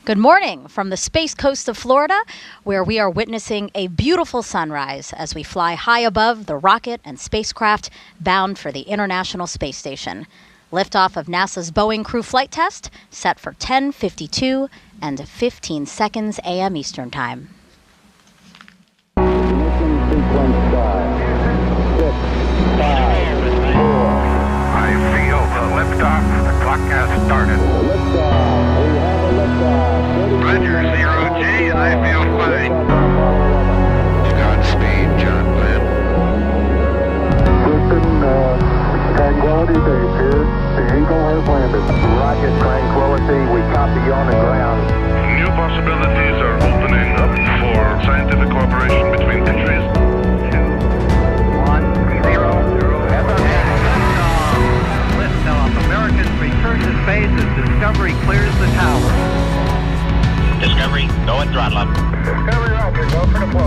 Good morning from the Space Coast of Florida, where we are witnessing a beautiful sunrise as we fly high above the rocket and spacecraft bound for the International Space Station. Liftoff of NASA's Boeing crew flight test set for 10:52 and 15 seconds a.m. Eastern Time. Ignition sequence start. 6, 5, 4. I feel the liftoff. The clock has started. Liftoff. We have a liftoff. Roger, 0G. I feel fine. Godspeed, John Glenn. Houston, Tranquility Base here. The Eagle has landed. Rocket Tranquility, we copy you on the ground. New possibilities are opening up for scientific cooperation between countries. 2, 1, 0, 0. Liftoff. Americans return to space as Discovery clears the tower. Discovery, go and throttle up. Discovery, roger. Go for deploy.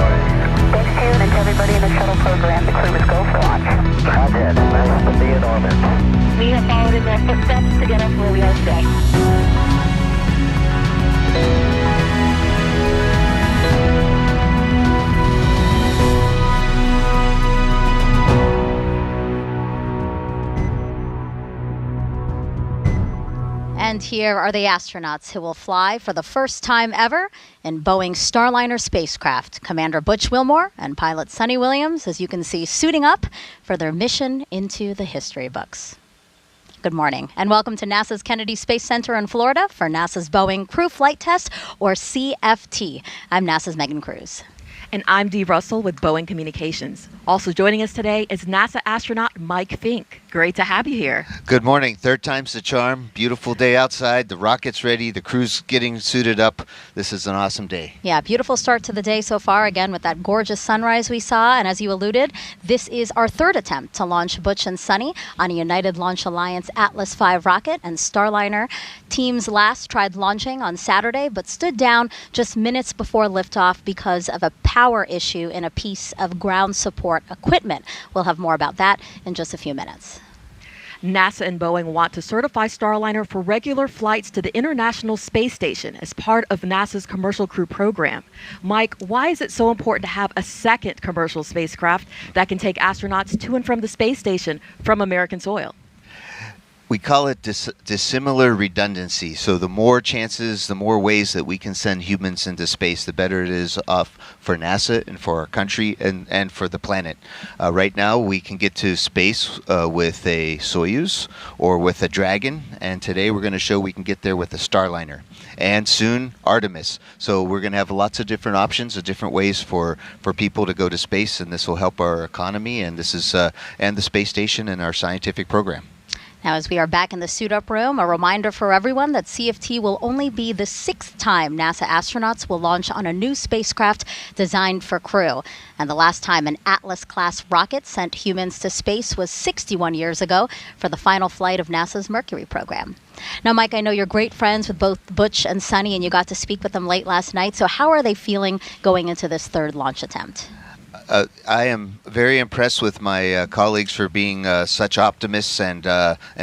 Thanks, Karen, and to everybody in the shuttle program. The crew must go for launch. Roger. Nice to be in orbit. We have followed in their footsteps to get us where we are today. And here are the astronauts who will fly for the first time ever in Boeing Starliner spacecraft. Commander Butch Wilmore and pilot Sunny Williams, as you can see, suiting up for their mission into the history books. Good morning, and welcome to NASA's Kennedy Space Center in Florida for NASA's Boeing Crew Flight Test, or CFT. I'm NASA's Megan Cruz. And I'm Dee Russell with Boeing Communications. Also joining us today is NASA astronaut Mike Fink. Great to have you here. Good morning. Third time's the charm. Beautiful day outside. The rocket's ready. The crew's getting suited up. This is an awesome day. Yeah, beautiful start to the day so far, again, with that gorgeous sunrise we saw. And as you alluded, this is our third attempt to launch Butch and Sunny on a United Launch Alliance Atlas V rocket. And Starliner teams last tried launching on Saturday, but stood down just minutes before liftoff because of a power issue in a piece of ground support equipment. We'll have more about that in just a few minutes. NASA and Boeing want to certify Starliner for regular flights to the International Space Station as part of NASA's Commercial Crew program. Mike, why is it so important to have a second commercial spacecraft that can take astronauts to and from the space station from American soil? We call it dissimilar redundancy. So the more chances, the more ways that we can send humans into space, the better it is for NASA and for our country and for the planet. Right now, we can get to space with a Soyuz or with a Dragon, and today we're going to show we can get there with a Starliner. And soon, Artemis. So we're going to have lots of different options, of different ways for people to go to space, and this will help our economy, and this is and the space station and our scientific program. Now, as we are back in the suit-up room, a reminder for everyone that CFT will only be the 6th time NASA astronauts will launch on a new spacecraft designed for crew. And the last time an Atlas-class rocket sent humans to space was 61 years ago for the final flight of NASA's Mercury program. Now, Mike, I know you're great friends with both Butch and Sunny, and you got to speak with them late last night. So how are they feeling going into this third launch attempt? I am very impressed with my colleagues for being such optimists and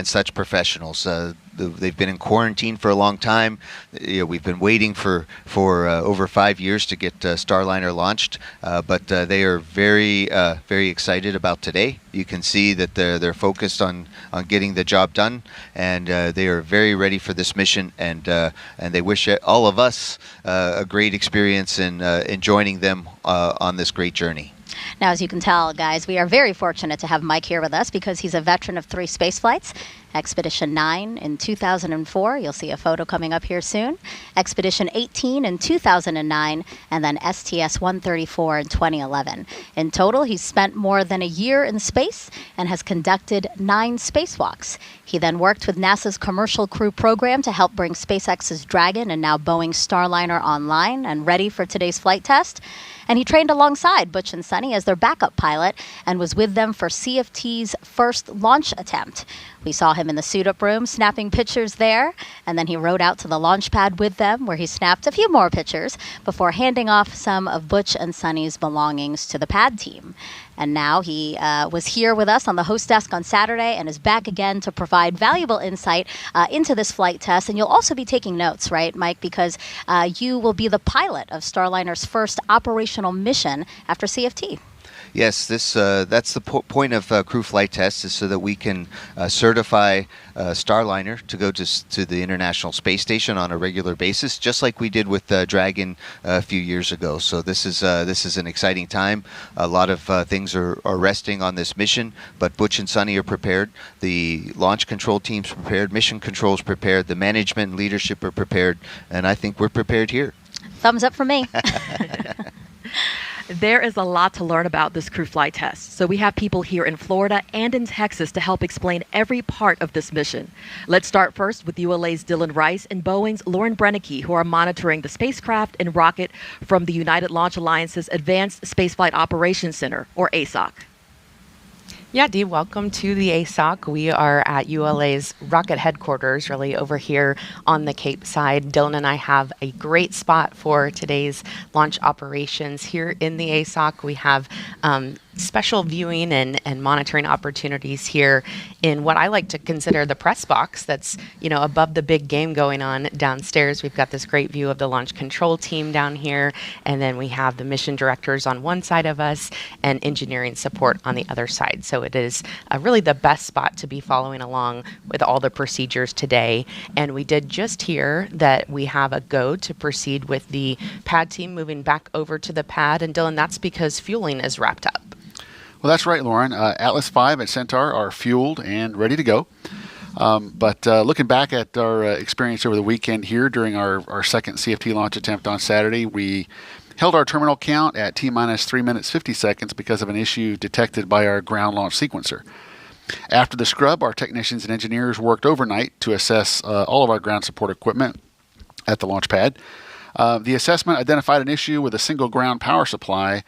such professionals. They've been in quarantine for a long time. We've been waiting for over 5 years to get Starliner launched, but they are very excited about today. You can see that they're focused on getting the job done, and they are very ready for this mission. And they wish all of us a great experience in joining them on this great journey. Now, as you can tell, guys, we are very fortunate to have Mike here with us because he's a veteran of 3 space flights. Expedition 9 in 2004. You'll see a photo coming up here soon. Expedition 18 in 2009, and then STS-134 in 2011. In total, he's spent more than a year in space and has conducted 9 spacewalks. He then worked with NASA's Commercial Crew program to help bring SpaceX's Dragon and now Boeing Starliner online and ready for today's flight test. And he trained alongside Butch and Sunny as their backup pilot and was with them for CFT's first launch attempt. We saw him in the suit-up room snapping pictures there, and then he rode out to the launch pad with them where he snapped a few more pictures before handing off some of Butch and Sunny's belongings to the pad team. And now he was here with us on the host desk on Saturday and is back again to provide valuable insight into this flight test. And you'll also be taking notes, right, Mike, because you will be the pilot of Starliner's first operational mission after CFT. Yes, that's the point of crew flight tests, is so that we can certify Starliner to go to the International Space Station on a regular basis, just like we did with Dragon a few years ago. So this is an exciting time. A lot of things are resting on this mission, but Butch and Sunny are prepared. The launch control team's prepared. Mission control's prepared. The management and leadership are prepared, and I think we're prepared here. Thumbs up for me. There is a lot to learn about this crew flight test, so we have people here in Florida and in Texas to help explain every part of this mission. Let's start first with ULA's Dylan Rice and Boeing's Lauren Brennicky, who are monitoring the spacecraft and rocket from the United Launch Alliance's Advanced Spaceflight Operations Center, or ASOC. Yeah, Dee, welcome to the ASOC. We are at ULA's rocket headquarters, really over here on the Cape side. Dylan and I have a great spot for today's launch operations here in the ASOC. We have special viewing and monitoring opportunities here in what I like to consider the press box that's, above the big game going on downstairs. We've got this great view of the launch control team down here, and then we have the mission directors on one side of us and engineering support on the other side. So it is really the best spot to be following along with all the procedures today. And we did just hear that we have a go to proceed with the pad team moving back over to the pad. And Dylan, that's because fueling is wrapped up. Well, that's right, Lauren. Atlas V and Centaur are fueled and ready to go. But looking back at our experience over the weekend here during our second CFT launch attempt on Saturday, we held our terminal count at T-minus 3 minutes 50 seconds because of an issue detected by our ground launch sequencer. After the scrub, our technicians and engineers worked overnight to assess all of our ground support equipment at the launch pad. The assessment identified an issue with a single ground power supply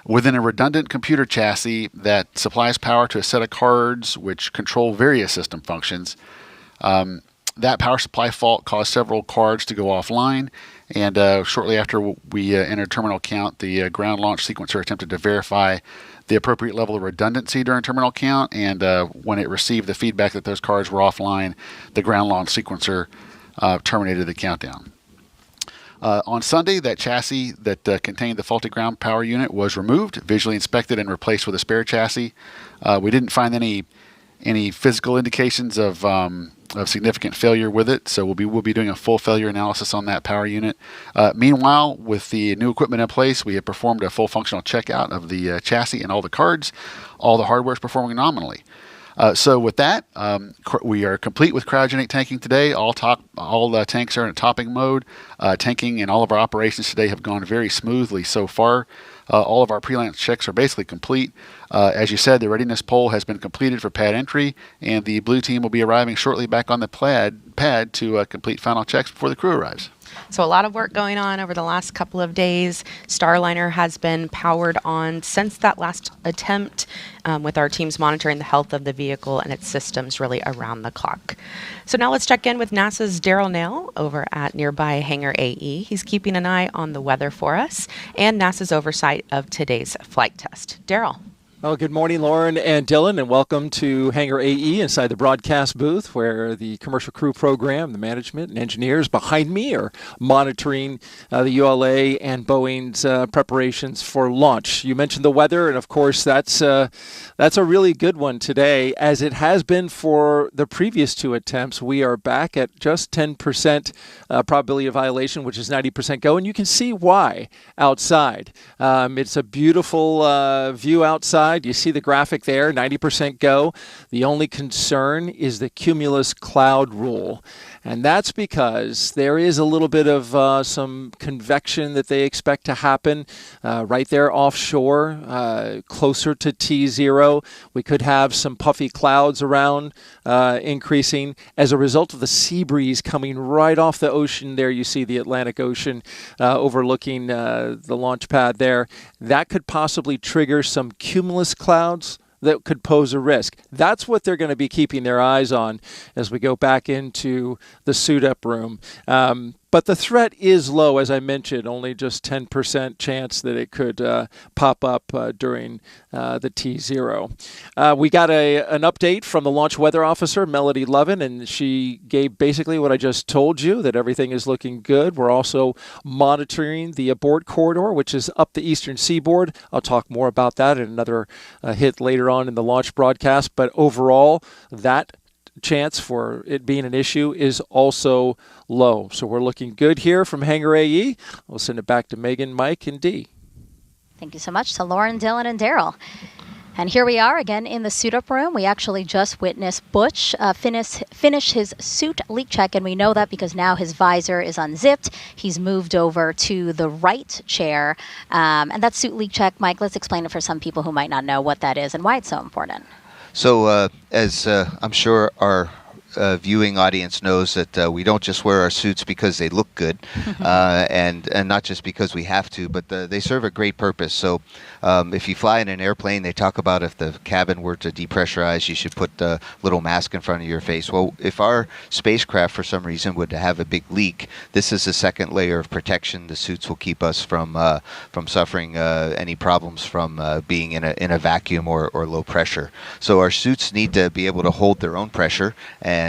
within a redundant computer chassis that supplies power to a set of cards which control various system functions. That power supply fault caused several cards to go offline, and shortly after we entered terminal count, the ground launch sequencer attempted to verify the appropriate level of redundancy during terminal count, and when it received the feedback that those cards were offline, the ground launch sequencer terminated the countdown. On Sunday, that chassis that contained the faulty ground power unit was removed, visually inspected, and replaced with a spare chassis. We didn't find any physical indications of significant failure with it, so we'll be doing a full failure analysis on that power unit. Meanwhile, with the new equipment in place, we have performed a full functional checkout of the chassis and all the cards. All the hardware is performing nominally. So with that, we are complete with cryogenic tanking today. All tanks are in topping mode. Tanking and all of our operations today have gone very smoothly so far. All of our pre-launch checks are basically complete. As you said, the readiness poll has been completed for pad entry, and the blue team will be arriving shortly back on the pad to complete final checks before the crew arrives. So a lot of work going on over the last couple of days. Starliner has been powered on since that last attempt, with our teams monitoring the health of the vehicle and its systems really around the clock. So now let's check in with NASA's Daryl Nail over at nearby Hangar AE. He's keeping an eye on the weather for us and NASA's oversight of today's flight test. Daryl. Well, good morning, Lauren and Dylan, and welcome to Hangar AE inside the broadcast booth where the commercial crew program, the management and engineers behind me are monitoring the ULA and Boeing's preparations for launch. You mentioned the weather, and of course that's a really good one today, as it has been for the previous two attempts. We are back at just 10% probability of violation, which is 90% go, and you can see why outside. It's a beautiful view outside. You see the graphic there, 90% go. The only concern is the cumulus cloud rule. And that's because there is a little bit of some convection that they expect to happen right there offshore, closer to T0. We could have some puffy clouds around increasing as a result of the sea breeze coming right off the ocean. There you see the Atlantic Ocean overlooking the launch pad there. That could possibly trigger some cumulus clouds that could pose a risk. That's what they're going to be keeping their eyes on as we go back into the suit-up room. But the threat is low, as I mentioned, only just 10% chance that it could pop up during the T0. We got an update from the launch weather officer, Melody Lovin, and she gave basically what I just told you, that everything is looking good. We're also monitoring the abort corridor, which is up the eastern seaboard. I'll talk more about that in another hit later on in the launch broadcast. But overall, that chance for it being an issue is also low. So we're looking good here from Hangar AE. We'll send it back to Megan, Mike, and Dee. Thank you so much to Lauren, Dylan, and Daryl. And here we are again in the suit-up room. We actually just witnessed Butch finish his suit leak check, and we know that because now his visor is unzipped. He's moved over to the right chair. And that suit leak check, Mike, let's explain it for some people who might not know what that is and why it's so important. So as I'm sure our viewing audience knows, that we don't just wear our suits because they look good, and not just because we have to, but they serve a great purpose. So if you fly in an airplane, they talk about if the cabin were to depressurize, you should put a little mask in front of your face. Well, if our spacecraft for some reason would have a big leak, this is a second layer of protection. The suits will keep us from suffering any problems from being in a vacuum or low pressure. So our suits need to be able to hold their own pressure, and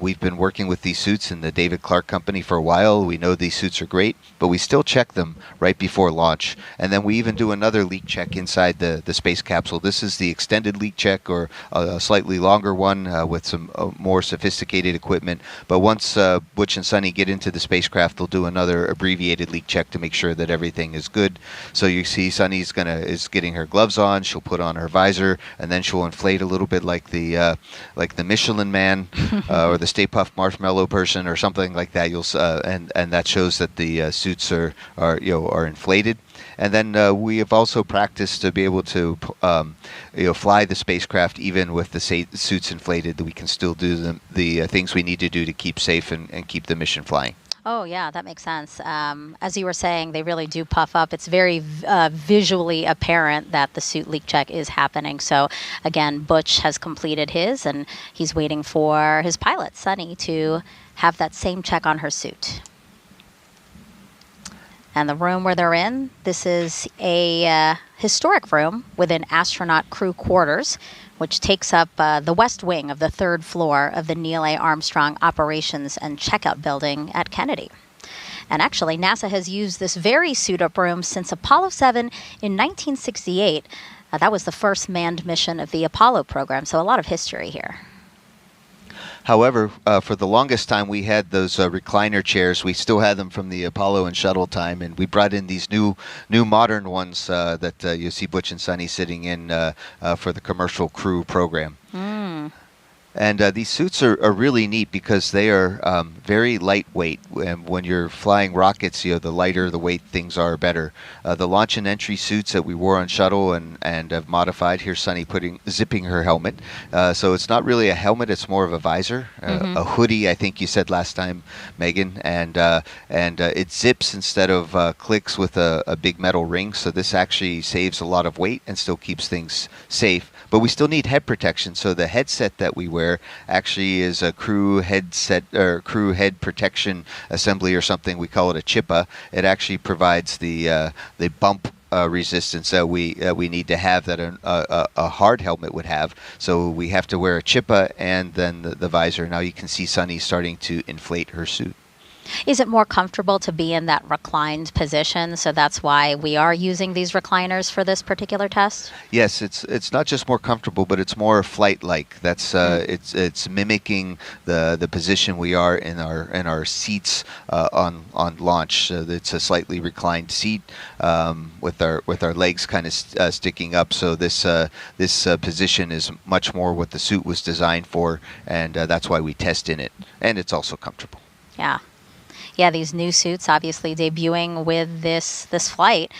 we've been working with these suits in the David Clark Company for a while. We know these suits are great, but we still check them right before launch. And then we even do another leak check inside the space capsule. This is the extended leak check, or a slightly longer one with some more sophisticated equipment. But once Butch and Sunny get into the spacecraft, they'll do another abbreviated leak check to make sure that everything is good. So you see Sunny's is getting her gloves on. She'll put on her visor, and then she'll inflate a little bit like the Michelin Man or the Stay Puft Marshmallow person or something like that. And that shows that the suits are inflated. And then we have also practiced to be able to fly the spacecraft even with the suits inflated, that we can still do the things we need to do to keep safe and keep the mission flying. Oh, yeah, that makes sense. As you were saying, they really do puff up. It's very visually apparent that the suit leak check is happening. So, again, Butch has completed his, and he's waiting for his pilot, Sunny, to have that same check on her suit. And the room where they're in, this is a historic room within astronaut crew quarters, which takes up the west wing of the third floor of the Neil A. Armstrong Operations and Checkout Building at Kennedy. And actually, NASA has used this very suit-up room since Apollo 7 in 1968. That was the first manned mission of the Apollo program, so a lot of history here. However, for the longest time, we had those recliner chairs. We still had them from the Apollo and Shuttle time, and we brought in these new modern ones that you see Butch and Sunny sitting in for the commercial crew program. And these suits are really neat because they are very lightweight. And when you're flying rockets, the lighter the weight things are, better. The launch and entry suits that we wore on Shuttle and have modified. Here's Sunny zipping her helmet. So it's not really a helmet; it's more of a visor, a hoodie. I think you said last time, Megan. And it zips instead of clicks with a big metal ring. So this actually saves a lot of weight and still keeps things safe. But we still need head protection, so the headset that we wear actually is a crew headset or crew head protection assembly or something. We call it a chippa. It actually provides the bump resistance that we need to have that a hard helmet would have. So we have to wear a chippa and then the visor. Now you can see Sunny starting to inflate her suit. Is it more comfortable to be in that reclined position? So that's why we are using these recliners for this particular test? Yes, it's not just more comfortable, but it's more flight-like. That's it's mimicking the position we are in our seats on launch. So it's a slightly reclined seat with our legs kind of sticking up. So this position is much more what the suit was designed for, and that's why we test in it. And it's also comfortable. Yeah. Yeah, these new suits obviously debuting with this flight.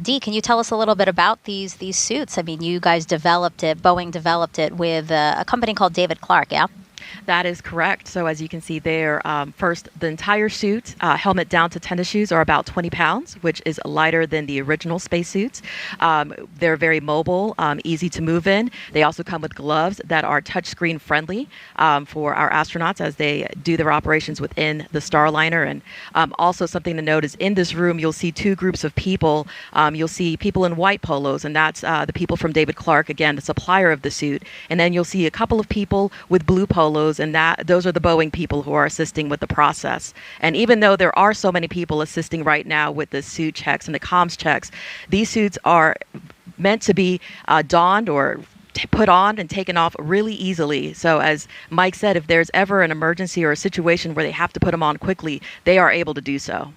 Dee, can you tell us a little bit about these suits? I mean, you guys developed it, Boeing developed it with a company called David Clark, yeah? That is correct. So as you can see there, first, the entire suit, helmet down to tennis shoes, are about 20 pounds, which is lighter than the original spacesuits. They're very mobile, easy to move in. They also come with gloves that are touchscreen friendly for our astronauts as they do their operations within the Starliner. And also something to note is in this room, you'll see two groups of people. You'll see people in white polos, and that's the people from David Clark, again, the supplier of the suit. And then you'll see a couple of people with blue polos, and those are the Boeing people who are assisting with the process. And even though there are so many people assisting right now with the suit checks and the comms checks, these suits are meant to be donned or put on and taken off really easily. So as Mike said, if there's ever an emergency or a situation where they have to put them on quickly, they are able to do so.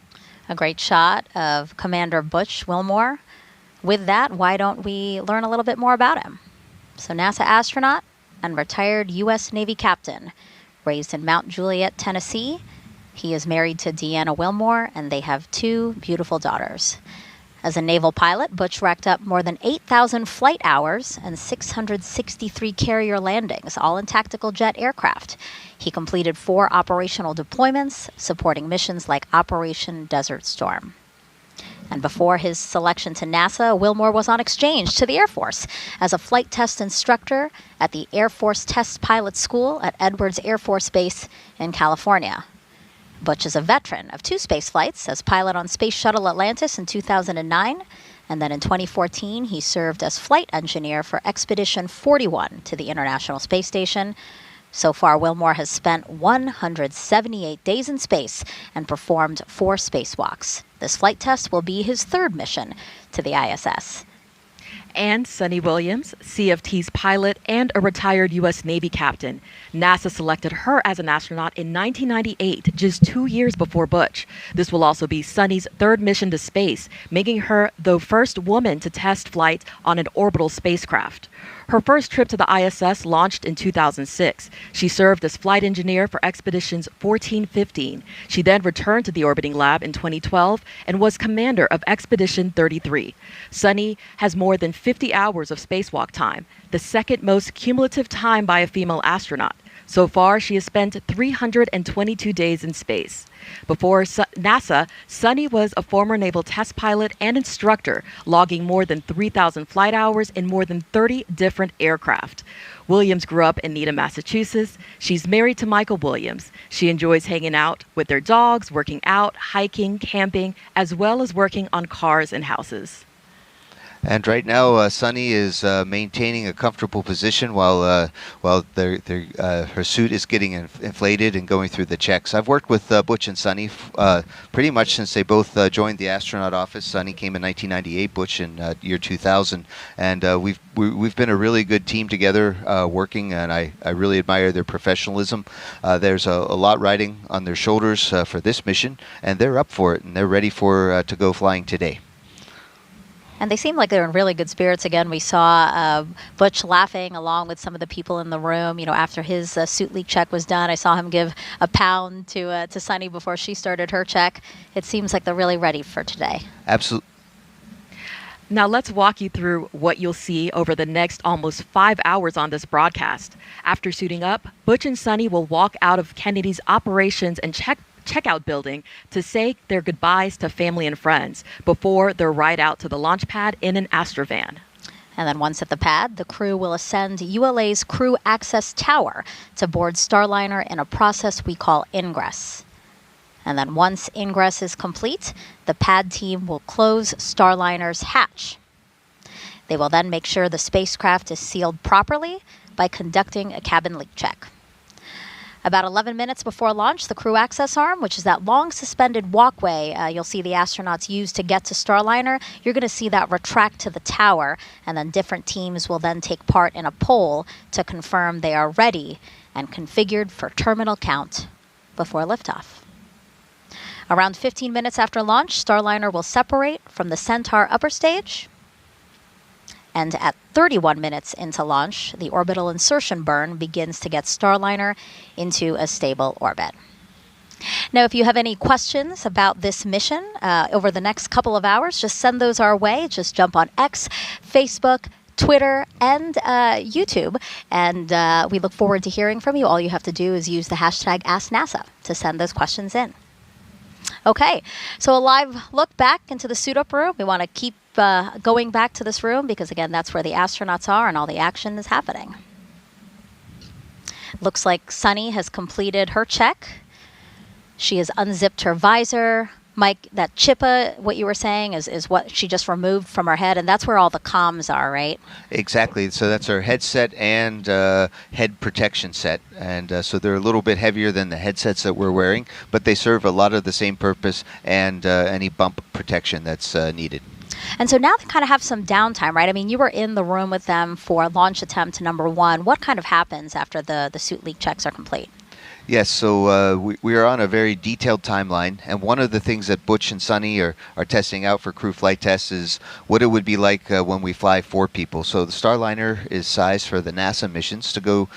A great shot of Commander Butch Wilmore. With that, why don't we learn a little bit more about him? So NASA astronaut and retired U.S. Navy captain, raised in Mount Juliet, Tennessee. He is married to Deanna Wilmore, and they have two beautiful daughters. As a naval pilot, Butch racked up more than 8,000 flight hours and 663 carrier landings, all in tactical jet aircraft. He completed 4 operational deployments, supporting missions like Operation Desert Storm. And before his selection to NASA, Wilmore was on exchange to the Air Force as a flight test instructor at the Air Force Test Pilot School at Edwards Air Force Base in California. Butch is a veteran of 2 space flights as pilot on Space Shuttle Atlantis in 2009, and then in 2014 he served as flight engineer for Expedition 41 to the International Space Station. So far, Wilmore has spent 178 days in space and performed 4 spacewalks. This flight test will be his 3rd mission to the ISS. And Sunny Williams, CFT's pilot and a retired U.S. Navy captain. NASA selected her as an astronaut in 1998, just 2 years before Butch. This will also be Sunny's 3rd mission to space, making her the first woman to test flight on an orbital spacecraft. Her first trip to the ISS launched in 2006. She served as flight engineer for Expeditions 14-15. She then returned to the orbiting lab in 2012 and was commander of Expedition 33. Sunny has more than 50 hours of spacewalk time, the 2nd most cumulative time by a female astronaut. So far, she has spent 322 days in space. Before NASA, Sunny was a former naval test pilot and instructor, logging more than 3,000 flight hours in more than 30 different aircraft. Williams grew up in Needham, Massachusetts. She's married to Michael Williams. She enjoys hanging out with their dogs, working out, hiking, camping, as well as working on cars and houses. And right now, Sunny is maintaining a comfortable position while her suit is getting inflated and going through the checks. I've worked with Butch and Sunny pretty much since they both joined the astronaut office. Sunny came in 1998, Butch in year 2000, and we've been a really good team together working, and I really admire their professionalism. There's a lot riding on their shoulders for this mission, and they're up for it, and they're ready to go flying today. And they seem like they're in really good spirits. Again, we saw Butch laughing along with some of the people in the room. You know, after his suit leak check was done, I saw him give a pound to Sunny before she started her check. It seems like they're really ready for today. Absolutely. Now let's walk you through what you'll see over the next almost 5 hours on this broadcast. After suiting up, Butch and Sunny will walk out of Kennedy's operations and checkout building to say their goodbyes to family and friends before their ride out to the launch pad in an Astrovan. And then once at the pad, the crew will ascend ULA's Crew Access Tower to board Starliner in a process we call ingress. And then once ingress is complete, the pad team will close Starliner's hatch. They will then make sure the spacecraft is sealed properly by conducting a cabin leak check. About 11 minutes before launch, the crew access arm, which is that long suspended walkway you'll see the astronauts use to get to Starliner, you're going to see that retract to the tower, and then different teams will then take part in a poll to confirm they are ready and configured for terminal count before liftoff. Around 15 minutes after launch, Starliner will separate from the Centaur upper stage. And at 31 minutes into launch, the orbital insertion burn begins to get Starliner into a stable orbit. Now, if you have any questions about this mission over the next couple of hours, just send those our way. Just jump on X, Facebook, Twitter, and YouTube. And we look forward to hearing from you. All you have to do is use the hashtag AskNASA to send those questions in. Okay, so a live look back into the suit-up room. We want to keep going back to this room because, again, that's where the astronauts are and all the action is happening. Looks like Sunny has completed her check. She has unzipped her visor. Mike, that chippa, what you were saying, is what she just removed from her head, and that's where all the comms are, right? Exactly. So that's our headset and head protection set. And so they're a little bit heavier than the headsets that we're wearing, but they serve a lot of the same purpose and any bump protection that's needed. And so now they kind of have some downtime, right? I mean, you were in the room with them for launch attempt number 1. What kind of happens after the suit leak checks are complete? Yes, so we are on a very detailed timeline, and one of the things that Butch and Sunny are testing out for crew flight tests is what it would be like when we fly 4 people. So the Starliner is sized for the NASA missions to go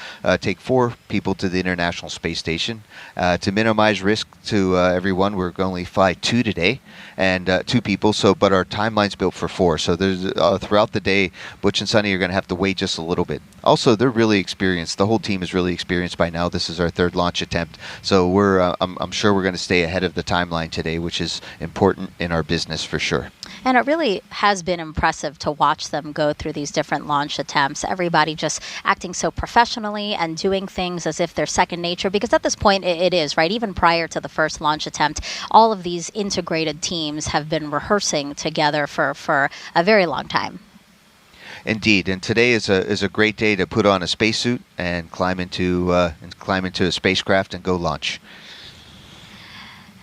take 4 people to the International Space Station. To minimize risk to everyone, we're going to only fly 2 today, and 2 people. So, but our timeline's built for 4. So there's throughout the day, Butch and Sunny are going to have to wait just a little bit. Also, they're really experienced. The whole team is really experienced by now. This is our 3rd launch attempt, so we're I'm sure we're going to stay ahead of the timeline today, which is important in our business for sure. And it really has been impressive to watch them go through these different launch attempts. Everybody just acting so professionally and doing things as if they're second nature, because at this point it is, right? Even prior to the first launch attempt, all of these integrated teams have been rehearsing together for a very long time. Indeed, and today is a great day to put on a spacesuit and climb into a spacecraft and go launch.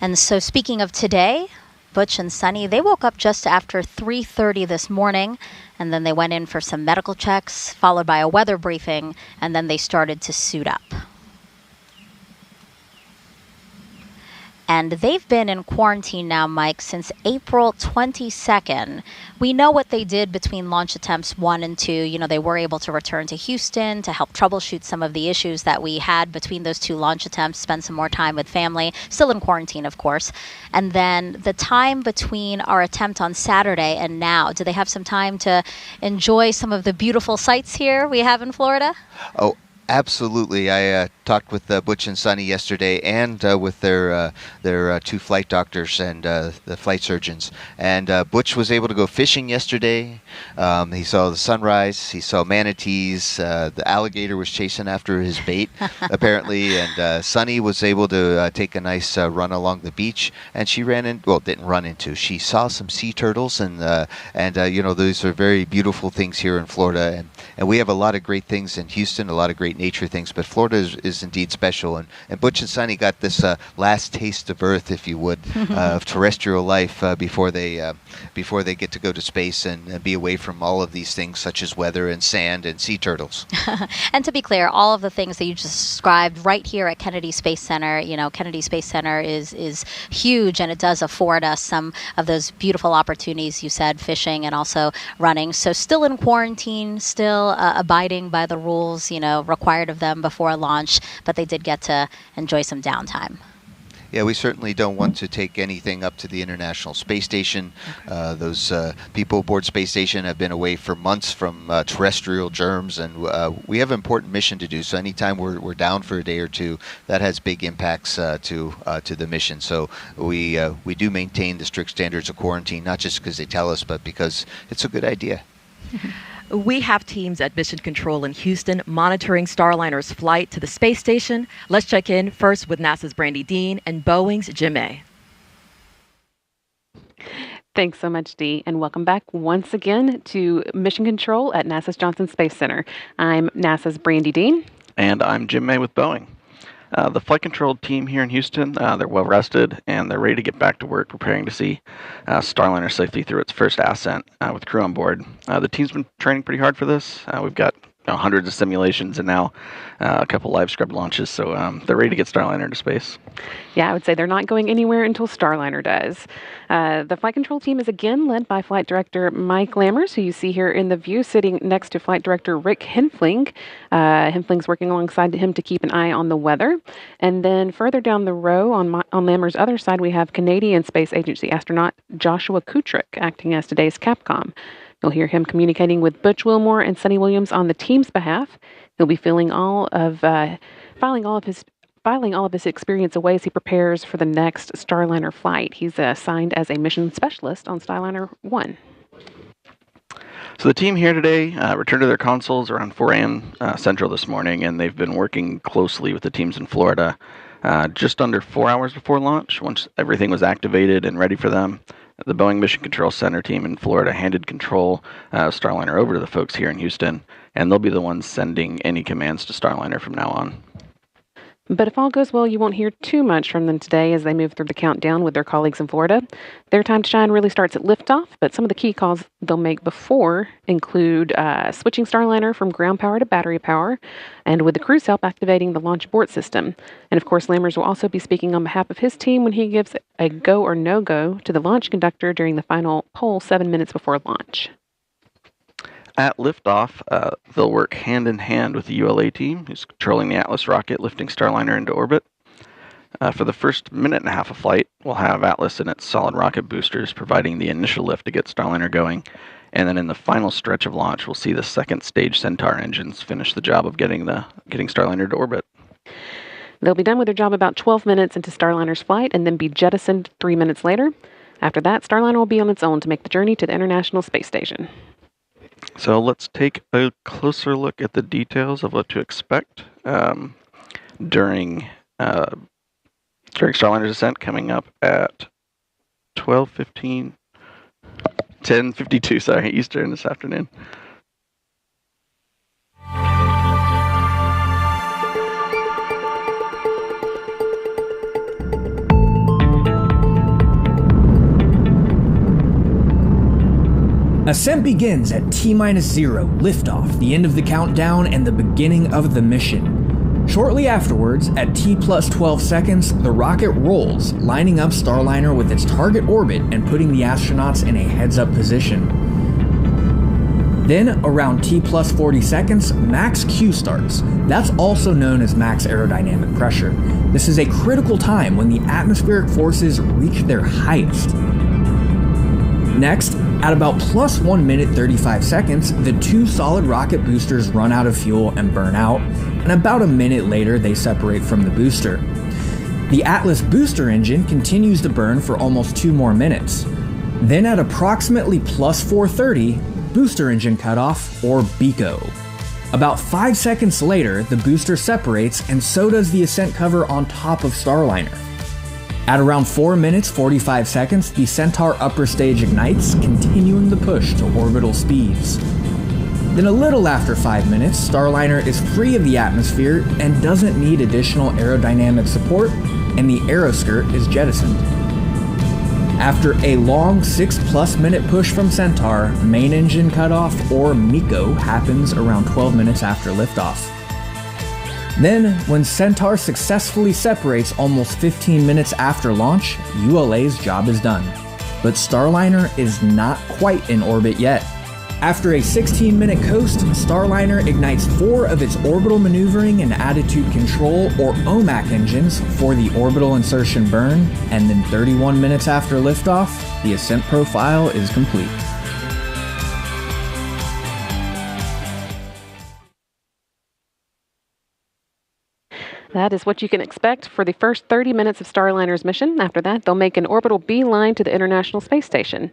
And so, speaking of today, Butch and Sunny, they woke up just after 3:30 this morning, and then they went in for some medical checks, followed by a weather briefing, and then they started to suit up. And they've been in quarantine now, Mike, since April 22nd. We know what they did between launch attempts 1 and 2. You know, they were able to return to Houston to help troubleshoot some of the issues that we had between those 2 launch attempts, spend some more time with family, still in quarantine, of course. And then the time between our attempt on Saturday and now, do they have some time to enjoy some of the beautiful sights here we have in Florida? Oh, absolutely. I talked with Butch and Sunny yesterday, and with their 2 flight doctors and the flight surgeons. And Butch was able to go fishing yesterday. He saw the sunrise. He saw manatees. The alligator was chasing after his bait, apparently. And Sunny was able to take a nice run along the beach. And she didn't run into. She saw some sea turtles, and you know, those are very beautiful things here in Florida. And we have a lot of great things in Houston, a lot of great nature things, but Florida is indeed special. And Butch and Sunny got this last taste of Earth, if you would, of terrestrial life before they get to go to space and be away from all of these things such as weather and sand and sea turtles. And to be clear, all of the things that you just described right here at Kennedy Space Center, you know, Kennedy Space Center is huge, and it does afford us some of those beautiful opportunities you said, fishing and also running. So still in quarantine, still abiding by the rules, you know, required of them before launch, but they did get to enjoy some downtime. Yeah, we certainly don't want to take anything up to the International Space Station. Those people aboard Space Station have been away for months from terrestrial germs, and we have an important mission to do. So anytime we're down for a day or 2, that has big impacts to the mission. So we do maintain the strict standards of quarantine, not just because they tell us, but because it's a good idea. We have teams at Mission Control in Houston monitoring Starliner's flight to the space station. Let's check in first with NASA's Brandy Dean and Boeing's Jim May. Thanks so much, Dee, and welcome back once again to Mission Control at NASA's Johnson Space Center. I'm NASA's Brandy Dean. And I'm Jim May with Boeing. The flight control team here in Houston, they're well rested and they're ready to get back to work preparing to see Starliner safely through its first ascent with crew on board. The team's been training pretty hard for this. We've got hundreds of simulations and now a couple live scrub launches, so they're ready to get Starliner into space. Yeah, I would say they're not going anywhere until Starliner does. The flight control team is again led by Flight Director Mike Lammers, who you see here in the view, sitting next to Flight Director Rick Henfling. Henfling's working alongside him to keep an eye on the weather. And then further down the row, on Lammers' other side, we have Canadian Space Agency astronaut Joshua Kutrick acting as today's Capcom. You'll hear him communicating with Butch Wilmore and Sonny Williams on the team's behalf. He'll be filing all of his experience away as he prepares for the next Starliner flight. He's assigned as a mission specialist on Starliner 1. So the team here today returned to their consoles around 4 a.m. Central this morning, and they've been working closely with the teams in Florida just under 4 hours before launch. Once everything was activated and ready for them, the Boeing Mission Control Center team in Florida handed control of Starliner over to the folks here in Houston, and they'll be the ones sending any commands to Starliner from now on. But if all goes well, you won't hear too much from them today as they move through the countdown with their colleagues in Florida. Their time to shine really starts at liftoff, but some of the key calls they'll make before include switching Starliner from ground power to battery power, and with the crew's help, activating the launch abort system. And of course, Lammers will also be speaking on behalf of his team when he gives a go or no-go to the launch conductor during the final poll 7 minutes before launch. At liftoff, they'll work hand-in-hand with the ULA team, who's controlling the Atlas rocket, lifting Starliner into orbit. For the first minute and a half of flight, we'll have Atlas and its solid rocket boosters providing the initial lift to get Starliner going. And then in the final stretch of launch, we'll see the second stage Centaur engines finish the job of getting Starliner to orbit. They'll be done with their job about 12 minutes into Starliner's flight and then be jettisoned 3 minutes later. After that, Starliner will be on its own to make the journey to the International Space Station. So let's take a closer look at the details of what to expect during Starliner's descent, coming up at 10:52 Eastern this afternoon. Ascent begins at T-0, liftoff, the end of the countdown, and the beginning of the mission. Shortly afterwards, at T+12 seconds, the rocket rolls, lining up Starliner with its target orbit and putting the astronauts in a heads-up position. Then, around T+40 seconds, max Q starts. That's also known as max aerodynamic pressure. This is a critical time when the atmospheric forces reach their highest. Next, at about +1 minute 35 seconds, the two solid rocket boosters run out of fuel and burn out, and about a minute later they separate from the booster. The Atlas booster engine continues to burn for almost 2 more minutes. Then at approximately +4:30, booster engine cutoff, or BECO. About 5 seconds later, the booster separates, and so does the ascent cover on top of Starliner. At around 4 minutes 45 seconds, the Centaur upper stage ignites, continuing the push to orbital speeds. Then a little after 5 minutes, Starliner is free of the atmosphere and doesn't need additional aerodynamic support, and the aeroskirt is jettisoned. After a long 6+ minute push from Centaur, main engine cutoff, or MECO, happens around 12 minutes after liftoff. Then, when Centaur successfully separates almost 15 minutes after launch, ULA's job is done. But Starliner is not quite in orbit yet. After a 16-minute coast, Starliner ignites 4 of its orbital maneuvering and attitude control, or OMAC engines, for the orbital insertion burn, and then 31 minutes after liftoff, the ascent profile is complete. That is what you can expect for the first 30 minutes of Starliner's mission. After that, they'll make an orbital beeline to the International Space Station.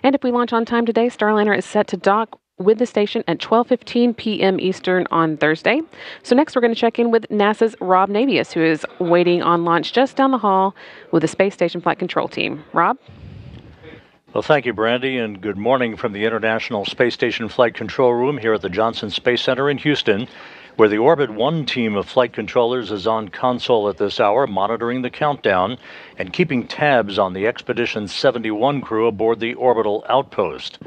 And if we launch on time today, Starliner is set to dock with the station at 12:15 p.m. Eastern on Thursday. So next we're going to check in with NASA's Rob Navius, who is waiting on launch just down the hall with the Space Station Flight Control Team. Rob? Well, thank you, Brandy, and good morning from the International Space Station Flight Control Room here at the Johnson Space Center in Houston. where the Orbit 1 team of flight controllers is on console at this hour, monitoring the countdown and keeping tabs on the Expedition 71 crew aboard the orbital outpost.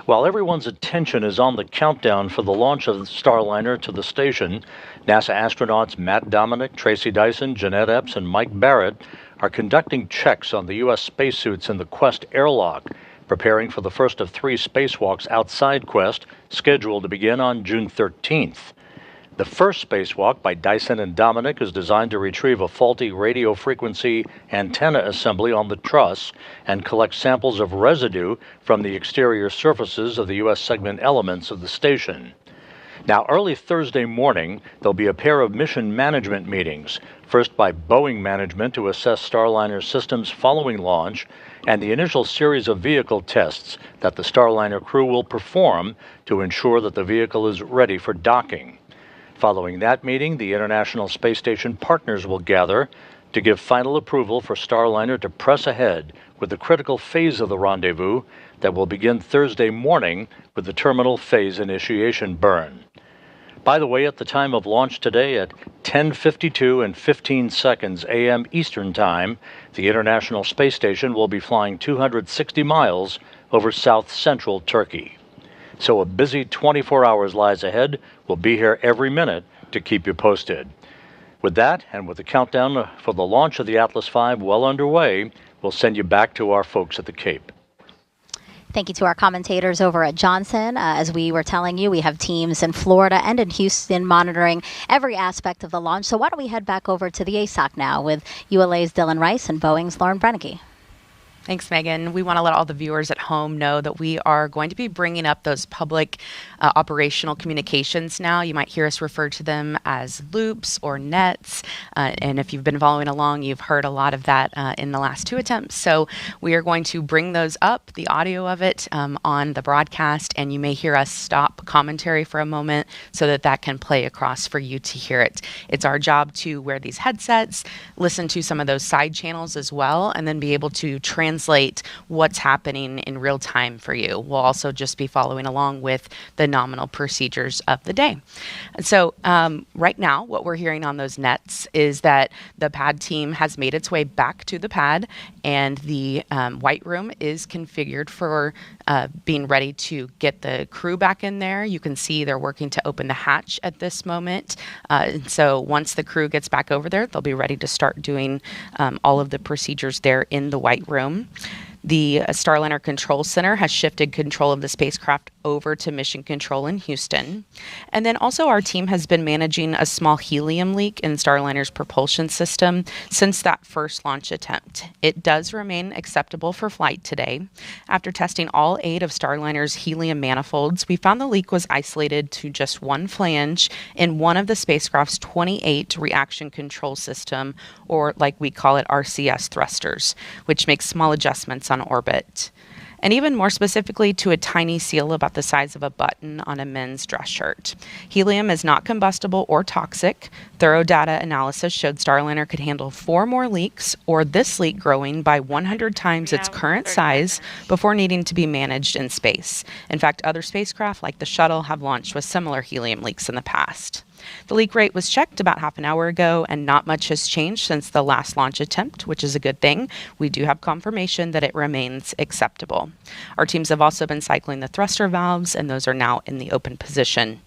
While everyone's attention is on the countdown for the launch of the Starliner to the station, NASA astronauts Matt Dominic, Tracy Dyson, Jeanette Epps, and Mike Barrett are conducting checks on the U.S. spacesuits in the Quest airlock, preparing for the first of 3 spacewalks outside Quest, scheduled to begin on June 13th. The first spacewalk by Dyson and Dominic is designed to retrieve a faulty radio frequency antenna assembly on the truss and collect samples of residue from the exterior surfaces of the U.S. segment elements of the station. Now, early Thursday morning, there'll be a pair of mission management meetings, first by Boeing management to assess Starliner systems following launch, and the initial series of vehicle tests that the Starliner crew will perform to ensure that the vehicle is ready for docking. Following that meeting, the International Space Station partners will gather to give final approval for Starliner to press ahead with the critical phase of the rendezvous that will begin Thursday morning with the terminal phase initiation burn. By the way, at the time of launch today at 10:52 and 15 seconds a.m. Eastern Time, the International Space Station will be flying 260 miles over south-central Turkey. So a busy 24 hours lies ahead. We'll be here every minute to keep you posted. With that, and with the countdown for the launch of the Atlas V well underway, we'll send you back to our folks at the Cape. Thank you to our commentators over at Johnson. As we were telling you, we have teams in Florida and in Houston monitoring every aspect of the launch. So why don't we head back over to the ASOC now with ULA's Dylan Rice and Boeing's Lauren Brennicke. Thanks, Megan. We want to let all the viewers at home know that we are going to be bringing up those public operational communications now. You might hear us refer to them as loops or nets. And if you've been following along, you've heard a lot of that in the last 2 attempts. So we are going to bring those up, the audio of it, on the broadcast. And you may hear us stop commentary for a moment so that that can play across for you to hear it. It's our job to wear these headsets, listen to some of those side channels as well, and then be able to translate what's happening in real time for you. We'll also just be following along with the nominal procedures of the day. And so right now, what we're hearing on those nets is that the pad team has made its way back to the pad, and the white room is configured for being ready to get the crew back in there. You can see they're working to open the hatch at this moment. And so once the crew gets back over there, they'll be ready to start doing all of the procedures there in the white room. The Starliner Control Center has shifted control of the spacecraft over to Mission Control in Houston. And then also our team has been managing a small helium leak in Starliner's propulsion system since that first launch attempt. It does remain acceptable for flight today. After testing all 8 of Starliner's helium manifolds, we found the leak was isolated to just one flange in one of the spacecraft's 28 reaction control system, or like we call it RCS thrusters, which makes small adjustments on orbit. And even more specifically to a tiny seal about the size of a button on a men's dress shirt. Helium is not combustible or toxic. Thorough data analysis showed Starliner could handle 4 more leaks, or this leak growing by 100 times its current size before needing to be managed in space. In fact, other spacecraft like the shuttle have launched with similar helium leaks in the past. The leak rate was checked about half an hour ago, and not much has changed since the last launch attempt, which is a good thing. We do have confirmation that it remains acceptable. Our teams have also been cycling the thruster valves, and those are now in the open position.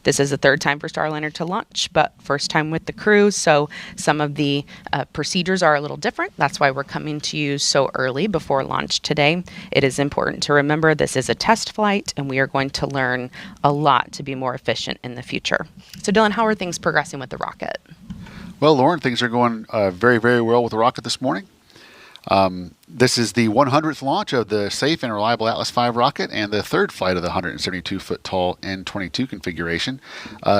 This is the 3rd time for Starliner to launch, but first time with the crew, so some of the procedures are a little different. That's why we're coming to you so early before launch today. It is important to remember this is a test flight, and we are going to learn a lot to be more efficient in the future. So Dylan, how are things progressing with the rocket? Well, Lauren, things are going very, very well with the rocket this morning. This is the 100th launch of the safe and reliable Atlas V rocket and the 3rd flight of the 172-foot tall N-22 configuration.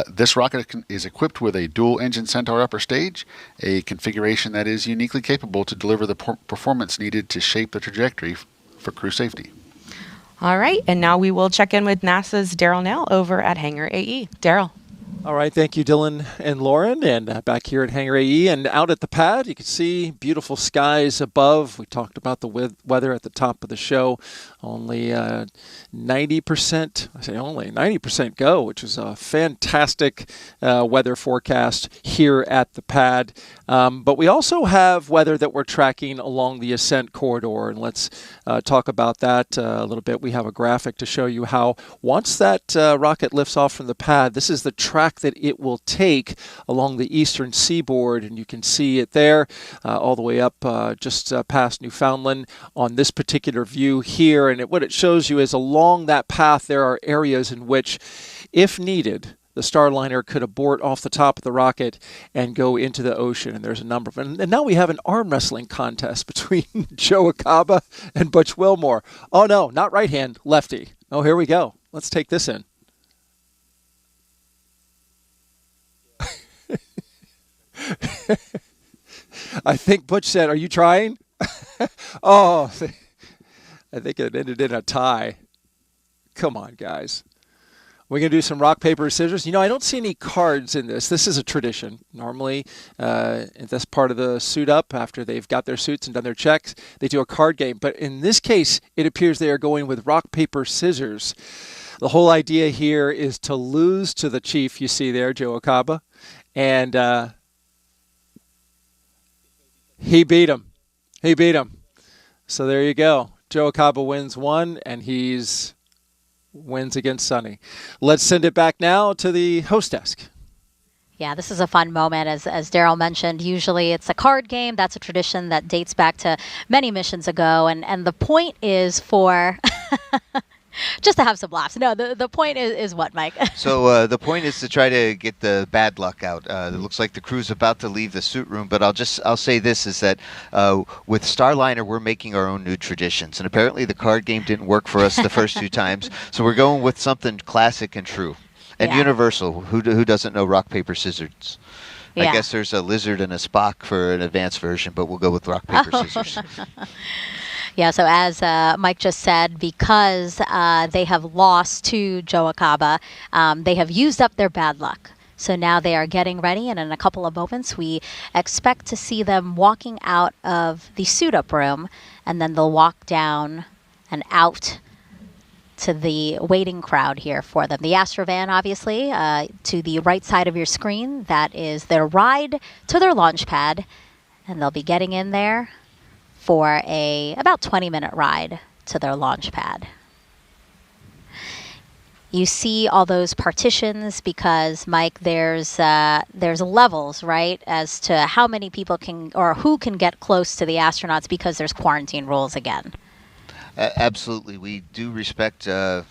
This rocket is equipped with a dual-engine Centaur upper stage, a configuration that is uniquely capable to deliver the performance needed to shape the trajectory for crew safety. All right, and now we will check in with NASA's Daryl Nell over at Hangar AE. Daryl. All right, thank you, Dylan and Lauren. And back here at Hangar AE and out at the pad, you can see beautiful skies above. We talked about the weather at the top of the show. Only 90%, I say only 90% go, which is a fantastic weather forecast here at the pad. But we also have weather that we're tracking along the ascent corridor, and let's talk about that a little bit. We have a graphic to show you how once that rocket lifts off from the pad, this is the track that it will take along the eastern seaboard, and you can see it there all the way up just past Newfoundland on this particular view here. And what it shows you is along that path there are areas in which, if needed, the Starliner could abort off the top of the rocket and go into the ocean. And there's a number of them. And now we have an arm wrestling contest between Joe Acaba and Butch Wilmore. Oh, no, not right hand, lefty. Oh, here we go. Let's take this in. I think Butch said, "Are you trying?" Oh, I think it ended in a tie. Come on, guys. We're going to do some rock, paper, scissors. I don't see any cards in this. This is a tradition. Normally, in this part of the suit up, after they've got their suits and done their checks, they do a card game. But in this case, it appears they are going with rock, paper, scissors. The whole idea here is to lose to the chief you see there, Joe Acaba. And he beat him. He beat him. So there you go. Joe Acaba wins one, and he's wins against Sonny. Let's send it back now to the host desk. Yeah, this is a fun moment. As Daryl mentioned, usually it's a card game. That's a tradition that dates back to many missions ago. And the point is for... just to have some laughs. No, the point is what, Mike? So the point is to try to get the bad luck out. It looks like the crew's about to leave the suit room, but I'll say this, is that with Starliner, we're making our own new traditions. And apparently the card game didn't work for us the first two times. So we're going with something classic and true. And universal. Who doesn't know rock, paper, scissors? Yeah. I guess there's a lizard and a Spock for an advanced version, but we'll go with rock, paper, scissors. Yeah, so as Mike just said, because they have lost to Joe Acaba, they have used up their bad luck. So now they are getting ready, and in a couple of moments, we expect to see them walking out of the suit-up room, and then they'll walk down and out to the waiting crowd here for them. The Astrovan, obviously, to the right side of your screen, that is their ride to their launch pad, and they'll be getting in there for a about 20-minute ride to their launch pad. You see all those partitions because, Mike, there's levels, right, as to how many people can or who can get close to the astronauts because there's quarantine rules again. Absolutely. We do respect the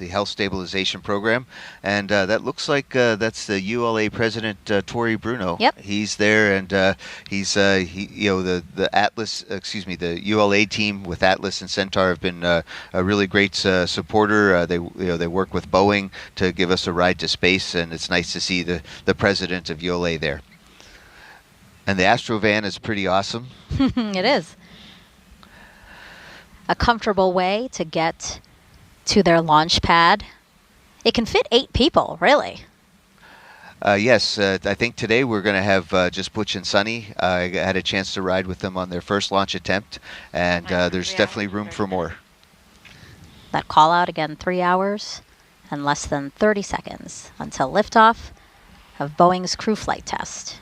health stabilization program, and that looks like that's the ULA president, Tori Bruno. Yep. He's there, and he's the Atlas, the ULA team with Atlas and Centaur have been a really great supporter. They work with Boeing to give us a ride to space, and it's nice to see the president of ULA there. And the Astrovan is pretty awesome. It is. A comfortable way to get to their launch pad. It can fit 8 people, really. Yes, I think today we're going to have just Butch and Sonny. I had a chance to ride with them on their first launch attempt, and there's definitely room for more. That call out again, 3 hours and less than 30 seconds until liftoff of Boeing's crew flight test.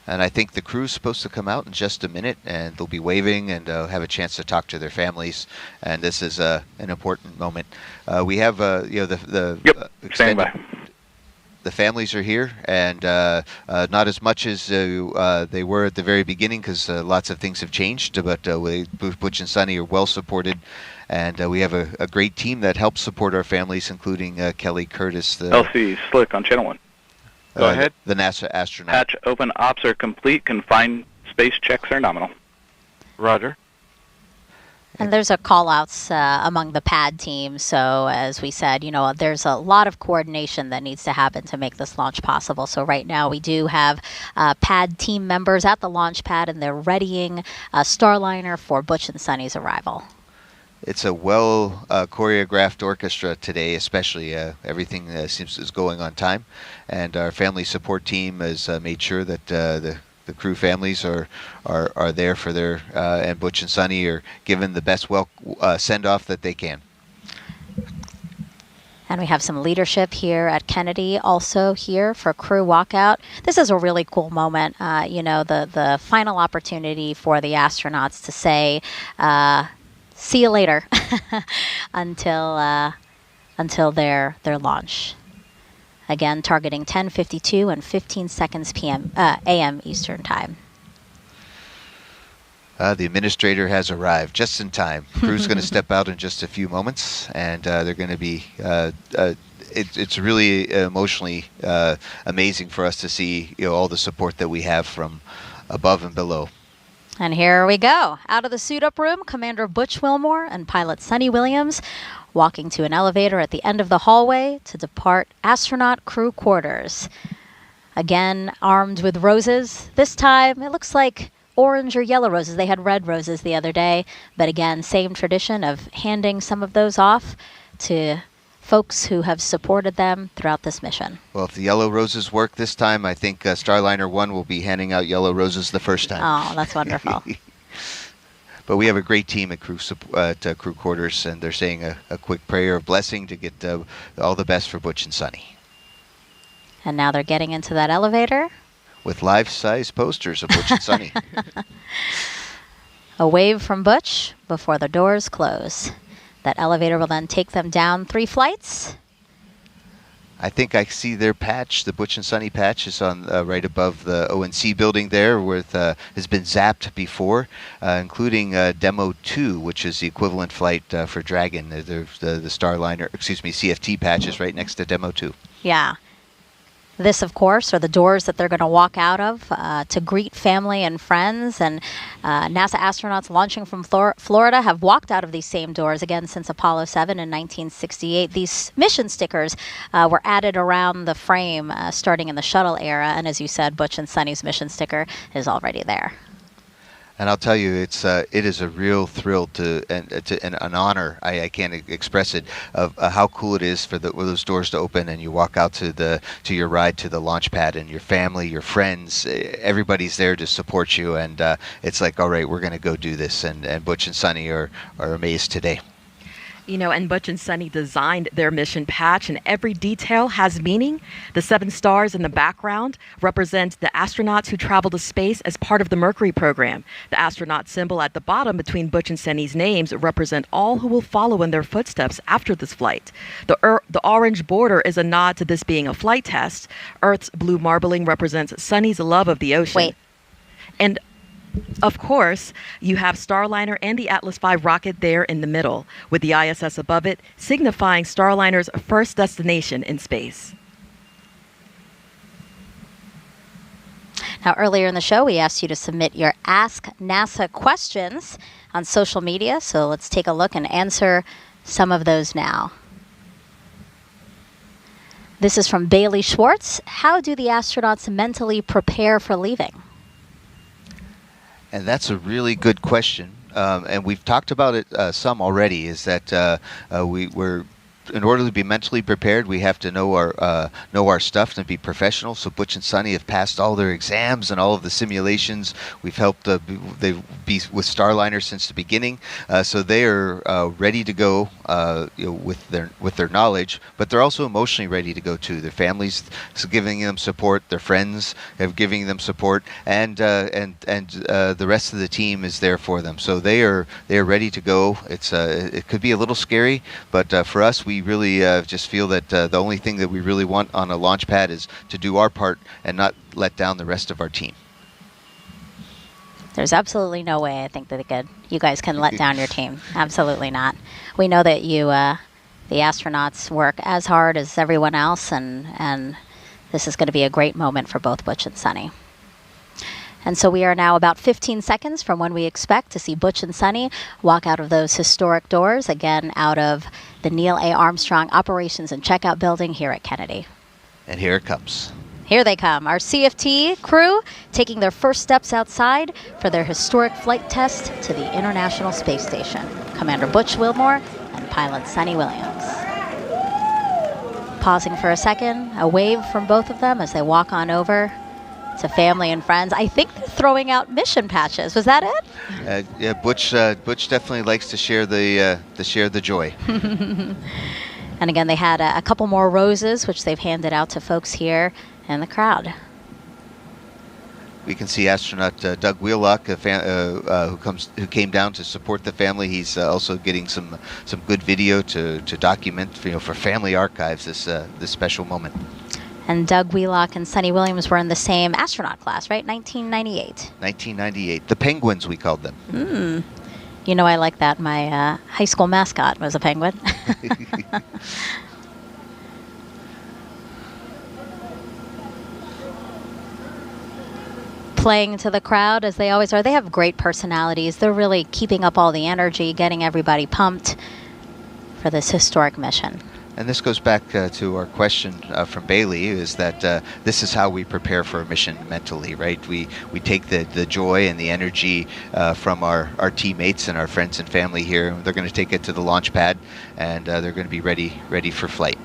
And I think the crew's supposed to come out in just a minute, and they'll be waving and have a chance to talk to their families. And this is an important moment. We have standing by. The families are here, and not as much as they were at the very beginning, because lots of things have changed. But Butch and Sonny are well supported, and we have a great team that helps support our families, including Kelly Curtis. LC Slick on channel 1. Go ahead. The NASA astronaut. Hatch open, ops are complete, confined space checks are nominal. Roger. And there's a call-outs among the pad team. So as we said, there's a lot of coordination that needs to happen to make this launch possible. So right now we do have pad team members at the launch pad, and they're readying Starliner for Butch and Sonny's arrival. it's a well choreographed orchestra today, especially. Everything seems is going on time, and our family support team has made sure that the crew families are there for their and Butch and Sonny are given the best send off that they can. And we have some leadership here at Kennedy also here for crew walkout. This is a really cool moment. The final opportunity for the astronauts to say, see you later until their launch. Again, targeting 10:52 and 15 seconds a.m. Eastern Time. The administrator has arrived just in time. Crew's going to step out in just a few moments, and they're going to be. It's really emotionally amazing for us to see all the support that we have from above and below. And here we go. Out of the suit-up room, Commander Butch Wilmore and pilot Sonny Williams walking to an elevator at the end of the hallway to depart astronaut crew quarters. Again, armed with roses. This time, it looks like orange or yellow roses. They had red roses the other day. But again, same tradition of handing some of those off to folks who have supported them throughout this mission. Well, if the yellow roses work this time, I think Starliner 1 will be handing out yellow roses the first time. Oh, that's wonderful. But we have a great team at crew quarters, and they're saying a quick prayer of blessing to get all the best for Butch and Sonny. And now they're getting into that elevator. With life-size posters of Butch and Sonny. A wave from Butch before the doors close. That elevator will then take them down 3 flights. I think I see their patch. The Butch and Sonny patch is on right above the ONC building there, where it has been zapped before, including Demo 2, which is the equivalent flight for Dragon. The Starliner, CFT patch is right next to Demo 2. Yeah. This, of course, are the doors that they're going to walk out of to greet family and friends. And NASA astronauts launching from Florida have walked out of these same doors again since Apollo 7 in 1968. These mission stickers were added around the frame starting in the shuttle era. And as you said, Butch and Sonny's mission sticker is already there. And I'll tell you, it is a real thrill and an honor. I can't express it of how cool it is for those doors to open and you walk out to your ride to the launch pad, and your family, your friends, everybody's there to support you, and it's like, all right, we're going to go do this. And Butch and Sonny are amazed today. And Butch and Sonny designed their mission patch, and every detail has meaning. The 7 stars in the background represent the astronauts who travel to space as part of the Mercury program. The astronaut symbol at the bottom between Butch and Sonny's names represent all who will follow in their footsteps after this flight. The orange border is a nod to this being a flight test. Earth's blue marbling represents Sonny's love of the ocean. Wait. And of course, you have Starliner and the Atlas V rocket there in the middle, with the ISS above it, signifying Starliner's first destination in space. Now, earlier in the show, we asked you to submit your Ask NASA questions on social media, so let's take a look and answer some of those now. This is from Bailey Schwartz. How do the astronauts mentally prepare for leaving? And that's a really good question, and we've talked about it some already. Is that we're in order to be mentally prepared, we have to know our stuff and be professional. So Butch and Sonny have passed all their exams and all of the simulations. We've helped they be with Starliner since the beginning, so they are ready to go with their knowledge. But they're also emotionally ready to go too. Their families giving them support, their friends have giving them support, and the rest of the team is there for them. So they are ready to go. It could be a little scary, but for us, we really just feel that the only thing that we really want on a launch pad is to do our part and not let down the rest of our team. There's absolutely no way I think that you guys can let down your team. Absolutely not. We know that the astronauts work as hard as everyone else, and this is going to be a great moment for both Butch and Sonny. And so we are now about 15 seconds from when we expect to see Butch and Sonny walk out of those historic doors, again out of the Neil A. Armstrong Operations and Checkout Building here at Kennedy. And here it comes. Here they come, our CFT crew taking their first steps outside for their historic flight test to the International Space Station. Commander Butch Wilmore and pilot Sunny Williams. Pausing for a second, a wave from both of them as they walk on over to family and friends. I think they're throwing out mission patches. Was that it? Yeah, Butch definitely likes to share the joy. And again, they had a couple more roses, which they've handed out to folks here in the crowd. We can see astronaut Doug Wheelock, who came down to support the family. He's also getting some good video to document, for family archives this special moment. And Doug Wheelock and Sunny Williams were in the same astronaut class, right? 1998. 1998. The Penguins, we called them. You know, I like that. My high school mascot was a penguin. Playing to the crowd as they always are. They have great personalities. They're really keeping up all the energy, getting everybody pumped for this historic mission. And this goes back to our question from Bailey, is that this is how we prepare for a mission mentally, right? We take the joy and the energy from our teammates and our friends and family here. They're going to take it to the launch pad, and they're going to be ready for flight.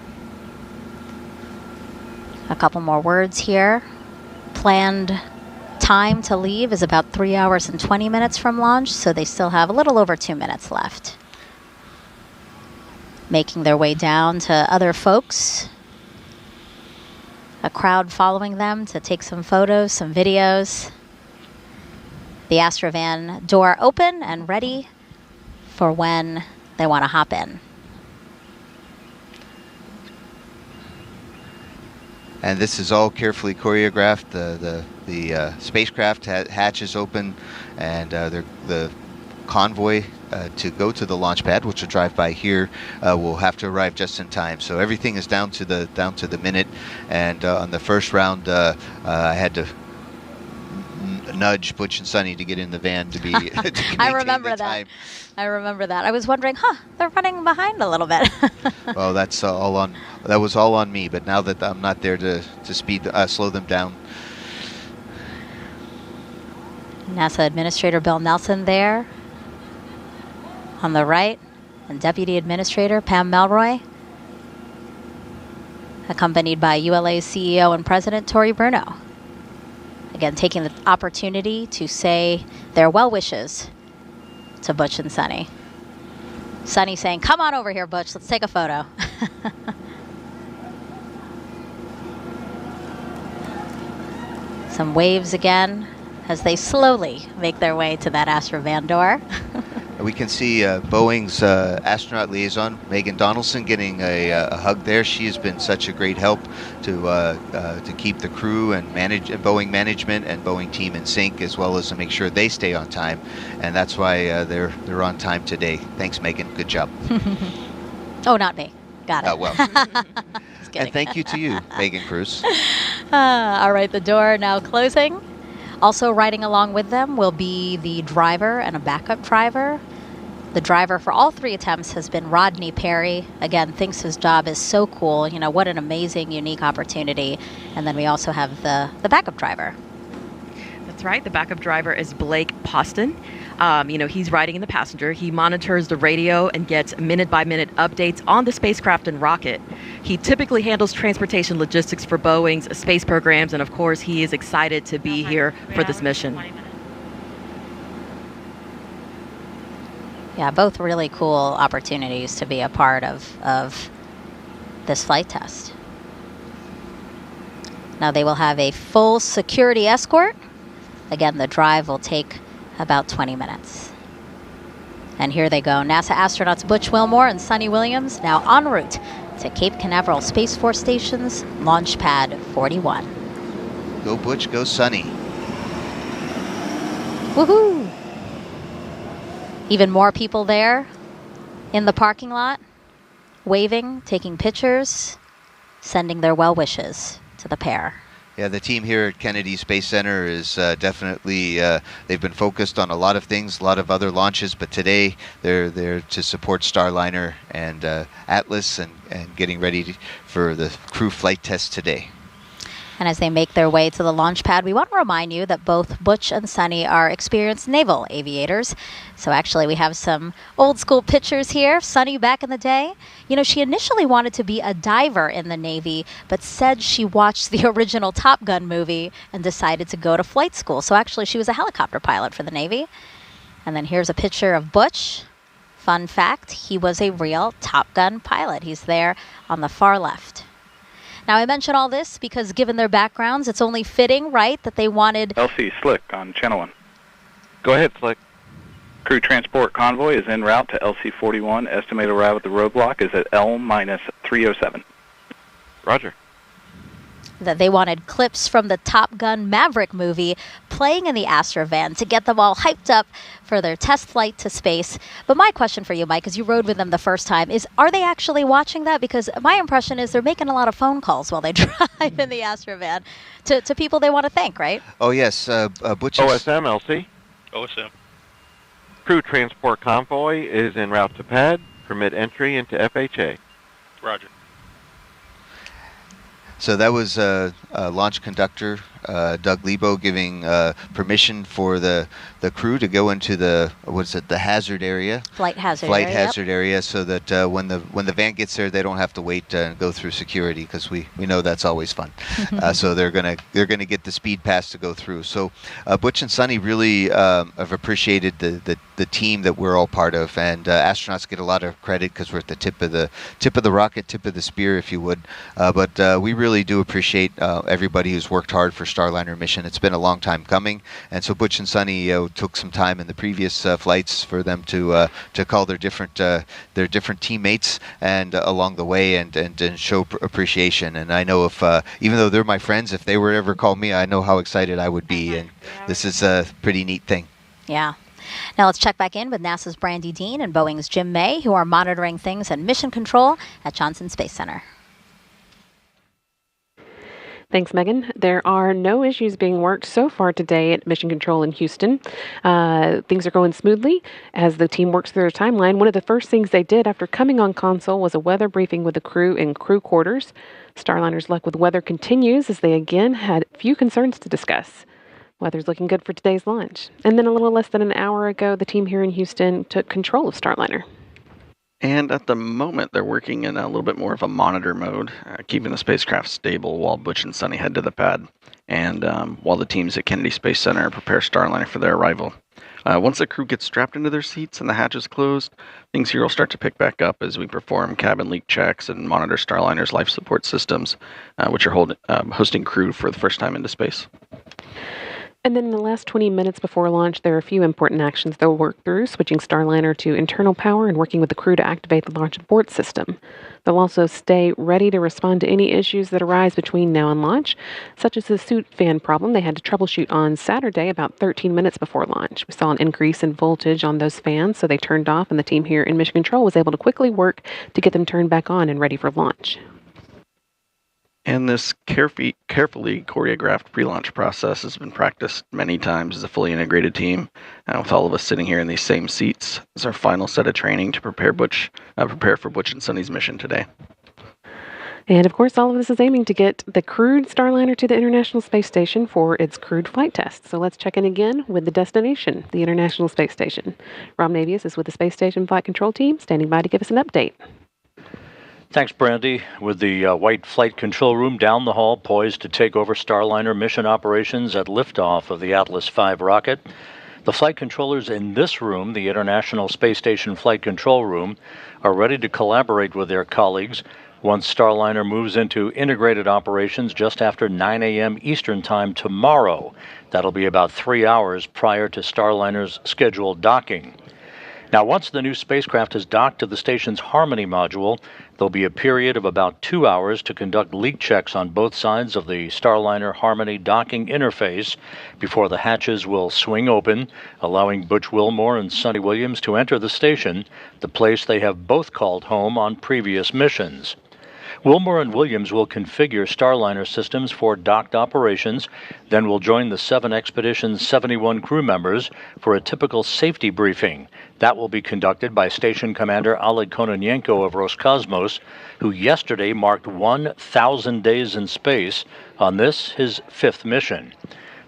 A couple more words here. Planned time to leave is about 3 hours and 20 minutes from launch, so they still have a little over 2 minutes left. Making their way down to other folks. A crowd following them to take some photos, some videos. The Astrovan door open and ready for when they want to hop in. And this is all carefully choreographed. The spacecraft hatch is open, and the convoy to go to the launch pad, which will drive by here, will have to arrive just in time. So everything is down to the minute. And on the first round, I had to nudge Butch and Sunny to get in the van to be. I remember that. I remember that. I was wondering, they're running behind a little bit. Well, that was all on me. But now that I'm not there to slow them down. NASA Administrator Bill Nelson there on the right, and Deputy Administrator Pam Melroy, accompanied by ULA's CEO and President Tori Bruno. Again, taking the opportunity to say their well wishes to Butch and Sunny. Sunny saying, "Come on over here, Butch, let's take a photo." Some waves again as they slowly make their way to that Astrovan door. We can see Boeing's astronaut liaison, Megan Donaldson, getting a hug there. She has been such a great help to keep the crew and Boeing management and Boeing team in sync, as well as to make sure they stay on time. And that's why they're on time today. Thanks, Megan. Good job. Oh, not me. Got it. Oh, well. And thank you to you, Megan Cruz. All right, the door now closing. Also riding along with them will be the driver and a backup driver. The driver for all three attempts has been Rodney Perry. Again, thinks his job is so cool. You know, what an amazing, unique opportunity. And then we also have the backup driver. That's right. The backup driver is Blake Poston. He's riding in the passenger. He monitors the radio and gets minute-by-minute updates on the spacecraft and rocket. He typically handles transportation logistics for Boeing's space programs, and of course, he is excited to be here for this mission. Yeah, both really cool opportunities to be a part of this flight test. Now they will have a full security escort. Again, the drive will take about 20 minutes. And here they go. NASA astronauts Butch Wilmore and Sunny Williams now en route to Cape Canaveral Space Force Station's Launch Pad 41. Go Butch, go Sunny. Woohoo! Even more people there in the parking lot, waving, taking pictures, sending their well wishes to the pair. Yeah, the team here at Kennedy Space Center is definitely, they've been focused on a lot of things, a lot of other launches, but today they're there to support Starliner and Atlas and getting ready for the crew flight test today. And as they make their way to the launch pad, we want to remind you that both Butch and Sunny are experienced naval aviators. So actually, we have some old school pictures here. Sunny back in the day. You know, she initially wanted to be a diver in the Navy, but said she watched the original Top Gun movie and decided to go to flight school. So actually, she was a helicopter pilot for the Navy. And then here's a picture of Butch. Fun fact, he was a real Top Gun pilot. He's there on the far left. Now, I mention all this because given their backgrounds, it's only fitting, right, that they wanted... LC Slick on Channel 1. Go ahead, Slick. Crew transport convoy is en route to LC-41. Estimated arrival at the roadblock is at L-307. Roger. That they wanted clips from the Top Gun Maverick movie playing in the Astrovan to get them all hyped up for their test flight to space. But my question for you, Mike, as you rode with them the first time, is are they actually watching that? Because my impression is they're making a lot of phone calls while they drive in the Astrovan to people they want to thank, right? Oh, yes. Butch OSM, LC. OSM. Crew transport convoy is en route to pad. Permit entry into FHA. Roger. So that was launch conductor Doug Lebo giving permission for the crew to go into the hazard area, flight hazard area, so that when the van gets there, they don't have to wait and go through security, because we know that's always fun. So they're gonna get the speed pass to go through. So Butch and Sunny really have appreciated the team that we're all part of, and astronauts get a lot of credit because we're at the tip of the rocket, tip of the spear, if you would. But we really do appreciate everybody who's worked hard for Starliner mission. It's been a long time coming, and so Butch and Sunny took some time in the previous flights for them to call their different teammates and along the way and show appreciation. And I know if even though they're my friends, if they were ever call me, I know how excited I would be. And this is a pretty neat thing. Yeah. Now let's check back in with NASA's Brandy Dean and Boeing's Jim May, who are monitoring things in mission control at Johnson Space Center. Thanks, Megan. There are no issues being worked so far today at Mission Control in Houston. Things are going smoothly as the team works through their timeline. One of the first things they did after coming on console was a weather briefing with the crew in crew quarters. Starliner's luck with weather continues as they again had few concerns to discuss. Weather's looking good for today's launch. And then a little less than an hour ago, the team here in Houston took control of Starliner. And at the moment, they're working in a little bit more of a monitor mode, keeping the spacecraft stable while Butch and Sunny head to the pad, and while the teams at Kennedy Space Center prepare Starliner for their arrival. Once the crew gets strapped into their seats and the hatch is closed, things here will start to pick back up as we perform cabin leak checks and monitor Starliner's life support systems, which are hosting crew for the first time into space. And then in the last 20 minutes before launch, there are a few important actions they'll work through, switching Starliner to internal power and working with the crew to activate the launch abort system. They'll also stay ready to respond to any issues that arise between now and launch, such as the suit fan problem they had to troubleshoot on Saturday about 13 minutes before launch. We saw an increase in voltage on those fans, so they turned off, and the team here in Mission Control was able to quickly work to get them turned back on and ready for launch. And this carefully choreographed pre-launch process has been practiced many times as a fully integrated team, with all of us sitting here in these same seats. It's our final set of training to prepare for Butch and Sunny's mission today. And of course, all of this is aiming to get the crewed Starliner to the International Space Station for its crewed flight test. So let's check in again with the destination, the International Space Station. Rob Navius is with the Space Station Flight Control Team, standing by to give us an update. Thanks, Brandy. With the white flight control room down the hall, poised to take over Starliner mission operations at liftoff of the Atlas V rocket, the flight controllers in this room, the International Space Station Flight Control Room, are ready to collaborate with their colleagues once Starliner moves into integrated operations just after 9 a.m. Eastern Time tomorrow. That'll be about 3 hours prior to Starliner's scheduled docking. Now, once the new spacecraft is docked to the station's Harmony module, there'll be a period of about 2 hours to conduct leak checks on both sides of the Starliner Harmony docking interface before the hatches will swing open, allowing Butch Wilmore and Sunny Williams to enter the station, the place they have both called home on previous missions. Wilmore and Williams will configure Starliner systems for docked operations, then will join the 7 Expedition's 71 crew members for a typical safety briefing. That will be conducted by Station Commander Oleg Kononenko of Roscosmos, who yesterday marked 1,000 days in space on this, his 5th mission.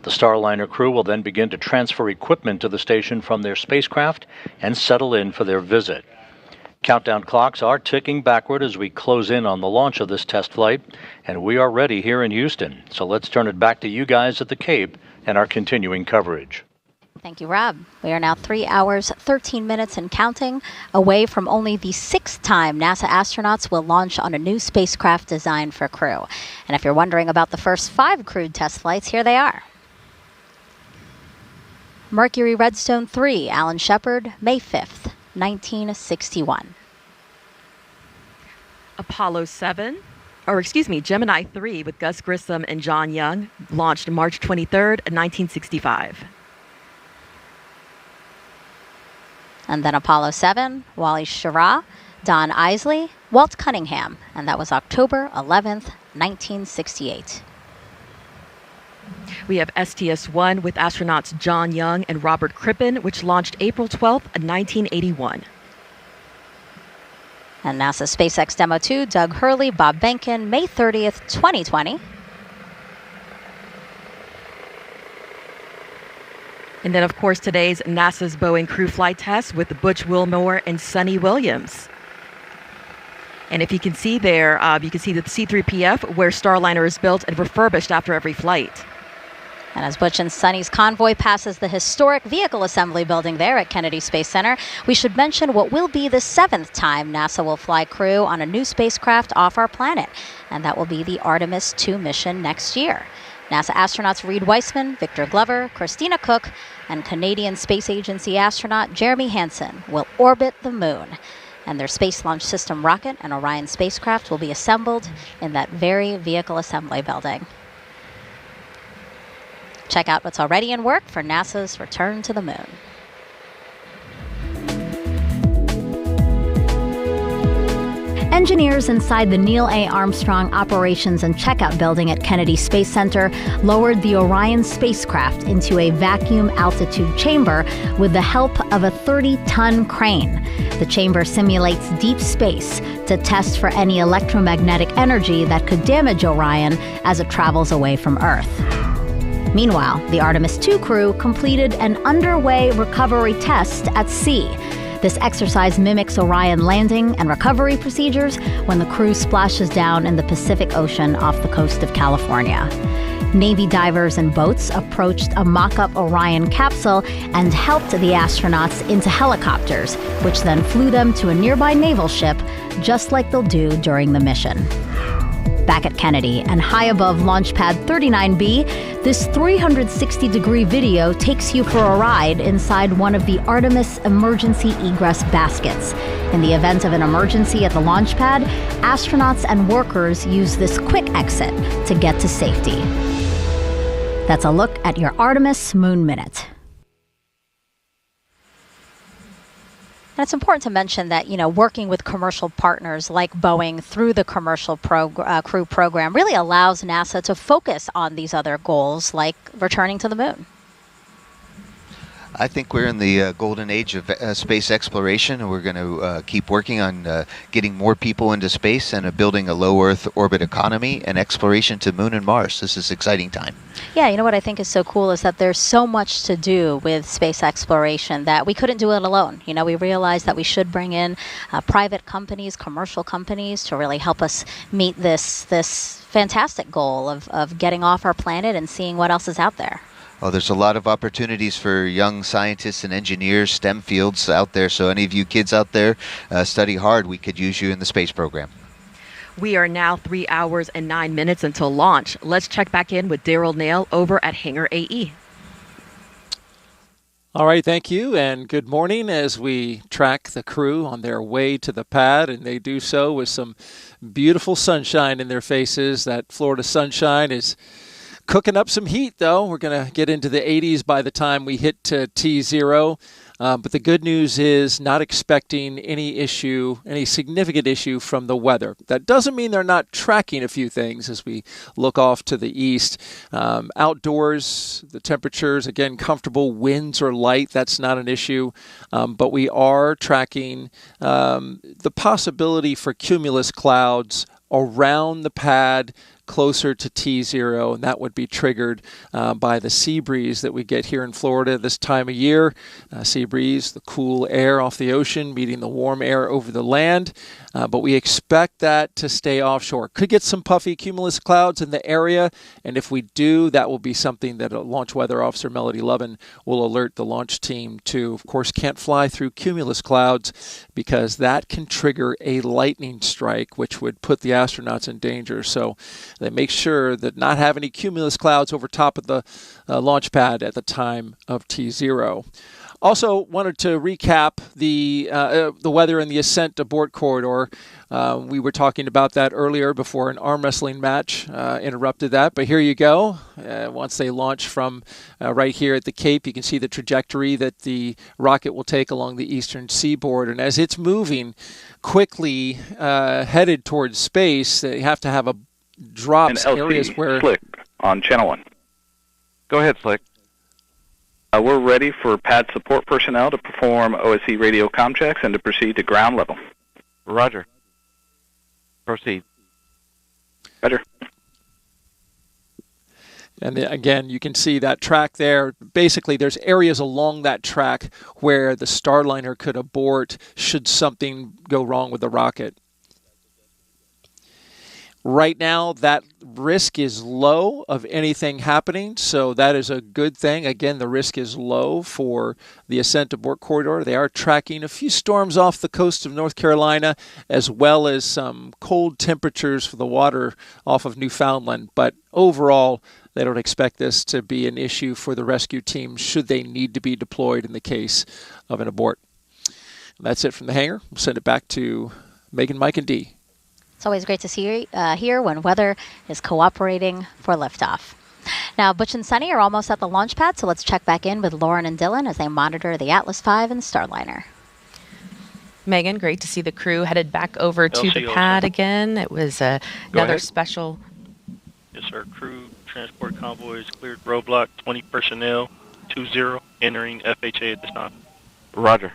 The Starliner crew will then begin to transfer equipment to the station from their spacecraft and settle in for their visit. Countdown clocks are ticking backward as we close in on the launch of this test flight, and we are ready here in Houston. So let's turn it back to you guys at the Cape and our continuing coverage. Thank you, Rob. We are now 3 hours, 13 minutes and counting away from only the 6th time NASA astronauts will launch on a new spacecraft designed for crew. And if you're wondering about the first 5 crewed test flights, here they are. Mercury Redstone 3, Alan Shepard, May 5th, 1961. Gemini 3 with Gus Grissom and John Young launched March 23rd, 1965. And then Apollo 7, Wally Schirra, Don Isley, Walt Cunningham, and that was October 11th, 1968. We have STS-1 with astronauts John Young and Robert Crippen, which launched April 12th, 1981. And NASA SpaceX Demo 2, Doug Hurley, Bob Behnken, May 30th, 2020. And then, of course, today's NASA's Boeing crew flight test with Butch Wilmore and Sonny Williams. And if you can see there, you can see the C-3PF where Starliner is built and refurbished after every flight. And as Butch and Sonny's convoy passes the historic vehicle assembly building there at Kennedy Space Center, we should mention what will be the 7th time NASA will fly crew on a new spacecraft off our planet. And that will be the Artemis II mission next year. NASA astronauts Reed Weissman, Victor Glover, Christina Cook, and Canadian Space Agency astronaut Jeremy Hansen will orbit the moon. And their Space Launch System rocket and Orion spacecraft will be assembled in that very vehicle assembly building. Check out what's already in work for NASA's return to the moon. Engineers inside the Neil A. Armstrong Operations and Checkout Building at Kennedy Space Center lowered the Orion spacecraft into a vacuum altitude chamber with the help of a 30-ton crane. The chamber simulates deep space to test for any electromagnetic energy that could damage Orion as it travels away from Earth. Meanwhile, the Artemis II crew completed an underway recovery test at sea. This exercise mimics Orion landing and recovery procedures when the crew splashes down in the Pacific Ocean off the coast of California. Navy divers and boats approached a mock-up Orion capsule and helped the astronauts into helicopters, which then flew them to a nearby naval ship, just like they'll do during the mission. Back at Kennedy and high above Launch Pad 39B, this 360-degree video takes you for a ride inside one of the Artemis emergency egress baskets. In the event of an emergency at the launch pad, astronauts and workers use this quick exit to get to safety. That's a look at your Artemis Moon Minute. And it's important to mention that, working with commercial partners like Boeing through the commercial crew program really allows NASA to focus on these other goals like returning to the moon. I think we're in the golden age of space exploration, and we're going to keep working on getting more people into space and building a low Earth orbit economy and exploration to Moon and Mars. This is an exciting time. Yeah, what I think is so cool is that there's so much to do with space exploration that we couldn't do it alone. We realized that we should bring in private companies, commercial companies to really help us meet this fantastic goal of getting off our planet and seeing what else is out there. Well, there's a lot of opportunities for young scientists and engineers, STEM fields out there. So any of you kids out there, study hard. We could use you in the space program. We are now 3 hours and 9 minutes until launch. Let's check back in with Daryl Nail over at Hangar AE. All right, thank you, and good morning as we track the crew on their way to the pad, and they do so with some beautiful sunshine in their faces. That Florida sunshine is cooking up some heat, though. We're going to get into the 80s by the time we hit T0. But the good news is not expecting any significant issue from the weather. That doesn't mean they're not tracking a few things as we look off to the east. Outdoors, the temperatures, again, comfortable. Winds are light. That's not an issue. But we are tracking the possibility for cumulus clouds around the pad closer to T0, and that would be triggered by the sea breeze that we get here in Florida this time of year. Sea breeze, the cool air off the ocean meeting the warm air over the land, but we expect that to stay offshore. Could get some puffy cumulus clouds in the area, and if we do, that will be something that Launch Weather Officer Melody Lovin will alert the launch team to. Of course, can't fly through cumulus clouds because that can trigger a lightning strike, which would put the astronauts in danger. So they make sure that not have any cumulus clouds over top of the launch pad at the time of T0. Also wanted to recap the weather in the ascent abort corridor. We were talking about that earlier before an arm wrestling match interrupted that. But here you go. Once they launch from right here at the Cape, you can see the trajectory that the rocket will take along the eastern seaboard. And as it's moving quickly headed towards space, they have to have a drops and LC, areas where Slick on channel 1. Go ahead, Slick. We're ready for pad support personnel to perform OSC radio comm checks and to proceed to ground level. Roger. Proceed. Roger. And again, you can see that track there. Basically, there's areas along that track where the Starliner could abort should something go wrong with the rocket. Right now, that risk is low of anything happening, so that is a good thing. Again, the risk is low for the ascent abort corridor. They are tracking a few storms off the coast of North Carolina, as well as some cold temperatures for the water off of Newfoundland. But overall, they don't expect this to be an issue for the rescue team should they need to be deployed in the case of an abort. And that's it from the hangar. We'll send it back to Megan, Mike, and Dee. It's always great to see here when weather is cooperating for liftoff. Now, Butch and Sunny are almost at the launch pad, so let's check back in with Lauren and Dylan as they monitor the Atlas V and Starliner. Megan, great to see the crew headed back over to the pad again. It was another special. Yes, sir. Crew transport convoys cleared roadblock, 20 personnel, 20, entering FHA at this time. Roger.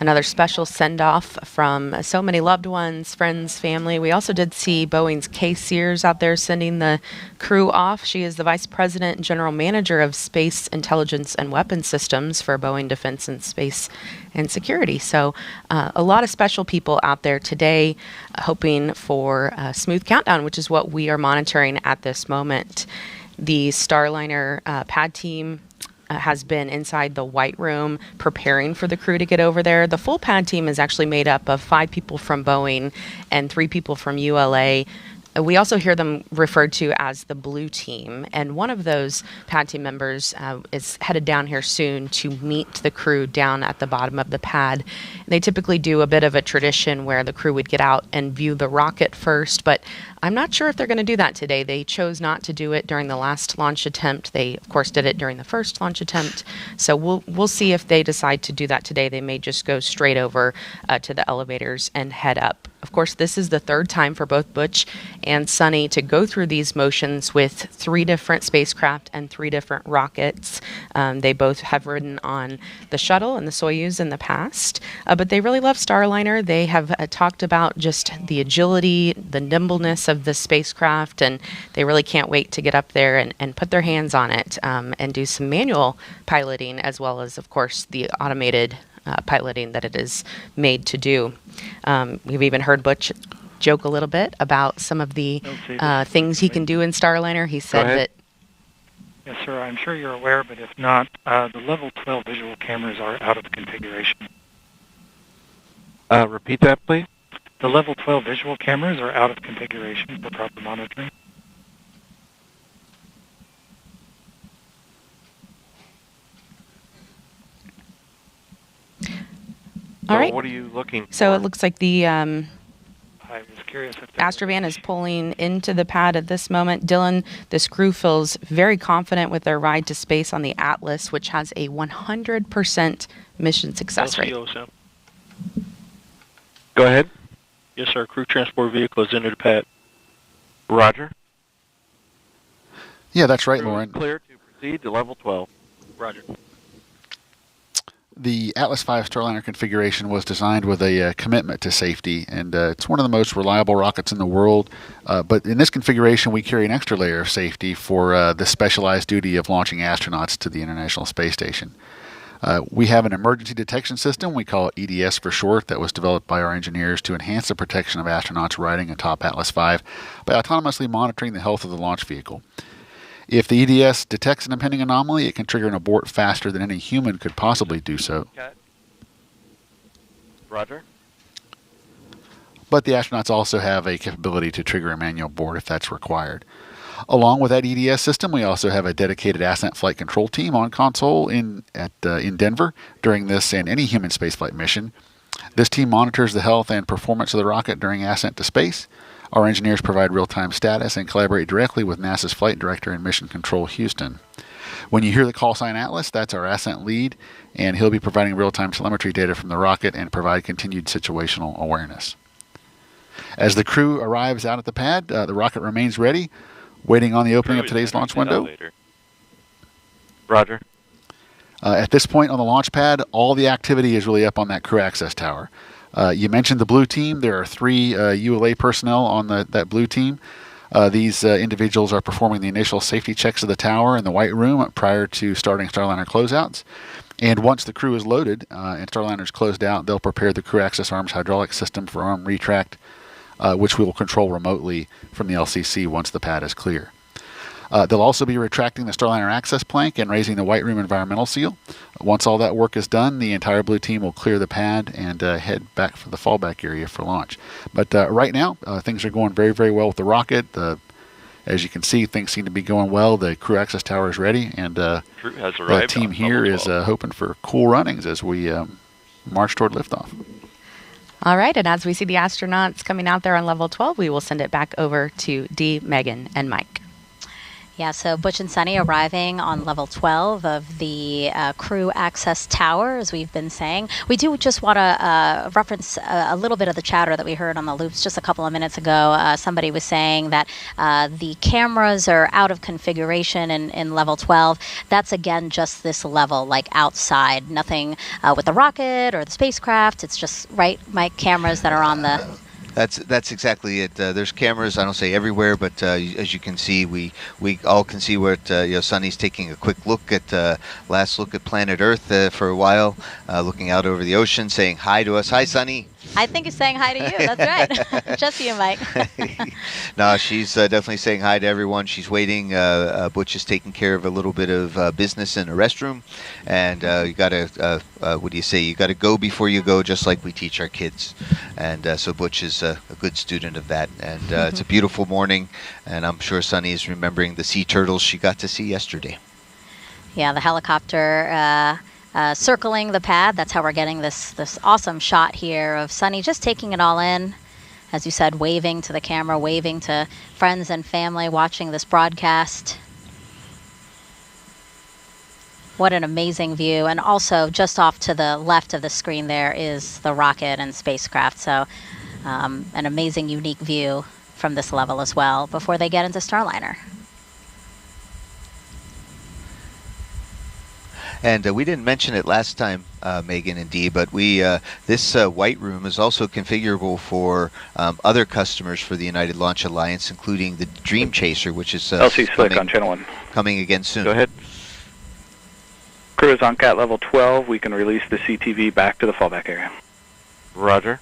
Another special send-off from so many loved ones, friends, family. We also did see Boeing's Kay Sears out there sending the crew off. She is the Vice President and General Manager of Space Intelligence and Weapons Systems for Boeing Defense and Space and Security. So a lot of special people out there today hoping for a smooth countdown, which is what we are monitoring at this moment. The Starliner pad team has been inside the White Room preparing for the crew to get over there. The full pad team is actually made up of 5 people from Boeing and 3 people from ULA. We also hear them referred to as the Blue Team, and one of those pad team members is headed down here soon to meet the crew down at the bottom of the pad. They typically do a bit of a tradition where the crew would get out and view the rocket first, but I'm not sure if they're going to do that today. They chose not to do it during the last launch attempt. They, of course, did it during the first launch attempt, so we'll see if they decide to do that today. They may just go straight over to the elevators and head up. Of course, this is the 3rd time for both Butch and Sunny to go through these motions with 3 different spacecraft and 3 different rockets. They both have ridden on the shuttle and the Soyuz in the past, but they really love Starliner. They have talked about just the agility, the nimbleness of the spacecraft, and they really can't wait to get up there and put their hands on it and do some manual piloting, as well as, of course, the automated piloting that it is made to do. We've even heard Butch joke a little bit about some of the things he can do in Starliner. He said that... Yes, sir. I'm sure you're aware, but if not, the level 12 visual cameras are out of configuration. Repeat that, please. The level 12 visual cameras are out of configuration for proper monitoring. All right. What are you looking for? So it looks like the I was curious if Astrovan is pulling into the pad at this moment. Dylan, this crew feels very confident with their ride to space on the Atlas, which has a 100% mission success rate. LCO, Sam. Go ahead. Yes, sir. Crew transport vehicle has entered the pad. Roger. Yeah, that's right, Crew is Lauren. clear to proceed to level 12. Roger. The Atlas V Starliner configuration was designed with a commitment to safety, and it's one of the most reliable rockets in the world. But in this configuration, we carry an extra layer of safety for the specialized duty of launching astronauts to the International Space Station. We have an emergency detection system, we call it EDS for short, that was developed by our engineers to enhance the protection of astronauts riding atop Atlas V by autonomously monitoring the health of the launch vehicle. If the EDS detects an impending anomaly, it can trigger an abort faster than any human could possibly do so. Okay. Roger. But the astronauts also have a capability to trigger a manual abort if that's required. Along with that EDS system, we also have a dedicated ascent flight control team on console in Denver during this and any human spaceflight mission. This team monitors the health and performance of the rocket during ascent to space. Our engineers provide real-time status and collaborate directly with NASA's Flight Director in Mission Control Houston. When you hear the call sign Atlas, that's our ascent lead, and he'll be providing real-time telemetry data from the rocket and provide continued situational awareness. As the crew arrives out at the pad, the rocket remains ready, waiting on the opening of today's launch window. Roger. At this point on the launch pad, all the activity is really up on that crew access tower. You mentioned the blue team. There are 3 ULA personnel on that blue team. These individuals are performing the initial safety checks of the tower in the White Room prior to starting Starliner closeouts. And once the crew is loaded and Starliner is closed out, they'll prepare the crew access arms hydraulic system for arm retract, which we will control remotely from the LCC once the pad is clear. They'll also be retracting the Starliner access plank and raising the White Room environmental seal. Once all that work is done, the entire blue team will clear the pad and head back for the fallback area for launch. But right now, things are going very, very well with the rocket. As you can see, things seem to be going well. The crew access tower is ready, and the team here is hoping for cool runnings as we march toward liftoff. All right, and as we see the astronauts coming out there on level 12, we will send it back over to Dee, Megan, and Mike. Yeah, so Butch and Sunny arriving on level 12 of the crew access tower, as we've been saying. We do just want to reference a little bit of the chatter that we heard on the loops just a couple of minutes ago. Somebody was saying that the cameras are out of configuration in level 12. That's, again, just this level, like outside. Nothing with the rocket or the spacecraft. It's just, right, Mike, cameras that are on the... That's exactly it. There's cameras, I don't say everywhere, but as you can see, we all can see where Sunny's taking a quick look at last look at planet Earth for a while, looking out over the ocean, saying hi to us. Hi, Sunny. I think he's saying hi to you. That's right. Just you, Mike. No, she's definitely saying hi to everyone. She's waiting. Butch is taking care of a little bit of business in a restroom, and you got to, what do you say? You got to go before you go, just like we teach our kids. And so Butch is a good student of that. And it's a beautiful morning, and I'm sure Sunny is remembering the sea turtles she got to see yesterday. Yeah, the helicopter circling the pad. That's how we're getting this awesome shot here of Sunny just taking it all in. As you said, waving to the camera, waving to friends and family watching this broadcast. What an amazing view. And also just off to the left of the screen there is the rocket and spacecraft. So an amazing, unique view from this level as well before they get into Starliner. And we didn't mention it last time, Megan and Dee, but this White Room is also configurable for other customers for the United Launch Alliance, including the Dream Chaser, which is LC Slick on Channel 1. Coming again soon. Go ahead. Crew is on CAT level 12. We can release the CTV back to the fallback area. Roger.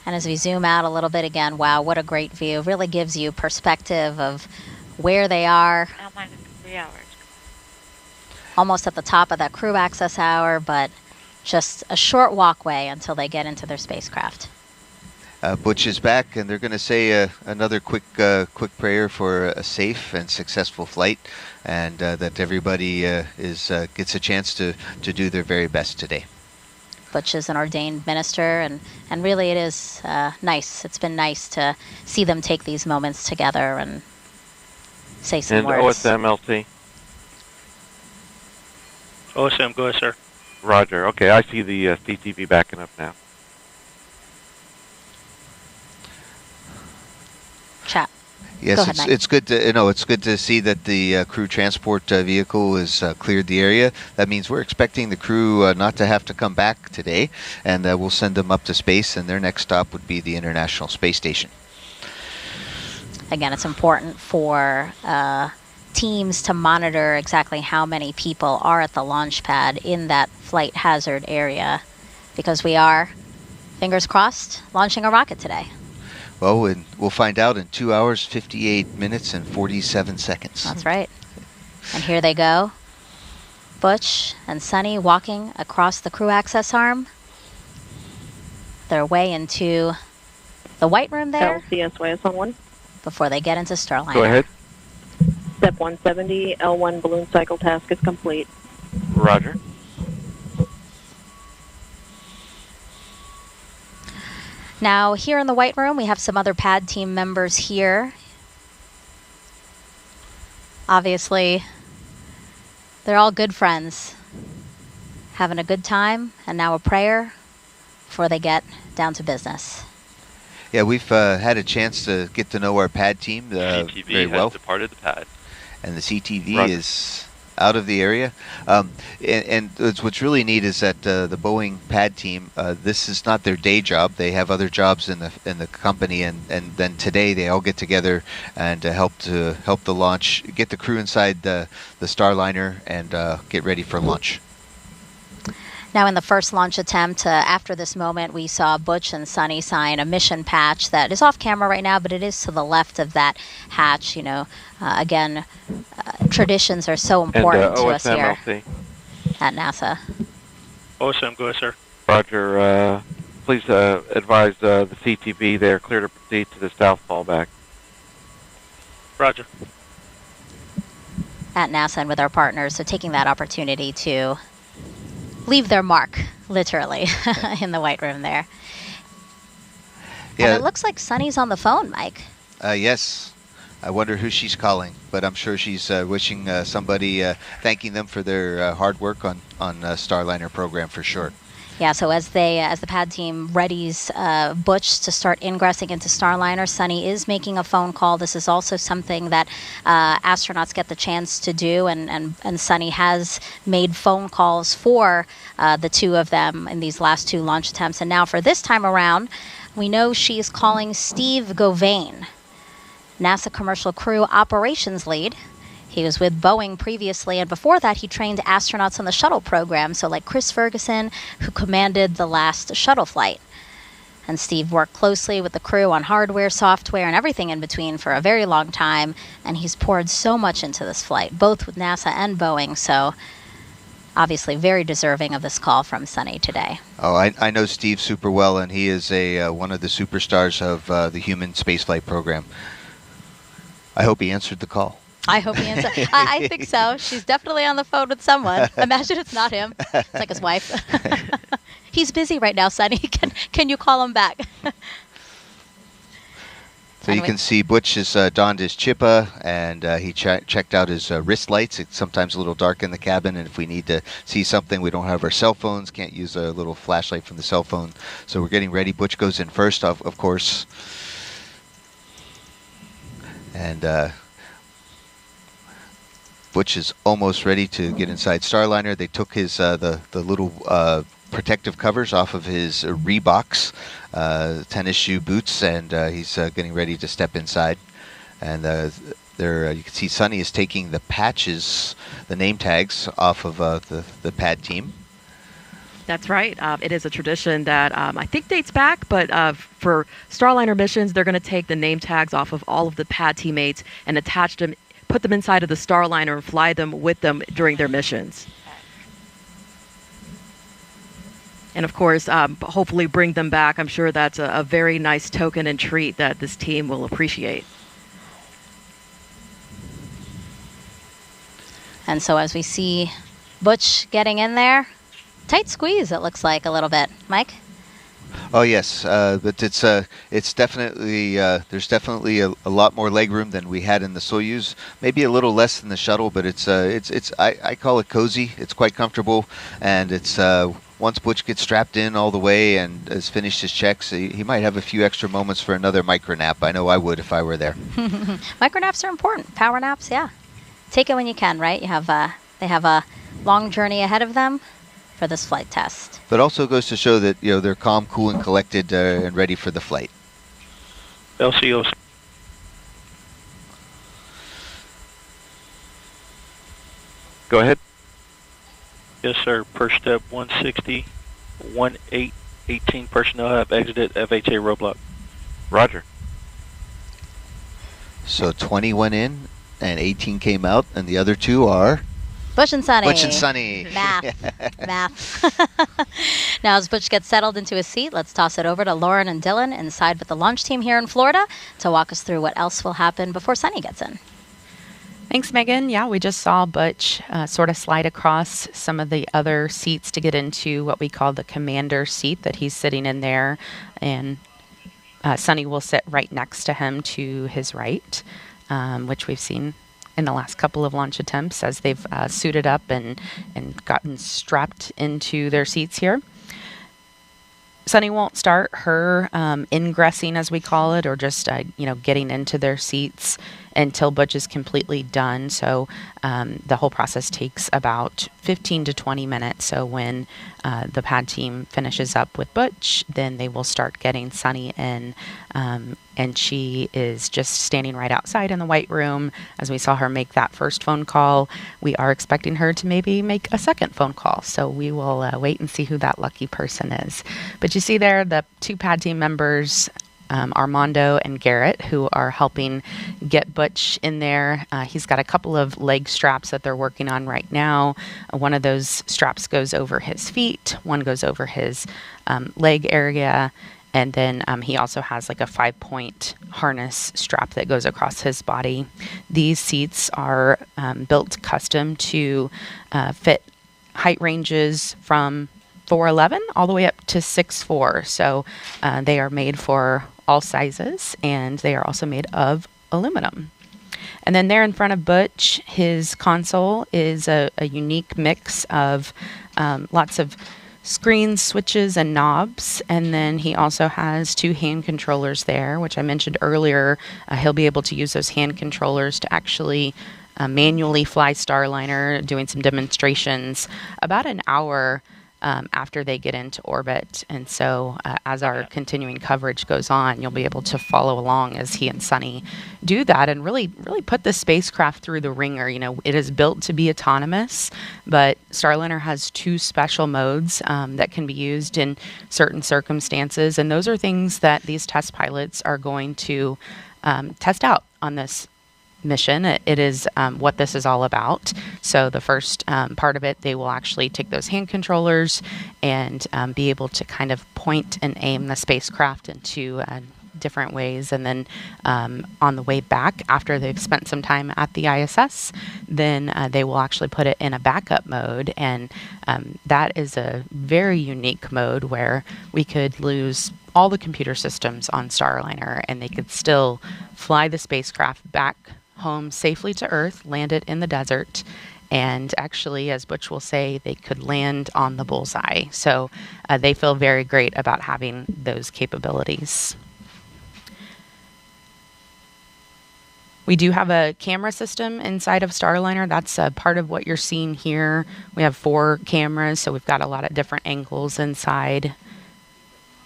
And as we zoom out a little bit again, wow, what a great view. Really gives you perspective of where they are. Minus 3 hours. Almost at the top of that crew access hour, but just a short walkway until they get into their spacecraft. Butch is back, and they're going to say another quick prayer for a safe and successful flight, and that everybody gets a chance to do their very best today. Butch is an ordained minister, and really it is nice. It's been nice to see them take these moments together and say some and words. OSM LT. OSM, go ahead, sir. Roger. Okay, I see the CTV backing up now. Chat. Yes, Go ahead, it's good to it's good to see that the crew transport vehicle has cleared the area. That means we're expecting the crew not to have to come back today, and we'll send them up to space. And their next stop would be the International Space Station. Again, it's important for teams to monitor exactly how many people are at the launch pad in that flight hazard area, because we are, fingers crossed, launching a rocket today. Well, and we'll find out in 2 hours, 58 minutes, and 47 seconds. That's right. And here they go. Butch and Sunny walking across the crew access arm. Their way into the white room there. LCSYS on 1. Before they get into Starliner. Go ahead. Step 170, L1 balloon cycle task is complete. Roger. Now, here in the white room, we have some other pad team members here. Obviously, they're all good friends, having a good time, and now a prayer before they get down to business. Yeah, we've had a chance to get to know our pad team CTV very well. has departed the pad. And the CTV Roger. is out of the area. And what's really neat is that the Boeing pad team, this is not their day job. They have other jobs in the company, and then today they all get together and help the launch, get the crew inside the Starliner, and get ready for launch. Now, in the first launch attempt, after this moment, we saw Butch and Sunny sign a mission patch that is off camera right now, but it is to the left of that hatch. You know, again, traditions are so important to us here at NASA. OSM, go ahead, sir. Roger. Please advise the CTV they are clear to proceed to the south fallback. Roger. At NASA and with our partners, so taking that opportunity to leave their mark, literally, in the white room there. Yeah. And it looks like Sunny's on the phone, Mike. Yes. I wonder who she's calling, but I'm sure she's wishing somebody, thanking them for their hard work on Starliner program for sure. Yeah, so as the pad team readies Butch to start ingressing into Starliner, Sunny is making a phone call. This is also something that astronauts get the chance to do, and Sunny has made phone calls for the two of them in these last two launch attempts. And now for this time around, we know she is calling Steve Govain, NASA Commercial Crew Operations Lead. He was with Boeing previously, and before that he trained astronauts on the shuttle program, so like Chris Ferguson, who commanded the last shuttle flight. And Steve worked closely with the crew on hardware, software, and everything in between for a very long time, and he's poured so much into this flight, both with NASA and Boeing, so obviously very deserving of this call from Sunny today. Oh, I know Steve super well, and he is one of the superstars of the human spaceflight program. I hope he answered the call. I hope he answers. I think so. She's definitely on the phone with someone. Imagine it's not him. It's like his wife. He's busy right now, Sunny. Can you call him back? So you can see Butch has donned his chippa, and he checked out his wrist lights. It's sometimes a little dark in the cabin, and if we need to see something, we don't have our cell phones, can't use a little flashlight from the cell phone. So we're getting ready. Butch goes in first, of course. And Butch is almost ready to get inside Starliner. They took his the little protective covers off of his Reeboks tennis shoe boots, and he's getting ready to step inside. And there you can see Sunny is taking the patches, the name tags, off of the pad team. That's right. It is a tradition that I think dates back, but for Starliner missions, they're going to take the name tags off of all of the pad teammates and attach them, put them inside of the Starliner and fly them with them during their missions. And of course, hopefully bring them back. I'm sure that's a very nice token and treat that this team will appreciate. And so as we see Butch getting in there, Tight squeeze, it looks like a little bit. Mike? Oh yes, but it's definitely there's definitely a lot more leg room than we had in the Soyuz. Maybe a little less than the shuttle, but it's I call it cozy. It's quite comfortable, and it's once Butch gets strapped in all the way and has finished his checks, he might have a few extra moments for another micro nap. I know I would if I were there. Micro naps are important. Power naps, yeah. Take it when you can, right? They have a long journey ahead of them for this flight test. But also goes to show that they're calm, cool, and collected and ready for the flight. LCOs. Go ahead. Yes, sir. Per step 160, 18 personnel have exited FHA roadblock. Roger. So 20 went in and 18 came out, and the other 2 are... Butch and Sunny. Butch and Sunny. Math. Now, as Butch gets settled into his seat, let's toss it over to Lauren and Dylan inside with the launch team here in Florida to walk us through what else will happen before Sunny gets in. Thanks, Megan. Yeah, we just saw Butch sort of slide across some of the other seats to get into what we call the commander seat that he's sitting in there. And Sunny will sit right next to him to his right, which we've seen in the last couple of launch attempts as they've suited up and gotten strapped into their seats here. Sunny won't start her ingressing, as we call it, or just getting into their seats until Butch is completely done. So the whole process takes about 15 to 20 minutes. So when the pad team finishes up with Butch, then they will start getting Sunny in. And she is just standing right outside in the white room. As we saw her make that first phone call, we are expecting her to maybe make a second phone call. So we will wait and see who that lucky person is. But you see there the 2 pad team members, Armando and Garrett, who are helping get Butch in there. He's got a couple of leg straps that they're working on right now. One of those straps goes over his feet, one goes over his leg area, and then he also has like a 5-point harness strap that goes across his body. These seats are built custom to fit height ranges from 4'11" all the way up to 6'4". So they are made for all sizes, and they are also made of aluminum. And then there in front of Butch, his console is a unique mix of lots of screens, switches, and knobs. And then he also has 2 hand controllers there, which I mentioned earlier. He'll be able to use those hand controllers to actually manually fly Starliner, doing some demonstrations about an hour after they get into orbit. And so as our continuing coverage goes on, you'll be able to follow along as he and Sunny do that and really put the spacecraft through the ringer. It is built to be autonomous, but Starliner has 2 special modes that can be used in certain circumstances. And those are things that these test pilots are going to test out on this mission. It is what this is all about. So the first part of it, they will actually take those hand controllers and be able to kind of point and aim the spacecraft into different ways. And then on the way back, after they've spent some time at the ISS, then they will actually put it in a backup mode. And that is a very unique mode where we could lose all the computer systems on Starliner and they could still fly the spacecraft back home safely to Earth, land it in the desert, and actually, as Butch will say, they could land on the bullseye. So they feel very great about having those capabilities. We do have a camera system inside of Starliner. That's a part of what you're seeing here. We have 4 cameras, so we've got a lot of different angles inside.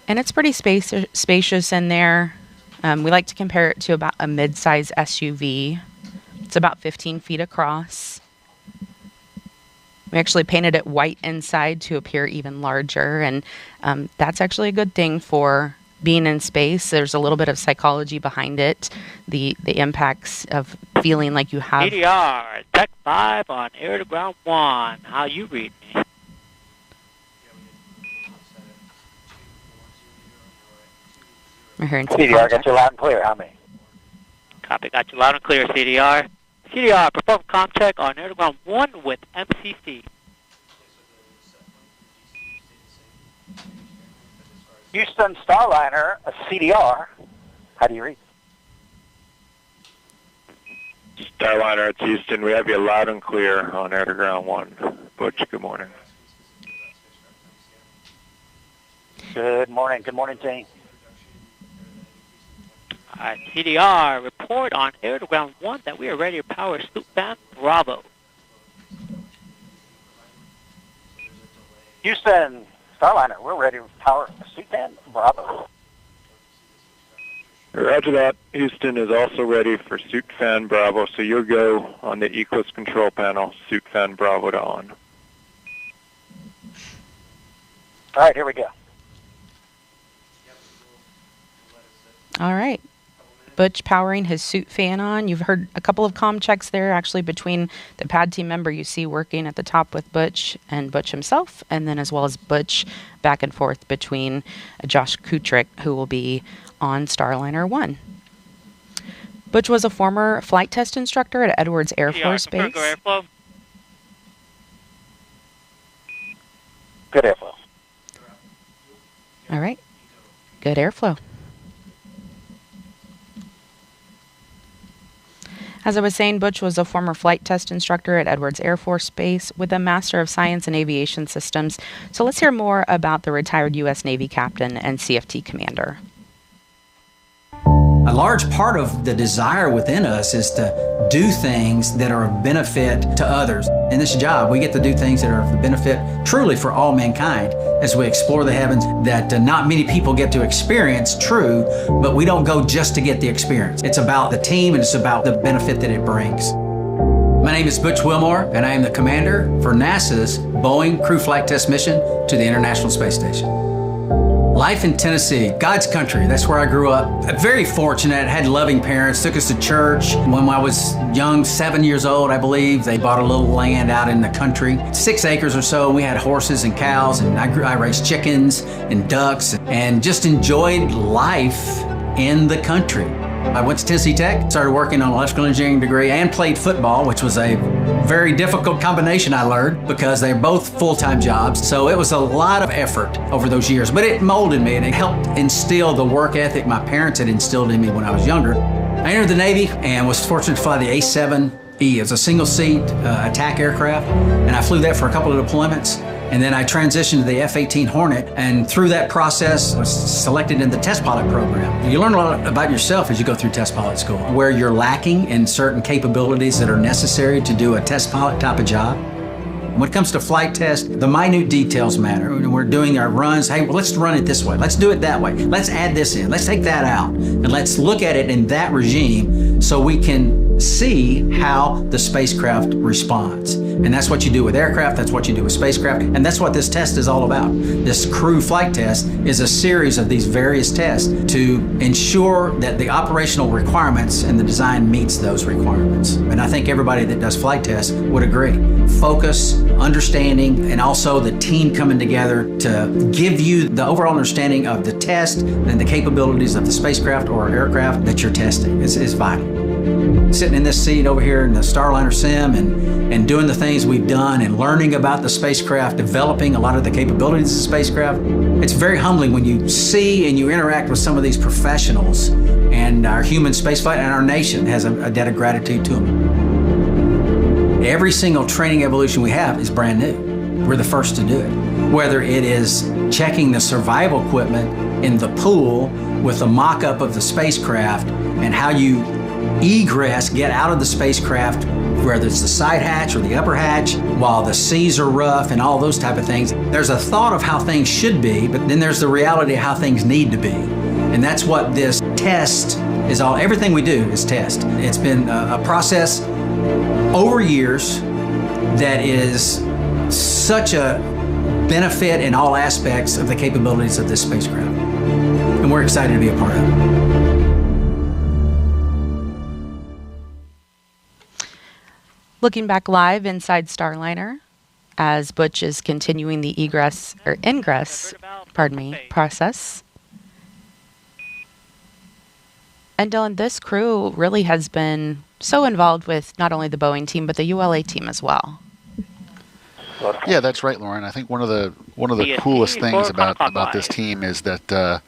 And it's pretty spacious in there. We like to compare it to about a mid-size SUV. It's about 15 feet across. We actually painted it white inside to appear even larger, and that's actually a good thing for being in space. There's a little bit of psychology behind it, the impacts of feeling like you have... CDR, Tech 5 on air to ground 1. How you read me? We're hearing CDR, got you loud and clear. How many? Copy, got you loud and clear, CDR. CDR, perform comm check on air to ground 1 with MCC. Houston Starliner, a CDR. How do you read? Starliner, it's Houston. We have you loud and clear on air to ground 1. Butch, good morning. Good morning. Good morning, team. CDR, report on air to ground 1 that we are ready to power Sloop Fan Bravo. Houston Starliner, we're ready to power Sloop Fan Bravo. Roger that. Houston is also ready for Suit Fan Bravo, so you'll go on the Eclipse control panel, Suit Fan Bravo to on. All right, here we go. All right. Butch powering his suit fan on. You've heard a couple of comm checks there, actually, between the pad team member you see working at the top with Butch and Butch himself, and then as well as Butch back and forth between Josh Kutrick, who will be on Starliner 1. Butch was a former flight test instructor at Edwards Air Force Base. Airflow. Good airflow. All right. Good airflow. As I was saying, Butch was a former flight test instructor at Edwards Air Force Base with a Master of Science in Aviation Systems. So let's hear more about the retired U.S. Navy captain and CFT commander. A large part of the desire within us is to do things that are of benefit to others. In this job, we get to do things that are of the benefit truly for all mankind as we explore the heavens that not many people get to experience, true, but we don't go just to get the experience. It's about the team and it's about the benefit that it brings. My name is Butch Wilmore, and I am the commander for NASA's Boeing Crew Flight Test Mission to the International Space Station. Life in Tennessee, God's country, that's where I grew up. Very fortunate, had loving parents, took us to church. When I was young, 7 years old, I believe, they bought a little land out in the country, 6 acres or so. We had horses and cows, and I raised chickens and ducks, and just enjoyed life in the country. I went to Tennessee Tech, started working on an electrical engineering degree, and played football, which was a very difficult combination, I learned, because they're both full-time jobs. So it was a lot of effort over those years, but it molded me and it helped instill the work ethic my parents had instilled in me when I was younger. I entered the Navy and was fortunate to fly the A-7E. It was a single-seat attack aircraft, and I flew that for a couple of deployments. And then I transitioned to the F-18 Hornet, and through that process, was selected in the test pilot program. You learn a lot about yourself as you go through test pilot school, where you're lacking in certain capabilities that are necessary to do a test pilot type of job. When it comes to flight test, the minute details matter. When we're doing our runs, hey, well, let's run it this way. Let's do it that way. Let's add this in. Let's take that out. And let's look at it in that regime so we can see how the spacecraft responds. And that's what you do with aircraft, that's what you do with spacecraft, and that's what this test is all about. This crew flight test is a series of these various tests to ensure that the operational requirements and the design meets those requirements. And I think everybody that does flight tests would agree. Focus, understanding, and also the team coming together to give you the overall understanding of the test and the capabilities of the spacecraft or aircraft that you're testing is vital. Sitting in this seat over here in the Starliner sim and doing the things we've done and learning about the spacecraft, developing a lot of the capabilities of the spacecraft, it's very humbling when you see and you interact with some of these professionals, and our human spaceflight and our nation has a debt of gratitude to them. Every single training evolution we have is brand new. We're the first to do it. Whether it is checking the survival equipment in the pool with a mock-up of the spacecraft and how you egress, get out of the spacecraft, whether it's the side hatch or the upper hatch, while the seas are rough and all those type of things. There's a thought of how things should be, but then there's the reality of how things need to be. And that's what this test is all. Everything we do is test. It's been a process over years that is such a benefit in all aspects of the capabilities of this spacecraft. And we're excited to be a part of it. Looking back live inside Starliner as Butch is continuing the ingress process. And Dylan, this crew really has been so involved with not only the Boeing team, but the ULA team as well. Yeah, that's right, Lauren. I think one of the coolest things about this team is that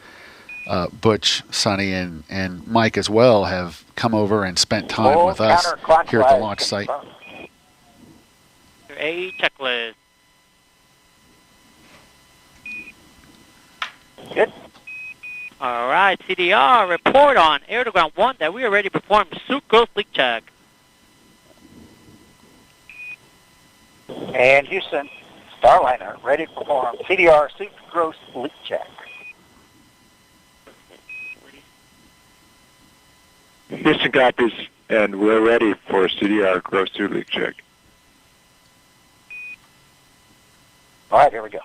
Butch, Sonny, and Mike as well have come over and spent time with us here at the launch site. A checklist. Good. All right, CDR, report on air to ground 1 that we are ready to perform suit growth leak check. And Houston, Starliner, ready to perform CDR suit growth leak check. Houston copies, and we're ready for CDR growth suit leak check. All right, here we go.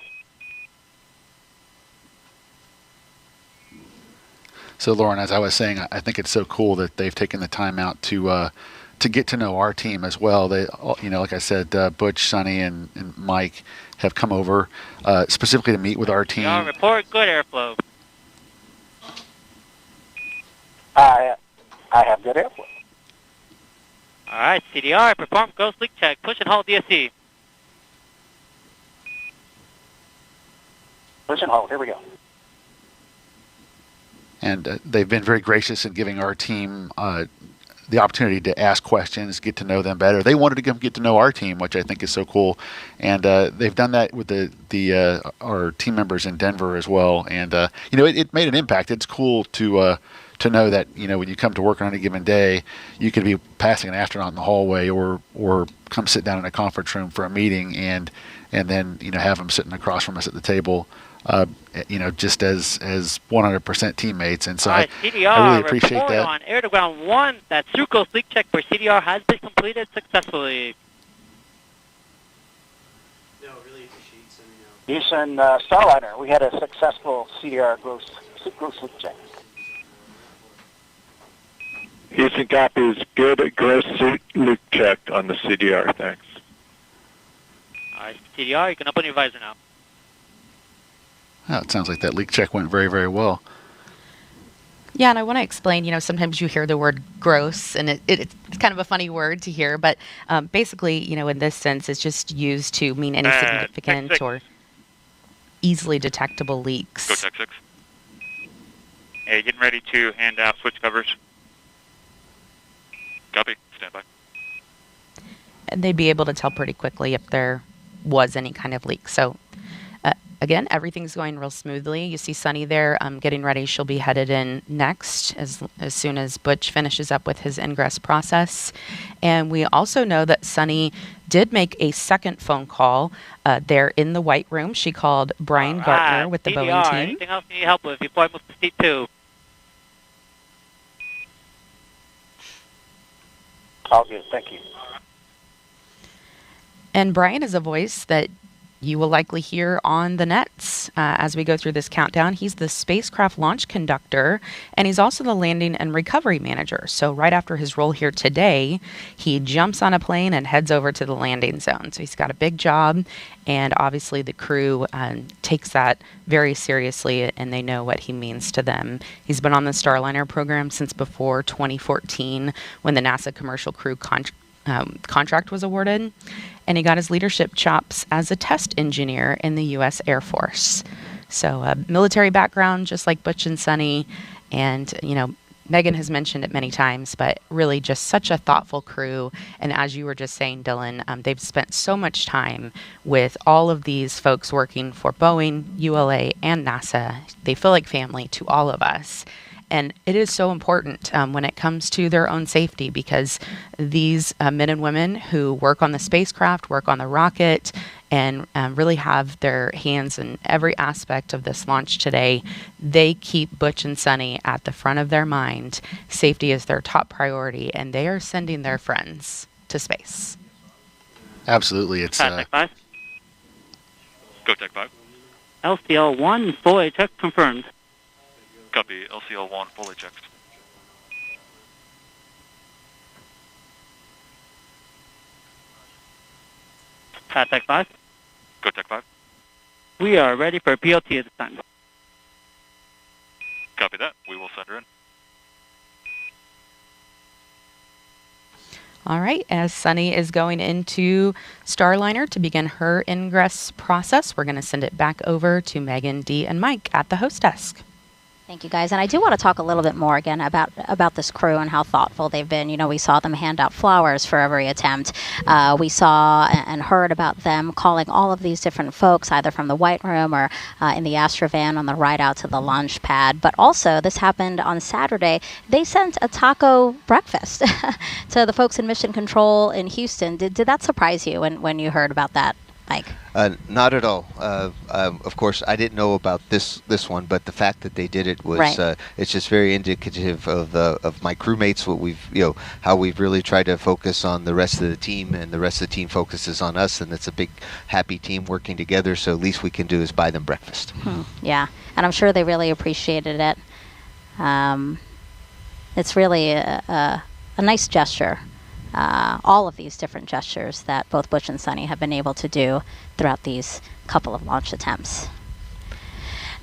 So, Lauren, as I was saying, I think it's so cool that they've taken the time out to get to know our team as well. They, like I said, Butch, Sonny, and Mike have come over specifically to meet with our team. CDR, report good airflow. I have good airflow. All right, CDR, perform ghost leak check. Push and hold DSC. Push and hold. Here we go. And they've been very gracious in giving our team the opportunity to ask questions, get to know them better. They wanted to come get to know our team, which I think is so cool. And they've done that with our team members in Denver as well. And it made an impact. It's cool to know that when you come to work on any given day, you could be passing an astronaut in the hallway or come sit down in a conference room for a meeting and then have them sitting across from us at the table. Just as 100% teammates, and so All right, I really appreciate report that. on air to ground 1 that suit growth leak check for CDR has been completed successfully. Houston, Starliner, we had a successful CDR growth leak check. Houston copies, good gross suit leak check on the CDR. Thanks. All right, CDR, you can open your visor now. Oh, it sounds like that leak check went very, very well. Yeah, and I want to explain, sometimes you hear the word gross, and it's kind of a funny word to hear, but basically, in this sense, it's just used to mean any significant or easily detectable leaks. Go Tech 6. Hey, getting ready to hand out switch covers. Copy. Stand by. And they'd be able to tell pretty quickly if there was any kind of leak. So, again, everything's going real smoothly. You see Sunny there getting ready. She'll be headed in next as soon as Butch finishes up with his ingress process. And we also know that Sunny did make a second phone call there in the White Room. She called Brian Gartner with the CDR, Boeing team. anything else you need help with before I move to seat 2? All good, thank you. And Brian is a voice that you will likely hear on the nets as we go through this countdown. He's the spacecraft launch conductor, and he's also the landing and recovery manager. So right after his role here today, he jumps on a plane and heads over to the landing zone. So he's got a big job, and obviously the crew takes that very seriously, and they know what he means to them. He's been on the Starliner program since before 2014 when the NASA Commercial Crew contract was awarded, and he got his leadership chops as a test engineer in the U.S. Air Force. So a military background, just like Butch and Sonny, and Megan has mentioned it many times, but really just such a thoughtful crew. And as you were just saying, Dylan, they've spent so much time with all of these folks working for Boeing, ULA, and NASA. They feel like family to all of us. And it is so important when it comes to their own safety, because these men and women who work on the spacecraft, work on the rocket, and really have their hands in every aspect of this launch today, they keep Butch and Sonny at the front of their mind. Safety is their top priority, and they are sending their friends to space. Absolutely. It's Tech 5. Go Tech 5. LCL-1, fully check confirmed. Copy. LCL-1 fully checked. Tech 5. Go Tech 5. We are ready for PLT at this time. Copy that. We will send her in. All right, as Sunny is going into Starliner to begin her ingress process, we're going to send it back over to Megan, Dee, and Mike at the host desk. Thank you, guys. And I do want to talk a little bit more again about this crew and how thoughtful they've been. You know, we saw them hand out flowers for every attempt. We saw and heard about them calling all of these different folks, either from the White Room or in the Astrovan on the ride out to the launch pad. But also, this happened on Saturday. They sent a taco breakfast to the folks in Mission Control in Houston. Did that surprise you when you heard about that, Mike? Not at all. Of course, I didn't know about this one, but the fact that they did it was Right. It's just very indicative of my crewmates. What we've how we've really tried to focus on the rest of the team, and the rest of the team focuses on us, and it's a big happy team working together. So least we can do is buy them breakfast. Yeah, and I'm sure they really appreciated it. It's really a nice gesture. All of these different gestures that both Butch and Sunny have been able to do throughout these couple of launch attempts.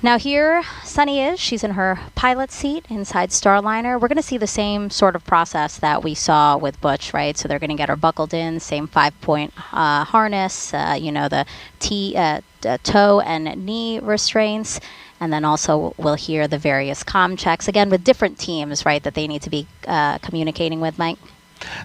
Now here, Sunny is. She's in her pilot seat inside Starliner. We're going to see the same sort of process that we saw with Butch, right? So they're going to get her buckled in, same 5-point harness, the toe and knee restraints. And then also we'll hear the various comm checks, again, with different teams, right, that they need to be communicating with, Mike?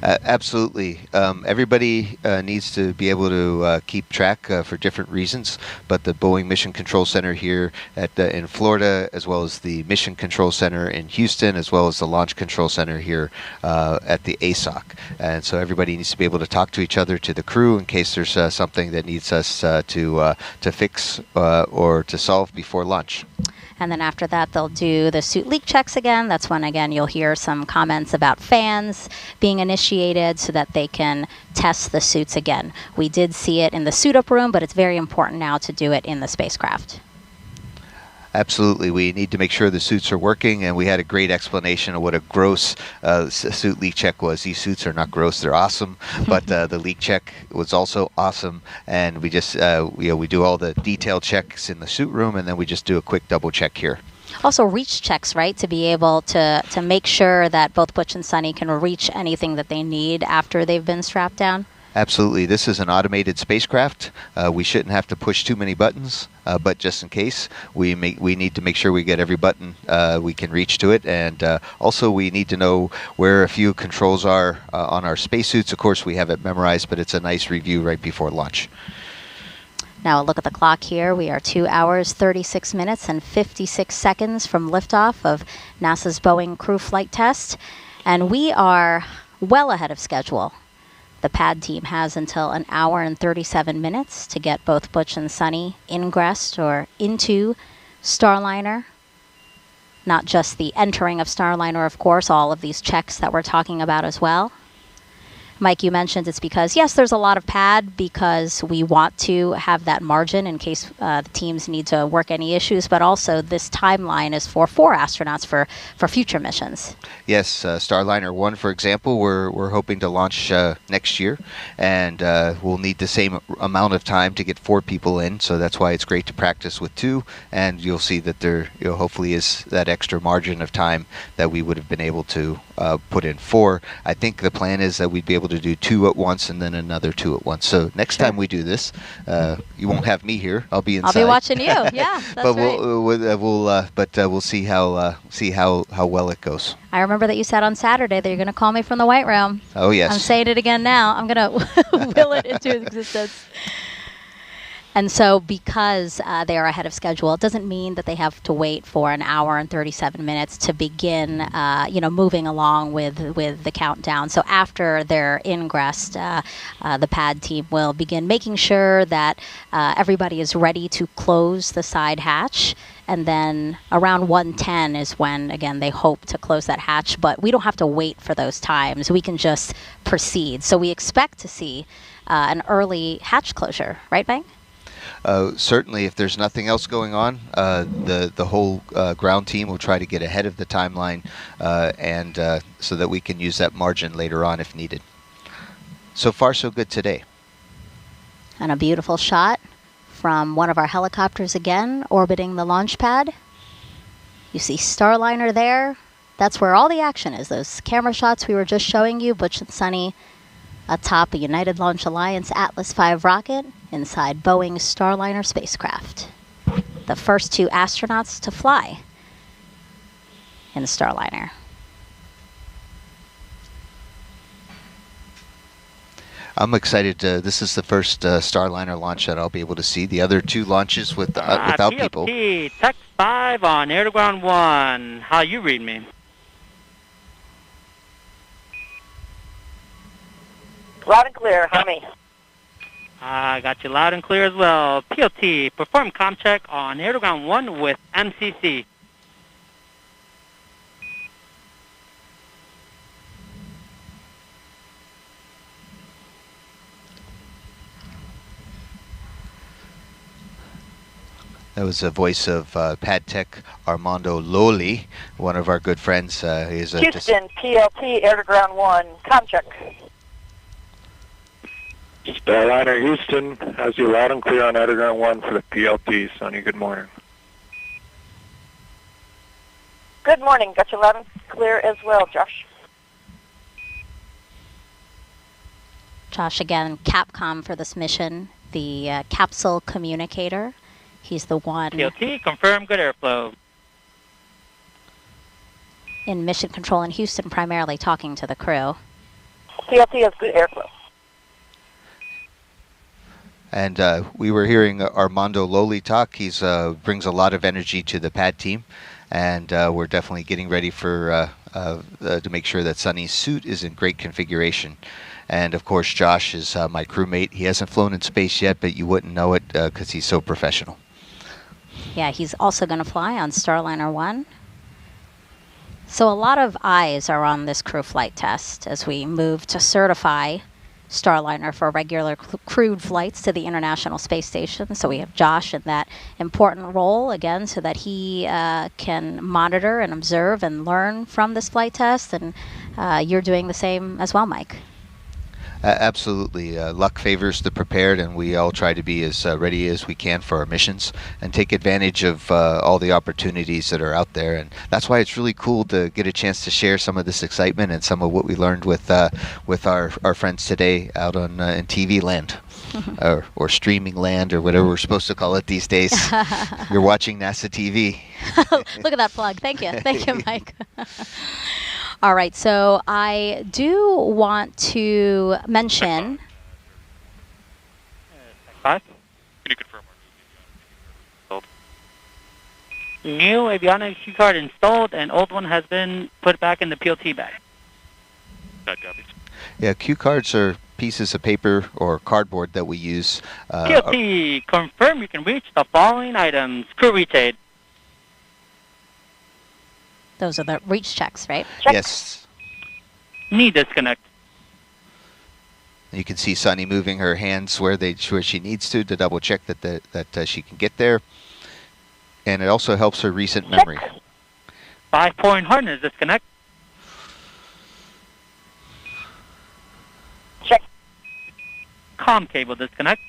Absolutely. Everybody needs to be able to keep track for different reasons, but the Boeing Mission Control Center here in Florida, as well as the Mission Control Center in Houston, as well as the Launch Control Center here at the ASOC. And so everybody needs to be able to talk to each other, to the crew, in case there's something that needs us to fix or to solve before launch. And then after that, they'll do the suit leak checks again. That's when, again, you'll hear some comments about fans being initiated so that they can test the suits again. We did see it in the suit-up room, but it's very important now to do it in the spacecraft. Absolutely. We need to make sure the suits are working, and we had a great explanation of what a gross suit leak check was. These suits are not gross, they're awesome, but the leak check was also awesome, and we just, we do all the detailed checks in the suit room, and then we just do a quick double check here. Also reach checks, right, to be able to make sure that both Butch and Sunny can reach anything that they need after they've been strapped down. Absolutely. This is an automated spacecraft. We shouldn't have to push too many buttons, but just in case, we need to make sure we get every button we can reach to it. And also, we need to know where a few controls are on our spacesuits. Of course, we have it memorized, but it's a nice review right before launch. Now, a look at the clock here. We are 2 hours, 36 minutes, and 56 seconds from liftoff of NASA's Boeing crew flight test. And we are well ahead of schedule. The pad team has until 1 hour and 37 minutes to get both Butch and Sunny ingressed or into Starliner. Not just the entering of Starliner, of course, all of these checks that we're talking about as well. Mike, you mentioned it's because, yes, there's a lot of pad because we want to have that margin in case the teams need to work any issues, but also this timeline is for 4 astronauts for future missions. Yes, Starliner 1, for example, we're hoping to launch next year, and we'll need the same amount of time to get 4 people in, so that's why it's great to practice with 2, and you'll see that there hopefully is that extra margin of time that we would have been able to put in 4. I think the plan is that we'd be able to do 2 at once and then another 2 at once. So next time we do this, you won't have me here. I'll be inside. I'll be watching you. Yeah, that's but right. We'll see how well it goes. I remember that you said on Saturday that you're going to call me from the White Room. Oh yes. I'm saying it again now. I'm going to will it into existence. And so because they are ahead of schedule, it doesn't mean that they have to wait for 1 hour and 37 minutes to begin, moving along with the countdown. So after they're ingressed, the pad team will begin making sure that everybody is ready to close the side hatch. And then around 1:10 is when, again, they hope to close that hatch. But we don't have to wait for those times. We can just proceed. So we expect to see an early hatch closure. Right, Bang? Certainly, if there's nothing else going on, the whole ground team will try to get ahead of the timeline, and so that we can use that margin later on if needed. So far, so good today. And a beautiful shot from one of our helicopters again, orbiting the launch pad. You see Starliner there. That's where all the action is. Those camera shots we were just showing you, Butch and Sunny atop a United Launch Alliance Atlas V rocket inside Boeing Starliner spacecraft. The first 2 astronauts to fly in the Starliner. I'm excited. This is the first Starliner launch that I'll be able to see. The other 2 launches without people. PLT, Tech 5 on air to ground 1. How you read me? Loud and clear. How me? I got you loud and clear as well. PLT, perform comm check on air to ground 1 with MCC. That was the voice of Pad Tech Armando Loli, one of our good friends. He's a Houston, PLT, air to ground 1. Comm check. Starliner Houston has you loud and clear on air to ground 1 for the PLT. Sonny, good morning. Good morning. Got you loud and clear as well, Josh. Josh, again, Capcom for this mission, the capsule communicator. He's the one PLT, confirm good airflow. in mission control in Houston, primarily talking to the crew. PLT has good airflow. And we were hearing Armando Loli talk. He's brings a lot of energy to the pad team, and we're definitely getting ready for to make sure that Sonny's suit is in great configuration. And of course, Josh is my crewmate. He hasn't flown in space yet, but you wouldn't know it because he's so professional. Yeah, he's also going to fly on Starliner 1. So a lot of eyes are on this crew flight test as we move to certify Starliner for regular crewed flights to the International Space Station. So we have Josh in that important role, again, so that he can monitor and observe and learn from this flight test. And you're doing the same as well, Mike. Absolutely. Luck favors the prepared, and we all try to be as ready as we can for our missions and take advantage of all the opportunities that are out there. And that's why it's really cool to get a chance to share some of this excitement and some of what we learned with our friends today out on in TV land. Or streaming land, or whatever we're supposed to call it these days. You're watching NASA TV. Look at that plug. Thank you. Thank you, Mike. All right, so I do want to mention... Can you confirm? New avionics key card installed, and old one has been put back in the PLT bag. That copies. Yeah, cue cards are pieces of paper or cardboard that we use. PLT, confirm you can reach the following items. Crew reach aid. Those are the reach checks, right? Check. Yes. Knee disconnect. You can see Sonny moving her hands where she needs to double check that she can get there. And it also helps her recent memory. 5-point harness disconnect. Check. Comm cable disconnect.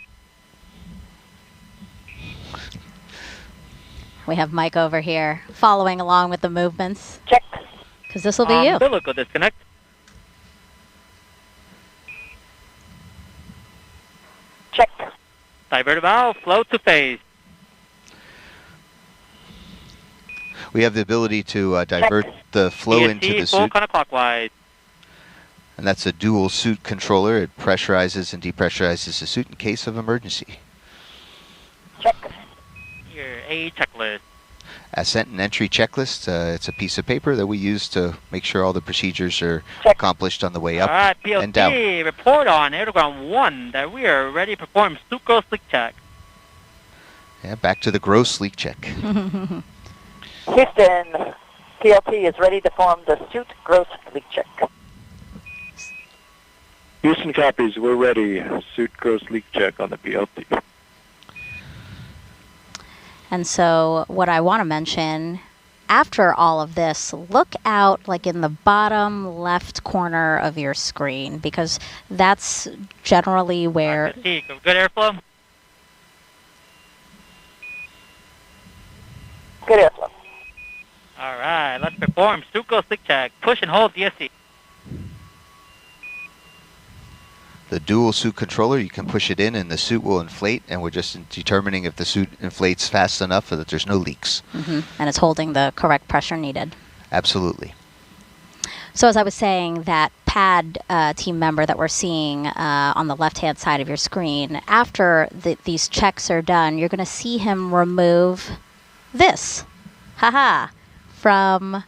We have Mike over here following along with the movements. Check. Because this will be you. Umbilical disconnect. Check. Divert valve, flow to phase. We have the ability to divert the flow ESC, into the full suit. counterclockwise. And that's a dual suit controller. It pressurizes and depressurizes the suit in case of emergency. Check. Your A checklist. Ascent and entry checklist. It's a piece of paper that we use to make sure all the procedures are accomplished on the way up All right, and down. PLT, report on air to ground 1 that we are ready to perform Suco slick check. Yeah, back to the gross leak check. Houston, PLT is ready to form the suit gross leak check. Houston copies. We're ready. Suit gross leak check on the PLT. And so what I want to mention, after all of this, look out like in the bottom left corner of your screen, because that's generally where... Good airflow? Good airflow. All right, let's perform Suco slick check. Push and hold DSC. the dual suit controller. You can push it in and the suit will inflate, and we're just determining if the suit inflates fast enough so that there's no leaks. And it's holding the correct pressure needed. Absolutely. So as I was saying, that pad team member that we're seeing on the left-hand side of your screen, after these checks are done, you're going to see him remove this, from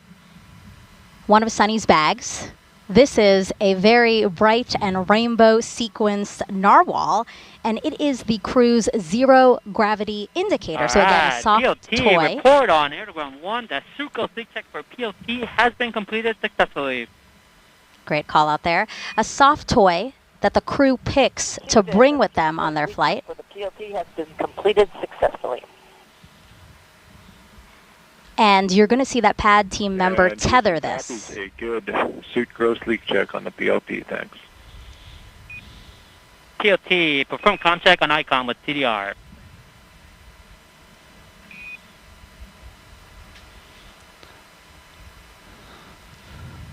one of Sunny's bags. This is a very bright and rainbow sequenced narwhal, and it is the crew's zero gravity indicator. So again, a soft PLT toy. Report on Air to Ground 1. The Suco leak check for PLT has been completed successfully. Great call out there. A soft toy that the crew picks to bring with them on their flight. The PLT has been completed successfully. And you're going to see that pad team member And tether that this. is a good suit gross leak check on the PLT. Thanks. PLT, perform contact on ICOM with CDR.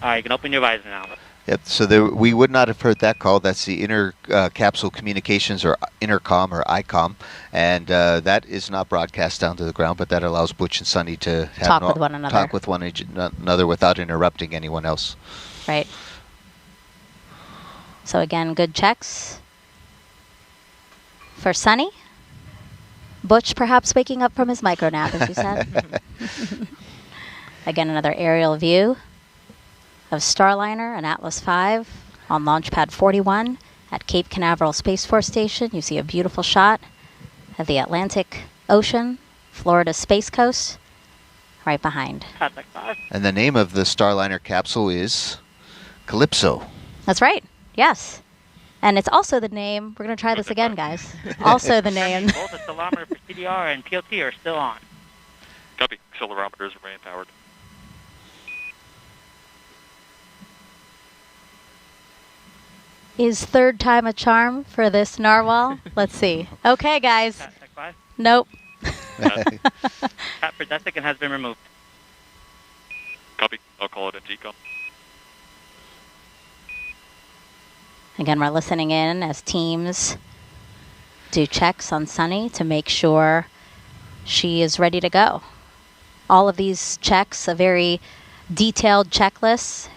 All right, you can open your visor now. Yep. So we would not have heard that call. That's the inner capsule communications, or intercom, or ICOM, and that is not broadcast down to the ground. But that allows Butch and Sunny to have Talk with one another. Talk with one another without interrupting anyone else. Right. So again, good checks for Sunny. Butch perhaps waking up from his micro nap, as you said. Again, another aerial view of Starliner and Atlas V on Launch Pad 41 at Cape Canaveral Space Force Station. You see a beautiful shot of the Atlantic Ocean, Florida Space Coast, right behind. And the name of the Starliner capsule is Calypso. That's right. Yes. And it's also the name, we're going to try this again, guys. Also the name. Both the accelerometer for CDR and PLT are still on. Copy. Accelerometers remain powered. Is third time a charm for this narwhal? Let's see. Okay, guys. Nope. Tap for Jessica has been removed. Copy. I'll call it a TCOM. Again, we're listening in as teams do checks on Sunny to make sure she is ready to go. All of these checks, a very detailed checklist,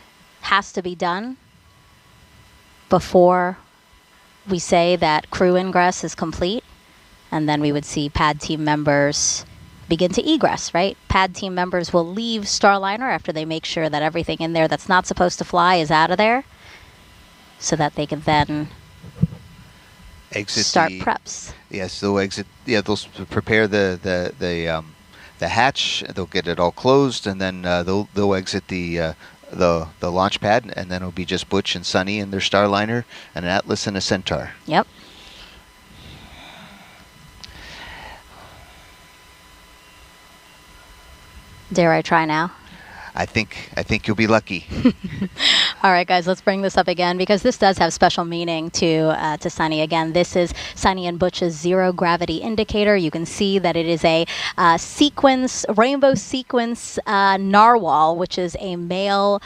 has to be done before we say that crew ingress is complete, and then we would see pad team members begin to egress, right? Pad team members will leave Starliner after they make sure that everything in there that's not supposed to fly is out of there, so that they can then start preps. Yes, they'll exit. Yeah, they'll prepare the hatch. They'll get it all closed, and then they'll exit the launch pad, and then it'll be just Butch and Sunny and their Starliner, and an Atlas and a Centaur. Yep. Dare I try now? I think you'll be lucky. All right, guys, let's bring this up again, because this does have special meaning to Sunny. Again, this is Sunny and Butch's zero gravity indicator. You can see that it is a rainbow sequence narwhal, which is a male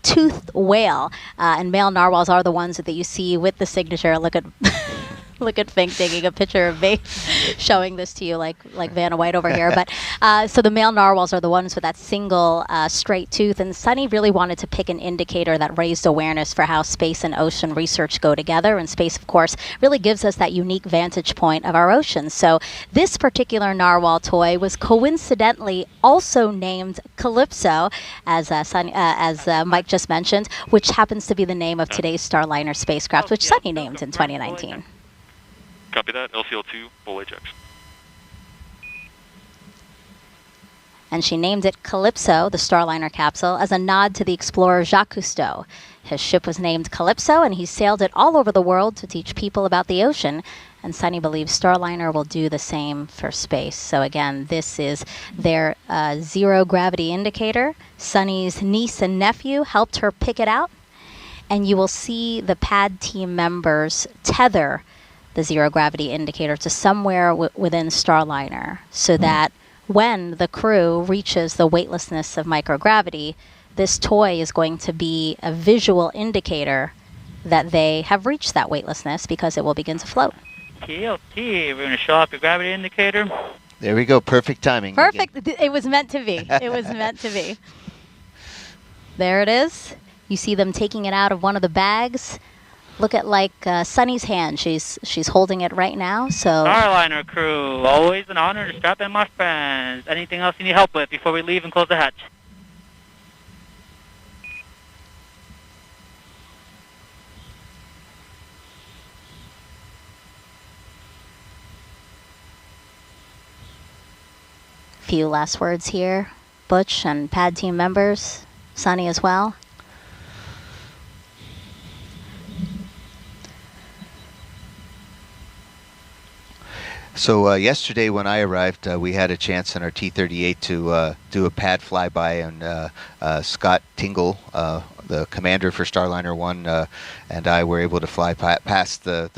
toothed whale. And male narwhals are the ones that you see with the signature. Look at Look at Fink taking a picture of me, showing this to you like Vanna White over here. But so the male narwhals are the ones with that single straight tooth. And Sunny really wanted to pick an indicator that raised awareness for how space and ocean research go together. And space, of course, really gives us that unique vantage point of our oceans. So this particular narwhal toy was coincidentally also named Calypso, as Mike just mentioned, which happens to be the name of today's Starliner spacecraft, which Sunny named in 2019. Copy that. LCL2, full Ajax. And she named it Calypso, the Starliner capsule, as a nod to the explorer Jacques Cousteau. His ship was named Calypso, and he sailed it all over the world to teach people about the ocean. And Sunny believes Starliner will do the same for space. So again, this is their zero gravity indicator. Sunny's niece and nephew helped her pick it out. And you will see the pad team members tether the zero gravity indicator to somewhere within Starliner, so that when the crew reaches the weightlessness of microgravity, this toy is going to be a visual indicator that they have reached that weightlessness because it will begin to float. TLT, we're going to show off your gravity indicator. There we go. Perfect timing. Perfect. It was meant to be. It was meant to be. There it is. You see them taking it out of one of the bags. Look at Sunny's hand. She's holding it right now. So Starliner crew, always an honor to strap in my friends. Anything else you need help with before we leave and close the hatch? Few last words here. Butch and pad team members, Sunny as well. So yesterday when I arrived, we had a chance in our T-38 to do a pad flyby, and Scott Tingle, the commander for Starliner 1, and I were able to fly past the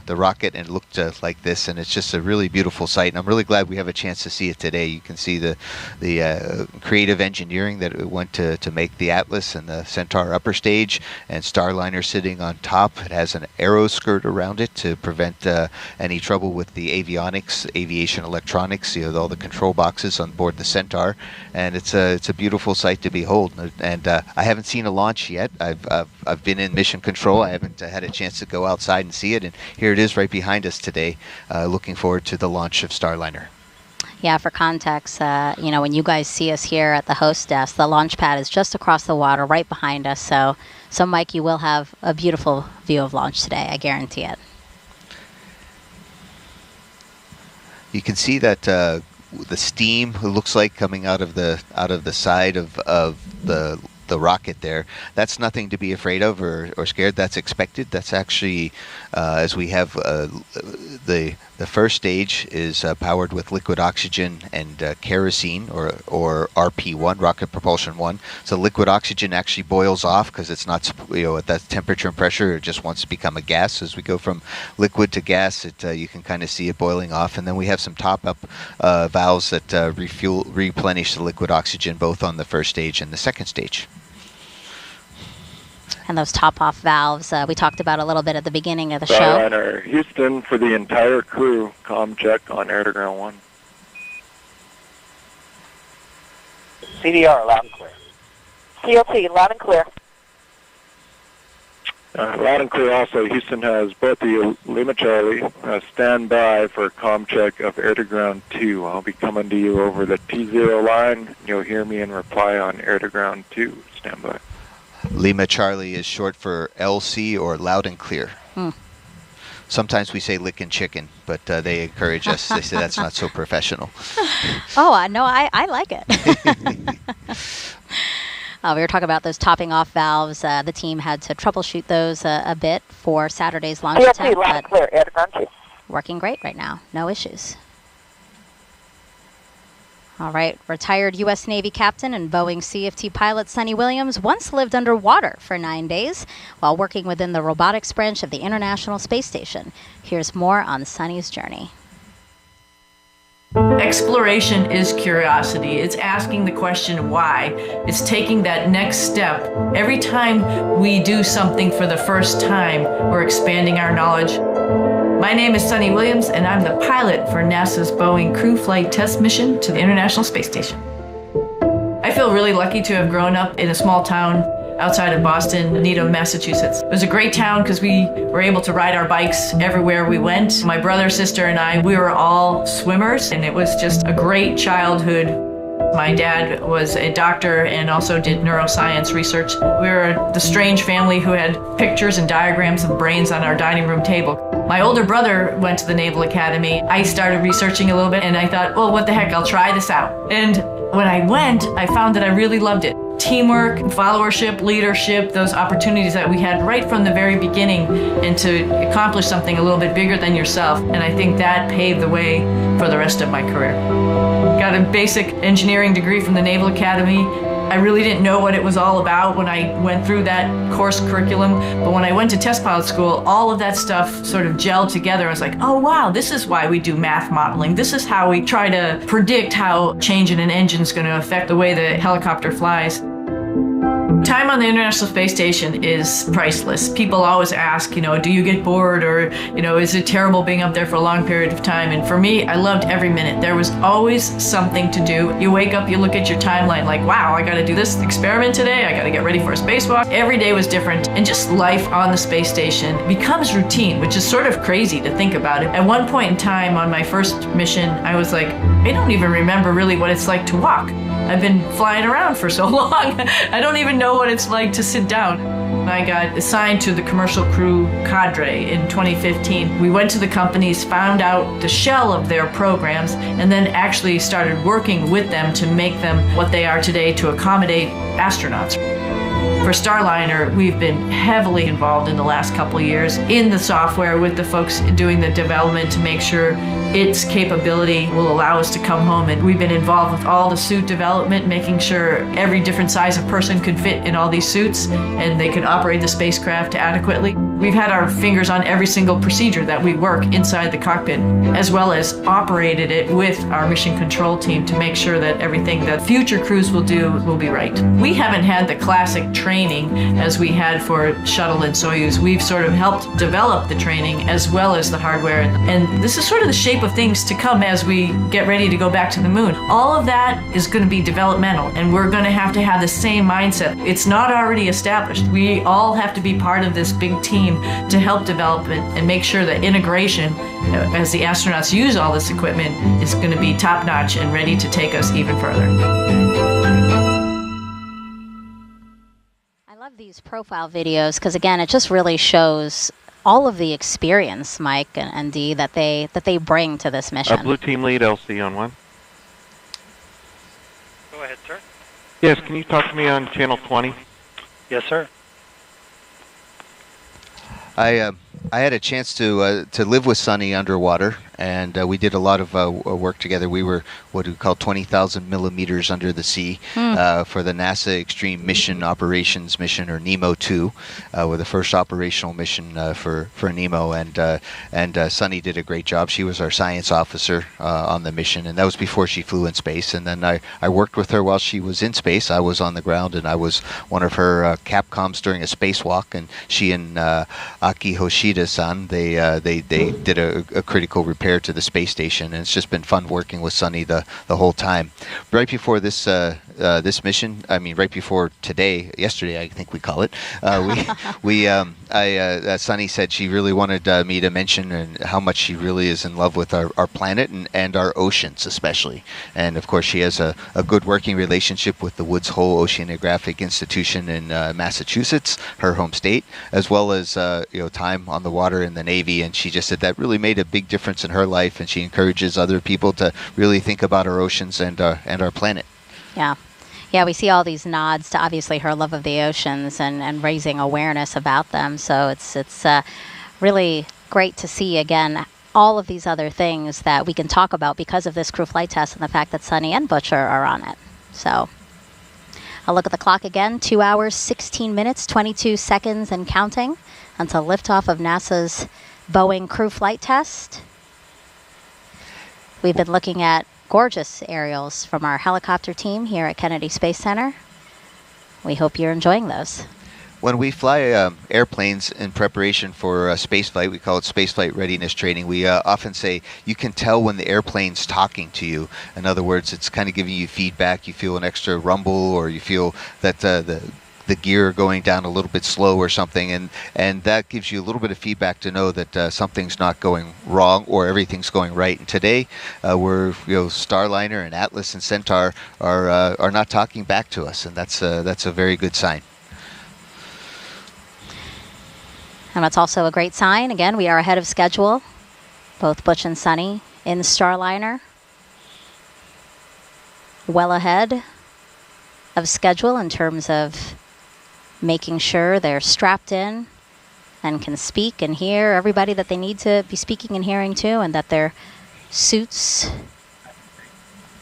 rocket, and it looked like this, and it's just a really beautiful sight, and I'm really glad we have a chance to see it today. You can see the creative engineering that it went to make the Atlas and the Centaur upper stage, and Starliner sitting on top. It has an aero skirt around it to prevent any trouble with the avionics, aviation electronics, all the control boxes on board the Centaur, and it's a beautiful sight to behold. And I haven't seen a launch yet. I've been in mission control. I haven't had a chance to go outside and see it, and here it is right behind us today. Looking forward to the launch of Starliner. Yeah, for context, when you guys see us here at the host desk, the launch pad is just across the water right behind us. So Mike, you will have a beautiful view of launch today. I guarantee it. You can see that the steam, it looks like, coming out of the side of the rocket there. That's nothing to be afraid of or scared. That's expected. That's actually, as we have the first stage is powered with liquid oxygen and kerosene, or RP1, rocket propulsion 1. So liquid oxygen actually boils off because it's not, at that temperature and pressure, it just wants to become a gas. As we go from liquid to gas, you can kind of see it boiling off. And then we have some top-up valves that replenish the liquid oxygen both on the first stage and the second stage. And those top-off valves, we talked about a little bit at the beginning of the show. Starliner, Houston, for the entire crew, comm check on air to ground 1. CDR, loud and clear. TLT, loud and clear. Loud and clear also. Houston has both the Lima Charlie stand by for comm check of air to ground 2. I'll be coming to you over the T0 line. You'll hear me in reply on air to ground 2. Stand by. Lima Charlie is short for LC, or loud and clear. Sometimes we say lick and chicken, but they encourage us. They say that's not so professional. Oh, no, I like it. We were talking about those topping off valves. The team had to troubleshoot those a bit for Saturday's launch attempt. Loud and clear, air to ground 2. Working great right now. No issues. All right, retired U.S. Navy captain and Boeing CFT pilot Sunny Williams once lived underwater for 9 days while working within the robotics branch of the International Space Station. Here's more on Sunny's journey. Exploration is curiosity. It's asking the question why. It's taking that next step. Every time we do something for the first time, we're expanding our knowledge. My name is Sunny Williams, and I'm the pilot for NASA's Boeing Crew Flight Test Mission to the International Space Station. I feel really lucky to have grown up in a small town outside of Boston, Needham, Massachusetts. It was a great town because we were able to ride our bikes everywhere we went. My brother, sister, and I, we were all swimmers, and it was just a great childhood. My dad was a doctor and also did neuroscience research. We were the strange family who had pictures and diagrams of brains on our dining room table. My older brother went to the Naval Academy. I started researching a little bit, and I thought, well, what the heck, I'll try this out. And when I went, I found that I really loved it. Teamwork, followership, leadership, those opportunities that we had right from the very beginning, and to accomplish something a little bit bigger than yourself. And I think that paved the way for the rest of my career. Got a basic engineering degree from the Naval Academy. I really didn't know what it was all about when I went through that course curriculum, but when I went to test pilot school, all of that stuff sort of gelled together. I was like, oh wow, this is why we do math modeling. This is how we try to predict how change in an engine is going to affect the way the helicopter flies. Time on the International Space Station is priceless. People always ask, do you get bored, or, is it terrible being up there for a long period of time? And for me, I loved every minute. There was always something to do. You wake up, you look at your timeline like, wow, I got to do this experiment today. I got to get ready for a spacewalk. Every day was different. And just life on the space station becomes routine, which is sort of crazy to think about it. At one point in time on my first mission, I was like, I don't even remember really what it's like to walk. I've been flying around for so long. I don't even know what it's like to sit down. I got assigned to the commercial crew cadre in 2015. We went to the companies, found out the shell of their programs, and then actually started working with them to make them what they are today to accommodate astronauts. For Starliner, we've been heavily involved in the last couple of years in the software with the folks doing the development to make sure its capability will allow us to come home. And we've been involved with all the suit development, making sure every different size of person could fit in all these suits and they could operate the spacecraft adequately. We've had our fingers on every single procedure that we work inside the cockpit, as well as operated it with our mission control team to make sure that everything that future crews will do will be right. We haven't had the classic training as we had for Shuttle and Soyuz. We've sort of helped develop the training as well as the hardware. And this is sort of the shape of things to come as we get ready to go back to the moon. All of that is going to be developmental, and we're going to have the same mindset. It's not already established. We all have to be part of this big team to help develop it and make sure that integration, as the astronauts use all this equipment, is going to be top-notch and ready to take us even further. I love these profile videos because, again, it just really shows all of the experience, Mike and Dee, that they bring to this mission. Blue team lead, LC on 1. Go ahead, sir. Yes, can you talk to me on channel 20? Yes, sir. I had a chance to live with Sunny underwater, and we did a lot of work together. We were what we call 20,000 millimeters under the sea for the NASA Extreme Mission Operations Mission, or NEMO 2, with the first operational mission for NEMO. And Sunny did a great job. She was our science officer on the mission, and that was before she flew in space. And then I worked with her while she was in space. I was on the ground, and I was one of her capcoms during a spacewalk. And she and Aki Hoshida-san, they did a critical repair to the space station, and it's just been fun working with Sunny the whole time. Right before this this mission, I mean, right before yesterday, I think we call it. Sunny said she really wanted me to mention how much she really is in love with our planet and our oceans, especially. And of course, she has a good working relationship with the Woods Hole Oceanographic Institution in Massachusetts, her home state, as well as time on the water in the Navy. And she just said that really made a big difference in her life, and she encourages other people to really think about our oceans and our planet. Yeah, we see all these nods to obviously her love of the oceans and raising awareness about them. So it's really great to see, again, all of these other things that we can talk about because of this crew flight test and the fact that Sunny and Butcher are on it. So I'll look at the clock again, 2 hours, 16 minutes, 22 seconds and counting until liftoff of NASA's Boeing crew flight test. We've been looking at gorgeous aerials from our helicopter team here at Kennedy Space Center. We hope you're enjoying those. When we fly airplanes in preparation for spaceflight, we call it spaceflight readiness training. We often say you can tell when the airplane's talking to you. In other words, it's kind of giving you feedback. You feel an extra rumble, or you feel that the gear going down a little bit slow or something, and that gives you a little bit of feedback to know that something's not going wrong or everything's going right. And today, Starliner and Atlas and Centaur are not talking back to us, and that's a very good sign. And that's also a great sign. Again, we are ahead of schedule. Both Butch and Sunny in Starliner. Well ahead of schedule in terms of making sure they're strapped in and can speak and hear everybody that they need to be speaking and hearing to, and that their suits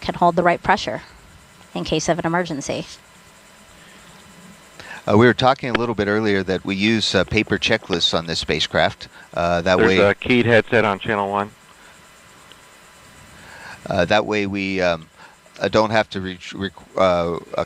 can hold the right pressure in case of an emergency. We were talking a little bit earlier that we use paper checklists on this spacecraft. There's a keyed headset on channel 1. That way we don't have to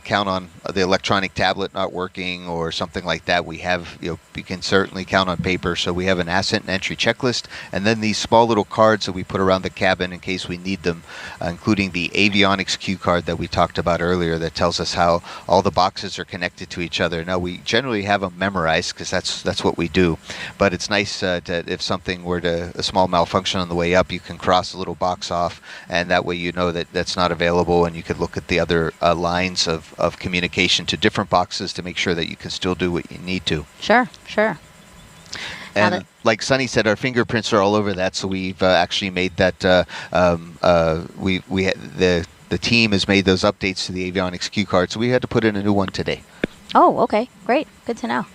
count on the electronic tablet not working or something like that. We have, we can certainly count on paper. So we have an ascent and entry checklist, and then these small little cards that we put around the cabin in case we need them, including the avionics cue card that we talked about earlier that tells us how all the boxes are connected to each other. Now, we generally have them memorized because that's what we do, but it's nice that if something were a small malfunction on the way up, you can cross a little box off, and that way you know that that's not available, and you could look at the other lines of communication to different boxes to make sure that you can still do what you need to. Sure. And like Sunny said, our fingerprints are all over that, so we've actually made that. The team has made those updates to the avionics cue card, so we had to put in a new one today. Oh, okay, great, good to know.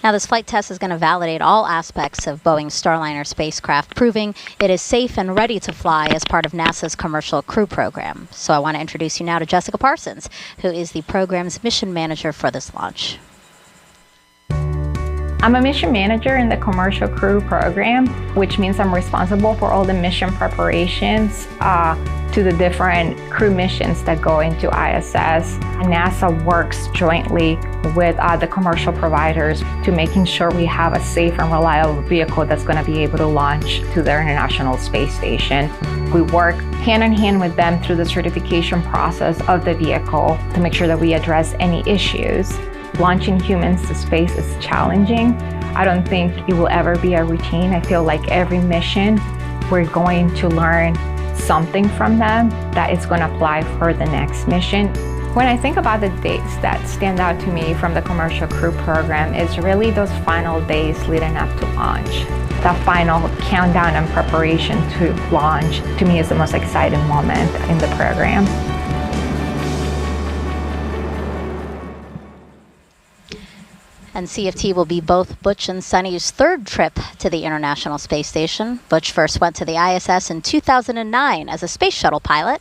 Now, this flight test is going to validate all aspects of Boeing's Starliner spacecraft, proving it is safe and ready to fly as part of NASA's Commercial Crew Program. So I want to introduce you now to Jessica Parsons, who is the program's mission manager for this launch. I'm a mission manager in the Commercial Crew Program, which means I'm responsible for all the mission preparations to the different crew missions that go into ISS. NASA works jointly with the commercial providers to making sure we have a safe and reliable vehicle that's going to be able to launch to the International Space Station. We work hand in hand with them through the certification process of the vehicle to make sure that we address any issues. Launching humans to space is challenging. I don't think it will ever be a routine. I feel like every mission, we're going to learn something from them that is going to apply for the next mission. When I think about the dates that stand out to me from the Commercial Crew Program, it's really those final days leading up to launch. The final countdown and preparation to launch, to me, is the most exciting moment in the program. And CFT will be both Butch and Sunny's third trip to the International Space Station. Butch first went to the ISS in 2009 as a space shuttle pilot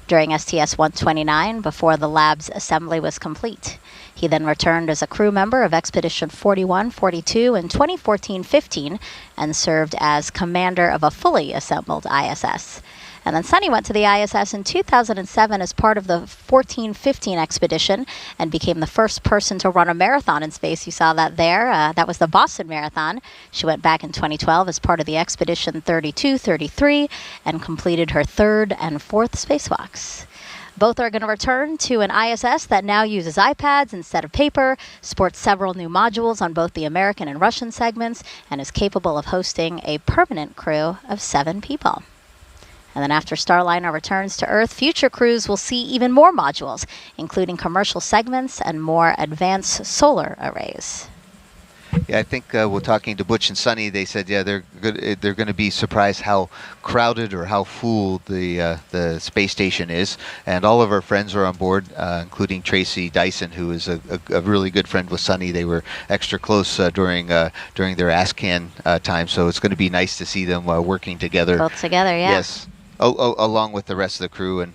during STS-129 before the lab's assembly was complete. He then returned as a crew member of Expedition 41-42 in 2014-15 and served as commander of a fully assembled ISS. And then Sunny went to the ISS in 2007 as part of the 14-15 expedition and became the first person to run a marathon in space. You saw that there. That was the Boston Marathon. She went back in 2012 as part of the Expedition 32-33 and completed her third and fourth spacewalks. Both are going to return to an ISS that now uses iPads instead of paper, sports several new modules on both the American and Russian segments, and is capable of hosting a permanent crew of 7 people. And then after Starliner returns to Earth, future crews will see even more modules, including commercial segments and more advanced solar arrays. Yeah, I think we're talking to Butch and Sunny. They said, yeah, they're going to be surprised how crowded or how full the space station is. And all of our friends are on board, including Tracy Dyson, who is a really good friend with Sunny. They were extra close during their ASCAN time, so it's going to be nice to see them working together. Both together, yeah. Yes. Along with the rest of the crew and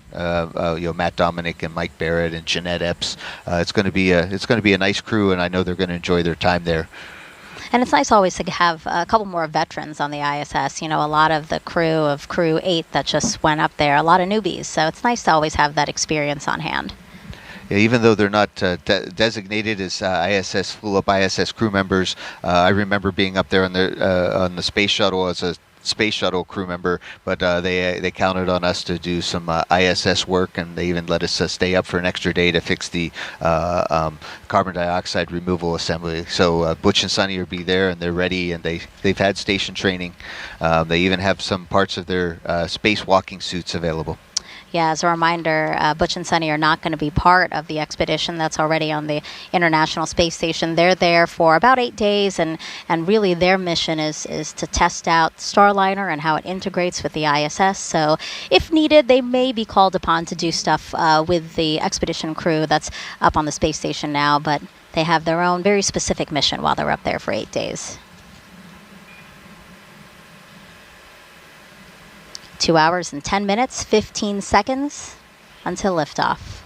Matt Dominic and Mike Barrett and Jeanette Epps, it's going to be a nice crew, and I know they're going to enjoy their time there. And it's nice always to have a couple more veterans on the ISS. A lot of the crew of Crew 8 that just went up there, a lot of newbies. So it's nice to always have that experience on hand. Yeah, even though they're not designated as full-up ISS crew members, I remember being up there on the space shuttle as a space shuttle crew member, but they counted on us to do some ISS work, and they even let us stay up for an extra day to fix the carbon dioxide removal assembly. So Butch and Sunny will be there, and they're ready, and they've had station training. They even have some parts of their spacewalking suits available. Yeah, as a reminder, Butch and Sunny are not going to be part of the expedition that's already on the International Space Station. They're there for about 8 days, and really their mission is to test out Starliner and how it integrates with the ISS. So if needed, they may be called upon to do stuff with the expedition crew that's up on the space station now, but they have their own very specific mission while they're up there for 8 days. 2 hours and 10 minutes, 15 seconds until liftoff.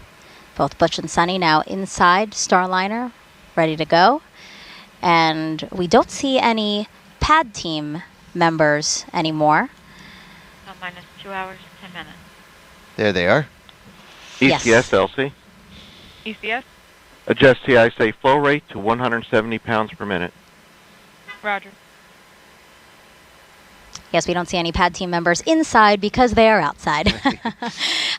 Both Butch and Sunny now inside Starliner, ready to go. And we don't see any pad team members anymore. -2 hours, 10 minutes. There they are. ECS, Elsie. ECS? Adjust TISA flow rate to 170 pounds per minute. Roger. Yes, we don't see any pad team members inside because they are outside.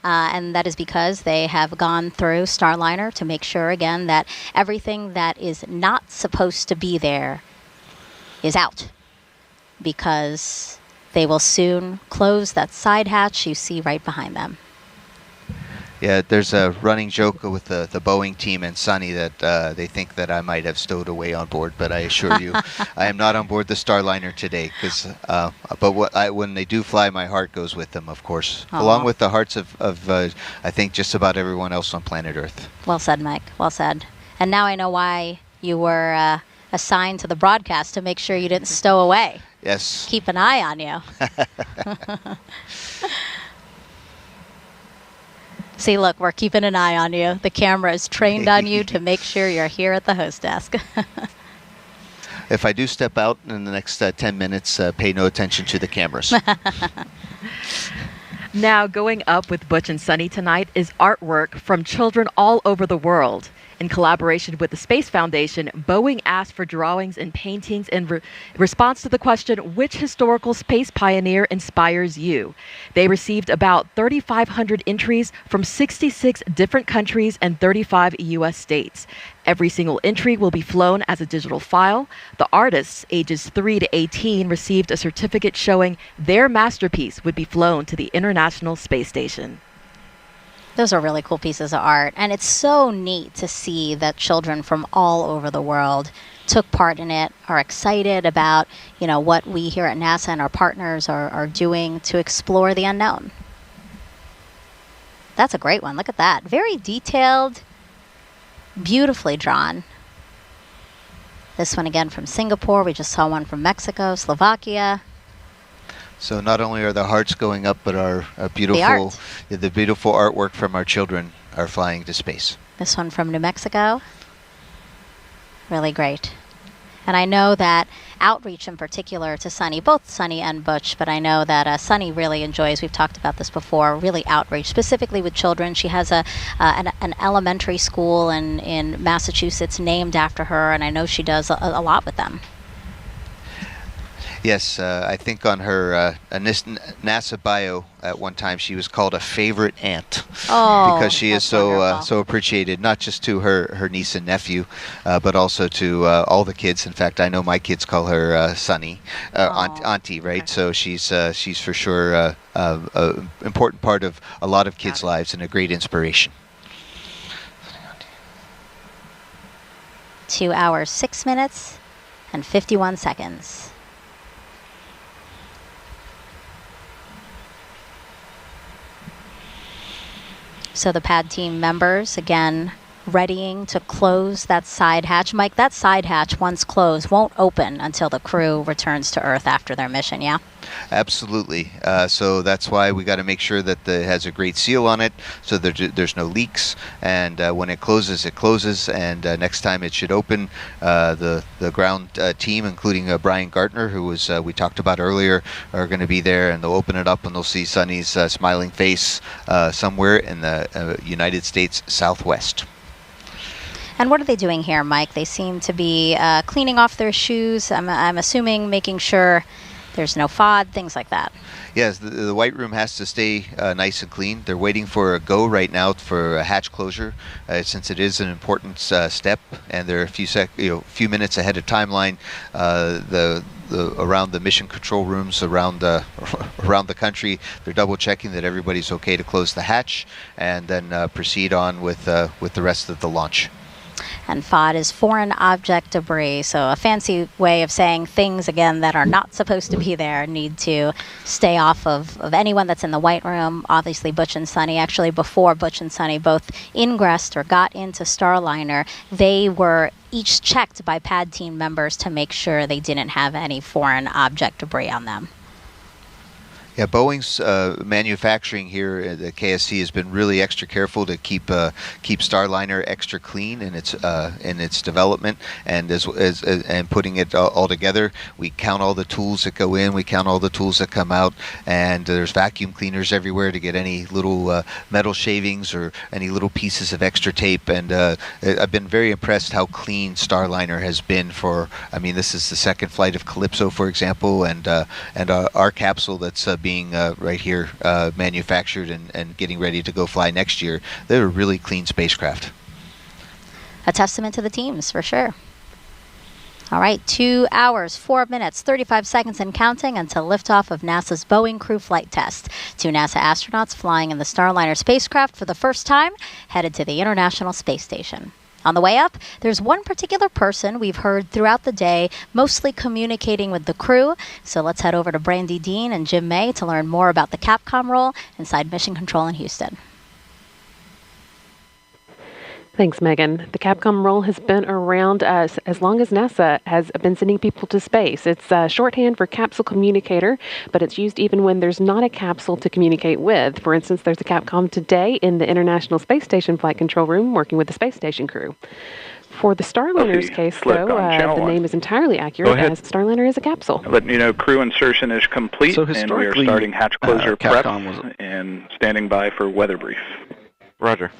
And that is because they have gone through Starliner to make sure, again, that everything that is not supposed to be there is out. Because they will soon close that side hatch you see right behind them. Yeah, there's a running joke with the Boeing team and Sunny that they think that I might have stowed away on board, but I assure you, I am not on board the Starliner today. But when they do fly, my heart goes with them, of course, along with the hearts of I think just about everyone else on planet Earth. Well said, Mike. Well said. And now I know why you were assigned to the broadcast, to make sure you didn't stow away. Yes. Keep an eye on you. See, look, we're keeping an eye on you. The camera is trained on you to make sure you're here at the host desk. If I do step out in the next 10 minutes, pay no attention to the cameras. Now, going up with Butch and Sunny tonight is artwork from children all over the world. In collaboration with the Space Foundation, Boeing asked for drawings and paintings in response to the question, which historical space pioneer inspires you? They received about 3,500 entries from 66 different countries and 35 U.S. states. Every single entry will be flown as a digital file. The artists, ages 3 to 18, received a certificate showing their masterpiece would be flown to the International Space Station. Those are really cool pieces of art, and it's so neat to see that children from all over the world took part in it, are excited about, what we here at NASA and our partners are doing to explore the unknown. That's a great one. Look at that. Very detailed, beautifully drawn. This one again from Singapore. We just saw one from Mexico, Slovakia. So not only are the hearts going up, but our beautiful, the beautiful artwork from our children are flying to space. This one from New Mexico. Really great. And I know that outreach in particular to Sunny, both Sunny and Butch, but I know that Sunny really enjoys, we've talked about this before, really outreach, specifically with children. She has an elementary school in Massachusetts named after her, and I know she does a lot with them. Yes, I think on her NASA bio at one time she was called a favorite aunt because she is so appreciated, not just to her niece and nephew, but also to all the kids. In fact, I know my kids call her Sunny, auntie, right? Okay. So she's for sure an important part of a lot of kids' lives and a great inspiration. 2 hours, 6 minutes, and 51 seconds. So the pad team members, again, readying to close that side hatch. Mike, that side hatch, once closed, won't open until the crew returns to Earth after their mission, yeah? Absolutely. So that's why we got to make sure that it has a great seal on it so there's no leaks. And when it closes, it closes. And next time it should open, the ground team, including Brian Gartner, who was we talked about earlier, are going to be there. And they'll open it up and they'll see Sunny's smiling face somewhere in the United States Southwest. And what are they doing here, Mike? They seem to be cleaning off their shoes. I'm assuming making sure there's no FOD, things like that. Yes, the White Room has to stay nice and clean. They're waiting for a go right now for a hatch closure, since it is an important step, and they're a few minutes ahead of timeline. Around the mission control rooms around the country, they're double checking that everybody's okay to close the hatch, and then proceed on with the rest of the launch. And FOD is foreign object debris, so a fancy way of saying things, again, that are not supposed to be there need to stay off of anyone that's in the White Room. Obviously, Butch and Sunny, actually before Butch and Sunny both ingressed or got into Starliner, they were each checked by pad team members to make sure they didn't have any foreign object debris on them. Yeah, Boeing's manufacturing here at the KSC has been really extra careful to keep Starliner extra clean in its development, and and putting it all together. We count all the tools that go in, we count all the tools that come out, and there's vacuum cleaners everywhere to get any little metal shavings or any little pieces of extra tape. And I've been very impressed how clean Starliner has been for. I mean, this is the second flight of Calypso, for example, and our capsule that's being right here manufactured and getting ready to go fly next year. They're a really clean spacecraft. A testament to the teams, for sure. All right, 2 hours, 4 minutes, 35 seconds and counting until liftoff of NASA's Boeing crew flight test. 2 NASA astronauts flying in the Starliner spacecraft for the first time, headed to the International Space Station. On the way up, there's one particular person we've heard throughout the day, mostly communicating with the crew. So let's head over to Brandy Dean and Jim May to learn more about the Capcom role inside Mission Control in Houston. Thanks, Megan. The Capcom role has been around as long as NASA has been sending people to space. It's shorthand for capsule communicator, but it's used even when there's not a capsule to communicate with. For instance, there's a Capcom today in the International Space Station Flight Control Room working with the space station crew. For the Starliner's case, though, the name is entirely accurate, as Starliner is a capsule. Letting you know, crew insertion is complete, and we are starting hatch closure prep and standing by for weather brief. Roger.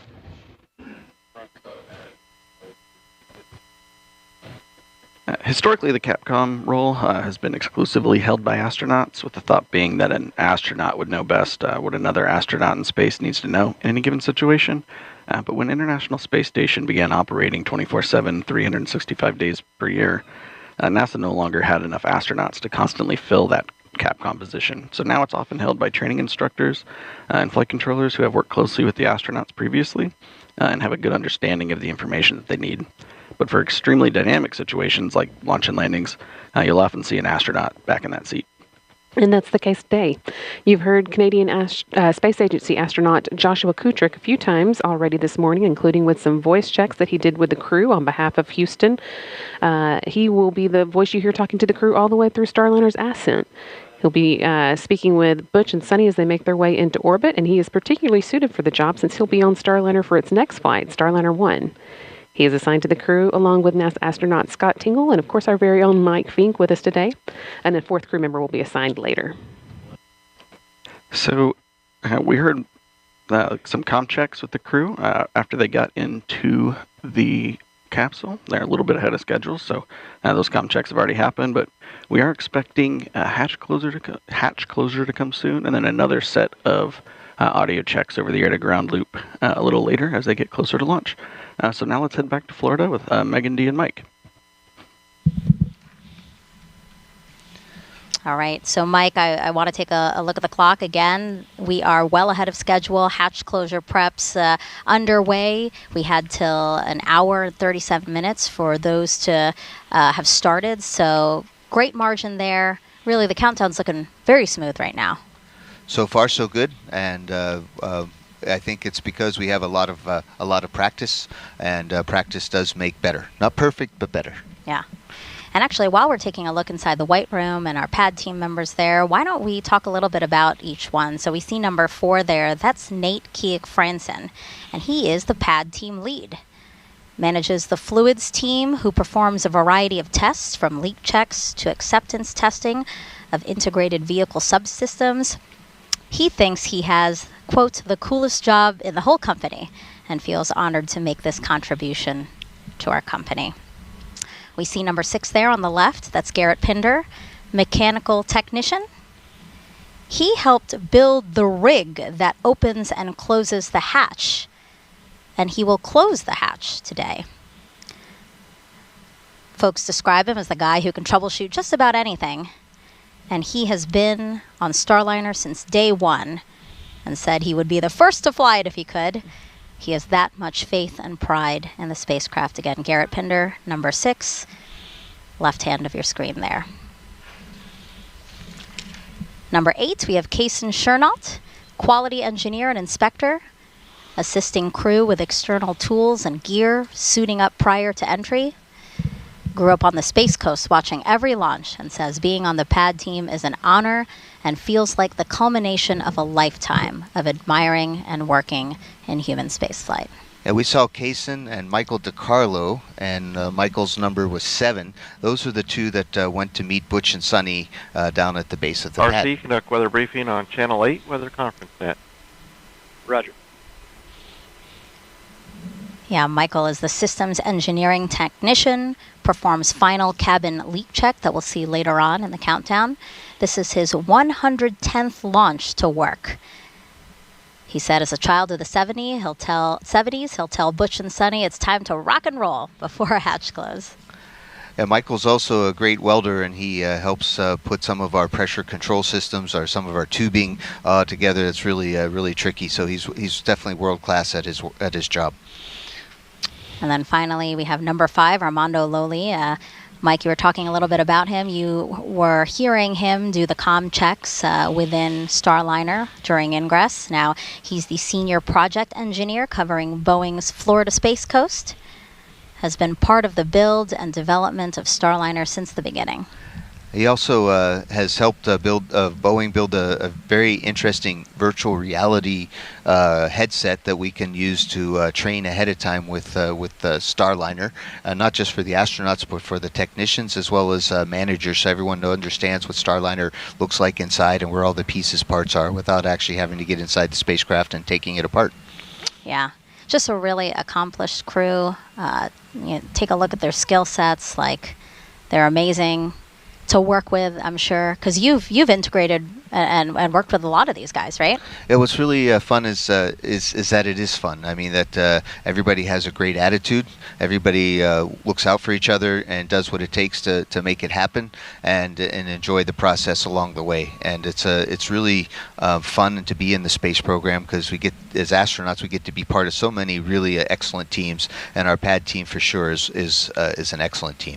Historically, the Capcom role has been exclusively held by astronauts, with the thought being that an astronaut would know best what another astronaut in space needs to know in any given situation. But when International Space Station began operating 24/7, 365 days per year, NASA no longer had enough astronauts to constantly fill that Capcom position. So now it's often held by training instructors and flight controllers who have worked closely with the astronauts previously and have a good understanding of the information that they need. But for extremely dynamic situations like launch and landings, you'll often see an astronaut back in that seat. And that's the case today. You've heard Canadian Space Agency astronaut Joshua Kutrick a few times already this morning, including with some voice checks that he did with the crew on behalf of Houston. He will be the voice you hear talking to the crew all the way through Starliner's ascent. He'll be speaking with Butch and Sunny as they make their way into orbit, and he is particularly suited for the job since he'll be on Starliner for its next flight, Starliner 1. He is assigned to the crew along with NASA astronaut Scott Tingle and, of course, our very own Mike Fink with us today. And a fourth crew member will be assigned later. So we heard some comm checks with the crew after they got into the capsule. They're a little bit ahead of schedule, so those comm checks have already happened. But we are expecting a hatch closure to come soon, and then another set of audio checks over the air-to-ground loop a little later as they get closer to launch. So now let's head back to Florida with Megan D. and Mike. All right. So, Mike, I want to take a look at the clock again. We are well ahead of schedule. Hatch closure preps underway. We had till an hour and 37 minutes for those to have started. So, great margin there. Really, the countdown's looking very smooth right now. So far, so good, and I think it's because we have a lot of practice, and practice does make better. Not perfect, but better. Yeah. And actually, while we're taking a look inside the White Room and our pad team members there, why don't we talk a little bit about each one? So we see number 4 there. That's Nate Keek-Franson, and he is the pad team lead. Manages the fluids team, who performs a variety of tests from leak checks to acceptance testing of integrated vehicle subsystems. He thinks he has, quote, the coolest job in the whole company, and feels honored to make this contribution to our company. We see number 6 there on the left. That's Garrett Pinder, mechanical technician. He helped build the rig that opens and closes the hatch, and he will close the hatch today. Folks describe him as the guy who can troubleshoot just about anything, and he has been on Starliner since day 1 and said he would be the first to fly it if he could. He has that much faith and pride in the spacecraft. Again, Garrett Pinder, number 6, left hand of your screen there. Number 8, we have Kaysen Chernault, quality engineer and inspector, assisting crew with external tools and gear, suiting up prior to entry. Grew up on the Space Coast watching every launch and says being on the pad team is an honor and feels like the culmination of a lifetime of admiring and working in human spaceflight. And we saw Kaysen and Michael DiCarlo, and Michael's number was 7. Those are the two that went to meet Butch and Sonny down at the base of the pad. RC, conduct weather briefing on Channel 8 Weather Conference Net. Roger. Yeah, Michael is the systems engineering technician, performs final cabin leak check that we'll see later on in the countdown. This is his 110th launch to work. He said as a child of the 70s, he'll tell Butch and Sonny it's time to rock and roll before a hatch close. And Michael's also a great welder, and he helps put some of our pressure control systems or some of our tubing together. It's really tricky. So he's definitely world class at his job. And then finally, we have number 5, Armando Loli. Mike, you were talking a little bit about him. You were hearing him do the comm checks within Starliner during ingress. Now, he's the senior project engineer covering Boeing's Florida Space Coast. Has been part of the build and development of Starliner since the beginning. He also has helped Boeing build a very interesting virtual reality headset that we can use to train ahead of time with Starliner, not just for the astronauts but for the technicians as well as managers, so everyone understands what Starliner looks like inside and where all the parts are without actually having to get inside the spacecraft and taking it apart. Yeah, just a really accomplished crew. Take a look at their skill sets. Like, they're amazing to work with, I'm sure, because you've integrated and worked with a lot of these guys, right? Yeah, what's really fun is that it is fun. I mean, that everybody has a great attitude. Everybody looks out for each other and does what it takes to make it happen and enjoy the process along the way. And it's really fun to be in the space program because we get, as astronauts, we get to be part of so many really excellent teams, and our pad team for sure is an excellent team.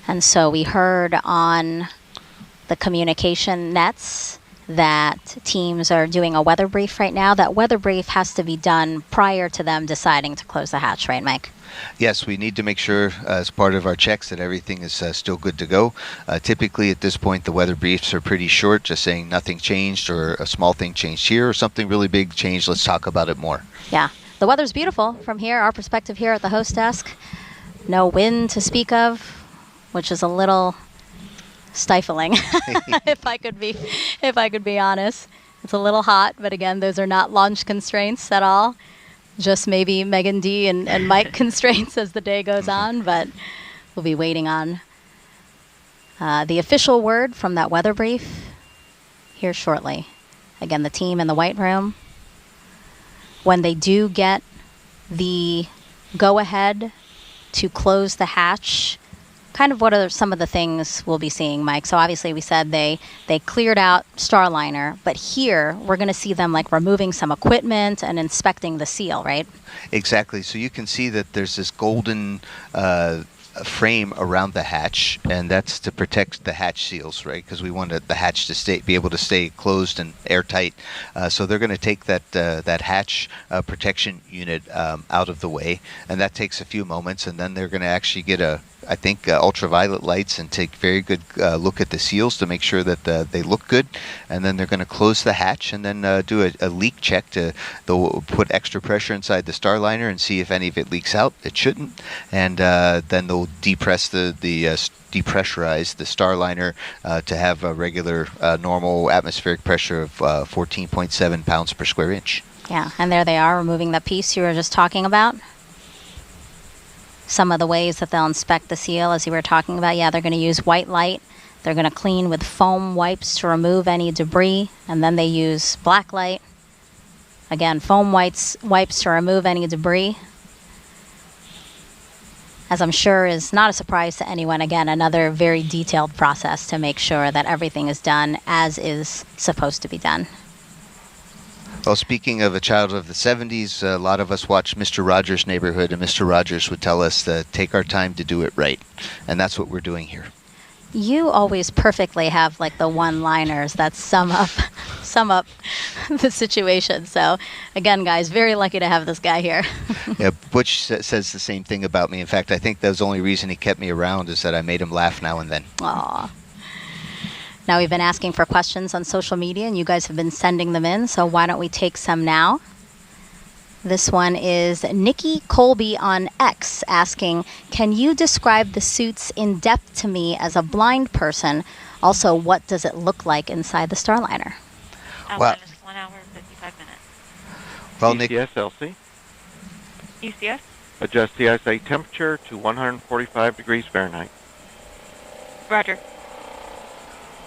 And so we heard on the communication nets that teams are doing a weather brief right now. That weather brief has to be done prior to them deciding to close the hatch, right, Mike? Yes, we need to make sure as part of our checks that everything is still good to go. Typically at this point the weather briefs are pretty short, just saying nothing changed or a small thing changed here or something really big changed. Let's talk about it more. Yeah, the weather's beautiful from here, our perspective here at the host desk. No wind to speak of, which is a little stifling, if I could be honest. It's a little hot, but again, those are not launch constraints at all. Just maybe Megan D and Mike constraints as the day goes on, but we'll be waiting on the official word from that weather brief here shortly. Again, the team in the White Room, when they do get the go-ahead to close the hatch, kind of what are some of the things we'll be seeing, Mike? So obviously we said they cleared out Starliner, but here we're going to see them like removing some equipment and inspecting the seal, right? Exactly. So you can see that there's this golden frame around the hatch, and that's to protect the hatch seals, right? Because we want the hatch to be able to stay closed and airtight. So they're going to take that hatch protection unit out of the way, and that takes a few moments, and then they're going to actually get ultraviolet lights and take very good look at the seals to make sure that they look good, and then they're going to close the hatch and then do a leak check. They'll put extra pressure inside the Starliner and see if any of it leaks out. It shouldn't, and then they'll depress depressurize the Starliner to have a regular normal atmospheric pressure of 14.7 pounds per square inch. Yeah, and there they are removing that piece you were just talking about. Some of the ways that they'll inspect the seal, as you were talking about, yeah, they're going to use white light. They're going to clean with foam wipes to remove any debris, and then they use black light. Again, foam wipes to remove any debris. As I'm sure is not a surprise to anyone, again, another very detailed process to make sure that everything is done as is supposed to be done. Well, speaking of a child of the 70s, a lot of us watched Mr. Rogers' Neighborhood, and Mr. Rogers would tell us to take our time to do it right. And that's what we're doing here. You always perfectly have like the one-liners that sum up the situation. So again, guys, very lucky to have this guy here. Yeah, Butch says the same thing about me. In fact, I think that was the only reason he kept me around is that I made him laugh now and then. Aw. Now, we've been asking for questions on social media, and you guys have been sending them in, so why don't we take some now? This one is Nikki Colby on X asking, can you describe the suits in depth to me as a blind person? Also, what does it look like inside the Starliner? Well, 1 hour, 55 minutes. Well, Nick. ECS, LC. ECS? Adjust the ISA temperature to 145 degrees Fahrenheit. Roger.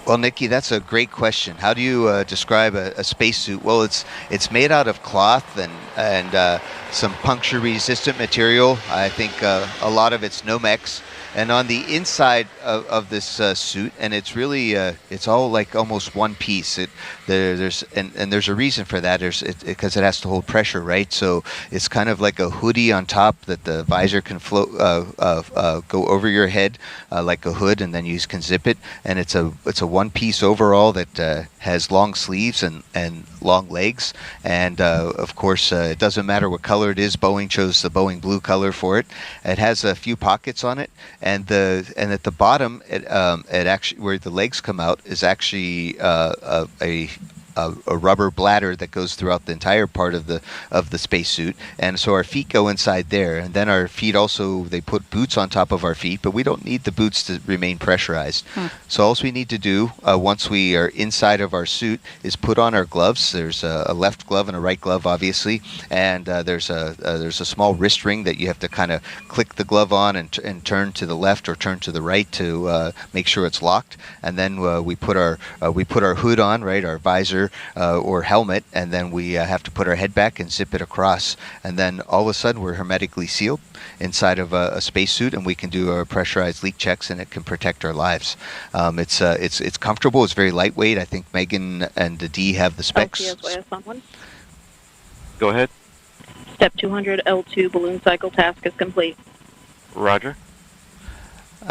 Well, Nikki, that's a great question. How do you describe a spacesuit? Well, it's made out of cloth and some puncture-resistant material. I think a lot of it's Nomex. And on the inside of this suit, and it's really it's all like almost one piece. There's a reason for that. Because it has to hold pressure, right? So it's kind of like a hoodie on top that the visor can go over your head like a hood, and then you can zip it. And it's a one piece overall that has long sleeves and long legs. And of course, it doesn't matter what color it is. Boeing chose the Boeing blue color for it. It has a few pockets on it. And at the bottom, it actually where the legs come out is actually a rubber bladder that goes throughout the entire part of the spacesuit, and so our feet go inside there. And then our feet also, they put boots on top of our feet, but we don't need the boots to remain pressurized. So all we need to do once we are inside of our suit is put on our gloves. There's a left glove and a right glove, obviously, and there's a small wrist ring that you have to kind of click the glove on and turn to the left or turn to the right to make sure it's locked. And then we put our hood on, right, our visor or helmet, and then we have to put our head back and zip it across. And then all of a sudden we're hermetically sealed inside of a spacesuit, and we can do our pressurized leak checks, and it can protect our lives. It's comfortable. It's very lightweight. I think Megan and Dee have the specs. Go ahead. Step 200 L2 balloon cycle task is complete. Roger.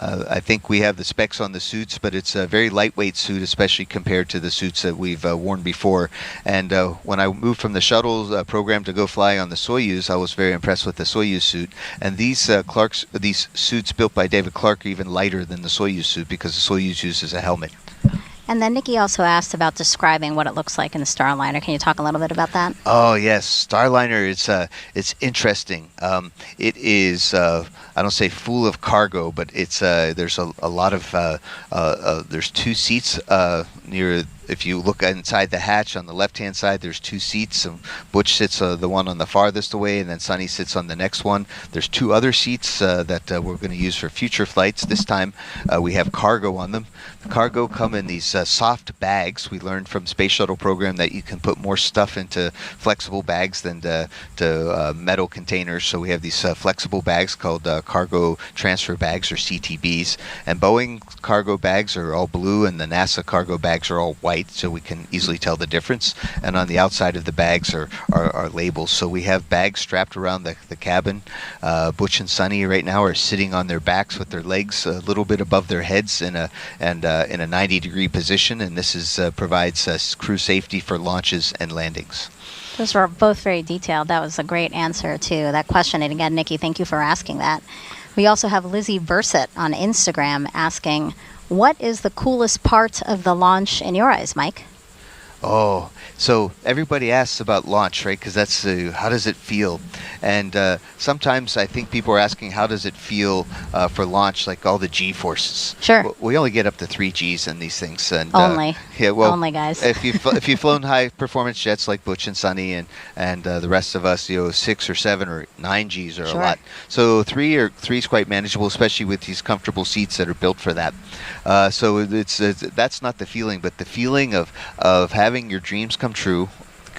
I think we have the specs on the suits, but it's a very lightweight suit, especially compared to the suits that we've worn before. And when I moved from the shuttle program to go fly on the Soyuz, I was very impressed with the Soyuz suit. And these suits built by David Clark are even lighter than the Soyuz suit because the Soyuz uses a helmet. And then Nikki also asked about describing what it looks like in the Starliner. Can you talk a little bit about that? Oh yes, Starliner. It's interesting. It is I don't say full of cargo, but it's there's a lot of there's two seats near. If you look inside the hatch on the left-hand side, there's two seats. Butch sits the one on the farthest away, and then Sonny sits on the next one. There's two other seats that we're going to use for future flights. This time we have cargo on them. The cargo come in these soft bags. We learned from Space Shuttle program that you can put more stuff into flexible bags than to metal containers. So we have these flexible bags called cargo transfer bags, or CTBs. And Boeing cargo bags are all blue, and the NASA cargo bags are all white, so we can easily tell the difference. And on the outside of the bags are labels. So we have bags strapped around the cabin. Butch and Sonny right now are sitting on their backs with their legs a little bit above their heads in a 90-degree position, and this provides crew safety for launches and landings. Those were both very detailed. That was a great answer to that question. And again, Nikki, thank you for asking that. We also have Lizzie Bursett on Instagram asking, what is the coolest part of the launch in your eyes, Mike? Oh, so everybody asks about launch, right? Because that's how does it feel? And sometimes I think people are asking how does it feel for launch, like all the G forces. Sure. Well, we only get up to 3 Gs in these things, and only. Yeah, well, only, guys. if you've flown high performance jets like Butch and Sonny and the rest of us, 6 or 7 or 9 Gs are a lot. So 3 is quite manageable, especially with these comfortable seats that are built for that. So that's not the feeling, but the feeling of having your dreams come true,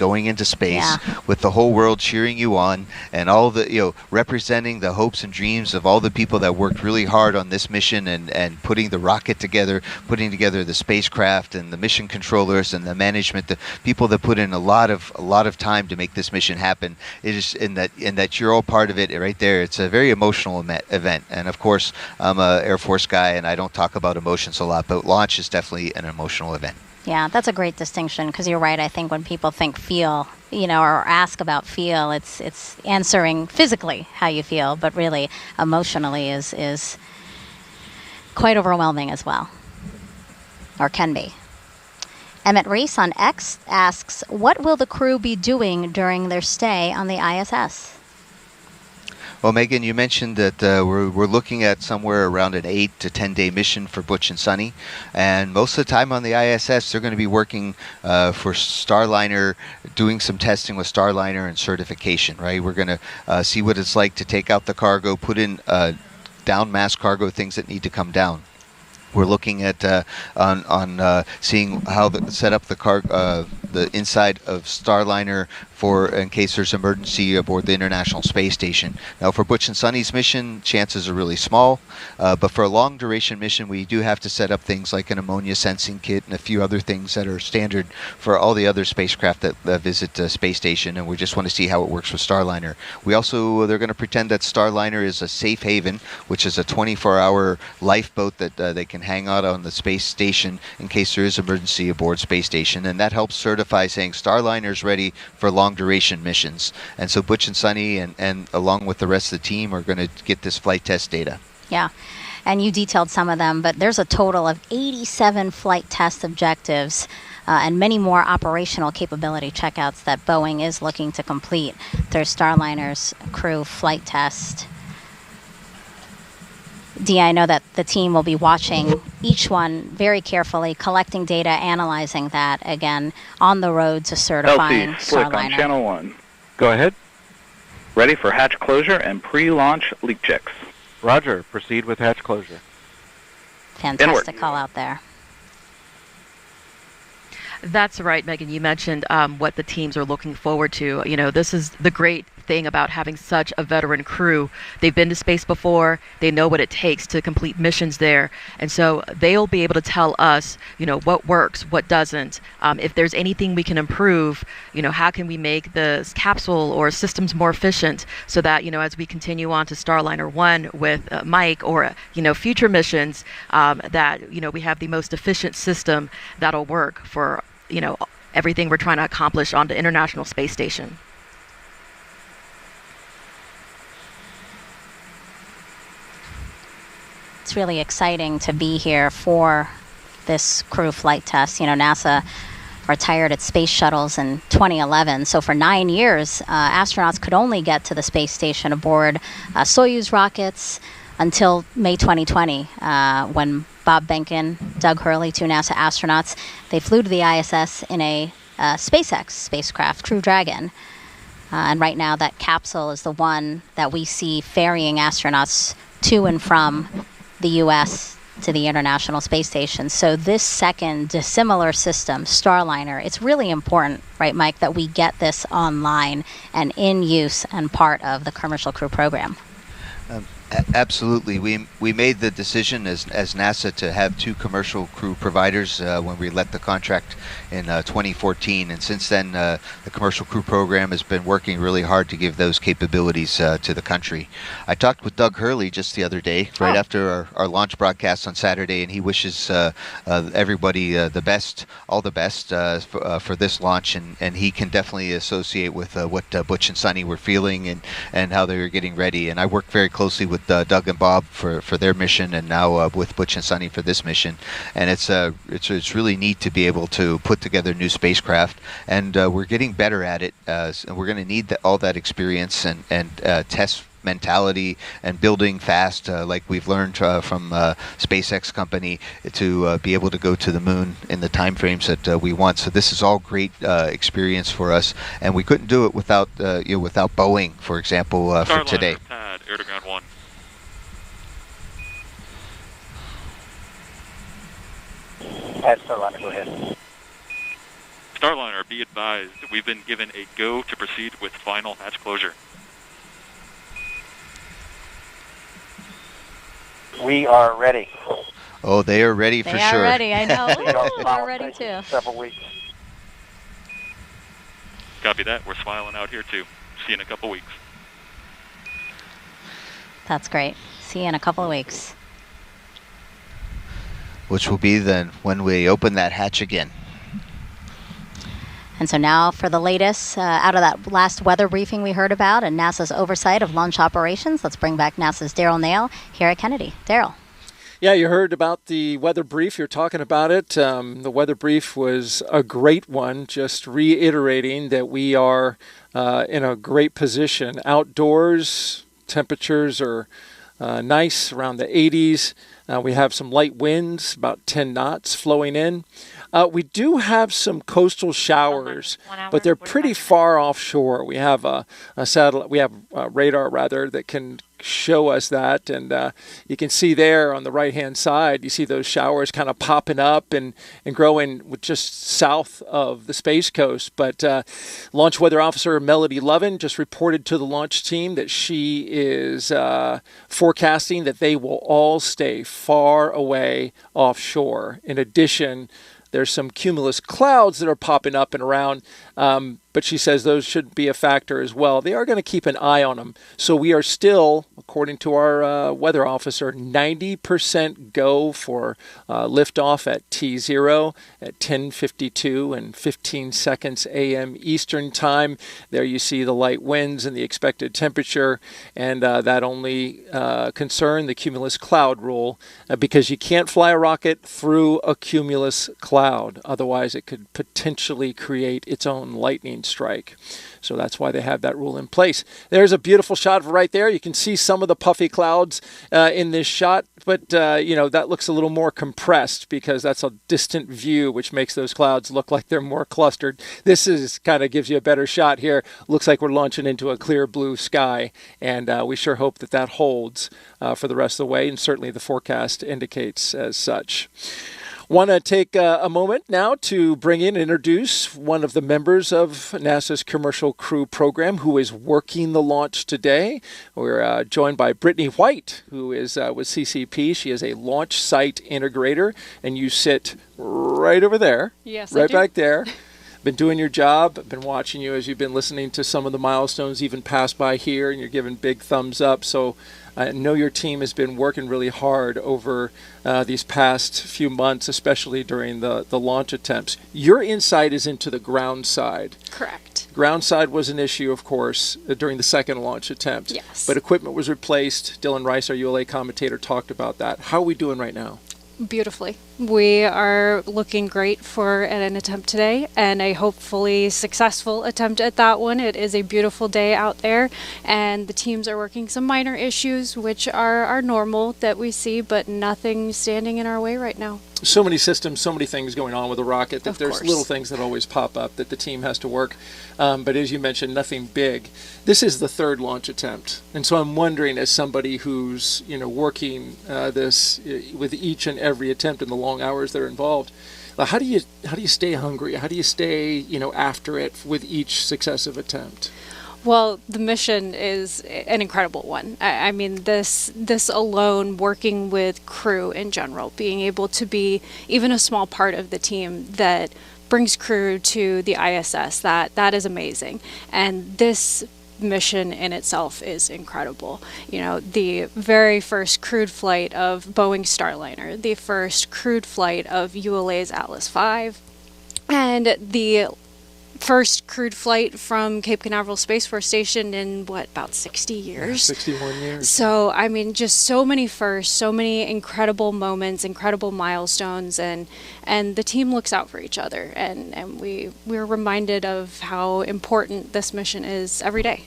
going into space with the whole world cheering you on, and all the, representing the hopes and dreams of all the people that worked really hard on this mission and putting the rocket together, putting together the spacecraft and the mission controllers and the management, the people that put in a lot of time to make this mission happen. It is in that you're all part of it right there. It's a very emotional event, and of course, I'm an Air Force guy, and I don't talk about emotions a lot, but launch is definitely an emotional event. Yeah, that's a great distinction, because you're right. I think when people think feel, or ask about feel, it's answering physically how you feel, but really emotionally is quite overwhelming as well, or can be. Emmett Reese on X asks, what will the crew be doing during their stay on the ISS? Well, Megan, you mentioned that we're looking at somewhere around an 8 to 10 day mission for Butch and Sunny, and most of the time on the ISS they're going to be working for Starliner, doing some testing with Starliner and certification. Right, we're going to see what it's like to take out the cargo, put in down mass cargo, things that need to come down. We're looking at seeing how set up the inside of Starliner for in case there's emergency aboard the International Space Station. Now, for Butch and Sunny's mission, chances are really small, but for a long duration mission, we do have to set up things like an ammonia sensing kit and a few other things that are standard for all the other spacecraft that visit the space station, and we just want to see how it works with Starliner. We also, they're going to pretend that Starliner is a safe haven, which is a 24-hour lifeboat that they can hang out on the space station in case there is emergency aboard space station, and that helps certify saying Starliner is ready for long duration missions. And so Butch and Sunny and along with the rest of the team are going to get this flight test data. Yeah, and you detailed some of them, but there's a total of 87 flight test objectives and many more operational capability checkouts that Boeing is looking to complete through Starliner's crew flight test. Dee, I know that the team will be watching each one very carefully, collecting data, analyzing that, again, on the road to certifying LC, Slick on Starliner. Channel 1. Go ahead. Ready for hatch closure and pre-launch leak checks. Roger. Proceed with hatch closure. Fantastic call out there. That's right, Megan. You mentioned what the teams are looking forward to. This is the great thing about having such a veteran crew. They've been to space before. They know what it takes to complete missions there. And so they'll be able to tell us, what works, what doesn't. If there's anything we can improve, how can we make the capsule or systems more efficient so that, as we continue on to Starliner 1 with Mike or, future missions, that, we have the most efficient system that'll work for, everything we're trying to accomplish on the International Space Station. It's really exciting to be here for this crew flight test. NASA retired its space shuttles in 2011. So for 9 years, astronauts could only get to the space station aboard Soyuz rockets until May 2020, when Bob Behnken, Doug Hurley, two NASA astronauts, they flew to the ISS in a SpaceX spacecraft, Crew Dragon. And right now that capsule is the one that we see ferrying astronauts to and from the U.S. to the International Space Station. So this second dissimilar system, Starliner, it's really important, right, Mike, that we get this online and in use and part of the Commercial Crew Program. Absolutely. We made the decision as NASA to have two commercial crew providers when we let the contract in 2014, and since then the commercial crew program has been working really hard to give those capabilities to the country. I talked with Doug Hurley just the other day, right after our launch broadcast on Saturday, and he wishes everybody the best, all the best for this launch, and he can definitely associate with what Butch and Sunny were feeling and how they were getting ready. And I worked very closely with Doug and Bob for their mission, and now with Butch and Sunny for this mission. And it's really neat to be able to put together new spacecraft, and we're getting better at it. And we're going to need all that experience and test mentality and building fast, like we've learned from SpaceX company, to be able to go to the moon in the time frames that we want. So this is all great experience for us, and we couldn't do it without without Boeing, for example, for today. Pad, air to ground 1. Starliner, go ahead. Starliner, be advised, we've been given a go to proceed with final hatch closure. We are ready. Oh, they are ready for They sure. are ready, I know. We're We're ready too. Several weeks. Copy that. We're smiling out here too. See you in a couple weeks. That's great. See you in a couple of weeks. Which will be then when we open that hatch again. And so now for the latest out of that last weather briefing we heard about and NASA's oversight of launch operations, let's bring back NASA's Daryl Nail here at Kennedy. Daryl. Yeah, you heard about the weather brief. You're talking about it. The weather brief was a great one, just reiterating that we are in a great position. Outdoors, temperatures are nice, around the 80s. We have some light winds, about 10 knots flowing in. We do have some coastal showers, but they're pretty far offshore. We have a satellite, we have radar rather, that can show us that, and you can see there on the right-hand side, you see those showers kind of popping up and growing just south of the Space Coast. But Launch Weather Officer Melody Lovin just reported to the launch team that she is forecasting that they will all stay far away offshore. In addition, there's some cumulus clouds that are popping up and around, but she says those shouldn't be a factor as well. They are going to keep an eye on them. So we are still, according to our weather officer, 90% go for liftoff at T0 at 10:52 and 15 seconds a.m. Eastern Time. There you see the light winds and the expected temperature, and that only concern the cumulus cloud rule because you can't fly a rocket through a cumulus cloud. Otherwise, it could potentially create its own lightning strike. So that's why they have that rule in place. There's a beautiful shot right there. You can see some of the puffy clouds in this shot, but that looks a little more compressed because that's a distant view, which makes those clouds look like they're more clustered. This is kind of gives you a better shot here. Looks like we're launching into a clear blue sky, and we sure hope that that holds for the rest of the way, and certainly the forecast indicates as such. Want to take a moment now to bring in and introduce one of the members of NASA's Commercial Crew Program who is working the launch today. We're joined by Brittany White, who is with CCP. She is a launch site integrator, and you sit right over there. Yes, right I do. back there. Been doing your job. I've been watching you as you've been listening to some of the milestones even pass by here, and you're giving big thumbs up. So I know your team has been working really hard over these past few months, especially during the launch attempts. Your insight is into the ground side. Correct. Ground side was an issue, of course, during the second launch attempt. Yes. But equipment was replaced. Dylan Rice, our ULA commentator, talked about that. How are we doing right now? Beautifully. We are looking great for an attempt today, and a hopefully successful attempt at that one. It is a beautiful day out there, and the teams are working some minor issues, which are normal that we see, but nothing standing in our way right now. So many systems, so many things going on with the rocket that Of there's course. little things that always pop up that the team has to work. But as you mentioned, nothing big. This is the third launch attempt. And so I'm wondering, as somebody who's working this with each and every attempt in the long hours that are involved, how do you stay hungry? How do you stay after it with each successive attempt? Well, the mission is an incredible one. I mean, this alone, working with crew in general, being able to be even a small part of the team that brings crew to the ISS, that is amazing. And this mission in itself is incredible. The very first crewed flight of Boeing Starliner, the first crewed flight of ULA's Atlas V, and the first crewed flight from Cape Canaveral Space Force Station in about 60 years. 61 years. So, I mean, just so many firsts, so many incredible moments, incredible milestones, and the team looks out for each other, and we're reminded of how important this mission is every day.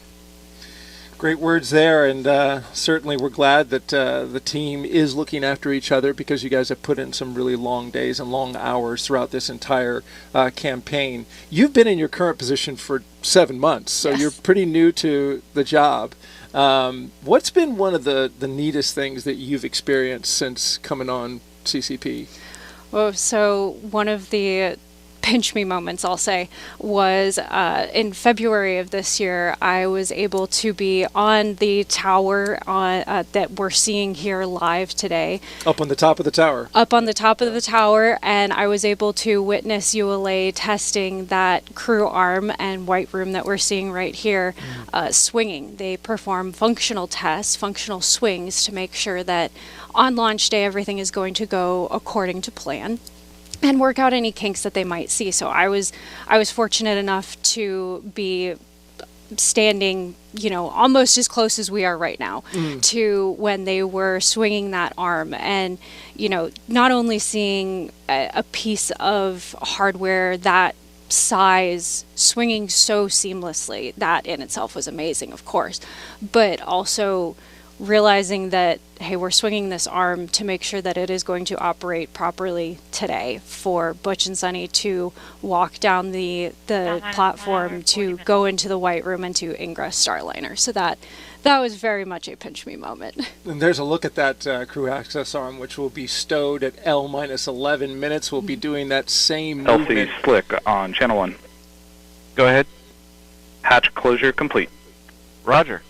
Great words there, and certainly we're glad that the team is looking after each other because you guys have put in some really long days and long hours throughout this entire campaign. You've been in your current position for 7 months, so Yes. You're pretty new to the job. What's been one of the neatest things that you've experienced since coming on CCP? Well, so one of the pinch me moments, I'll say, was in February of this year. I was able to be on the tower that we're seeing here live today. Up on the top of the tower. Up on the top of the tower, and I was able to witness ULA testing that crew arm and white room that we're seeing right here swinging. They perform functional tests, functional swings, to make sure that on launch day everything is going to go according to plan, and work out any kinks that they might see. So I was fortunate enough to be standing, almost as close as we are right now to when they were swinging that arm, and not only seeing a piece of hardware that size swinging so seamlessly, that in itself was amazing, of course, but also realizing that, hey, we're swinging this arm to make sure that it is going to operate properly today for Butch and Sunny to walk down the platform, to go into the white room, and to ingress Starliner. So that was very much a pinch me moment. And there's a look at that crew access arm, which will be stowed at L-11 minutes. We'll be doing that same movement. LC slick on channel 1. Go ahead. Hatch closure complete. Roger.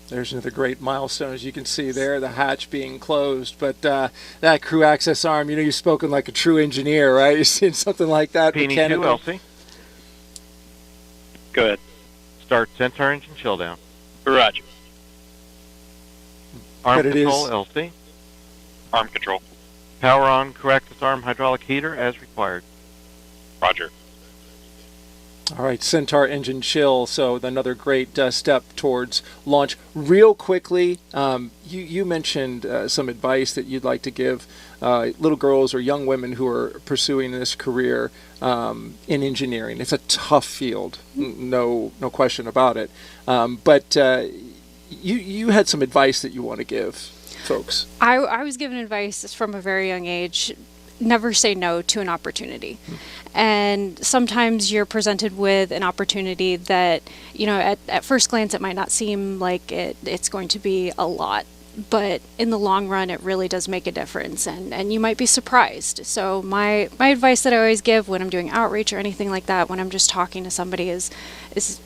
There's another great milestone, as you can see there, the hatch being closed. But that crew access arm, you've spoken like a true engineer, right? You've seen something like that. P2, LC. Go ahead. Start sensor engine chill down. Roger. Arm But it control, is- LC. Arm control. Power on crew access arm hydraulic heater as required. Roger. All right, Centaur engine chill, so another great step towards launch. Real quickly, you mentioned some advice that you'd like to give little girls or young women who are pursuing this career in engineering. It's a tough field, no question about it. But you had some advice that you want to give folks. I was given advice from a very young age. Never say no to an opportunity. And sometimes you're presented with an opportunity that, at first glance it might not seem like it's going to be a lot, but in the long run it really does make a difference, and you might be surprised. So my advice that I always give when I'm doing outreach or anything like that, when I'm just talking to somebody, is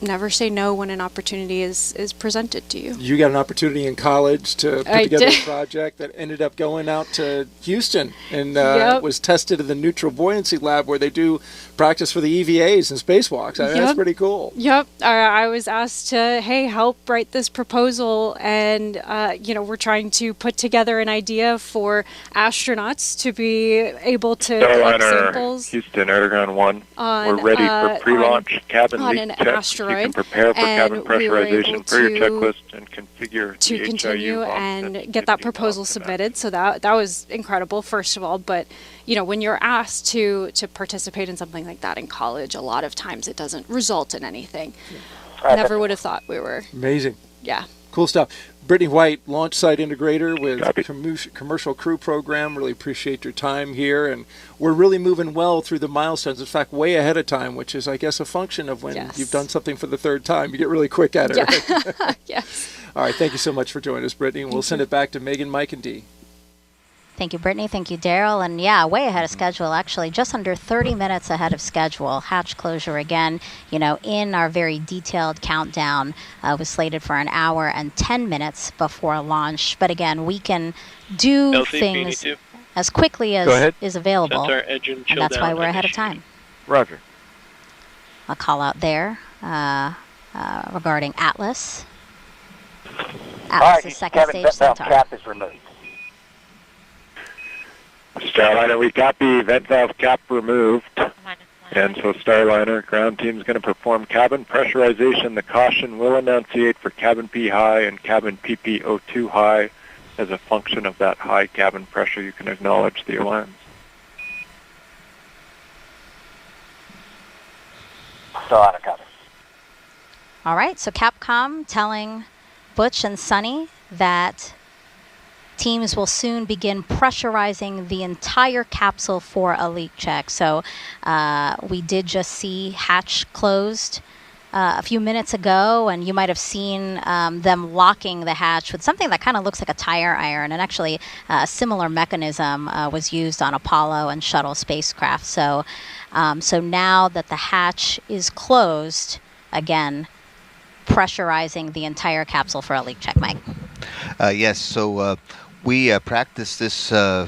never say no when an opportunity is presented to you. You got an opportunity in college to put I together did. a project that ended up going out to Houston and Yep. was tested in the neutral buoyancy lab where they do practice for the EVAs and spacewalks. I mean, that's Yep. pretty cool. Yep. I was asked to, hey, help write this proposal, and we're trying to put together an idea for astronauts to be able to collect Starliner, samples Houston, Underground 1. on, We're ready for pre-launch cabin on leak an checks. You asteroid, can prepare for and cabin we were pressurization able per your to- checklist and configure to the continue HIU and get that proposal submitted. So that was incredible, first of all. But when you're asked to participate in something like that in college, a lot of times it doesn't result in anything. Never would have thought we were. Amazing. Yeah. Cool stuff. Brittany White, launch site integrator with Commercial Crew Program. Really appreciate your time here. And we're really moving well through the milestones. In fact, way ahead of time, which is, I guess, a function of when you've done something for the third time. You get really quick at it. Yeah. Right? Yes. All right. Thank you so much for joining us, Brittany. And we'll send it back to Megan, Mike, and Dee. Thank you, Brittany. Thank you, Daryl. And yeah, way ahead of schedule, actually, just under 30 minutes ahead of schedule. Hatch closure again, in our very detailed countdown, was slated for an hour and 10 minutes before launch. But again, we can do LC, things P2. as quickly Go as ahead. is available. Centaur engine And chill that's why down we're ahead of time. Roger. A call out there regarding Atlas. All right, Atlas's second cabin stage vent valve Centaur. cap is removed. Starliner, we got the vent valve cap removed. And so Starliner, ground team is going to perform cabin pressurization. The caution will enunciate for cabin P high and cabin PPO2 high. As a function of that high cabin pressure, you can acknowledge the alarms. Starliner cabin. All right, so Capcom telling Butch and Sunny that teams will soon begin pressurizing the entire capsule for a leak check. So we did just see hatch closed a few minutes ago, and you might have seen them locking the hatch with something that kind of looks like a tire iron. And actually, a similar mechanism was used on Apollo and shuttle spacecraft. So now that the hatch is closed, again, pressurizing the entire capsule for a leak check, Mike. Yes, so we practiced this a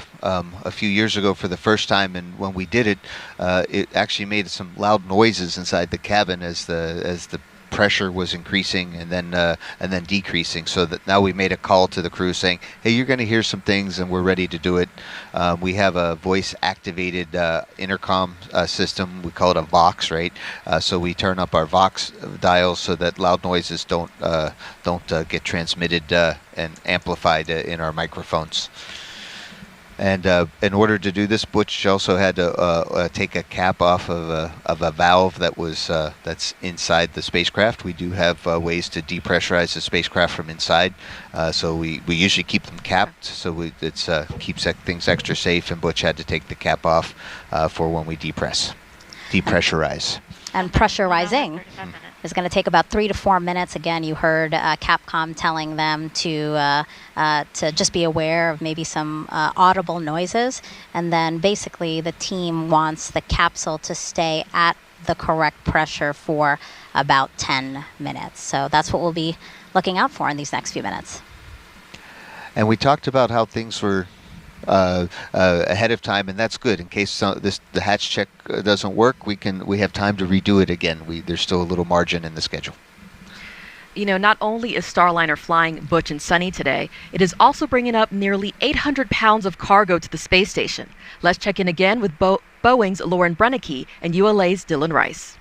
few years ago for the first time, and when we did it, it actually made some loud noises inside the cabin as the pressure was increasing and then decreasing. So that now we made a call to the crew saying, "Hey, you're going to hear some things, and we're ready to do it." We have a voice-activated intercom system. We call it a Vox, right? So we turn up our Vox dials so that loud noises don't get transmitted and amplified in our microphones. And in order to do this, Butch also had to take a cap off of a valve that's inside the spacecraft. We do have ways to depressurize the spacecraft from inside, so we usually keep them capped, so it keeps things extra safe. And Butch had to take the cap off for when we depressurize. And pressurizing is going to take about 3 to 4 minutes. Again, you heard Capcom telling them to just be aware of maybe some audible noises. And then basically the team wants the capsule to stay at the correct pressure for about 10 minutes. So that's what we'll be looking out for in these next few minutes. And we talked about how things were ahead of time, and that's good. In case the hatch check doesn't work, we have time to redo it again. There's still a little margin in the schedule. You know, not only is Starliner flying Butch and Sunny today, it is also bringing up nearly 800 pounds of cargo to the space station. Let's check in again with Boeing's Lauren Brennicke and ULA's Dylan Rice.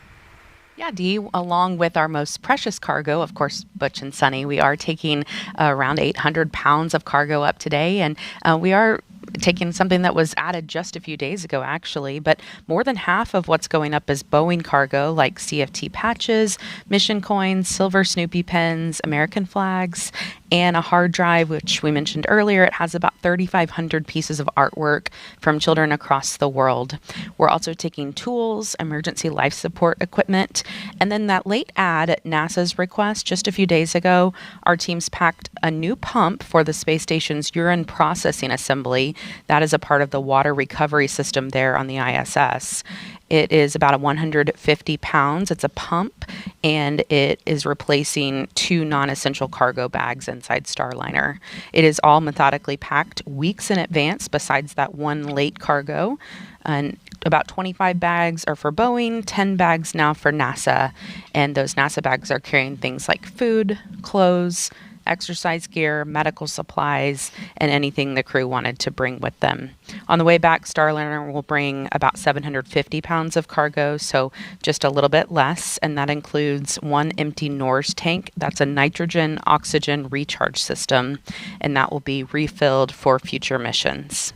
Yeah, Dee, along with our most precious cargo, of course, Butch and Sunny, we are taking around 800 pounds of cargo up today, and we are taking something that was added just a few days ago, actually, but more than half of what's going up is Boeing cargo, like CFT patches, mission coins, silver Snoopy pens, American flags, and a hard drive, which we mentioned earlier. It has about 3,500 pieces of artwork from children across the world. We're also taking tools, emergency life support equipment, and then that late ad at NASA's request just a few days ago, our teams packed a new pump for the space station's urine processing assembly. That is a part of the water recovery system there on the ISS. It is about 150 pounds. It's a pump, and it is replacing 2 non-essential cargo bags inside Starliner. It is all methodically packed weeks in advance, besides that one late cargo. And about 25 bags are for Boeing, 10 bags now for NASA. And those NASA bags are carrying things like food, clothes, exercise gear, medical supplies, and anything the crew wanted to bring with them. On the way back, Starliner will bring about 750 pounds of cargo, so just a little bit less, and that includes 1 empty NORS tank. That's a nitrogen oxygen recharge system, and that will be refilled for future missions.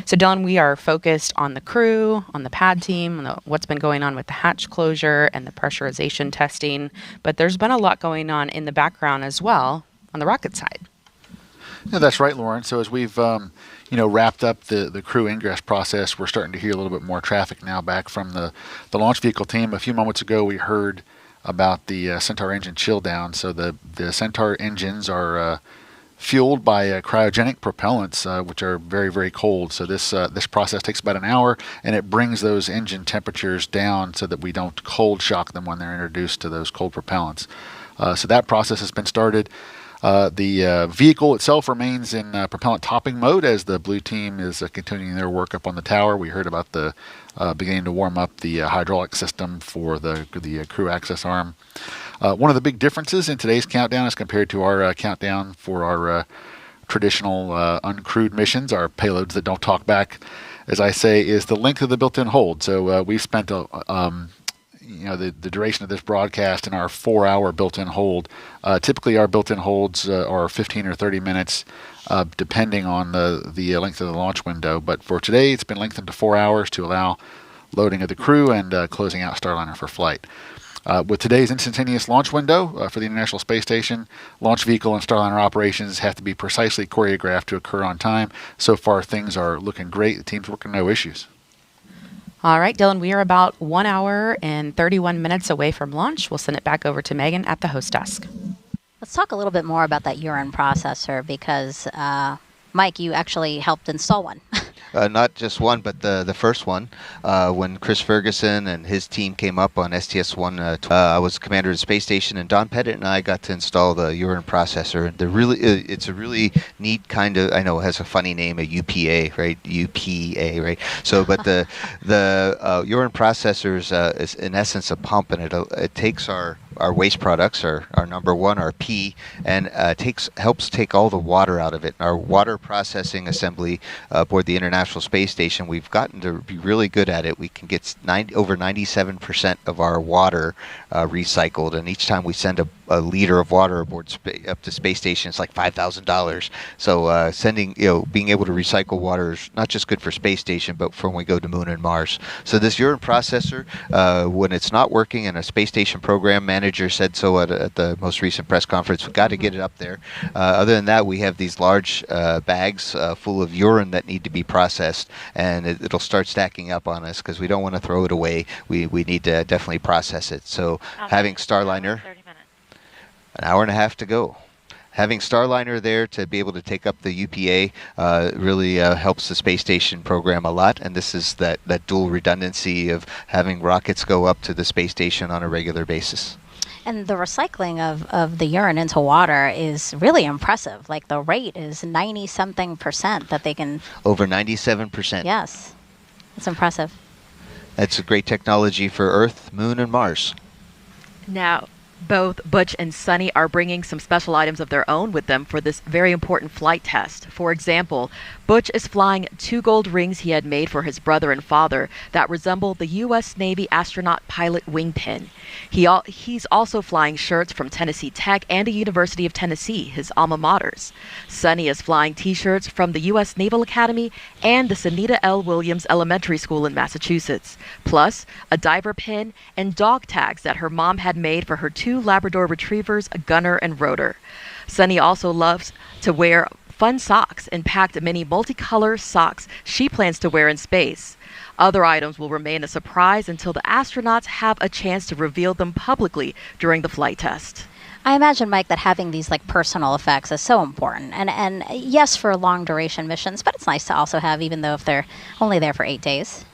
So, Dylan, we are focused on the crew, on the pad team, on what's been going on with the hatch closure and the pressurization testing, but there's been a lot going on in the background as well on the rocket side. Yeah, that's right, Lauren. So as we've wrapped up the crew ingress process, we're starting to hear a little bit more traffic now back from the launch vehicle team. A few moments ago, we heard about the Centaur engine chill down. So the Centaur engines are fueled by cryogenic propellants, which are very, very cold. So this process takes about an hour, and it brings those engine temperatures down so that we don't cold shock them when they're introduced to those cold propellants. So that process has been started. The vehicle itself remains in propellant topping mode as the blue team is continuing their work up on the tower. We heard about the beginning to warm up the hydraulic system for the crew access arm. One of the big differences in today's countdown as compared to our countdown for our traditional uncrewed missions, our payloads that don't talk back, as I say, is the length of the built-in hold. So we've spent the duration of this broadcast in our 4-hour built-in hold. Typically, our built-in holds are 15 or 30 minutes, depending on the length of the launch window. But for today, it's been lengthened to 4 hours to allow loading of the crew and closing out Starliner for flight. With today's instantaneous launch window for the International Space Station, launch vehicle and Starliner operations have to be precisely choreographed to occur on time. So far, things are looking great. The team's working no issues. All right, Dylan, we are about 1 hour and 31 minutes away from launch. We'll send it back over to Megan at the host desk. Let's talk a little bit more about that urine processor because, Mike, you actually helped install one. Not just one, but the first one. When Chris Ferguson and his team came up on STS-1, I was commander of the space station, and Don Pettit and I got to install the urine processor. It's a really neat kind of, I know it has a funny name, a UPA, right? UPA, right? So, but the urine processor is in essence a pump, and it takes our waste products, our number one, our P, and helps take all the water out of it. Our water processing assembly aboard the International Space Station, we've gotten to be really good at it. We can get over 97% of our water recycled, and each time we send a liter of water aboard up to space station, it's like $5,000. So being able to recycle water is not just good for space station, but for when we go to Moon and Mars. So this urine processor, when it's not working, and a space station program manager said so at the most recent press conference, we've got to get it up there. Other than that, we have these large bags full of urine that need to be processed, and it'll start stacking up on us because we don't want to throw it away. We need to definitely process it. So having Starliner, an hour and a half to go. Having Starliner there to be able to take up the UPA really helps the space station program a lot, and this is that dual redundancy of having rockets go up to the space station on a regular basis. And the recycling of the urine into water is really impressive. Like the rate is 90-something% that they can... Over 97%. Yes. It's impressive. That's a great technology for Earth, Moon, and Mars. Now, both Butch and Sunny are bringing some special items of their own with them for this very important flight test. For example, Butch is flying 2 gold rings he had made for his brother and father that resemble the U.S. Navy astronaut pilot wing pin. He's also flying shirts from Tennessee Tech and the University of Tennessee, his alma maters. Sunny is flying T-shirts from the U.S. Naval Academy and the Sunita L. Williams Elementary School in Massachusetts, plus a diver pin and dog tags that her mom had made for her 2 Labrador retrievers, Gunner and Rotor. Sunny also loves to wear fun socks and packed many multicolor socks she plans to wear in space. Other items will remain a surprise until the astronauts have a chance to reveal them publicly during the flight test. I imagine, Mike, that having these personal effects is so important. And yes, for long duration missions, but it's nice to also have, even though if they're only there for 8 days.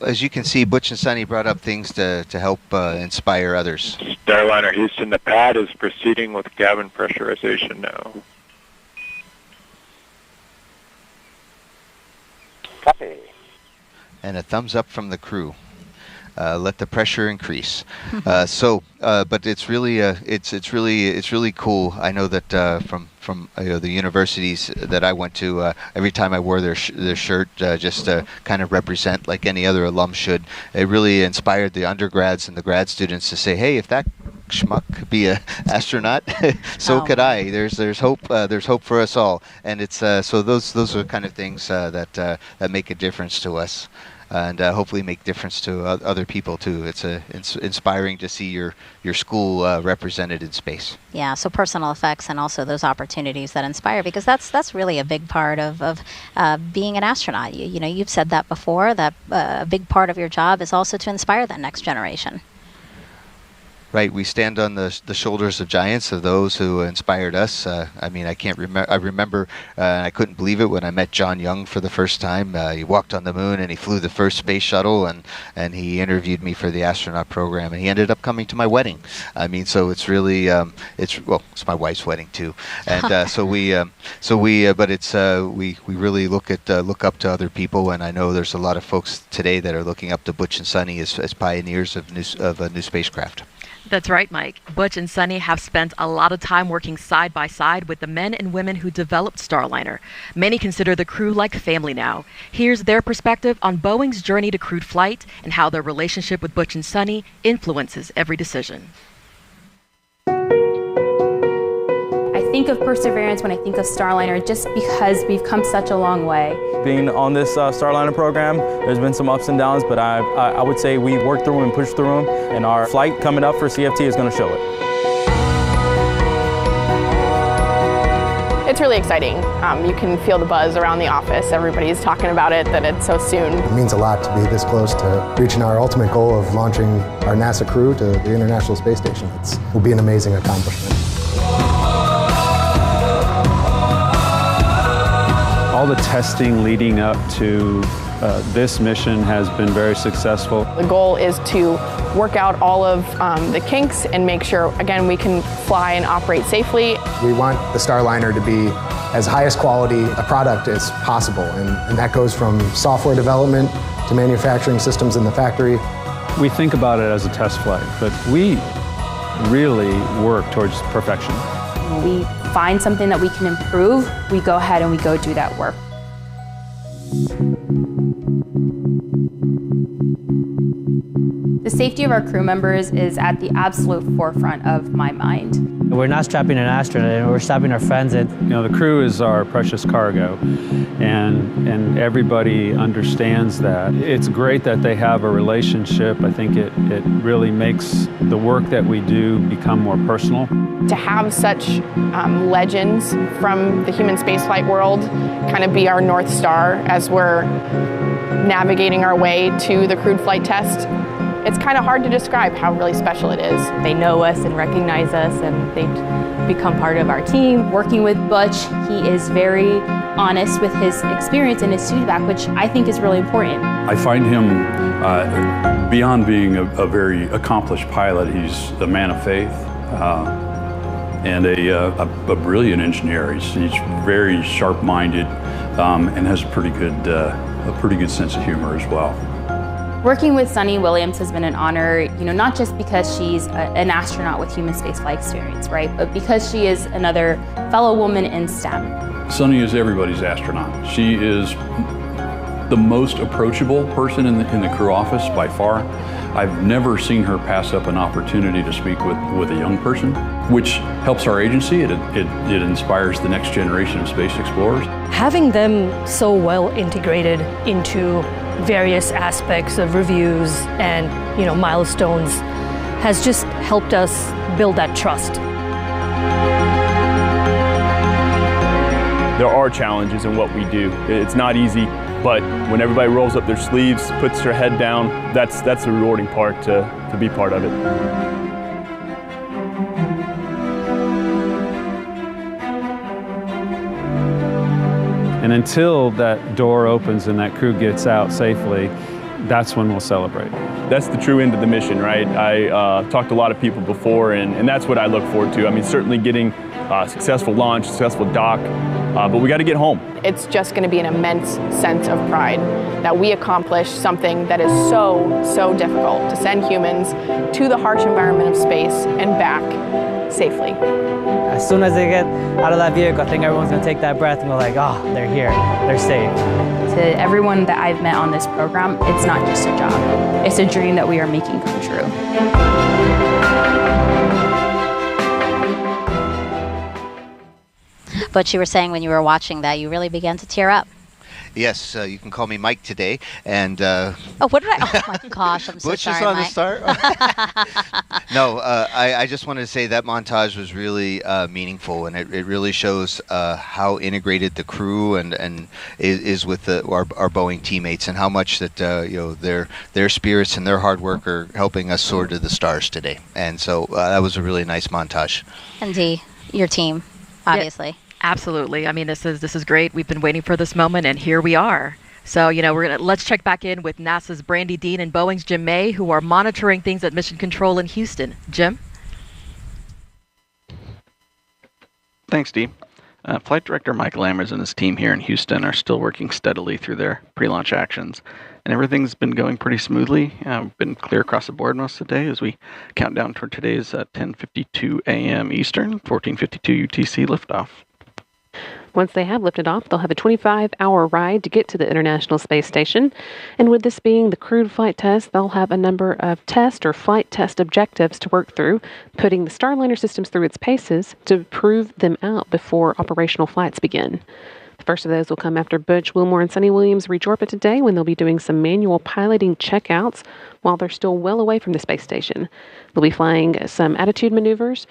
As you can see, Butch and Sunny brought up things to help inspire others. Starliner Houston, the pad is proceeding with cabin pressurization now. Copy. And a thumbs up from the crew. Let the pressure increase. But it's really it's really cool. I know that from the universities that I went to, every time I wore their shirt, just to kind of represent like any other alum should, it really inspired the undergrads and the grad students to say, hey, if that schmuck could be an astronaut, so could I. There's hope. There's hope for us all. And it's so those are kind of things that make a difference to us. And hopefully make difference to other people too. It's inspiring to see your school represented in space. Yeah, so personal effects and also those opportunities that inspire, because that's really a big part of being an astronaut. You've said that before, that a big part of your job is also to inspire that next generation. Right, we stand on the shoulders of giants, of those who inspired us. I can't remember. I remember, I couldn't believe it when I met John Young for the first time. He walked on the moon and he flew the first space shuttle, and he interviewed me for the astronaut program, and he ended up coming to my wedding. So it's really, it's my wife's wedding too, and we really look up to other people, and I know there's a lot of folks today that are looking up to Butch and Sunny as pioneers of a new spacecraft. That's right, Mike. Butch and Sunny have spent a lot of time working side by side with the men and women who developed Starliner. Many consider the crew like family now. Here's their perspective on Boeing's journey to crewed flight and how their relationship with Butch and Sunny influences every decision. I think of Perseverance when I think of Starliner just because we've come such a long way. Being on this Starliner program, there's been some ups and downs, but I would say we worked through them and pushed through them, and our flight coming up for CFT is going to show it. It's really exciting. You can feel the buzz around the office. Everybody's talking about it, that it's so soon. It means a lot to be this close to reaching our ultimate goal of launching our NASA crew to the International Space Station. It will be an amazing accomplishment. All the testing leading up to this mission has been very successful. The goal is to work out all of the kinks and make sure, again, we can fly and operate safely. We want the Starliner to be as highest quality a product as possible, and that goes from software development to manufacturing systems in the factory. We think about it as a test flight, but we really work towards perfection. When we find something that we can improve, we go ahead and we go do that work. The safety of our crew members is at the absolute forefront of my mind. We're not strapping an astronaut, we're strapping our friends in. You know, the crew is our precious cargo, and everybody understands that. It's great that they have a relationship. I think it really makes the work that we do become more personal. To have such legends from the human spaceflight world kind of be our North Star as we're navigating our way to the crewed flight test, it's kind of hard to describe how really special it is. They know us and recognize us, and they become part of our team. Working with Butch, he is very honest with his experience and his feedback, which I think is really important. I find him, beyond being a very accomplished pilot, he's a man of faith and a brilliant engineer. He's very sharp-minded and has a pretty good sense of humor as well. Working with Sunny Williams has been an honor, not just because she's an astronaut with human spaceflight experience, right? But because she is another fellow woman in STEM. Sunny is everybody's astronaut. She is the most approachable person in the crew office by far. I've never seen her pass up an opportunity to speak with a young person, which helps our agency. It inspires the next generation of space explorers. Having them so well integrated into various aspects of reviews and milestones has just helped us build that trust. There are challenges in what we do. It's not easy, but when everybody rolls up their sleeves, puts their head down, that's the rewarding part to be part of it. And until that door opens and that crew gets out safely, that's when we'll celebrate. That's the true end of the mission, right? I talked to a lot of people before, and that's what I look forward to. I mean, certainly getting a successful launch, successful dock, but we got to get home. It's just going to be an immense sense of pride that we accomplished something that is so difficult, to send humans to the harsh environment of space and back safely. As soon as they get out of that vehicle, I think everyone's going to take that breath and go like, oh, they're here, they're safe. To everyone that I've met on this program, it's not just a job. It's a dream that we are making come true. But you were saying when you were watching that, you really began to tear up. Yes, you can call me Mike today. And oh, what did I? Oh my gosh, I'm so Butch sorry, is on Mike. the start. No, I just wanted to say that montage was really meaningful, and it really shows how integrated the crew and is with our Boeing teammates, and how much that their spirits and their hard work are helping us soar to the stars today. And so that was a really nice montage. And Dee, your team, obviously. Yeah. Absolutely. I mean, this is great. We've been waiting for this moment, and here we are. So, let's check back in with NASA's Brandy Dean and Boeing's Jim May, who are monitoring things at Mission Control in Houston. Jim? Thanks, Dee. Flight Director Mike Lammers and his team here in Houston are still working steadily through their pre-launch actions, and everything's been going pretty smoothly. Been clear across the board most of the day as we count down toward today's 10:52 a.m. Eastern, 14:52 UTC liftoff. Once they have lifted off, they'll have a 25-hour ride to get to the International Space Station. And with this being the crewed flight test, they'll have a number of test or flight test objectives to work through, putting the Starliner systems through its paces to prove them out before operational flights begin. The first of those will come after Butch Wilmore and Sunny Williams reach orbit today, when they'll be doing some manual piloting checkouts while they're still well away from the space station. They'll be flying some attitude maneuvers,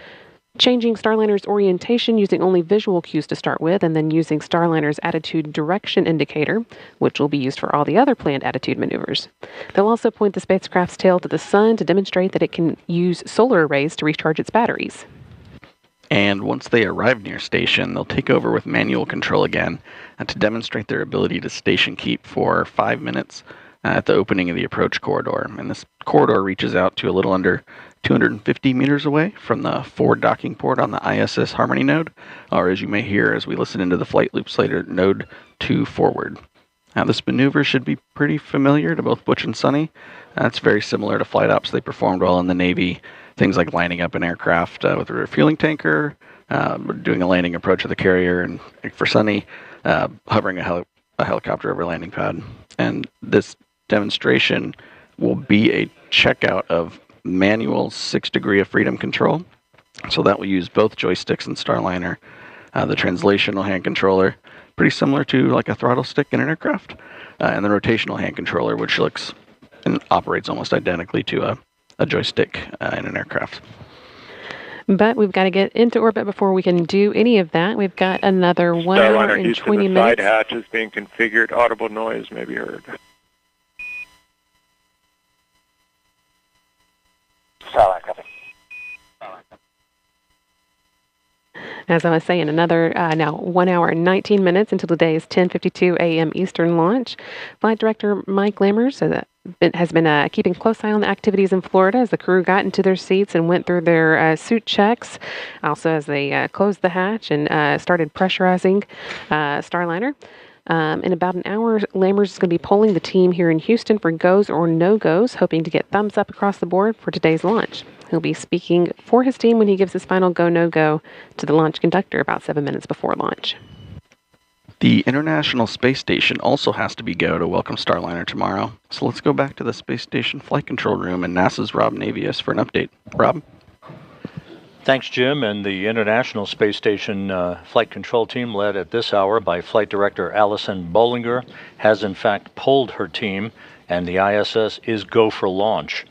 Changing Starliner's orientation using only visual cues to start with, and then using Starliner's attitude direction indicator, which will be used for all the other planned attitude maneuvers. They'll also point the spacecraft's tail to the sun to demonstrate that it can use solar arrays to recharge its batteries. And once they arrive near station, they'll take over with manual control again to demonstrate their ability to station keep for 5 minutes at the opening of the approach corridor. And this corridor reaches out to a little under 250 meters away from the forward docking port on the ISS Harmony node, or as you may hear as we listen into the flight loops later, node 2 forward. Now, this maneuver should be pretty familiar to both Butch and Sunny. It's very similar to flight ops they performed while in the Navy. Things like lining up an aircraft with a refueling tanker, doing a landing approach of the carrier, and for Sunny, hovering a helicopter over a landing pad. And this demonstration will be a checkout of manual 6 degree of freedom control. So that will use both joysticks and Starliner. The translational hand controller, pretty similar to like a throttle stick in an aircraft. And the rotational hand controller, which looks and operates almost identically to a joystick in an aircraft. But we've got to get into orbit before we can do any of that. We've got another 1 hour and Houston, 20 the minutes. side hatch is being configured. Audible noise may be heard. Starliner, copy. As I was saying, another now 1 hour and 19 minutes until today's 10:52 a.m. Eastern launch. Flight Director Mike Lammers has been keeping a close eye on the activities in Florida as the crew got into their seats and went through their suit checks. Also, as they closed the hatch and started pressurizing Starliner. In about an hour, Lammers is going to be polling the team here in Houston for goes or no-goes, hoping to get thumbs up across the board for today's launch. He'll be speaking for his team when he gives his final go-no-go to the launch conductor about 7 minutes before launch. The International Space Station also has to be go to welcome Starliner tomorrow. So let's go back to the Space Station Flight Control Room and NASA's Rob Navius for an update. Rob? Thanks, Jim. And the International Space Station Flight Control Team, led at this hour by Flight Director Allison Bollinger, has in fact polled her team, and the ISS is go for launch.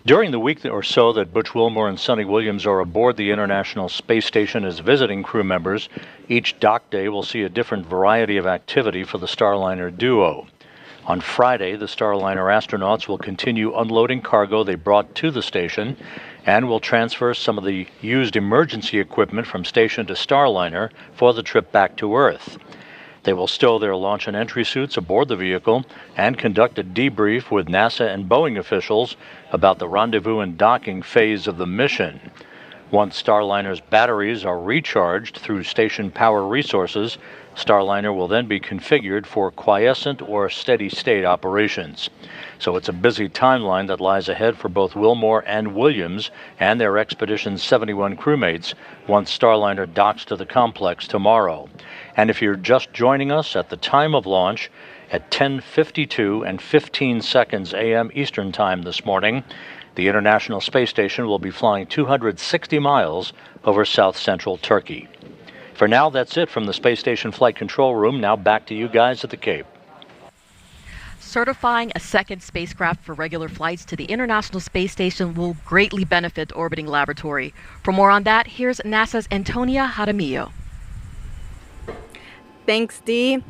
During the week or so that Butch Wilmore and Sonny Williams are aboard the International Space Station as visiting crew members, each dock day will see a different variety of activity for the Starliner duo. On Friday, the Starliner astronauts will continue unloading cargo they brought to the station and will transfer some of the used emergency equipment from station to Starliner for the trip back to Earth. They will stow their launch and entry suits aboard the vehicle and conduct a debrief with NASA and Boeing officials about the rendezvous and docking phase of the mission. Once Starliner's batteries are recharged through station power resources, Starliner will then be configured for quiescent or steady-state operations. So it's a busy timeline that lies ahead for both Wilmore and Williams and their Expedition 71 crewmates once Starliner docks to the complex tomorrow. And if you're just joining us at the time of launch, at 10:52 and 15 seconds a.m. Eastern Time this morning, the International Space Station will be flying 260 miles over south-central Turkey. For now, that's it from the Space Station Flight Control Room. Now back to you guys at the Cape. Certifying a second spacecraft for regular flights to the International Space Station will greatly benefit the orbiting laboratory. For more on that, here's NASA's Antonia Jaramillo. Thanks, Dee.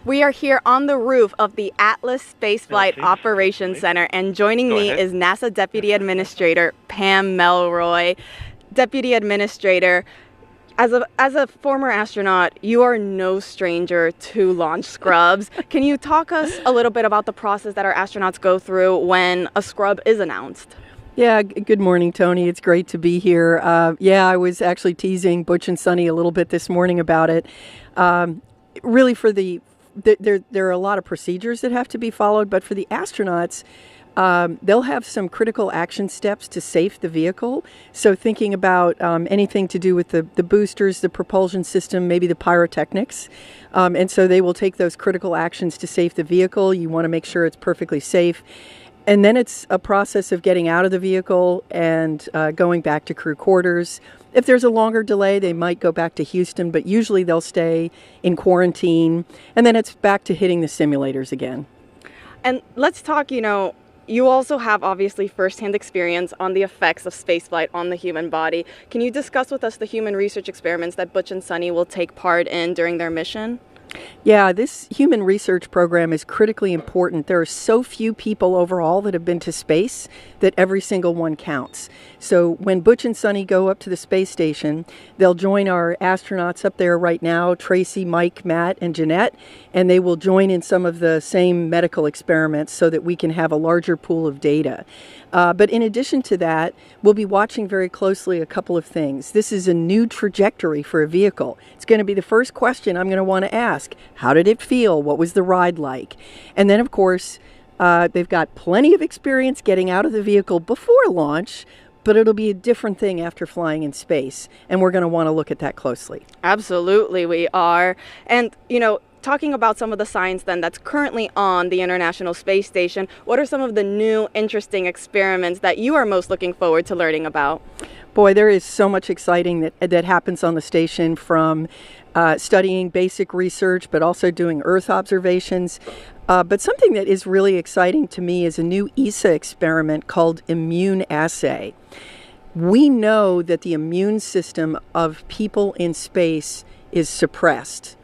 We are here on the roof of the Atlas Spaceflight Operations Center, and joining me is NASA Deputy Administrator Pam Melroy. Deputy Administrator, as a former astronaut, you are no stranger to launch scrubs. Can you talk us a little bit about the process that our astronauts go through when a scrub is announced? Yeah, good morning, Tony. It's great to be here. I was actually teasing Butch and Sonny a little bit this morning about it. Really, there are a lot of procedures that have to be followed, but for the astronauts, they'll have some critical action steps to safe the vehicle. So thinking about anything to do with the boosters, the propulsion system, maybe the pyrotechnics. And so they will take those critical actions to safe the vehicle. You want to make sure it's perfectly safe. And then it's a process of getting out of the vehicle and going back to crew quarters. If there's a longer delay, they might go back to Houston, but usually they'll stay in quarantine. And then it's back to hitting the simulators again. And let's talk, you You also have obviously firsthand experience on the effects of spaceflight on the human body. Can you discuss with us the human research experiments that Butch and Sunny will take part in during their mission? Yeah, this human research program is critically important. There are so few people overall that have been to space that every single one counts. So when Butch and Sunny go up to the space station, they'll join our astronauts up there right now, Tracy, Mike, Matt, and Jeanette, and they will join in some of the same medical experiments so that we can have a larger pool of data. But in addition to that, we'll be watching very closely a couple of things. This is a new trajectory for a vehicle. It's going to be the first question I'm going to want to ask. How did it feel? What was the ride like? And then, of course, they've got plenty of experience getting out of the vehicle before launch, but it'll be a different thing after flying in space. And we're going to want to look at that closely. Absolutely, we are. And, talking about some of the science then that's currently on the International Space Station, what are some of the new interesting experiments that you are most looking forward to learning about? Boy, there is so much exciting that happens on the station, from studying basic research, but also doing Earth observations. But something that is really exciting to me is a new ESA experiment called Immune Assay. We know that the immune system of people in space is suppressed,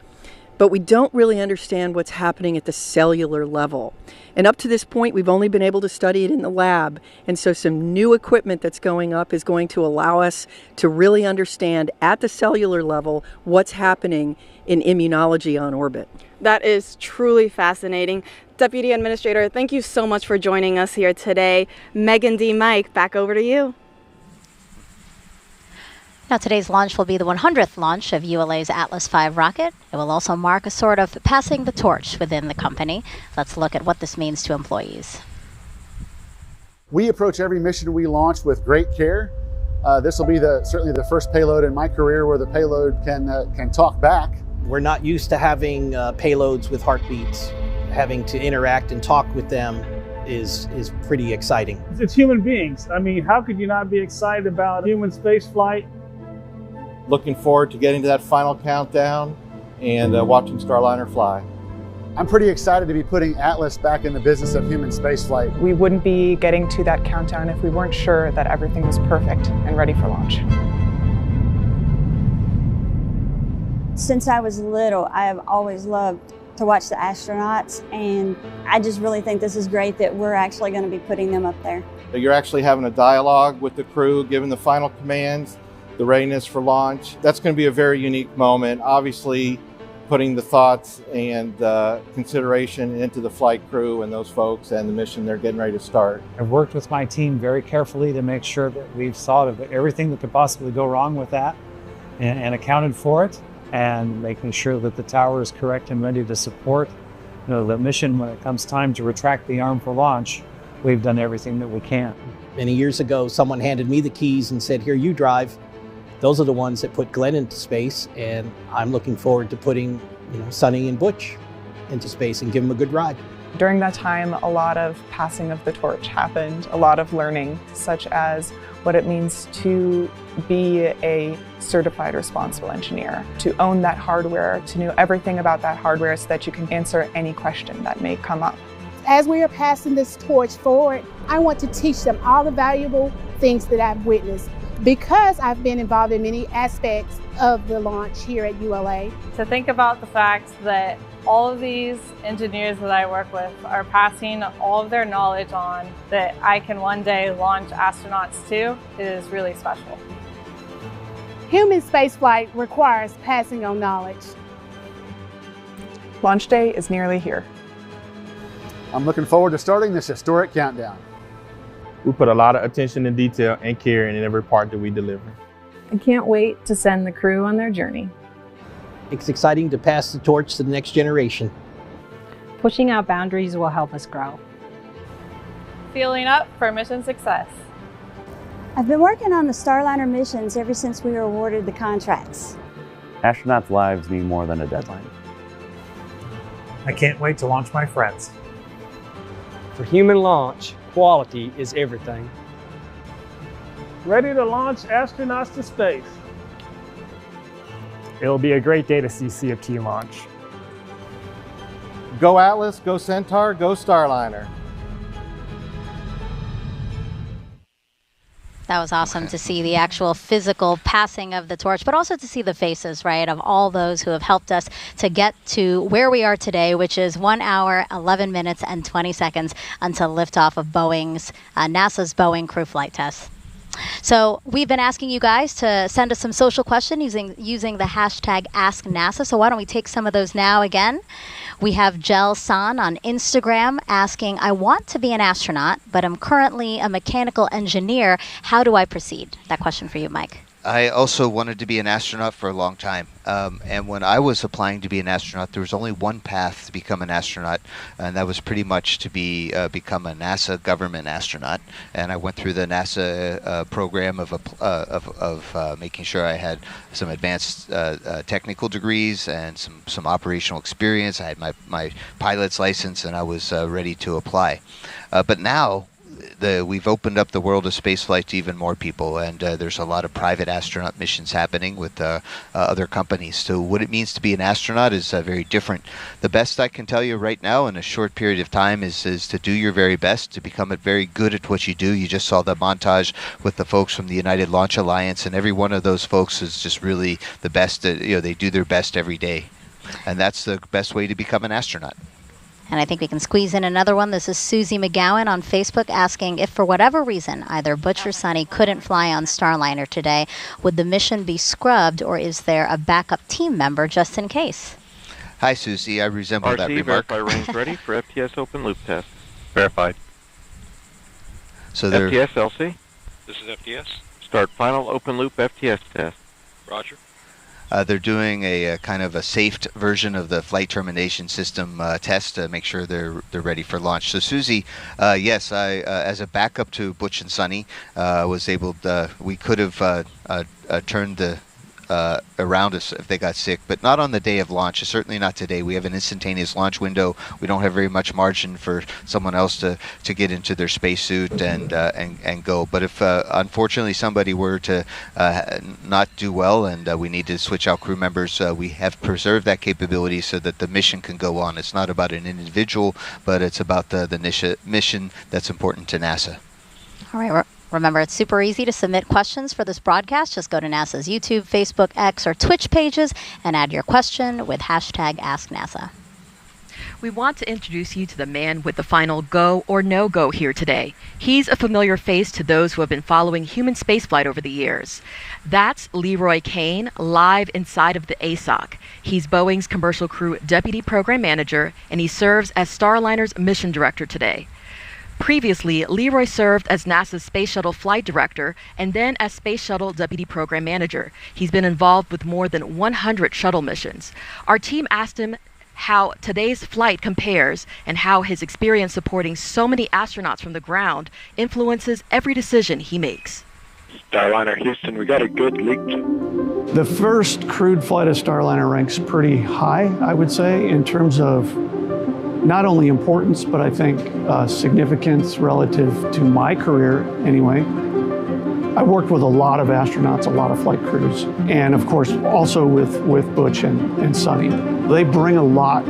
but we don't really understand what's happening at the cellular level. And up to this point, we've only been able to study it in the lab. And so some new equipment that's going up is going to allow us to really understand at the cellular level what's happening in immunology on orbit. That is truly fascinating. Deputy Administrator, thank you so much for joining us here today. Megan D. Mike, back over to you. Now, today's launch will be the 100th launch of ULA's Atlas V rocket. It will also mark a sort of passing the torch within the company. Let's look at what this means to employees. We approach every mission we launch with great care. This will be certainly the first payload in my career where the payload can talk back. We're not used to having payloads with heartbeats. Having to interact and talk with them is pretty exciting. It's human beings. I mean, how could you not be excited about human space flight? Looking forward to getting to that final countdown and watching Starliner fly. I'm pretty excited to be putting Atlas back in the business of human spaceflight. We wouldn't be getting to that countdown if we weren't sure that everything was perfect and ready for launch. Since I was little, I have always loved to watch the astronauts, and I just really think this is great that we're actually going to be putting them up there. You're actually having a dialogue with the crew, giving the final commands, the readiness for launch. That's going to be a very unique moment. Obviously, putting the thoughts and consideration into the flight crew and those folks and the mission they're getting ready to start. I've worked with my team very carefully to make sure that we've thought of everything that could possibly go wrong with that and accounted for it, and making sure that the tower is correct and ready to support the mission when it comes time to retract the arm for launch. We've done everything that we can. Many years ago, someone handed me the keys and said, "Here, you drive." Those are the ones that put Glenn into space, and I'm looking forward to putting, Sunny and Butch into space and give them a good ride. During that time, a lot of passing of the torch happened, a lot of learning, such as what it means to be a certified responsible engineer, to own that hardware, to know everything about that hardware so that you can answer any question that may come up. As we are passing this torch forward, I want to teach them all the valuable things that I've witnessed, because I've been involved in many aspects of the launch here at ULA. To think about the fact that all of these engineers that I work with are passing all of their knowledge on that I can one day launch astronauts to is really special. Human spaceflight requires passing on knowledge. Launch day is nearly here. I'm looking forward to starting this historic countdown. We put a lot of attention and detail and care in every part that we deliver. I can't wait to send the crew on their journey. It's exciting to pass the torch to the next generation. Pushing out boundaries will help us grow. Feeling up for mission success. I've been working on the Starliner missions ever since we were awarded the contracts. Astronauts' lives need more than a deadline. I can't wait to launch my friends. For human launch, quality is everything. Ready to launch astronauts to space. It'll be a great day to see CFT launch. Go Atlas, go Centaur, go Starliner. That was awesome to see the actual physical passing of the torch, but also to see the faces, right, of all those who have helped us to get to where we are today, which is 1 hour, 11 minutes, and 20 seconds until liftoff of NASA's Boeing crew flight test. So we've been asking you guys to send us some social questions using the hashtag AskNASA. So why don't we take some of those now again? We have Jel San on Instagram asking, I want to be an astronaut, but I'm currently a mechanical engineer. How do I proceed? That question for you, Mike. I also wanted to be an astronaut for a long time. And when I was applying to be an astronaut, there was only one path to become an astronaut, and that was pretty much to become a NASA government astronaut. And I went through the NASA program of making sure I had some advanced technical degrees and some operational experience. I had my pilot's license, and I was ready to apply. But now, we've opened up the world of spaceflight to even more people, and there's a lot of private astronaut missions happening with other companies. So what it means to be an astronaut is very different. The best I can tell you right now in a short period of time is to do your very best, to become very good at what you do. You just saw the montage with the folks from the United Launch Alliance, and every one of those folks is just really the best. They do their best every day, and that's the best way to become an astronaut. And I think we can squeeze in another one. This is Susie McGowan on Facebook asking, if for whatever reason either Butch or Sonny couldn't fly on Starliner today, would the mission be scrubbed, or is there a backup team member just in case? Hi, Susie. I resemble that remark. Verify range ready for FTS open loop test. Verified. So FTS LC. This is FTS. Start final open loop FTS test. Roger. They're doing a kind of a safe version of the flight termination system test to make sure they're ready for launch. So Susie, yes, I as a backup to Butch and Sonny, was able. We could have turned the around us if they got sick, but not on the day of launch. Certainly not today. We have an instantaneous launch window. We don't have very much margin for someone else to get into their spacesuit and go. But if unfortunately somebody were to not do well and we need to switch out crew members, we have preserved that capability so that the mission can go on. It's not about an individual, but it's about the mission that's important to NASA. All right. Remember, it's super easy to submit questions for this broadcast. Just go to NASA's YouTube, Facebook, X, or Twitch pages and add your question with hashtag AskNASA. We want to introduce you to the man with the final go or no-go here today. He's a familiar face to those who have been following human spaceflight over the years. That's Leroy Kane, live inside of the ASOC. He's Boeing's Commercial Crew Deputy Program Manager, and he serves as Starliner's Mission Director today. Previously, Leroy served as NASA's Space Shuttle Flight Director and then as Space Shuttle Deputy Program Manager. He's been involved with more than 100 shuttle missions. Our team asked him how today's flight compares and how his experience supporting so many astronauts from the ground influences every decision he makes. Starliner Houston, we got a good leak. The first crewed flight of Starliner ranks pretty high, I would say, in terms of not only importance, but I think significance relative to my career anyway. I worked with a lot of astronauts, a lot of flight crews, and of course also with Butch and Sonny. They bring a lot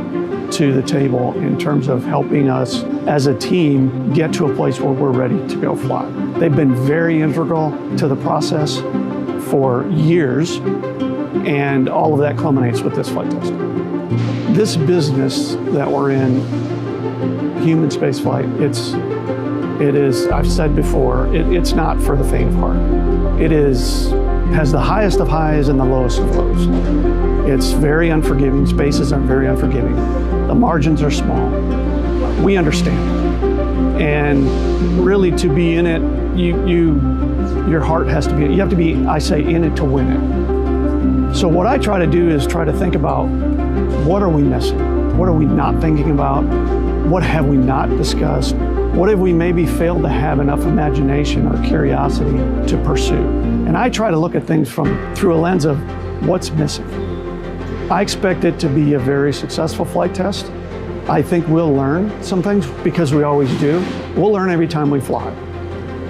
to the table in terms of helping us as a team get to a place where we're ready to go fly. They've been very integral to the process for years, and all of that culminates with this flight test. This business that we're in, human spaceflight, it is, I've said before, it's not for the faint of heart. It has the highest of highs and the lowest of lows. It's very unforgiving. Spaces are very unforgiving. The margins are small. We understand. And really to be in it, your heart has to be, you have to be, I say, in it to win it. So what I try to do is try to think about, what are we missing? What are we not thinking about? What have we not discussed? What have we maybe failed to have enough imagination or curiosity to pursue? And I try to look at things through a lens of what's missing. I expect it to be a very successful flight test. I think we'll learn some things because we always do. We'll learn every time we fly.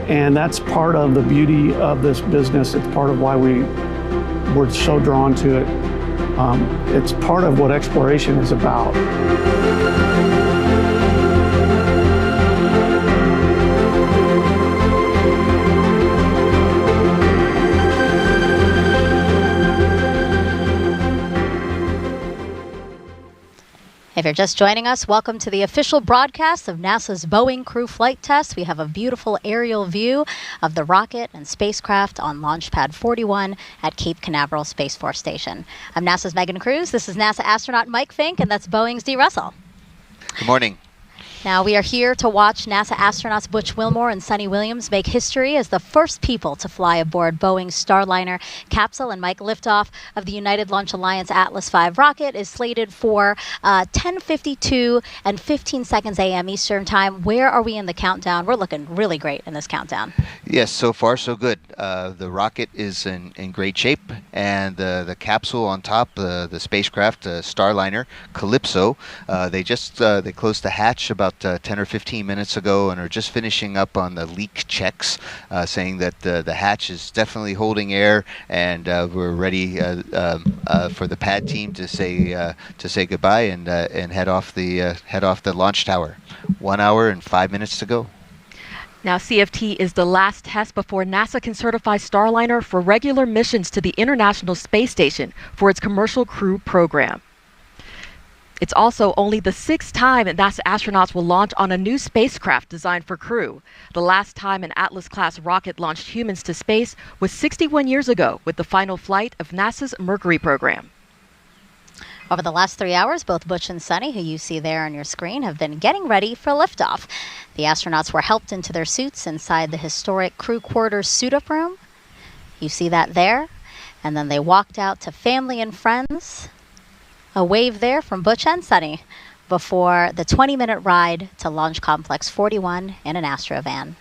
And that's part of the beauty of this business. It's part of why we're so drawn to it. It's part of what exploration is about. If you're just joining us, welcome to the official broadcast of NASA's Boeing crew flight test. We have a beautiful aerial view of the rocket and spacecraft on Launch Pad 41 at Cape Canaveral Space Force Station. I'm NASA's Megan Cruz. This is NASA astronaut Mike Fink, and that's Boeing's Dee Russell. Good morning. Now, we are here to watch NASA astronauts Butch Wilmore and Sunny Williams make history as the first people to fly aboard Boeing's Starliner capsule. And Mike, liftoff of the United Launch Alliance Atlas V rocket is slated for 10:52 and 15 seconds a.m. Eastern Time. Where are we in the countdown? We're looking really great in this countdown. Yes, so far so good. The rocket is in great shape, and the capsule on top, the spacecraft, Starliner, Calypso, they closed the hatch about 10 or 15 minutes ago and are just finishing up on the leak checks, saying that the hatch is definitely holding air, and we're ready for the pad team to say goodbye and head off the launch tower. 1 hour and 5 minutes to go. Now, CFT is the last test before NASA can certify Starliner for regular missions to the International Space Station for its commercial crew program. It's also only the 6th time that NASA astronauts will launch on a new spacecraft designed for crew. The last time an Atlas-class rocket launched humans to space was 61 years ago with the final flight of NASA's Mercury program. Over the last 3 hours, both Butch and Sunny, who you see there on your screen, have been getting ready for liftoff. The astronauts were helped into their suits inside the historic crew quarters suit-up room. You see that there. And then they walked out to family and friends. A wave there from Butch and Sunny before the 20-minute ride to Launch Complex 41 in an Astrovan.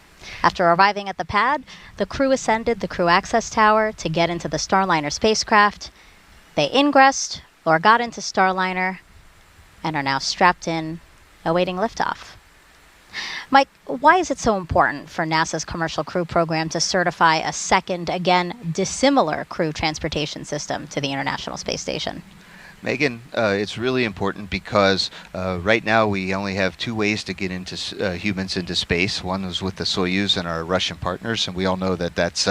After arriving at the pad, the crew ascended the crew access tower to get into the Starliner spacecraft. They ingressed or got into Starliner and are now strapped in, awaiting liftoff. Mike, why is it so important for NASA's commercial crew program to certify a second, again, dissimilar crew transportation system to the International Space Station? Megan, it's really important because right now we only have two ways to get into humans into space. One is with the Soyuz and our Russian partners, and we all know that that's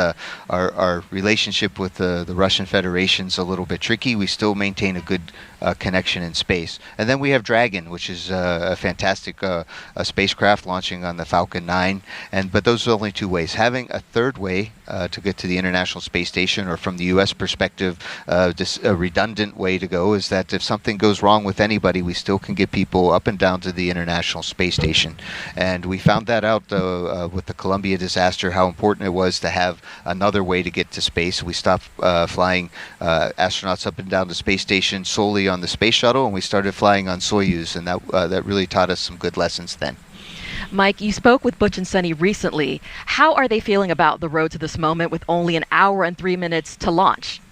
our relationship with the Russian Federation's a little bit tricky. We still maintain a good connection in space. And then we have Dragon, which is a fantastic spacecraft launching on the Falcon 9. But those are only two ways. Having a third way to get to the International Space Station, or from the U.S. perspective, just a redundant way to go, is that if something goes wrong with anybody, we still can get people up and down to the International Space Station. And we found that out with the Columbia disaster, how important it was to have another way to get to space. We stopped flying astronauts up and down the space station solely on the space shuttle, and we started flying on Soyuz, and that really taught us some good lessons then. Mike, you spoke with Butch and Sunny recently. How are they feeling about the road to this moment with only an hour and 3 minutes to launch?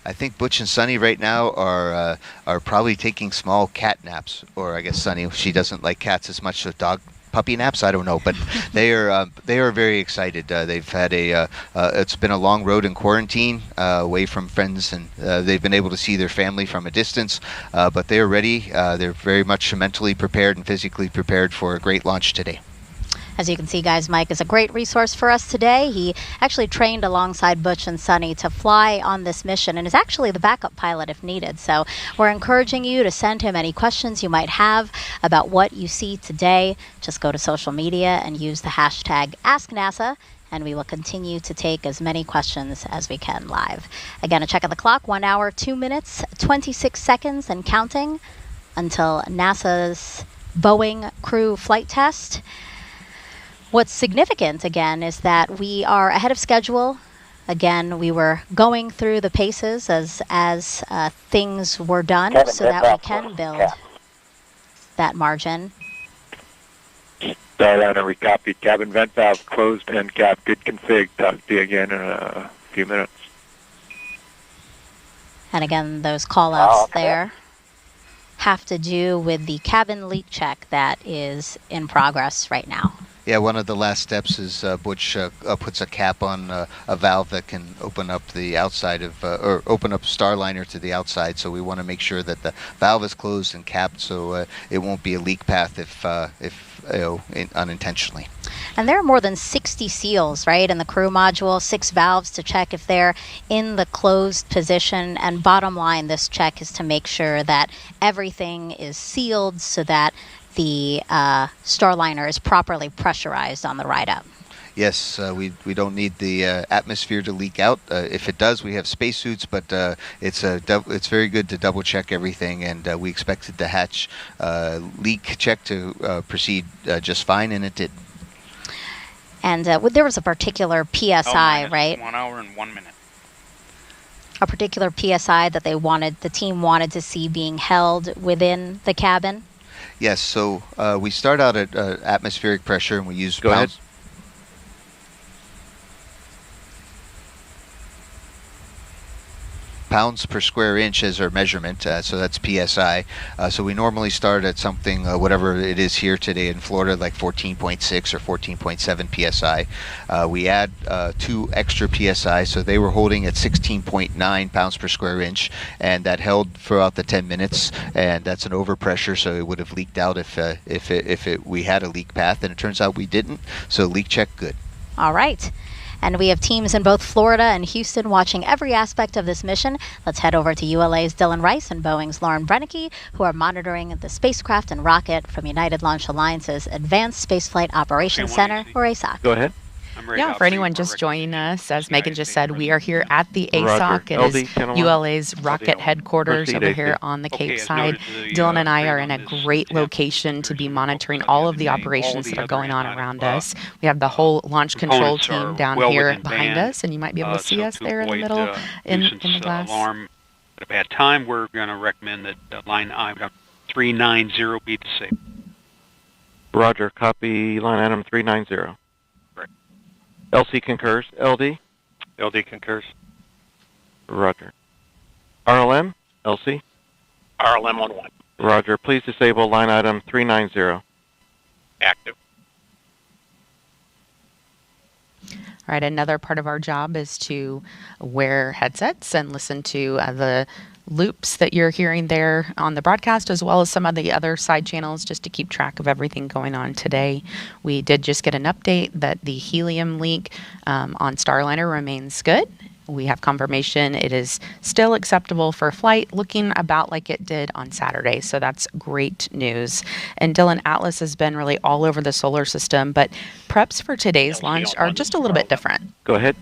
I think Butch and Sunny right now are probably taking small cat naps, or I guess Sunny, she doesn't like cats as much as puppy naps. I don't know, but they are very excited. They've had it's been a long road in quarantine, away from friends, and they've been able to see their family from a distance. But they are ready. They're very much mentally prepared and physically prepared for a great launch today. As you can see, guys, Mike is a great resource for us today. He actually trained alongside Butch and Sunny to fly on this mission and is actually the backup pilot if needed. So we're encouraging you to send him any questions you might have about what you see today. Just go to social media and use the hashtag AskNASA, and we will continue to take as many questions as we can live. Again, a check of the clock, 1 hour, 2 minutes, 26 seconds and counting until NASA's Boeing crew flight test. What's significant, again, is that we are ahead of schedule. Again, we were going through the paces as things were done so that we can build that margin. Starliner, we copied. Cabin vent valve closed, end cap. Good config. Talk to you again in a few minutes. And again, those call-outs there have to do with the cabin leak check that is in progress right now. Yeah, one of the last steps is Butch puts a cap on a valve that can open up the outside of, or open up Starliner to the outside. So we want to make sure that the valve is closed and capped, so it won't be a leak path if unintentionally. And there are more than 60 seals, right, in the crew module, 6 valves to check if they're in the closed position. And bottom line, this check is to make sure that everything is sealed so that the Starliner is properly pressurized on the ride up. Yes, we don't need the atmosphere to leak out. If it does, we have spacesuits, but it's very good to double check everything, and we expected the hatch leak check to proceed just fine, and it did. And there was a particular PSI, right? 1 hour and 1 minute. A particular PSI that the team wanted to see being held within the cabin. Yes, so we start out at atmospheric pressure, and we use Go ahead. Pounds per square inch as our measurement, so that's PSI. So we normally start at something, whatever it is here today in Florida, like 14.6 or 14.7 PSI. We add 2 extra PSI, so they were holding at 16.9 pounds per square inch, and that held throughout the 10 minutes, and that's an overpressure, so it would have leaked out if we had a leak path, and it turns out we didn't, so leak check good. All right. And we have teams in both Florida and Houston watching every aspect of this mission. Let's head over to ULA's Dylan Rice and Boeing's Lauren Brennicke, who are monitoring the spacecraft and rocket from United Launch Alliance's Advanced Spaceflight Operations Center, or ASOC. Go ahead. Yeah, for anyone just joining us, as Megan just said, we are here at the ASOC. It is ULA's rocket headquarters over here on the Cape side. Dylan and I are in a great location to be monitoring all of the operations that are going on around us. We have the whole launch control team down here behind us, and you might be able to see us there in the middle in the glass. Alarm at a bad time, we're going to recommend that line item 390 be disabled. Roger, copy line item 390. LC concurs. LD? LD concurs. Roger. RLM? LC? RLM on 1. Roger. Please disable line item 390. Active. All right, another part of our job is to wear headsets and listen to the loops that you're hearing there on the broadcast, as well as some of the other side channels, just to keep track of everything going on today. We did just get an update that the helium leak on Starliner remains good. We have confirmation it is still acceptable for flight, looking about like it did on Saturday. So that's great news. And Dylan, Atlas has been really all over the solar system, but preps for today's launch are just a little bit different. Go ahead.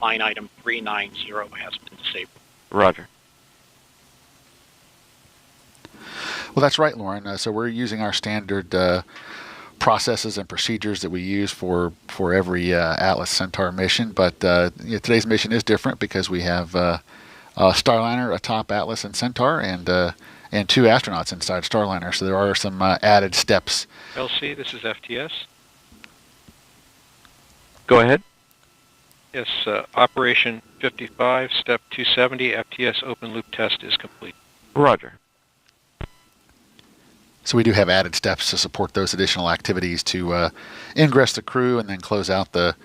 Line item 390 has been disabled. Roger. Well, that's right, Lauren. So we're using our standard processes and procedures that we use for every Atlas Centaur mission. But today's mission is different because we have a Starliner atop Atlas and Centaur, and 2 astronauts inside Starliner. So there are some added steps. LC, this is FTS. Go ahead. Yes, Operation 55, Step 270, FTS open loop test is complete. Roger. So we do have added steps to support those additional activities to ingress the crew and then close out the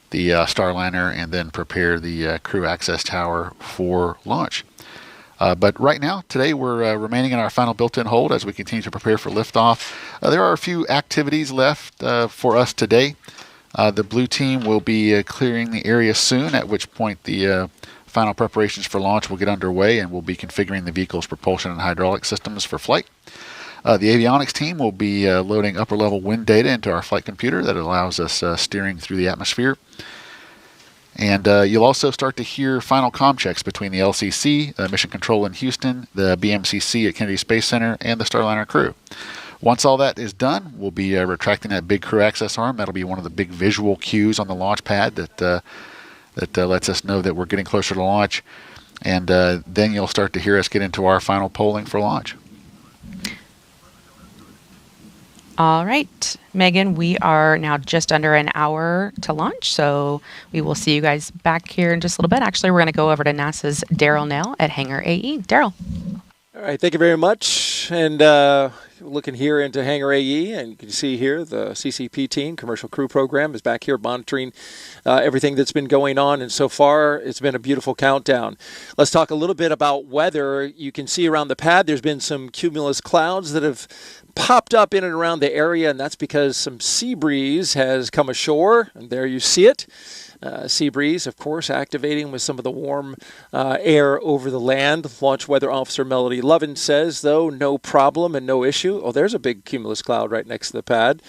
Starliner and then prepare the crew access tower for launch. But right now, today, we're remaining in our final built-in hold as we continue to prepare for liftoff. There are a few activities left for us today. The blue team will be clearing the area soon, at which point the final preparations for launch will get underway, and we'll be configuring the vehicle's propulsion and hydraulic systems for flight. The avionics team will be loading upper-level wind data into our flight computer that allows us steering through the atmosphere. And you'll also start to hear final comm checks between the LCC, Mission Control in Houston, the BMCC at Kennedy Space Center, and the Starliner crew. Once all that is done, we'll be retracting that big crew access arm. That'll be one of the big visual cues on the launch pad that lets us know that we're getting closer to launch. And then you'll start to hear us get into our final polling for launch. All right, Megan, we are now just under an hour to launch, so we will see you guys back here in just a little bit. Actually, we're going to go over to NASA's Daryl Nell at Hangar AE. Daryl. All right, thank you very much. And looking here into Hangar AE, and you can see here the CCP team, Commercial Crew Program, is back here monitoring everything that's been going on, and so far it's been a beautiful countdown. Let's talk a little bit about weather. You can see around the pad there's been some cumulus clouds that have popped up in and around the area, and that's because some sea breeze has come ashore, and there you see it. Sea breeze, of course, activating with some of the warm air over the land. Launch Weather Officer Melody Lovin says, though, no problem and no issue. Oh, there's a big cumulus cloud right next to the pad.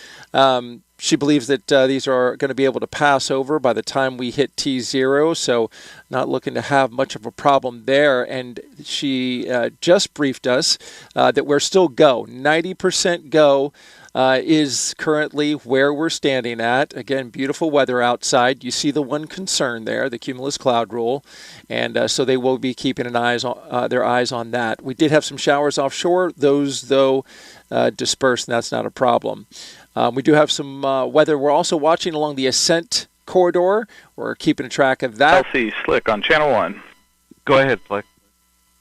She believes that these are going to be able to pass over by the time we hit T0, so not looking to have much of a problem there. And she just briefed us that we're still go. 90% go is currently where we're standing at. Again, beautiful weather outside. You see the one concern there, the cumulus cloud rule, and so they will be keeping their eyes on that. We did have some showers offshore. Those, though, dispersed, and that's not a problem. We do have some weather. We're also watching along the ascent corridor. We're keeping track of that. LC, Slick on Channel 1. Go ahead, Slick.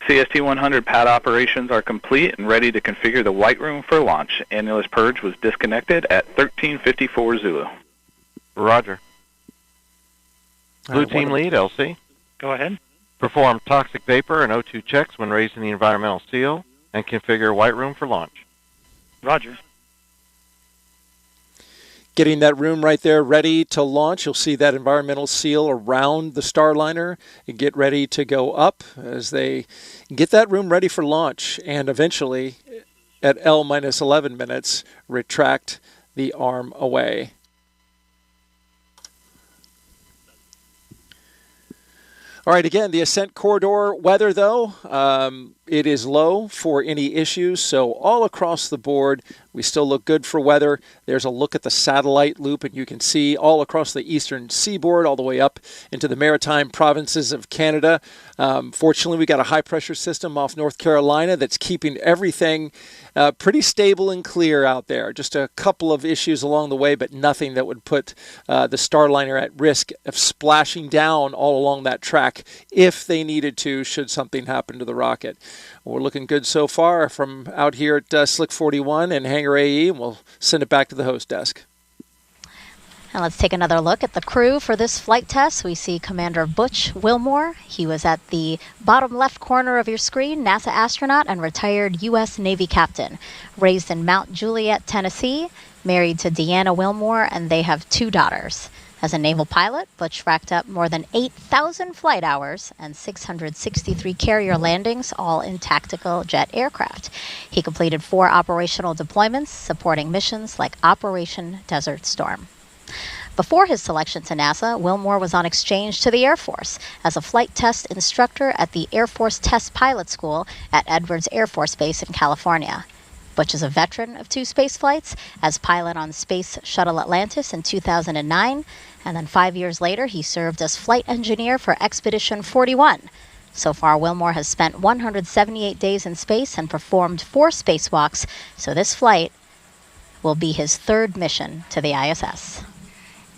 CST 100 pad operations are complete and ready to configure the white room for launch. Annulus purge was disconnected at 13:54 Zulu. Roger. Blue team lead, LC. Go ahead. Perform toxic vapor and O2 checks when raising the environmental seal and configure white room for launch. Roger. Getting that room right there ready to launch. You'll see that environmental seal around the Starliner and get ready to go up as they get that room ready for launch, and eventually at L-11 minutes retract the arm away. All right, again, the ascent corridor weather, though, it is low for any issues. So all across the board, we still look good for weather. There's a look at the satellite loop, and you can see all across the eastern seaboard, all the way up into the maritime provinces of Canada. Fortunately, we got a high-pressure system off North Carolina that's keeping everything pretty stable and clear out there. Just a couple of issues along the way, but nothing that would put the Starliner at risk of splashing down all along that track if they needed to, should something happen to the rocket. We're looking good so far from out here at Slick 41 and Hangar AE, and we'll send it back to the host desk. And let's take another look at the crew for this flight test. We see Commander Butch Wilmore. He was at the bottom left corner of your screen, NASA astronaut and retired U.S. Navy captain. Raised in Mount Juliet, Tennessee, married to Deanna Wilmore, and they have 2 daughters. As a naval pilot, Butch racked up more than 8,000 flight hours and 663 carrier landings, all in tactical jet aircraft. He completed 4 operational deployments supporting missions like Operation Desert Storm. Before his selection to NASA, Wilmore was on exchange to the Air Force as a flight test instructor at the Air Force Test Pilot School at Edwards Air Force Base in California. Butch is a veteran of 2 space flights as pilot on Space Shuttle Atlantis in 2009, and then 5 years later he served as flight engineer for Expedition 41. So far, Wilmore has spent 178 days in space and performed 4 spacewalks, so this flight will be his 3rd mission to the ISS.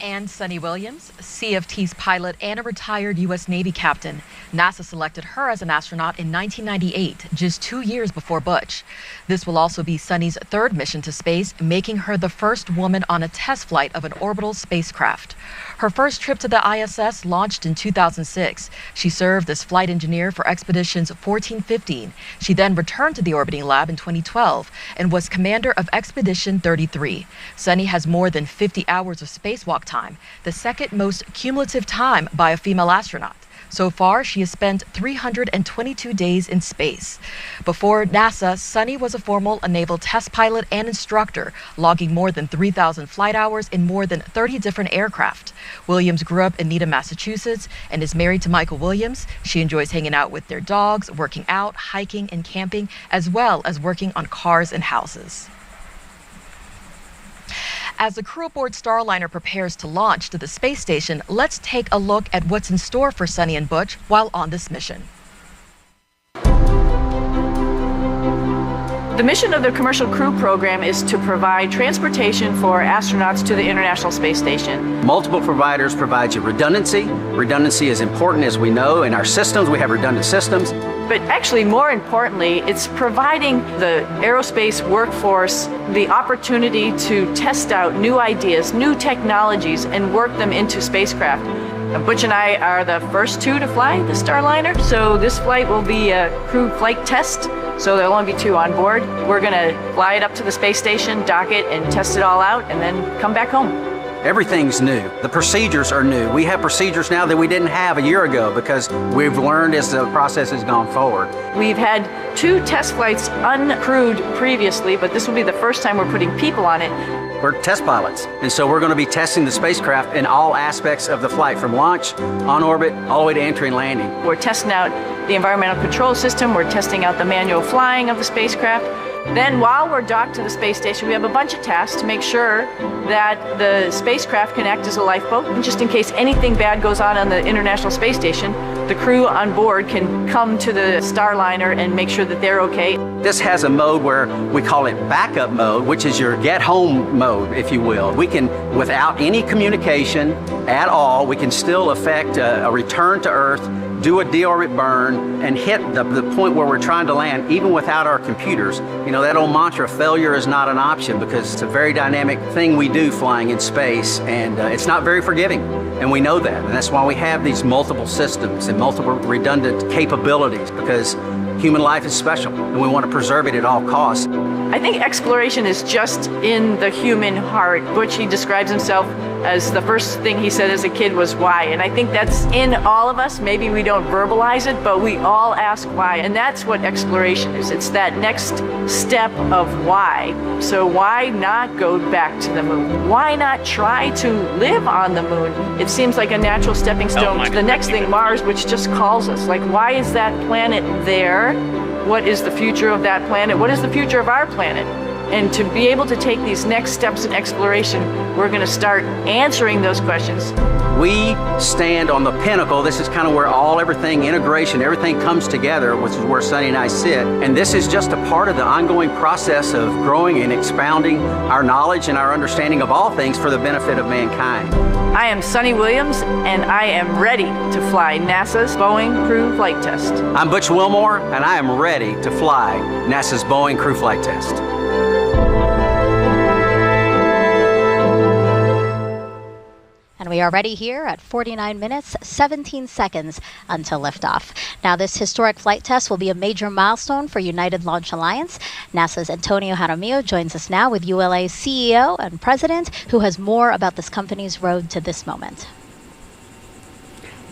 And Sunny Williams, CFT's pilot and a retired U.S. Navy captain. NASA selected her as an astronaut in 1998, just 2 years before Butch. This will also be Sunny's 3rd mission to space, making her the first woman on a test flight of an orbital spacecraft. Her first trip to the ISS launched in 2006. She served as flight engineer for Expeditions 14-15. She then returned to the orbiting lab in 2012 and was commander of Expedition 33. Sunny has more than 50 hours of spacewalk time, the 2nd most cumulative time by a female astronaut. So far, she has spent 322 days in space. Before NASA, Sunny was a former naval test pilot and instructor, logging more than 3,000 flight hours in more than 30 different aircraft. Williams grew up in Needham, Massachusetts, and is married to Michael Williams. She enjoys hanging out with their dogs, working out, hiking, and camping, as well as working on cars and houses. As the crew aboard Starliner prepares to launch to the space station, let's take a look at what's in store for Sunny and Butch while on this mission. The mission of the Commercial Crew Program is to provide transportation for astronauts to the International Space Station. Multiple providers provide you redundancy. Redundancy is important, as we know. In our systems, we have redundant systems. But actually, more importantly, it's providing the aerospace workforce the opportunity to test out new ideas, new technologies, and work them into spacecraft. Butch and I are the first two to fly the Starliner, so this flight will be a crew flight test, so there'll only be two on board. We're going to fly it up to the space station, dock it, and test it all out, and then come back home. Everything's new. The procedures are new. We have procedures now that we didn't have a year ago because we've learned as the process has gone forward. We've had 2 test flights uncrewed previously, but this will be the first time we're putting people on it. We're test pilots, and so we're going to be testing the spacecraft in all aspects of the flight, from launch, on orbit, all the way to entry and landing. We're testing out the environmental control system, we're testing out the manual flying of the spacecraft. Then while we're docked to the space station, we have a bunch of tasks to make sure that the spacecraft can act as a lifeboat. And just in case anything bad goes on the International Space Station, the crew on board can come to the Starliner and make sure that they're okay. This has a mode where we call it backup mode, which is your get home mode, if you will. We can, without any communication at all, we can still effect a return to Earth, do a deorbit burn, and hit the point where we're trying to land, even without our computers. You know, that old mantra, failure is not an option, because it's a very dynamic thing we do flying in space, and it's not very forgiving, and we know that. And that's why we have these multiple systems and multiple redundant capabilities, because human life is special, and we want to preserve it at all costs. I think exploration is just in the human heart. Butch, he describes himself as the first thing he said as a kid was why. And I think that's in all of us. Maybe we don't verbalize it, but we all ask why. And that's what exploration is. It's that next step of why. So why not go back to the moon? Why not try to live on the moon? It seems like a natural stepping stone to the next thing, Mars, which just calls us. Like, why is that planet there? What is the future of that planet? What is the future of our planet? And to be able to take these next steps in exploration, we're going to start answering those questions. We stand on the pinnacle. This is kind of where everything, integration, everything comes together, which is where Sunny and I sit. And this is just a part of the ongoing process of growing and expounding our knowledge and our understanding of all things for the benefit of mankind. I am Sunny Williams, and I am ready to fly NASA's Boeing Crew Flight Test. I'm Butch Wilmore, and I am ready to fly NASA's Boeing Crew Flight Test. And we are ready here at 49 minutes, 17 seconds until liftoff. Now, this historic flight test will be a major milestone for United Launch Alliance. NASA's Antonio Jaramillo joins us now with ULA's CEO and president, who has more about this company's road to this moment.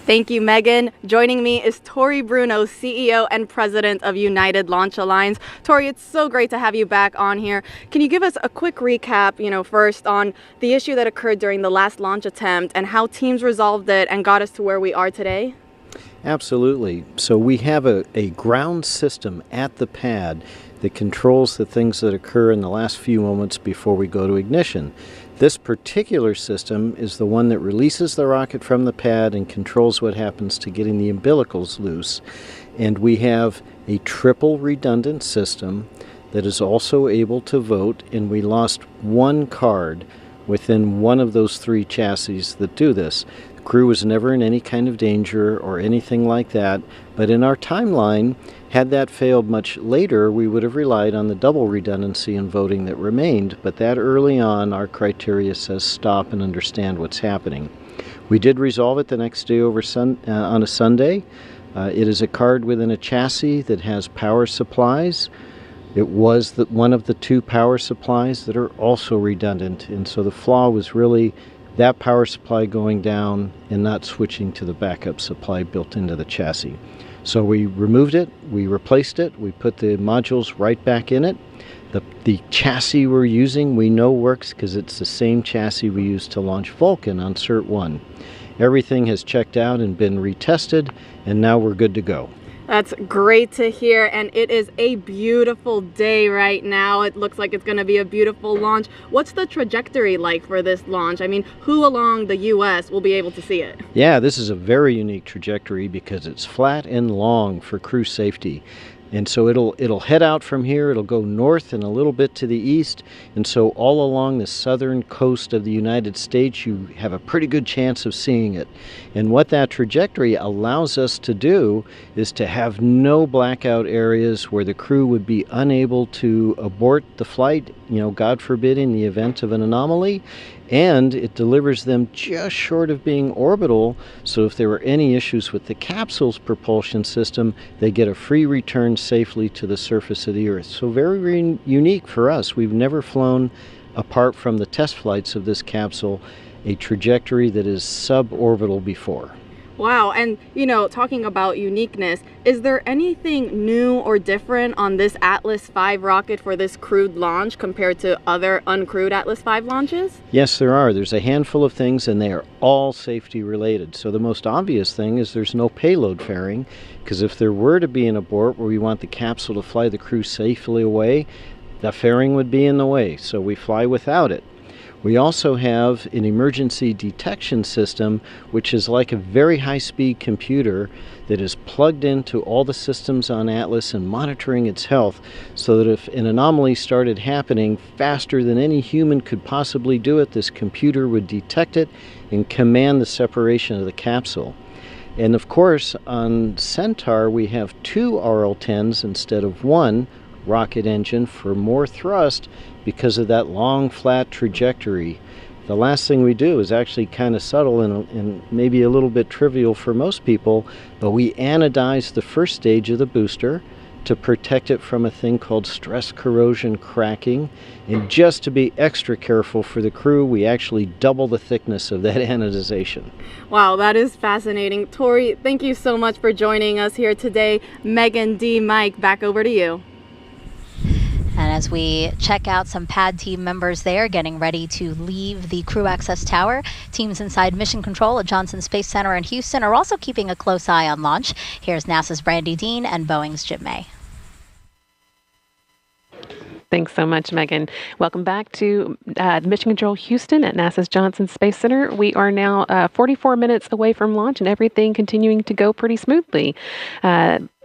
Thank you, Megan. Joining me is Tori Bruno, CEO and President of United Launch Alliance. Tori, it's so great to have you back on here. Can you give us a quick recap, first on the issue that occurred during the last launch attempt and how teams resolved it and got us to where we are today? Absolutely. So we have a ground system at the pad that controls the things that occur in the last few moments before we go to ignition. This particular system is the one that releases the rocket from the pad and controls what happens to getting the umbilicals loose. And we have a triple redundant system that is also able to vote, and we lost one card within one of those 3 chassis that do this. The crew was never in any kind of danger or anything like that, but in our timeline, had that failed much later, we would have relied on the double redundancy and voting that remained, but that early on, our criteria says stop and understand what's happening. We did resolve it the next day on a Sunday. It is a card within a chassis that has power supplies. It was one of the 2 power supplies that are also redundant, and so the flaw was really that power supply going down and not switching to the backup supply built into the chassis. So we removed it, we replaced it, we put the modules right back in it. The chassis we're using we know works because it's the same chassis we used to launch Vulcan on Cert 1. Everything has checked out and been retested, and now we're good to go. That's great to hear, and it is a beautiful day right now. It looks like it's going to be a beautiful launch. What's the trajectory like for this launch? I mean, who along the U.S. will be able to see it? Yeah, this is a very unique trajectory because it's flat and long for crew safety. And so it'll head out from here, it'll go north and a little bit to the east, and so all along the southern coast of the United States you have a pretty good chance of seeing it. And what that trajectory allows us to do is to have no blackout areas where the crew would be unable to abort the flight, God forbid, in the event of an anomaly. And it delivers them just short of being orbital, so if there were any issues with the capsule's propulsion system, they get a free return safely to the surface of the Earth. So very unique for us. We've never flown, apart from the test flights of this capsule, a trajectory that is suborbital before. Wow, and talking about uniqueness, is there anything new or different on this Atlas V rocket for this crewed launch compared to other uncrewed Atlas V launches? Yes, there are. There's a handful of things, and they are all safety related. So the most obvious thing is there's no payload fairing, because if there were to be an abort where we want the capsule to fly the crew safely away, the fairing would be in the way, so we fly without it. We also have an emergency detection system, which is like a very high-speed computer that is plugged into all the systems on Atlas and monitoring its health, so that if an anomaly started happening faster than any human could possibly do it, this computer would detect it and command the separation of the capsule. And of course, on Centaur, we have 2 RL-10s instead of 1 rocket engine for more thrust because of that long, flat trajectory. The last thing we do is actually kind of subtle and maybe a little bit trivial for most people, but we anodize the first stage of the booster to protect it from a thing called stress corrosion cracking. And just to be extra careful for the crew, we actually double the thickness of that anodization. Wow, that is fascinating. Tori, thank you so much for joining us here today. Megan, Dee, Mike, back over to you. And as we check out some pad team members there getting ready to leave the crew access tower, teams inside Mission Control at Johnson Space Center in Houston are also keeping a close eye on launch. Here's NASA's Brandy Dean and Boeing's Jim May. Thanks so much, Megan. Welcome back to Mission Control Houston at NASA's Johnson Space Center. We are now 44 minutes away from launch and everything continuing to go pretty smoothly.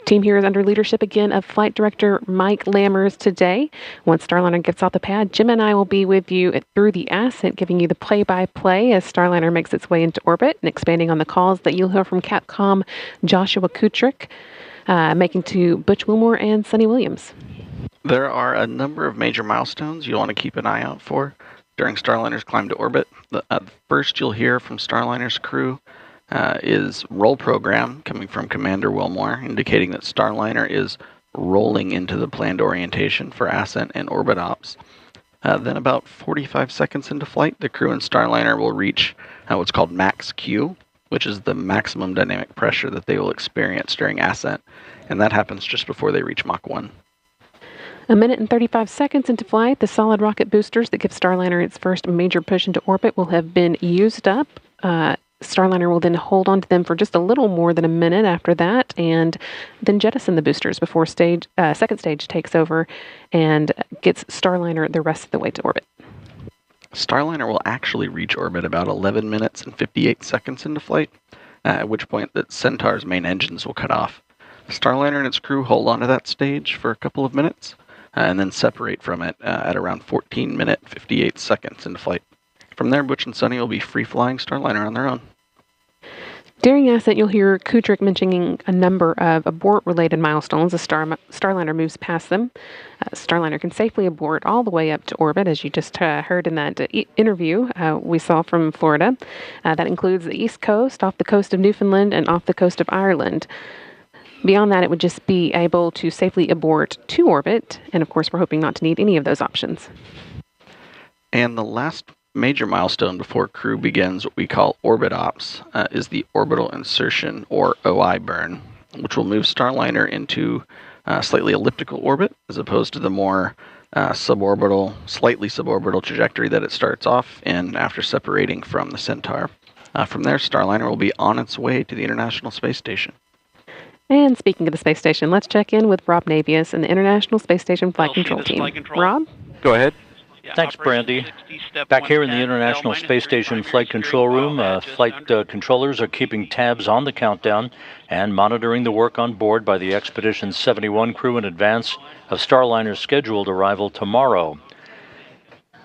Team here is under leadership again of Flight Director Mike Lammers today. Once Starliner gets off the pad, Jim and I will be with you through the ascent, giving you the play-by-play as Starliner makes its way into orbit and expanding on the calls that you'll hear from Capcom Joshua Kutrick, making to Butch Wilmore and Sonny Williams. There are a number of major milestones you'll want to keep an eye out for during Starliner's climb to orbit. The first you'll hear from Starliner's crew is roll program coming from Commander Wilmore, indicating that Starliner is rolling into the planned orientation for ascent and orbit ops. Then about 45 seconds into flight, the crew and Starliner will reach what's called max Q, which is the maximum dynamic pressure that they will experience during ascent, and that happens just before they reach Mach 1. A minute and 35 seconds into flight, the solid rocket boosters that give Starliner its first major push into orbit will have been used up. Starliner will then hold on to them for just a little more than a minute after that, and then jettison the boosters before second stage takes over and gets Starliner the rest of the way to orbit. Starliner will actually reach orbit about 11 minutes and 58 seconds into flight, at which point the Centaur's main engines will cut off. Starliner and its crew hold on to that stage for a couple of minutes, and then separate from it at around 14 minutes 58 seconds into flight. From there, Butch and Sonny will be free-flying Starliner on their own. During ascent, you'll hear Kutrick mentioning a number of abort-related milestones as Starliner moves past them. Starliner can safely abort all the way up to orbit, as you just heard in that interview we saw from Florida. That includes the East Coast, off the coast of Newfoundland, and off the coast of Ireland. Beyond that, it would just be able to safely abort to orbit, and of course, we're hoping not to need any of those options. And the last major milestone before crew begins what we call orbit ops is the orbital insertion, or OI burn, which will move Starliner into a slightly elliptical orbit as opposed to the more slightly suborbital trajectory that it starts off in after separating from the Centaur. From there, Starliner will be on its way to the International Space Station. And speaking of the space station, let's check in with Rob Navius and the International Space Station Flight Control Team. Rob? Go ahead. Thanks, Brandy. Back here in the International Space Station Flight Control Room, flight controllers are keeping tabs on the countdown and monitoring the work on board by the Expedition 71 crew in advance of Starliner's scheduled arrival tomorrow.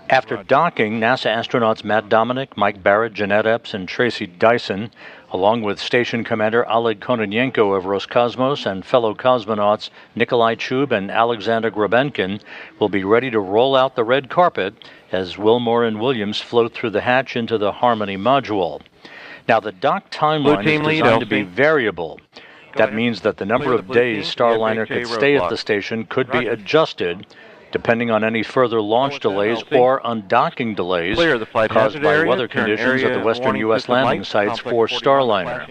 After docking, NASA astronauts Matt Dominic, Mike Barrett, Jeanette Epps, and Tracy Dyson, along with Station Commander Oleg Kononenko of Roscosmos and fellow cosmonauts Nikolai Chub and Alexander Grabenkin, will be ready to roll out the red carpet as Wilmore and Williams float through the hatch into the Harmony module. Now, the dock timeline is designed to be variable. That means that the number of days Starliner could stay at the station could be adjusted depending on any further launch delays or undocking delays caused by weather conditions at the western U.S. landing sites for Starliner.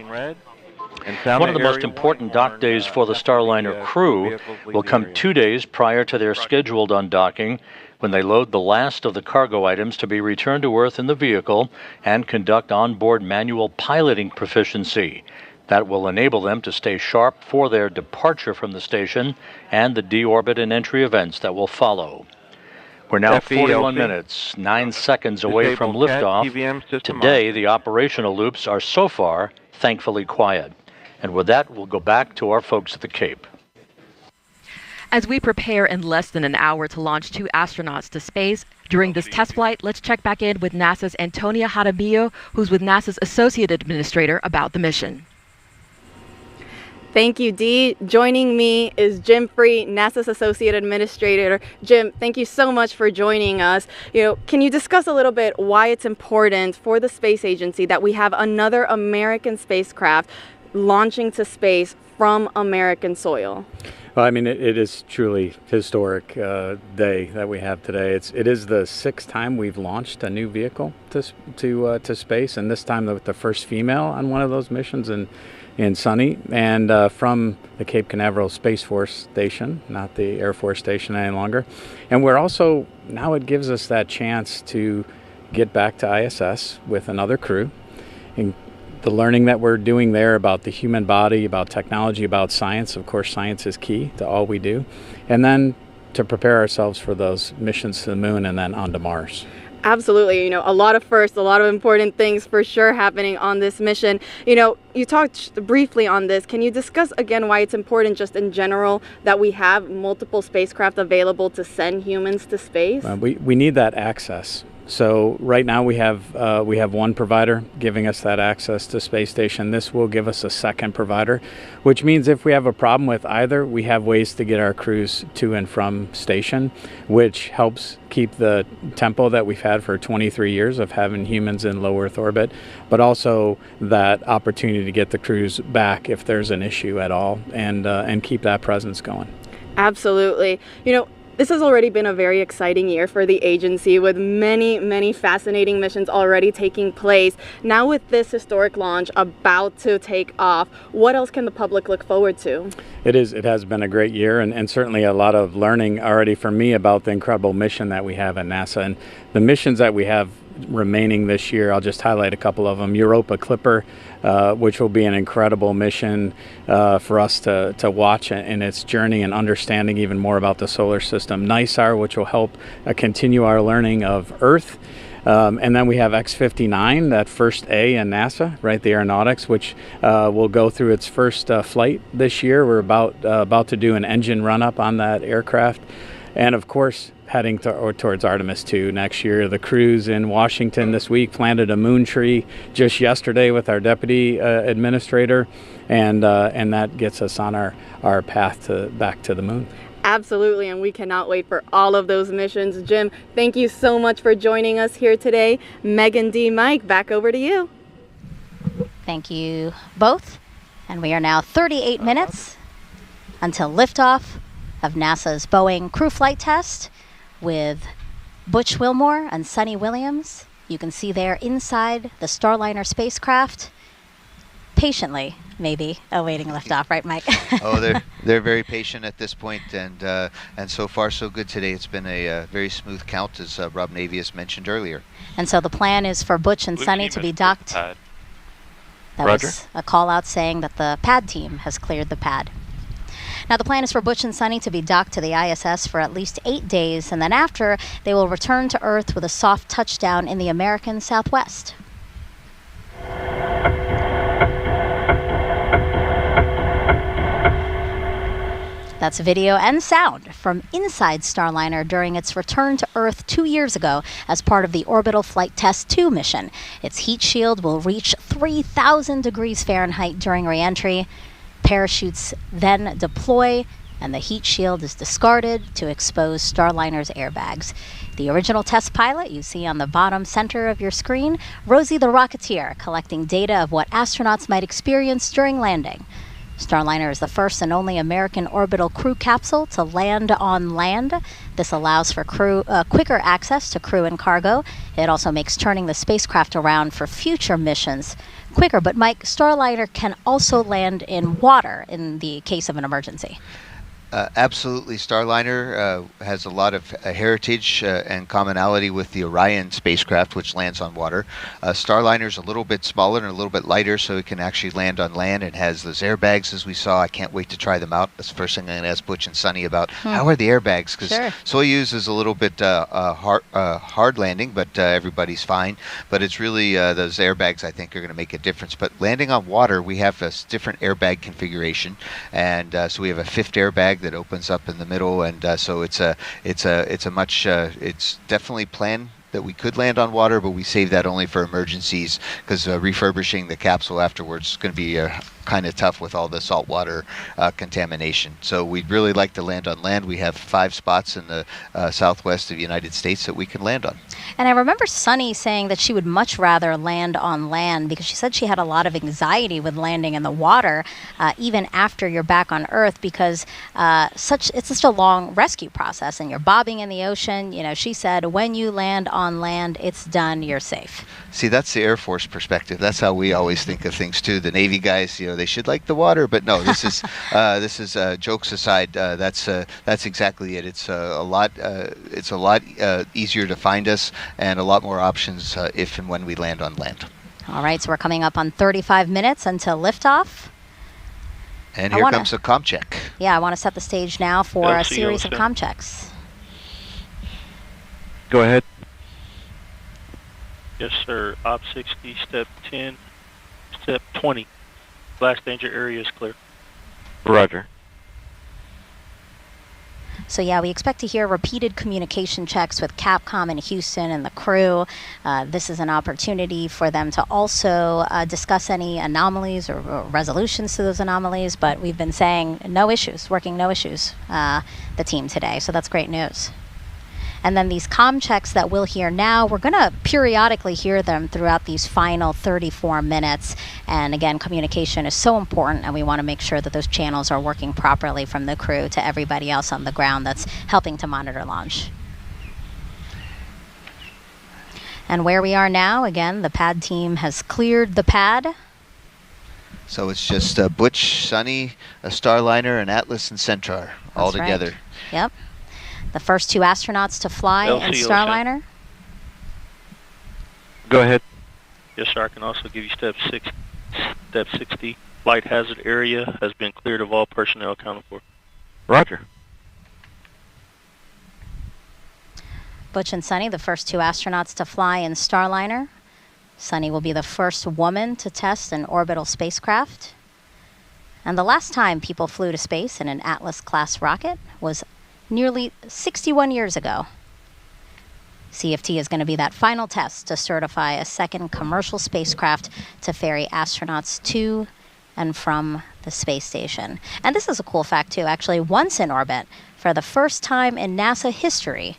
One of the most important dock days for the Starliner crew will come 2 days prior to their scheduled undocking, when they load the last of the cargo items to be returned to Earth in the vehicle and conduct onboard manual piloting proficiency. That will enable them to stay sharp for their departure from the station and the deorbit and entry events that will follow. We're now 41 minutes, 9 seconds away from liftoff. Today, the operational loops are so far, thankfully, quiet. And with that, we'll go back to our folks at the Cape. As we prepare in less than an hour to launch 2 astronauts to space, during this test flight, let's check back in with NASA's Antonia Jaramillo, who's with NASA's Associate Administrator, about the mission. Thank you, Dee. Joining me is Jim Free, NASA's Associate Administrator. Jim, thank you so much for joining us. Can you discuss a little bit why it's important for the space agency that we have another American spacecraft launching to space from American soil? Well, I mean, it is truly historic day that we have today. It is the 6th time we've launched a new vehicle to space, and this time with the first female on one of those missions in Sunny, and from the Cape Canaveral Space Force Station, not the Air Force Station any longer. And we're also, now it gives us that chance to get back to ISS with another crew. And the learning that we're doing there about the human body, about technology, about science, of course science is key to all we do. And then to prepare ourselves for those missions to the moon and then on to Mars. Absolutely. A lot of firsts, a lot of important things for sure happening on this mission. You talked briefly on this. Can you discuss again why it's important just in general that we have multiple spacecraft available to send humans to space? We need that access. So right now we have one provider giving us that access to space station. This will give us a second provider, which means if we have a problem with either, we have ways to get our crews to and from station, which helps keep the tempo that we've had for 23 years of having humans in low Earth orbit, but also that opportunity to get the crews back if there's an issue at all, and keep that presence going. Absolutely. This has already been a very exciting year for the agency, with many, many fascinating missions already taking place. Now with this historic launch about to take off, what else can the public look forward to? It has been a great year, and certainly a lot of learning already for me about the incredible mission that we have at NASA. And the missions that we have remaining this year, I'll just highlight a couple of them. Europa Clipper, which will be an incredible mission for us to watch in its journey and understanding even more about the solar system. NISAR, which will help continue our learning of Earth. And then we have X-59, that first A in NASA, right, the aeronautics, which will go through its first flight this year. We're about to do an engine run-up on that aircraft. And of course, heading towards Artemis 2 next year. The crews in Washington this week planted a moon tree just yesterday with our deputy administrator, and that gets us on our path back to the moon. Absolutely, and we cannot wait for all of those missions. Jim, thank you so much for joining us here today. Megan, D, Mike, back over to you. Thank you both. And we are now 38 minutes until liftoff of NASA's Boeing crew flight test with Butch Wilmore and Sunny Williams. You can see they're inside the Starliner spacecraft, patiently, maybe, awaiting liftoff, right, Mike? Oh, they're very patient at this point, and so far so good today. It's been a very smooth count, as Rob Navius mentioned earlier. And so the plan is for Butch and Sunny to be docked. That Roger. was a call out saying that the pad team has cleared the pad. Now, the plan is for Butch and Sunny to be docked to the ISS for at least 8 days, and then after, they will return to Earth with a soft touchdown in the American Southwest. That's video and sound from inside Starliner during its return to Earth 2 years ago as part of the Orbital Flight Test 2 mission. Its heat shield will reach 3,000 degrees Fahrenheit during re-entry. Parachutes then deploy, and the heat shield is discarded to expose Starliner's airbags. The original test pilot you see on the bottom center of your screen, Rosie the Rocketeer, collecting data of what astronauts might experience during landing. Starliner is the first and only American orbital crew capsule to land on land. This allows for quicker access to crew and cargo. It also makes turning the spacecraft around for future missions quicker. But Mike, Starliner can also land in water in the case of an emergency. Absolutely. Starliner has a lot of heritage and commonality with the Orion spacecraft, which lands on water. Starliner is a little bit smaller and a little bit lighter, so it can actually land on land. It has those airbags, as we saw. I can't wait to try them out. That's the first thing I'm going to ask Butch and Sunny about. How are the airbags? Because Soyuz is a little bit hard landing, but everybody's fine. But it's really those airbags, I think, are going to make a difference. But landing on water, we have a different airbag configuration, and so we have a fifth airbag that opens up in the middle, and so it's definitely planned that we could land on water, but we save that only for emergencies because refurbishing the capsule afterwards is going to be kind of tough with all the saltwater contamination. So we'd really like to land on land. We have 5 spots in the southwest of the United States that we can land on. And I remember Sunny saying that she would much rather land on land because she said she had a lot of anxiety with landing in the water, even after you're back on Earth, because it's such a long rescue process and you're bobbing in the ocean. You know, she said when you land on land, it's done, you're safe. See, that's the Air Force perspective. That's how we always think of things too. The Navy guys, you know, they should like the water, but no, this is jokes aside. That's exactly it. It's a lot easier to find us and a lot more options if and when we land on land. All right, so we're coming up on 35 minutes until liftoff. And here comes a comm check. Yeah, I want to set the stage now for a series of comm checks. Go ahead. Yes, sir. Op 60, step 10, step 20. Blast danger area is clear. Roger. So yeah, we expect to hear repeated communication checks with Capcom in Houston and the crew. This is an opportunity for them to also discuss any anomalies or resolutions to those anomalies, but we've been saying no issues, the team today, so that's great news. And then these comm checks that we'll hear now, we're going to periodically hear them throughout these final 34 minutes. And again, communication is so important, and we want to make sure that those channels are working properly from the crew to everybody else on the ground that's helping to monitor launch. And where we are now, again, the pad team has cleared the pad. So it's just Butch, Sunny, a Starliner, and Atlas and Centaur all together. Right. Yep. The first 2 astronauts to fly in Starliner. Go ahead. Yes, sir. I can also give you step 60. Flight hazard area has been cleared of all personnel accounted for. Roger. Butch and Sunny, the first 2 astronauts to fly in Starliner. Sunny will be the first woman to test an orbital spacecraft. And the last time people flew to space in an Atlas-class rocket was nearly 61 years ago. CFT is going to be that final test to certify a second commercial spacecraft to ferry astronauts to and from the space station. And this is a cool fact, too. Actually, once in orbit, for the first time in NASA history,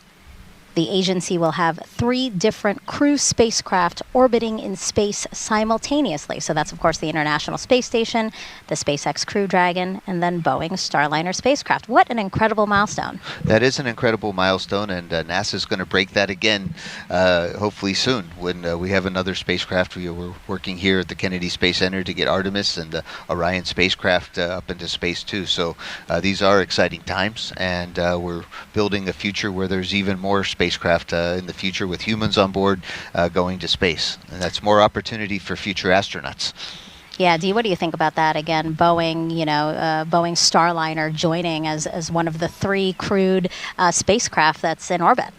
the agency will have 3 different crew spacecraft orbiting in space simultaneously. So that's, of course, the International Space Station, the SpaceX Crew Dragon, and then Boeing's Starliner spacecraft. What an incredible milestone. That is an incredible milestone, and NASA's going to break that again, hopefully soon, when we have another spacecraft. We're working here at the Kennedy Space Center to get Artemis and the Orion spacecraft up into space, too. So these are exciting times, and we're building a future where there's even more spacecraft in the future with humans on board going to space. And that's more opportunity for future astronauts. Yeah, Dee, what do you think about that? Again, Boeing, Boeing Starliner joining as one of the 3 crewed spacecraft that's in orbit.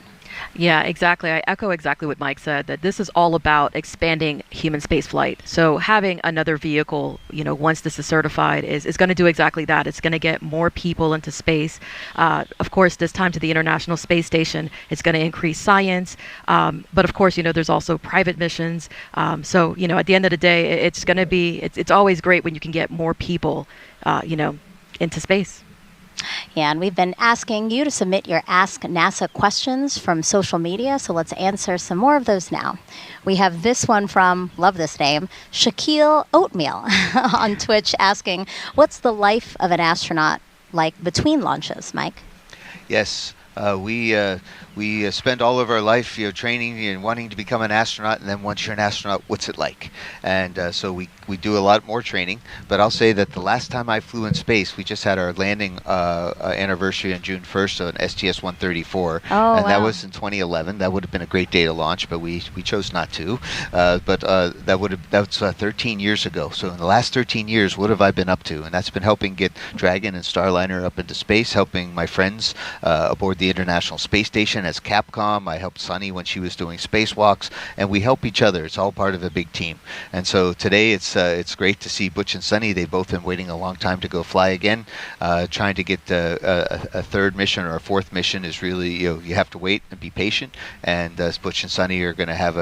Yeah, exactly. I echo exactly what Mike said, that this is all about expanding human spaceflight. So having another vehicle, once this is certified, is going to do exactly that. It's going to get more people into space. Of course, this time to the International Space Station, it's going to increase science. But of course, there's also private missions. So, at the end of the day, it's going to be, it's always great when you can get more people, into space. Yeah, and we've been asking you to submit your Ask NASA questions from social media, so let's answer some more of those now. We have this one from, love this name, Shaquille Oatmeal on Twitch asking, what's the life of an astronaut like between launches, Mike? Yes, we spend all of our life, training and wanting to become an astronaut, and then once you're an astronaut, what's it like? And so we do a lot more training. But I'll say that the last time I flew in space, we just had our landing anniversary on June 1st on STS-134, and that was in 2011. That would have been a great day to launch, but we chose not to. But that's 13 years ago. So in the last 13 years, what have I been up to? And that's been helping get Dragon and Starliner up into space, helping my friends aboard the International Space Station as Capcom. I helped Sunny when she was doing spacewalks, and we help each other. It's all part of a big team. And so today it's great to see Butch and Sunny. They've both been waiting a long time to go fly again. Trying to get a 3rd mission or a 4th mission is really, you have to wait and be patient. And Butch and Sunny are going to have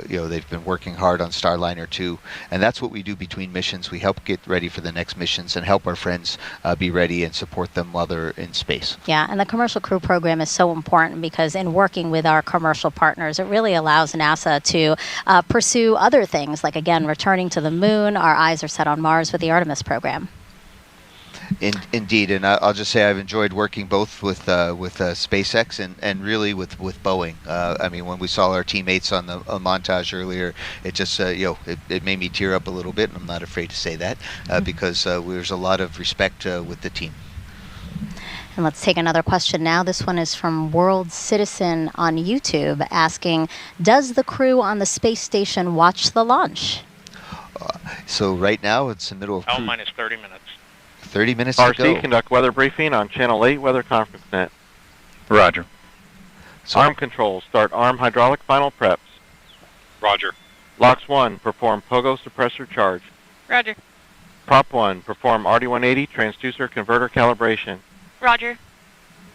they've been working hard on Starliner too. And that's what we do between missions. We help get ready for the next missions and help our friends be ready and support them while they're in space. Yeah, and the Commercial Crew Program is so important because in working with our commercial partners, it really allows NASA to pursue other things, like, again, returning to the moon. Our eyes are set on Mars with the Artemis program. Indeed, and I'll just say I've enjoyed working both with SpaceX and really with Boeing. I mean, when we saw our teammates on the montage earlier, it just it made me tear up a little bit, and I'm not afraid to say that because there's a lot of respect with the team. And let's take another question now. This one is from World Citizen on YouTube asking, does the crew on the space station watch the launch? So right now it's the middle of L minus 30 minutes. 30 minutes to go. RC, conduct weather briefing on Channel 8 Weather Conference Net. Roger. So arm control, start arm hydraulic final preps. Roger. LOX 1, perform pogo suppressor charge. Roger. Prop 1, perform RD-180 transducer converter calibration. Roger.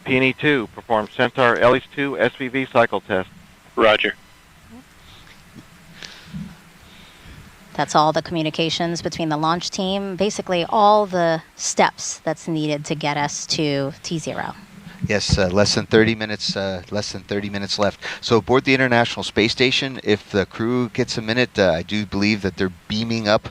Peony 2, perform Centaur LH2 SVV cycle test. Roger. That's all the communications between the launch team, basically all the steps that's needed to get us to T0. Yes, less than 30 minutes left. So aboard the International Space Station, if the crew gets a minute, I do believe that they're beaming up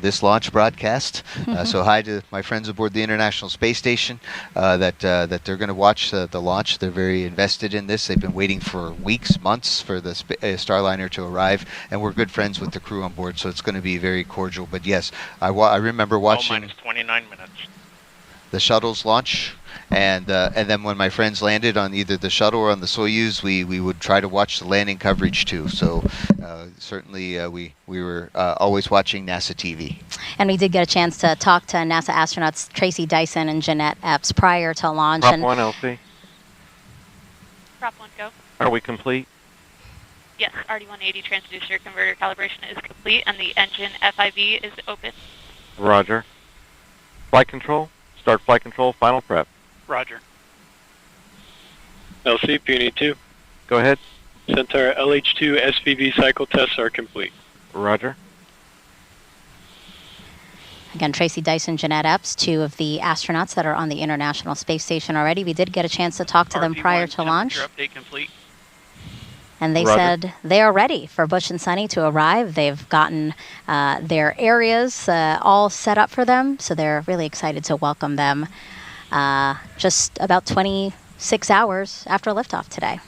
this launch broadcast. So hi to my friends aboard the International Space Station that they're going to watch the launch. They're very invested in this. They've been waiting for weeks, months for the Starliner to arrive, and we're good friends with the crew on board, so it's going to be very cordial. But yes, I remember watching L minus 29 minutes. The shuttle's launch. And then when my friends landed on either the shuttle or on the Soyuz, we would try to watch the landing coverage too. So certainly we were always watching NASA TV. And we did get a chance to talk to NASA astronauts Tracy Dyson and Jeanette Epps prior to launch. Prop 1, LC. Prop 1, go. Are we complete? Yes, RD-180 transducer converter calibration is complete, and the engine FIV is open. Roger. Flight control, start flight control, final prep. Roger. LC, Peony 2. Go ahead. Centaur LH2 SVV cycle tests are complete. Roger. Again, Tracy Dyson, Jeanette Epps, 2 of the astronauts that are on the International Space Station already. We did get a chance to talk to them prior to launch. Update complete. And they said they are ready for Butch and Sunny to arrive. They've gotten their areas all set up for them, so they're really excited to welcome them just about 26 hours after liftoff today.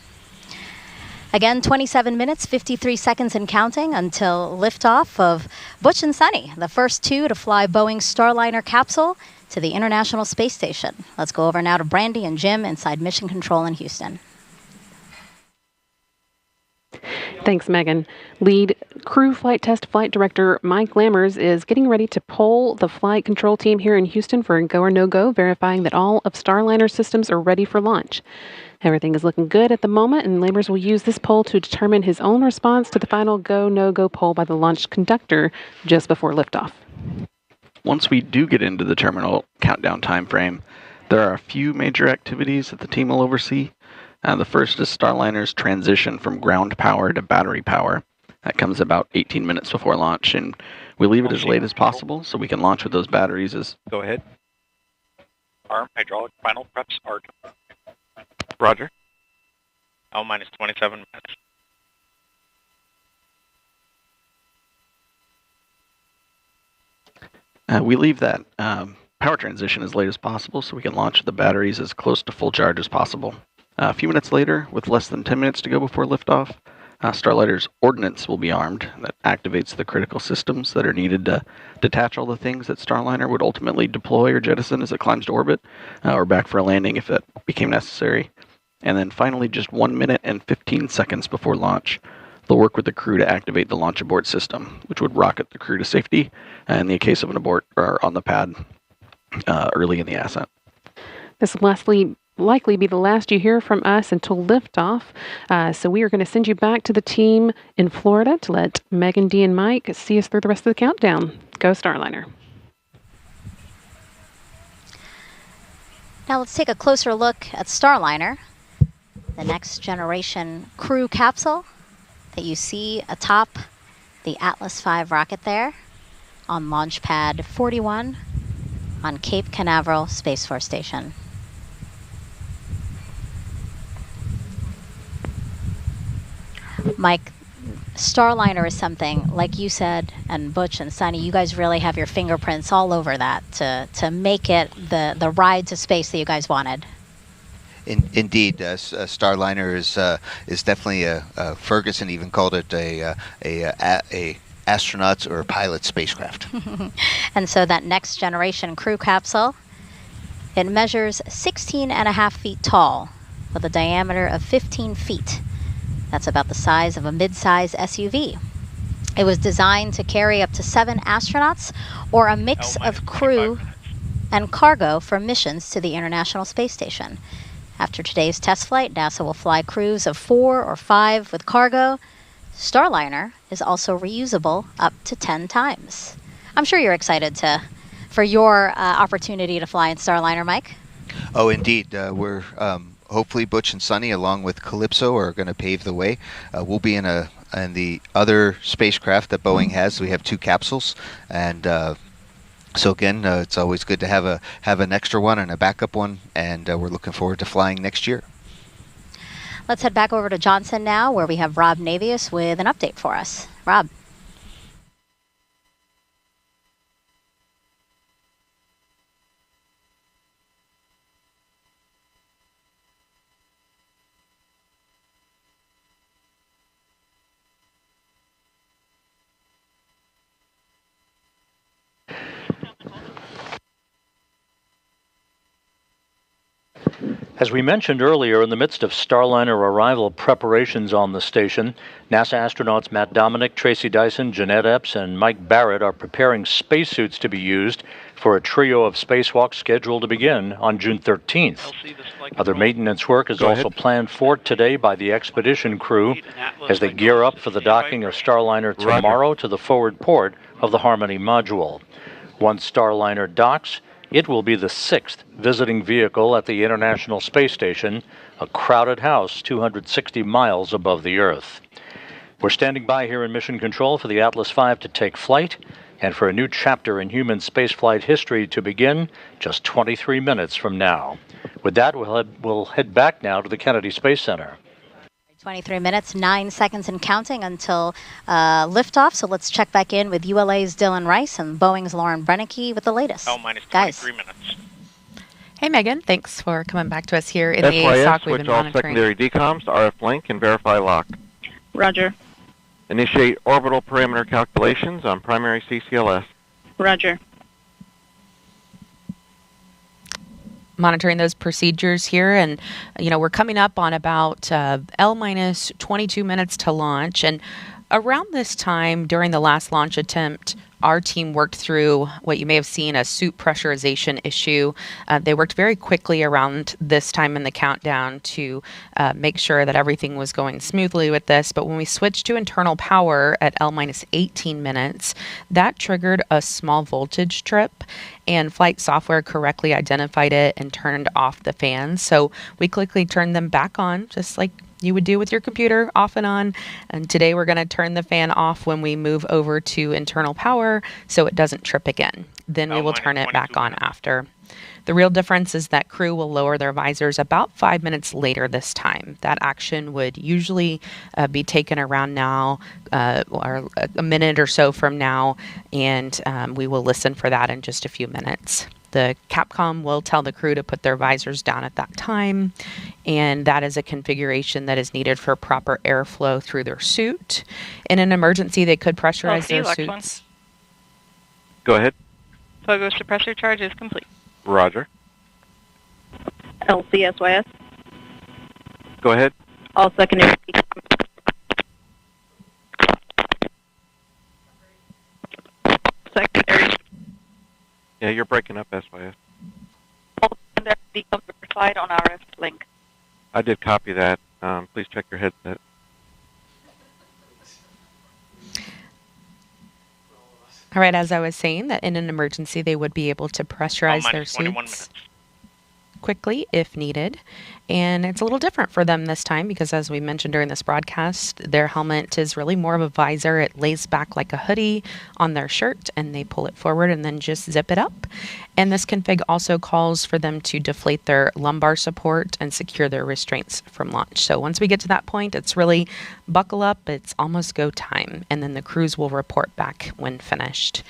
Again, 27 minutes, 53 seconds and counting until liftoff of Butch and Sunny, the first 2 to fly Boeing Starliner capsule to the International Space Station. Let's go over now to Brandy and Jim inside Mission Control in Houston. Thanks, Megan. Lead crew flight test flight director Mike Lammers is getting ready to poll the flight control team here in Houston for a go or no-go, verifying that all of Starliner systems are ready for launch. Everything is looking good at the moment, and Lammers will use this poll to determine his own response to the final go, no-go poll by the launch conductor just before liftoff. Once we do get into the terminal countdown time frame, there are a few major activities that the team will oversee. The first is Starliner's transition from ground power to battery power. That comes about 18 minutes before launch, and we leave it as late as possible so we can launch with those batteries as... Go ahead. Arm hydraulic final preps are complete. Roger. L minus 27 minutes. We leave that power transition as late as possible so we can launch the batteries as close to full charge as possible. A few minutes later, with less than 10 minutes to go before liftoff, Starliner's ordnance will be armed. That activates the critical systems that are needed to detach all the things that Starliner would ultimately deploy or jettison as it climbs to orbit, or back for a landing if that became necessary. And then finally, just 1 minute and 15 seconds before launch, they'll work with the crew to activate the launch abort system, which would rocket the crew to safety in the case of an abort or on the pad early in the ascent. This will likely be the last you hear from us until liftoff. So we are going to send you back to the team in Florida to let Megan, Dee, and Mike see us through the rest of the countdown. Go Starliner. Now let's take a closer look at Starliner, the next generation crew capsule that you see atop the Atlas V rocket there on Launch Pad 41 on Cape Canaveral Space Force Station. Mike, Starliner is something, like you said, and Butch and Sunny, you guys really have your fingerprints all over that to make it the ride to space that you guys wanted. Indeed, Starliner is definitely Ferguson even called it a astronaut or pilot spacecraft. And so that next generation crew capsule, it measures 16.5 feet tall with a diameter of 15 feet. That's about the size of a mid-size SUV. It was designed to carry up to 7 astronauts or a mix of crew and cargo for missions to the International Space Station. After today's test flight, NASA will fly crews of 4 or 5 with cargo. Starliner is also reusable up to 10 times. I'm sure you're excited for your opportunity to fly in Starliner, Mike. Oh, indeed. We're hopefully Butch and Sunny, along with Calypso, are going to pave the way. We'll be in the other spacecraft that Boeing has. We have 2 capsules, and so again, it's always good to have an extra one and a backup one, and we're looking forward to flying next year. Let's head back over to Johnson now, where we have Rob Navius with an update for us. Rob. As we mentioned earlier, in the midst of Starliner arrival preparations on the station, NASA astronauts Matt Dominic, Tracy Dyson, Jeanette Epps, and Mike Barrett are preparing spacesuits to be used for a trio of spacewalks scheduled to begin on June 13th. Other maintenance work is also planned for today by the expedition crew as they gear up for the docking of Starliner tomorrow to the forward port of the Harmony module. Once Starliner docks, it will be the 6th visiting vehicle at the International Space Station, a crowded house 260 miles above the Earth. We're standing by here in Mission Control for the Atlas V to take flight and for a new chapter in human spaceflight history to begin just 23 minutes from now. With that, we'll head back now to the Kennedy Space Center. 23 minutes, 9 seconds and counting until liftoff. So let's check back in with ULA's Dylan Rice and Boeing's Lauren Brennicky with the latest. minus 23 minutes. Hey, Megan. Thanks for coming back to us here in the ASOC. We've been switch all monitoring. secondary decoms to RF link and verify lock. Roger. Initiate orbital parameter calculations on primary CCLS. Roger. monitoring those procedures here, and we're coming up on about L minus 22 minutes to launch. And around this time during the last launch attempt, our team worked through what you may have seen, a suit pressurization issue. They worked very quickly around this time in the countdown to make sure that everything was going smoothly with this. But when we switched to internal power at L minus 18 minutes, that triggered a small voltage trip, and flight software correctly identified it and turned off the fans. So we quickly turned them back on, just like you would do with your computer, off and on. And today we're going to turn the fan off when we move over to internal power so it doesn't trip again. Then we will turn it back on after. The real difference is that crew will lower their visors about 5 minutes later this time. That action would usually be taken around now or a minute or so from now, and we will listen for that in just a few minutes. The Capcom will tell the crew to put their visors down at that time, and that is a configuration that is needed for proper airflow through their suit. In an emergency, they could pressurize their suits. Go ahead. Pogo suppressor charge is complete. Roger. LCSYS. Go ahead. All secondary. Secondary. Yeah, you're breaking up, SYS. Become verified on RF link. I did copy that. Please check your headset. All right, as I was saying, that in an emergency, they would be able to pressurize their suits quickly if needed. And it's a little different for them this time because, as we mentioned during this broadcast, their helmet is really more of a visor. It lays back like a hoodie on their shirt, and they pull it forward and then just zip it up. And this config also calls for them to deflate their lumbar support and secure their restraints from launch. So once we get to that point, it's really buckle up. It's almost go time. And then the crews will report back when finished.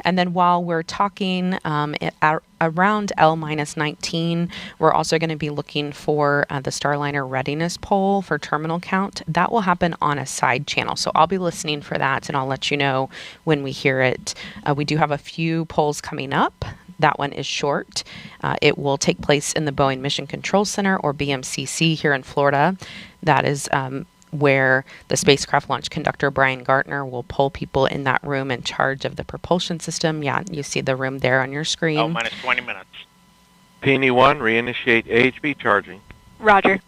And then while we're talking around L minus 19, we're also going to be looking for the Starliner readiness poll for terminal count. That will happen on a side channel. So I'll be listening for that, and I'll let you know when we hear it. We do have a few polls coming up. That one is short. It will take place in the Boeing Mission Control Center, or BMCC, here in Florida. That is where the spacecraft launch conductor, Brian Gartner, will pull people in that room in charge of the propulsion system. Yeah, you see the room there on your screen. L minus 20 minutes. PNE-1, reinitiate AHB charging. Roger.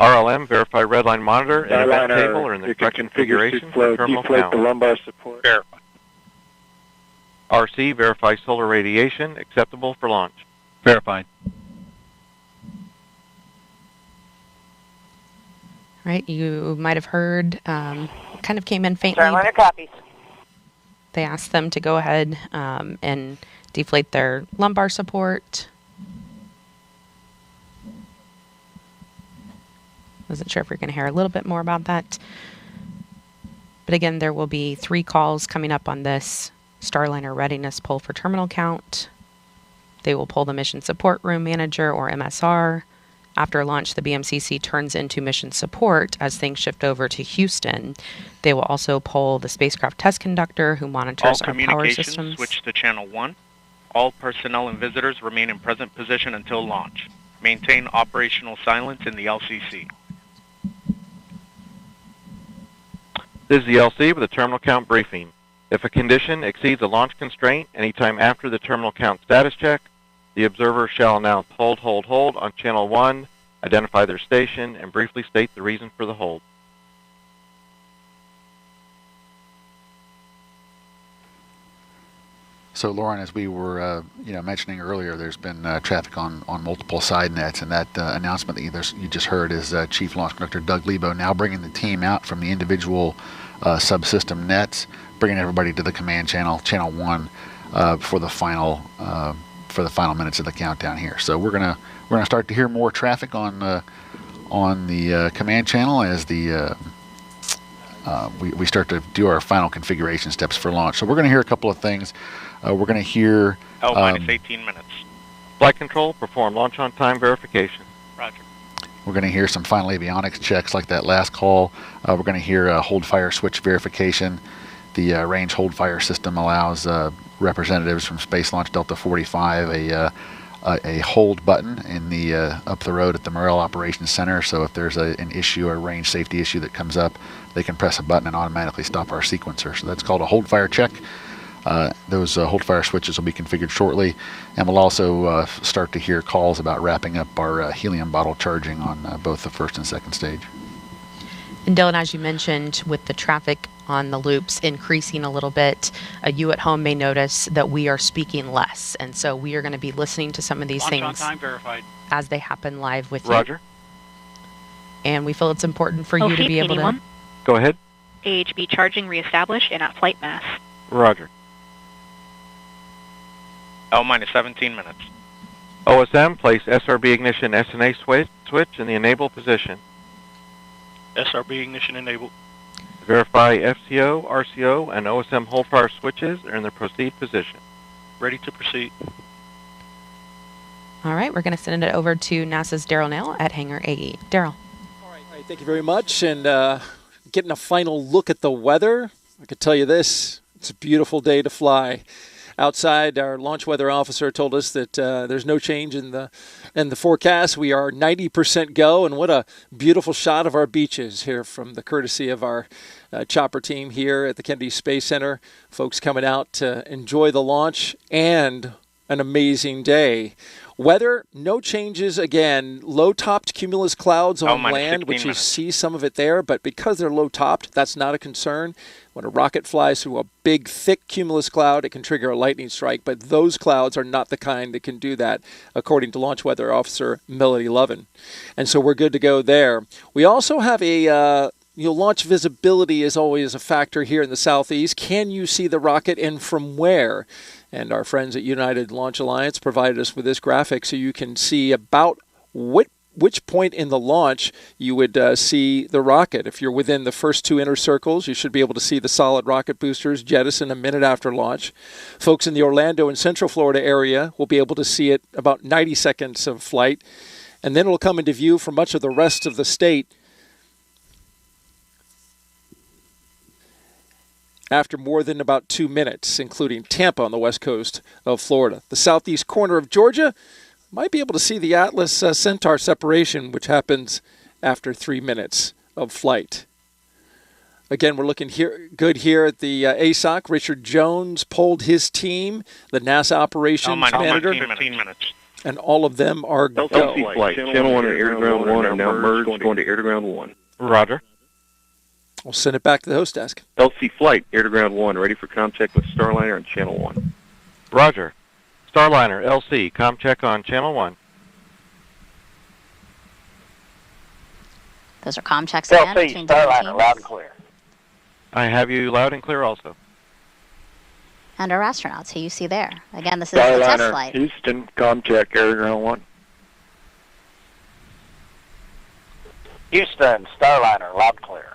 RLM, verify redline monitor and event table or in the correct configuration for terminal count. The lumbar support. Verify. RC, verify solar radiation, acceptable for launch. Verified. Right, you might have heard, kind of came in faintly. Starliner copies. They asked them to go ahead and deflate their lumbar support. Wasn't sure if you're going to hear a little bit more about that. But again, there will be 3 calls coming up on this Starliner readiness poll for terminal count. They will pull the mission support room manager, or MSR. After launch, the BMCC turns into mission support as things shift over to Houston. They will also poll the spacecraft test conductor, who monitors our power systems. All communications switch to channel 1. All personnel and visitors remain in present position until launch. Maintain operational silence in the LCC. This is the LC with a terminal count briefing. If a condition exceeds a launch constraint anytime after the terminal count status check, the observer shall announce hold on channel 1, identify their station, and briefly state the reason for the hold. So, Lauren, as we were mentioning earlier, there's been traffic on multiple side nets, and that announcement that you just heard is Chief Launch Conductor Doug Lebo now bringing the team out from the individual subsystem nets, bringing everybody to the command channel, channel 1, for the final minutes of the countdown here. So we're gonna start to hear more traffic on the command channel as we start to do our final configuration steps for launch. So we're going to hear a couple of things. We're going to hear L minus 18 minutes. Flight control, perform launch on time verification. Roger. We're going to hear some final avionics checks like that last call. We're going to hear hold fire switch verification. The range hold fire system allows representatives from Space Launch Delta 45 a hold button in the up the road at the Morrell Operations Center. So if there's an issue or range safety issue that comes up, they can press a button and automatically stop our sequencer. So that's called a hold fire check. Those hold fire switches will be configured shortly, and we'll also start to hear calls about wrapping up our helium bottle charging on both the first and second stage. And Dylan, as you mentioned, with the traffic on the loops increasing a little bit, you at home may notice that we are speaking less. And so we are going to be listening to some of these things on time verified. As they happen live with Roger. you. And we feel it's important for you to be able to... Go ahead. AHB charging reestablished and at flight mass. Roger. L-minus 17 minutes. OSM, place SRB ignition SNA switch in the enable position. SRB ignition enabled. Verify FCO, RCO, and OSM hold fire switches are in the proceed position. Ready to proceed. All right, we're going to send it over to NASA's Daryl Nail at Hangar AE. Daryl. All right, thank you very much. And getting a final look at the weather, I could tell you this, it's a beautiful day to fly. Outside, our launch weather officer told us that there's no change in the forecast. We are 90% go, and what a beautiful shot of our beaches here from the courtesy of our chopper team here at the Kennedy Space Center. Folks coming out to enjoy the launch and an amazing day. Weather, no changes again. Low-topped cumulus clouds on land, which you see some of it there, but because they're low-topped, that's not a concern. When a rocket flies through a big, thick cumulus cloud, it can trigger a lightning strike, but those clouds are not the kind that can do that, according to Launch Weather Officer Melody Lovin. And so we're good to go there. We also have a... launch visibility is always a factor here in the southeast. Can you see the rocket and from where? And our friends at United Launch Alliance provided us with this graphic so you can see about which point in the launch you would see the rocket. If you're within the first two inner circles, you should be able to see the solid rocket boosters jettison a minute after launch. Folks in the Orlando and Central Florida area will be able to see it about 90 seconds of flight. And then it'll come into view for much of the rest of the state after more than about 2 minutes, including Tampa on the west coast of Florida. The southeast corner of Georgia might be able to see the Atlas Centaur separation, which happens after 3 minutes of flight. Again, we're looking good here at the ASOC. Richard Jones polled his team, the NASA operations manager. 15 minutes. And all of them are go. LC flight. Channel 1 and air to ground 1 are now merged, going to air to ground 1. Roger. We'll send it back to the host desk. LC flight, air to ground 1, ready for contact with Starliner on Channel 1. Roger. Starliner, LC, com check on Channel 1. Those are comm checks again. LC, Starliner, loud and clear. I have you loud and clear also. And our astronauts, who you see there. Again, this is the test flight. Houston, com check, air to ground 1. Houston, Starliner, loud and clear.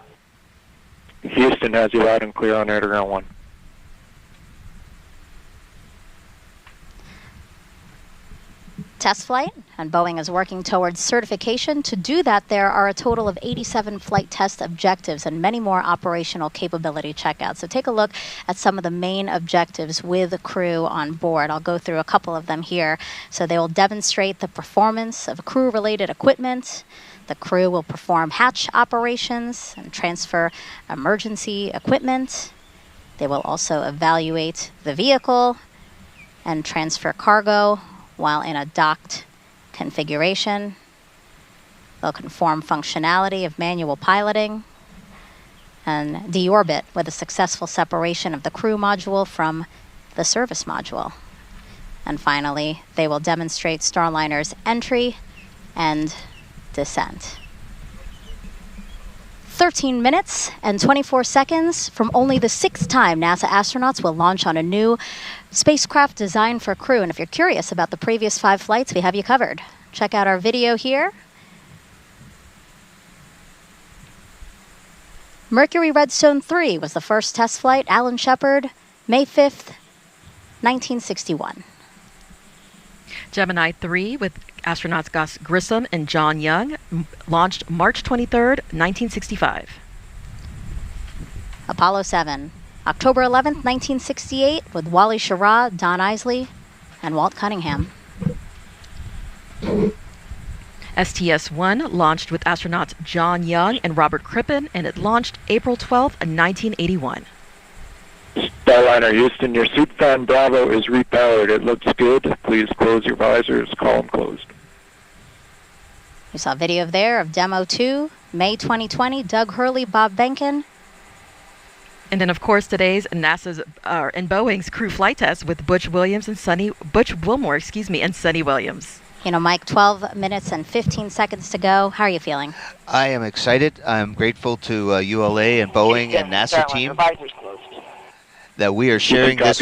Houston has you loud and clear on air to ground 1. Test flight, and Boeing is working towards certification. To do that, there are a total of 87 flight test objectives and many more operational capability checkouts. So take a look at some of the main objectives with the crew on board. I'll go through a couple of them here. So they will demonstrate the performance of crew-related equipment. The crew will perform hatch operations and transfer emergency equipment. They will also evaluate the vehicle and transfer cargo while in a docked configuration. They'll conform functionality of manual piloting and deorbit with a successful separation of the crew module from the service module. And finally, they will demonstrate Starliner's entry and descent. 13 minutes and 24 seconds from only the 6th time NASA astronauts will launch on a new spacecraft designed for crew. And if you're curious about the previous 5 flights, we have you covered. Check out our video here. Mercury Redstone 3 was the first test flight. Alan Shepard, May 5th, 1961. Gemini 3 with astronauts Gus Grissom and John Young launched March 23rd, 1965. Apollo 7, October 11th, 1968, with Wally Schirra, Don Isley, and Walt Cunningham. STS-1 launched with astronauts John Young and Robert Crippen, and it launched April 12, 1981. Starliner Houston, your suit fan Bravo is repowered. It looks good. Please close your visors. Column closed. You saw video there of Demo 2, May 2020, Doug Hurley, Bob Benkin. And then, of course, today's NASA's and Boeing's crew flight test with Butch Wilmore, and Sonny Williams. You know, Mike, 12 minutes and 15 seconds to go. How are you feeling? I am excited. I'm grateful to ULA and Boeing and NASA team that we are sharing this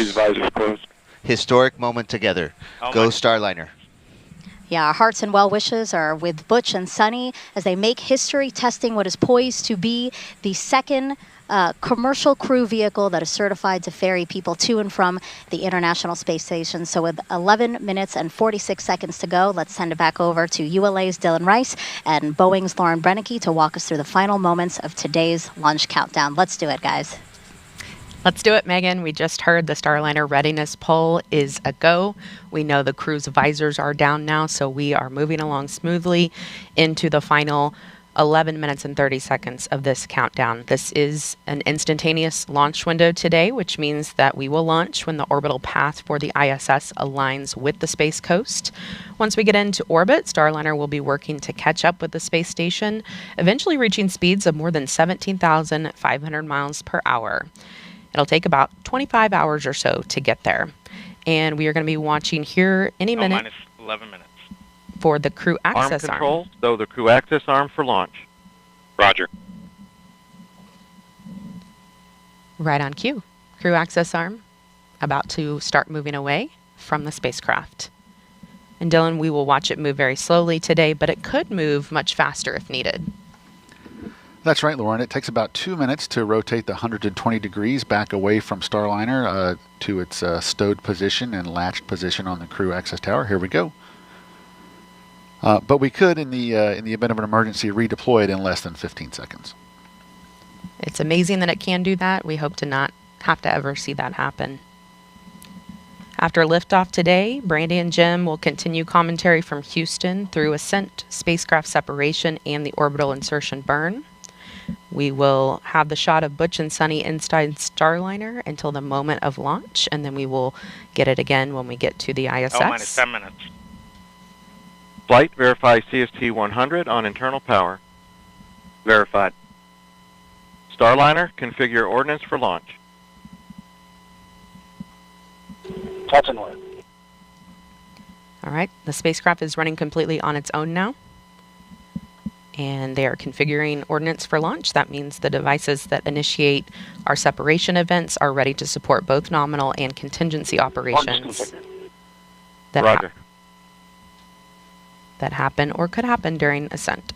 historic moment together. Go Starliner. Yeah, our hearts and well wishes are with Butch and Sonny as they make history testing what is poised to be the second commercial crew vehicle that is certified to ferry people to and from the International Space Station. So with 11 minutes and 46 seconds to go, let's send it back over to ULA's Dylan Rice and Boeing's Lauren Brennicke to walk us through the final moments of today's launch countdown. Let's do it, guys. Let's do it, Megan. We just heard the Starliner readiness poll is a go. We know the crew's visors are down now, so we are moving along smoothly into the final 11 minutes and 30 seconds of this countdown. This is an instantaneous launch window today, which means that we will launch when the orbital path for the ISS aligns with the Space Coast. Once we get into orbit, Starliner will be working to catch up with the space station, eventually reaching speeds of more than 17,500 miles per hour. It'll take about 25 hours or so to get there. And we are going to be watching here any minute. Minus 11 minutes. For the crew access arm. Control, so the crew access arm for launch. Roger. Right on cue. Crew access arm about to start moving away from the spacecraft. And Dylan, we will watch it move very slowly today, but it could move much faster if needed. That's right, Lauren. It takes about 2 minutes to rotate the 120 degrees back away from Starliner to its stowed position and latched position on the crew access tower. Here we go. But we could, in the event of an emergency, redeploy it in less than 15 seconds. It's amazing that it can do that. We hope to not have to ever see that happen. After liftoff today, Brandy and Jim will continue commentary from Houston through ascent, spacecraft separation, and the orbital insertion burn. We will have the shot of Butch and Sonny inside Starliner until the moment of launch, and then we will get it again when we get to the ISS. Minus 10 minutes. Flight, verify CST 100 on internal power. Verified. Starliner, configure ordnance for launch. Touch and work. All right, the spacecraft is running completely on its own now. And they are configuring ordnance for launch. That means the devices that initiate our separation events are ready to support both nominal and contingency operations that happen or could happen during ascent.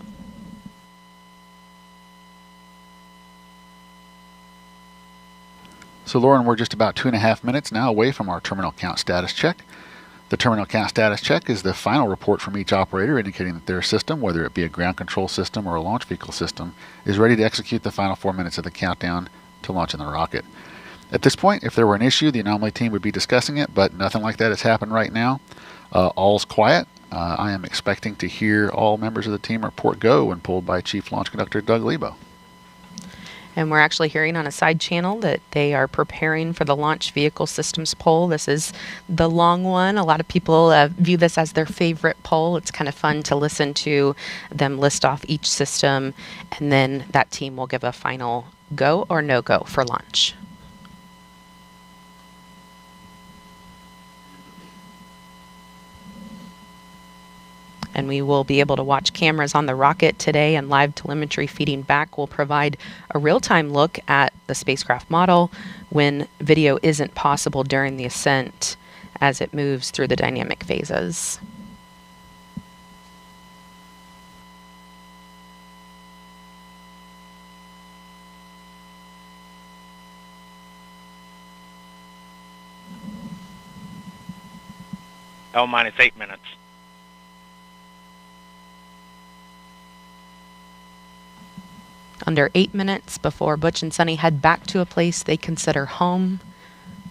So, Lauren, we're just about 2.5 minutes now away from our terminal count status check. The terminal count status check is the final report from each operator indicating that their system, whether it be a ground control system or a launch vehicle system, is ready to execute the final 4 minutes of the countdown to launching the rocket. At this point, if there were an issue, the anomaly team would be discussing it, but nothing like that has happened right now. All's quiet. I am expecting to hear all members of the team report go when pulled by Chief Launch Conductor Doug Lebo. And we're actually hearing on a side channel that they are preparing for the launch vehicle systems poll. This is the long one. A lot of people view this as their favorite poll. It's kind of fun to listen to them list off each system, and then that team will give a final go or no go for launch. And we will be able to watch cameras on the rocket today, and live telemetry feeding back will provide a real-time look at the spacecraft model when video isn't possible during the ascent as it moves through the dynamic phases. L minus 8 minutes. Under 8 minutes before Butch and Sonny head back to a place they consider home.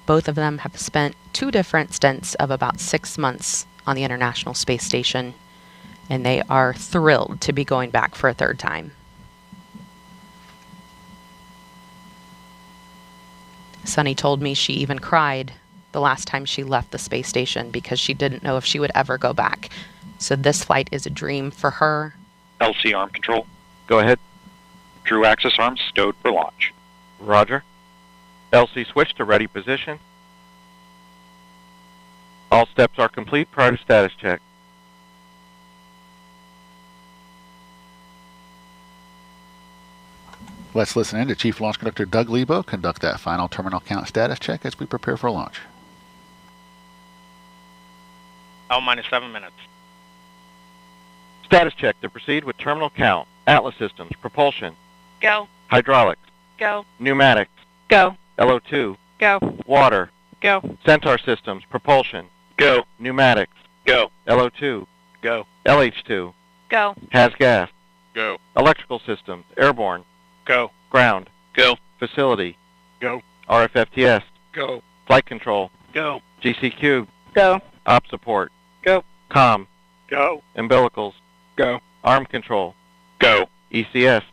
Both of them have spent 2 different stints of about 6 months on the International Space Station. and they are thrilled to be going back for a third time. Sunny told me she even cried the last time she left the space station because she didn't know if she would ever go back. So this flight is a dream for her. LC arm control. Go ahead. Crew access arms stowed for launch. Roger. LC switch to ready position. All steps are complete prior to status check. Let's listen in to Chief Launch Conductor Doug Lebo conduct that final terminal count status check as we prepare for launch. L-minus 7 minutes. Status check to proceed with terminal count. Atlas systems, propulsion. Go. Hydraulics. Go. Pneumatics. Go. LO2. Go. Water. Go. Centaur systems, propulsion. Go. Pneumatics. Go. LO2. Go. LH2. Go. Has gas. Go. Electrical systems, airborne. Go. Ground. Go. Facility. Go. RFFTS. Go. Flight control. Go. GCQ. Go. Op support. Go. COM. Go. Umbilicals. Go. Arm control. Go. ECS.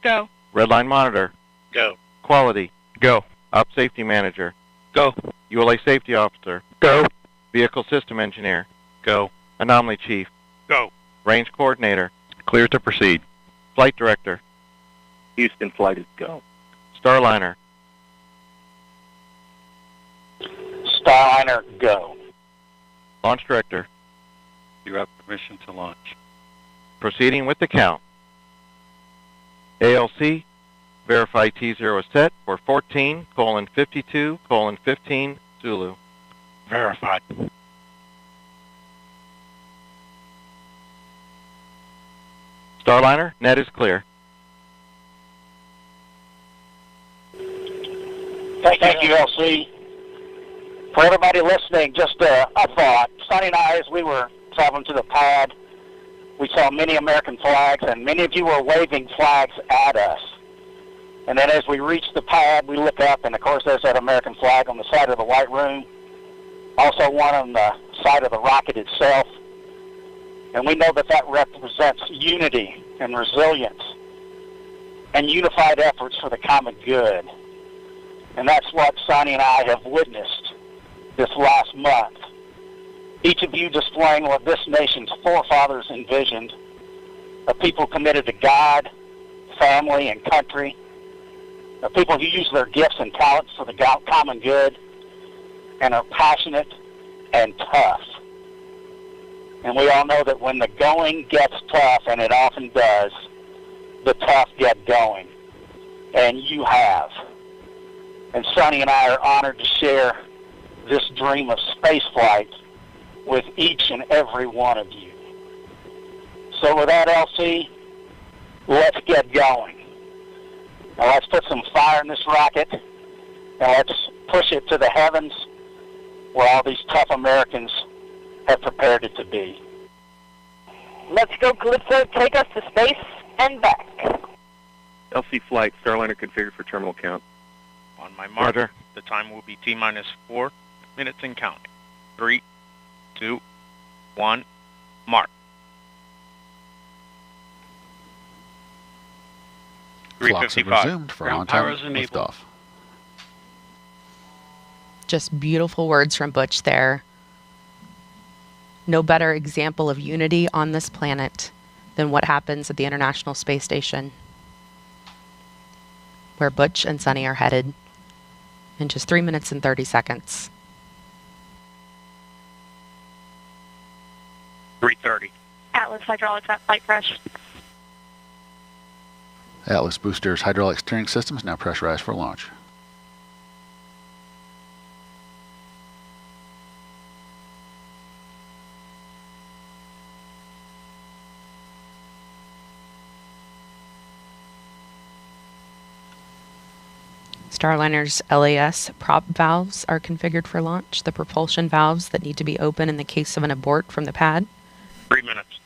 Go. Redline monitor. Go. Quality. Go. Op safety manager. Go. ULA safety officer. Go. Vehicle system engineer. Go. Anomaly chief. Go. Range coordinator. Clear to proceed. Flight director. Houston flight is go. Starliner. Starliner, go. Launch director. You have permission to launch. Proceeding with the count. ALC. Verify T0 is set for 14:52:15 Zulu. Verified. Starliner, net is clear. Thank you, LC. For everybody listening, just a thought. Sonny and I, as we were traveling to the pad, we saw many American flags, and many of you were waving flags at us. And then as we reached the pad, we look up, and of course there's that American flag on the side of the White Room, also one on the side of the rocket itself. And we know that that represents unity and resilience and unified efforts for the common good. And that's what Sonny and I have witnessed this last month. Each of you displaying what this nation's forefathers envisioned, a people committed to God, family, and country, a people who use their gifts and talents for the common good, and are passionate and tough. And we all know that when the going gets tough, and it often does, the tough get going. And you have. And Sonny and I are honored to share this dream of spaceflight with each and every one of you. So with that, LC, let's get going. Now let's put some fire in this rocket, and let's push it to the heavens where all these tough Americans have prepared it to be. Let's go, Calypso. Take us to space and back. LC flight, Starliner configured for terminal count. On my marker, the time will be T-minus 4 minutes and counting. 3, 2, 1, mark. 3:55. Resumed for on-time liftoff. Just beautiful words from Butch there. No better example of unity on this planet than what happens at the International Space Station, where Butch and Sunny are headed in just 3 minutes and 30 seconds. 3:30. Atlas hydraulics at flight press. Atlas boosters hydraulic steering systems now pressurized for launch. Starliner's LAS prop valves are configured for launch, the propulsion valves that need to be open in the case of an abort from the pad. 3 minutes.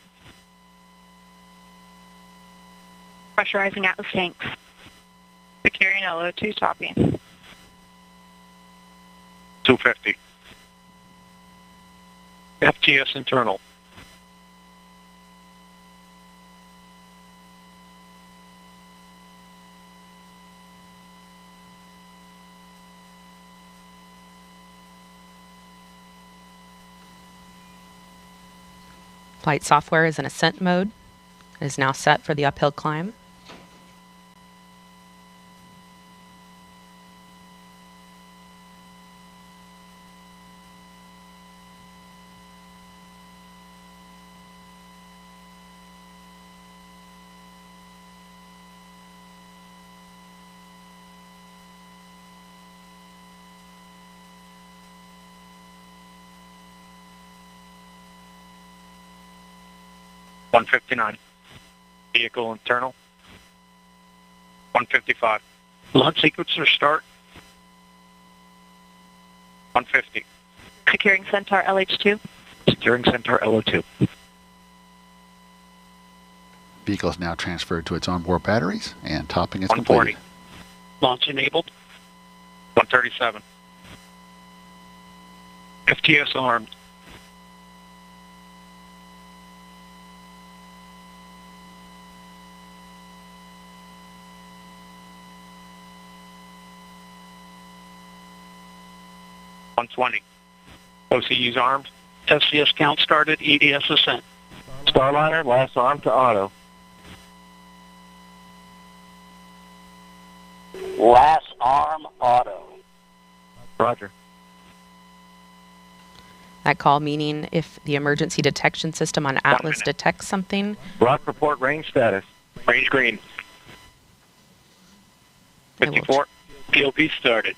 Pressurizing Atlas tanks. Securing LO2 topping. 250. FTS internal. Flight software is in ascent mode. It is now set for the uphill climb. $159. Vehicle internal. 155. Launch sequencer start. 150. Securing Centaur LH2. Securing Centaur LO2. Vehicle is now transferred to its onboard batteries, and topping is 140. completed. Launch enabled. 137. FTS armed. $120. OCU's armed. FCS count started. EDS ascent. Starliner, last arm to auto. Last arm auto. Roger. That call meaning if the emergency detection system on Atlas detects something. Rock report range status. Range green. 54. POP started.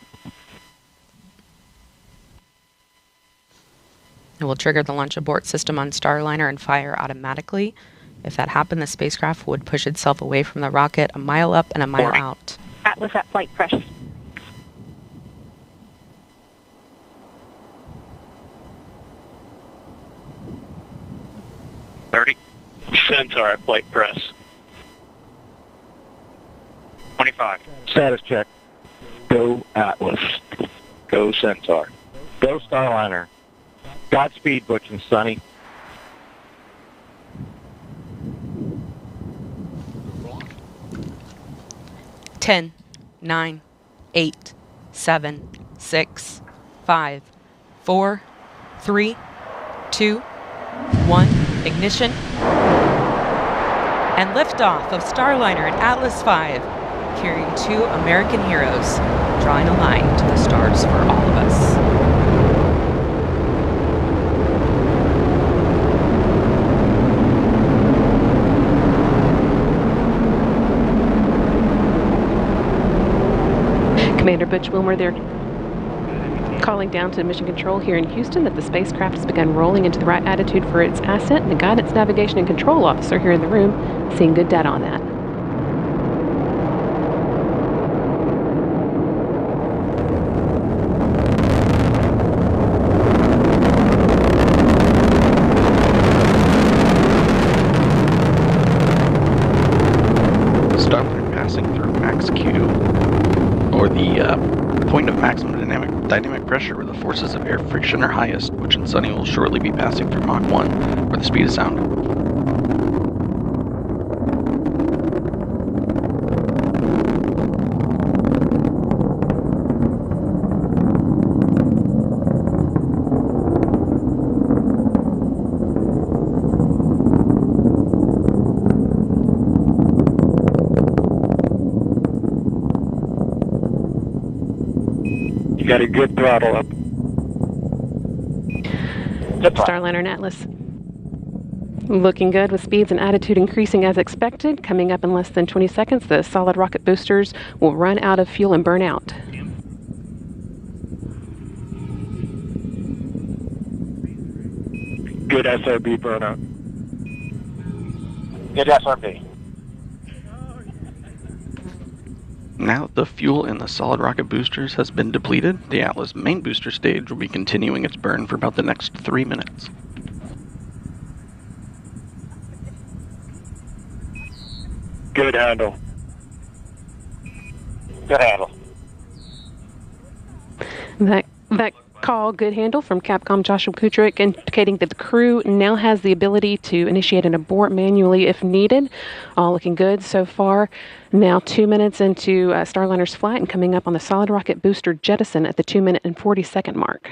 It will trigger the launch abort system on Starliner and fire automatically. If that happened, the spacecraft would push itself away from the rocket a mile up and a mile out. Atlas at flight press. Centaur at flight press. 25. Status check. Go Atlas. Go Centaur. Go Starliner. Godspeed, Butch and Sonny. Ten, 9, 8, 7, 6, 5, 4, 3, 2, 1. Ignition. And liftoff of Starliner and Atlas V, carrying 2 American heroes, drawing a line to the stars for all of us. Commander Butch Wilmer, they're calling down to Mission Control here in Houston that the spacecraft has begun rolling into the right attitude for its ascent, and the Guidance, Navigation, and Control Officer here in the room seeing good data on that. Starliner passing through max Q, or the point of maximum dynamic pressure where the forces of air friction are highest, which in Sunny will shortly be passing through Mach 1, where the speed of sound. You got a good throttle up. Starliner and Atlas. Looking good with speeds and attitude increasing as expected. Coming up in less than 20 seconds, the solid rocket boosters will run out of fuel and burn out. Good SRB burnout. Good SRB. Now that the fuel in the solid rocket boosters has been depleted, the Atlas main booster stage will be continuing its burn for about the next 3 minutes. Good handle. Good handle. That call, good handle from Capcom Joshua Kutrick, indicating that the crew now has the ability to initiate an abort manually if needed. All looking good so far. Now 2 minutes into Starliner's flight and coming up on the solid rocket booster jettison at the 2 minute and 40-second mark.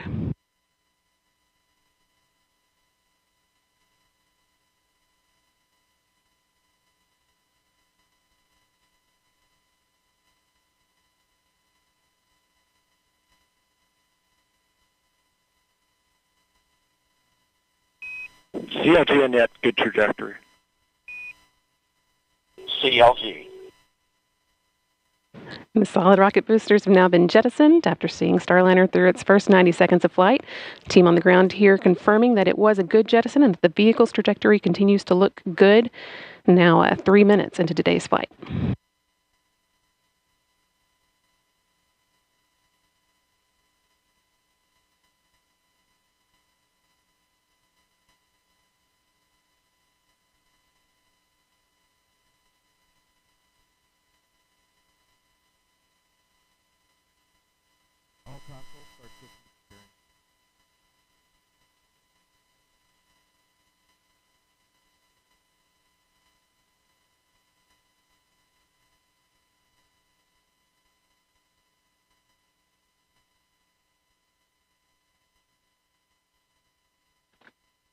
CLG and net, good trajectory. CLG. The solid rocket boosters have now been jettisoned after seeing Starliner through its first 90 seconds of flight. Team on the ground here confirming that it was a good jettison and that the vehicle's trajectory continues to look good now 3 minutes into today's flight.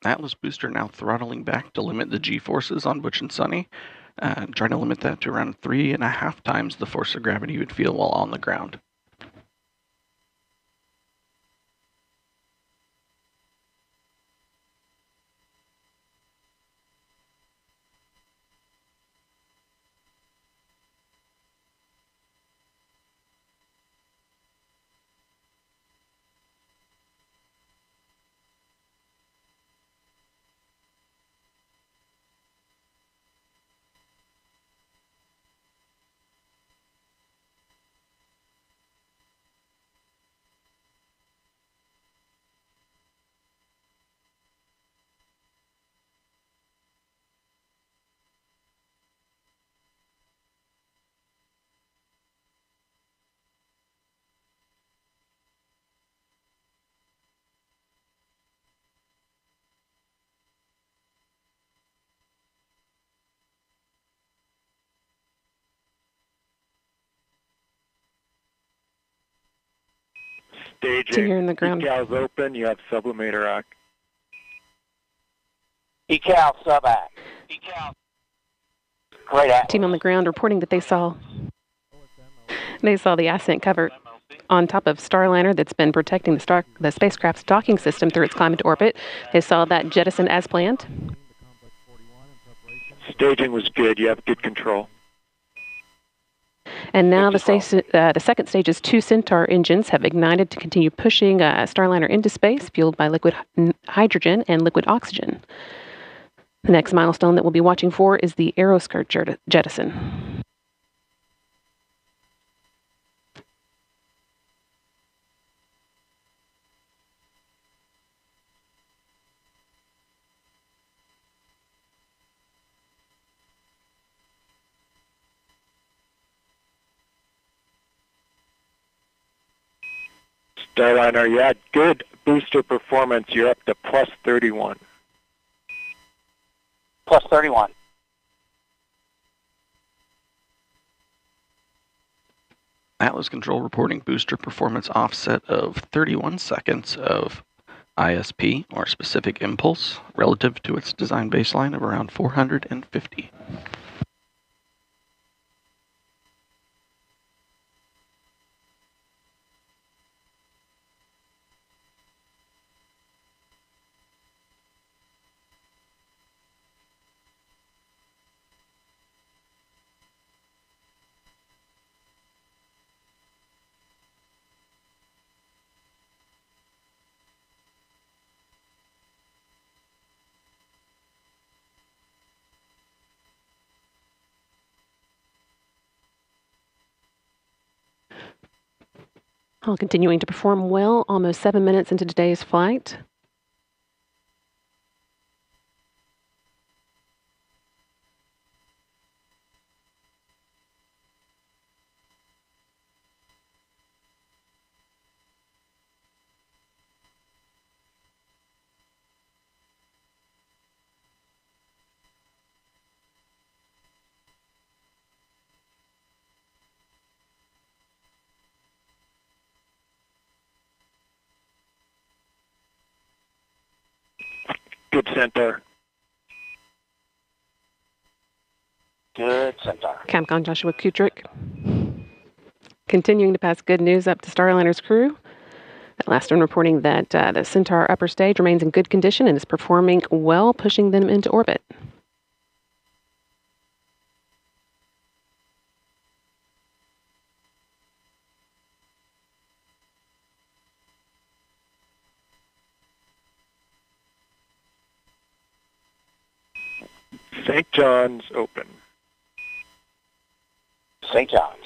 Atlas booster now throttling back to limit the G-forces on Butch and Sunny, trying to limit that to around 3.5 times the force of gravity you would feel while on the ground. Staging. Here in the ground. Decals open. You have sublimator rack. Decal subac. Decal. Great Atlas. Team on the ground reporting that they saw the ascent cover on top of Starliner that's been protecting the spacecraft's docking system through its climb into orbit. They saw that jettison as planned. Staging was good. You have good control. And now the second stage's 2 Centaur engines have ignited to continue pushing Starliner into space, fueled by liquid hydrogen and liquid oxygen. The next milestone that we'll be watching for is the aeroskirt jettison. Starliner, you had good booster performance. You're up to plus 31. Plus 31. Atlas Control reporting booster performance offset of 31 seconds of ISP, or specific impulse, relative to its design baseline of around 450. All continuing to perform well, almost 7 minutes into today's flight. Good Centaur. Good Centaur. Capcom Joshua Kutrick continuing to pass good news up to Starliner's crew. Last one reporting that the Centaur upper stage remains in good condition and is performing well, pushing them into orbit. St. John's open. St. John's.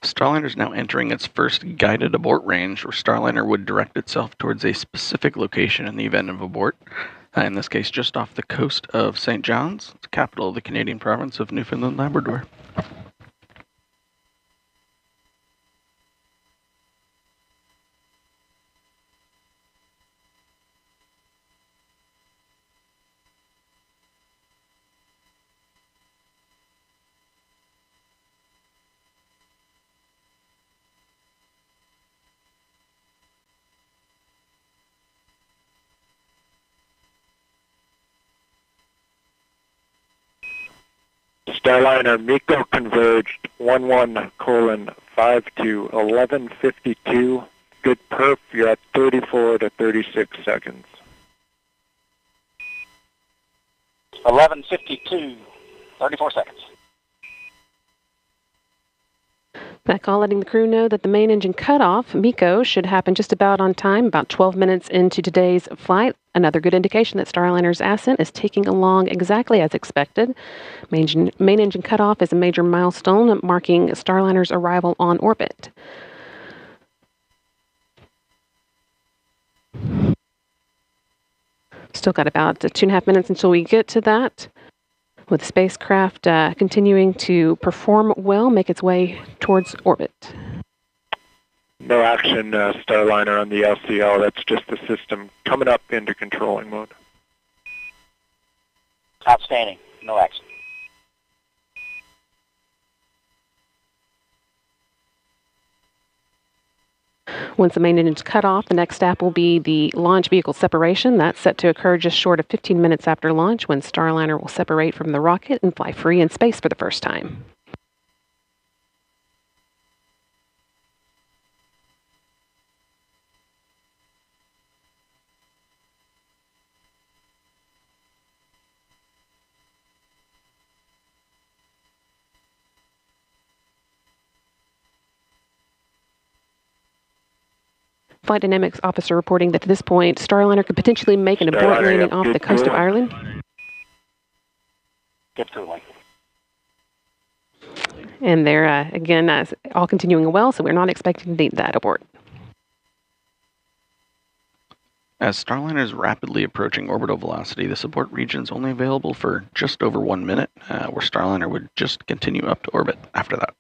Starliner is now entering its first guided abort range, where Starliner would direct itself towards a specific location in the event of abort. In this case, just off the coast of St. John's, the capital of the Canadian province of Newfoundland Labrador. Starliner MECO converged 11:5 to 11:52. Good perf. You're at 34 to 36 seconds. 11:52. 34 seconds. That call letting the crew know that the main engine cutoff, MECO, should happen just about on time, about 12 minutes into today's flight. Another good indication that Starliner's ascent is taking along exactly as expected. Main engine cutoff is a major milestone marking Starliner's arrival on orbit. Still got about 2.5 minutes until we get to that, with the spacecraft continuing to perform well, make its way towards orbit. No action, Starliner on the LCL. That's just the system coming up into controlling mode. Outstanding. No action. Once the main engine is cut off, the next step will be the launch vehicle separation. That's set to occur just short of 15 minutes after launch, when Starliner will separate from the rocket and fly free in space for the first time. Flight Dynamics officer reporting that at this point, Starliner could potentially make an abort landing off the coast of Ireland. Good cooling. And they're, again, all continuing well, so we're not expecting to need that abort. As Starliner is rapidly approaching orbital velocity, this abort region is only available for just over 1 minute, where Starliner would just continue up to orbit after that.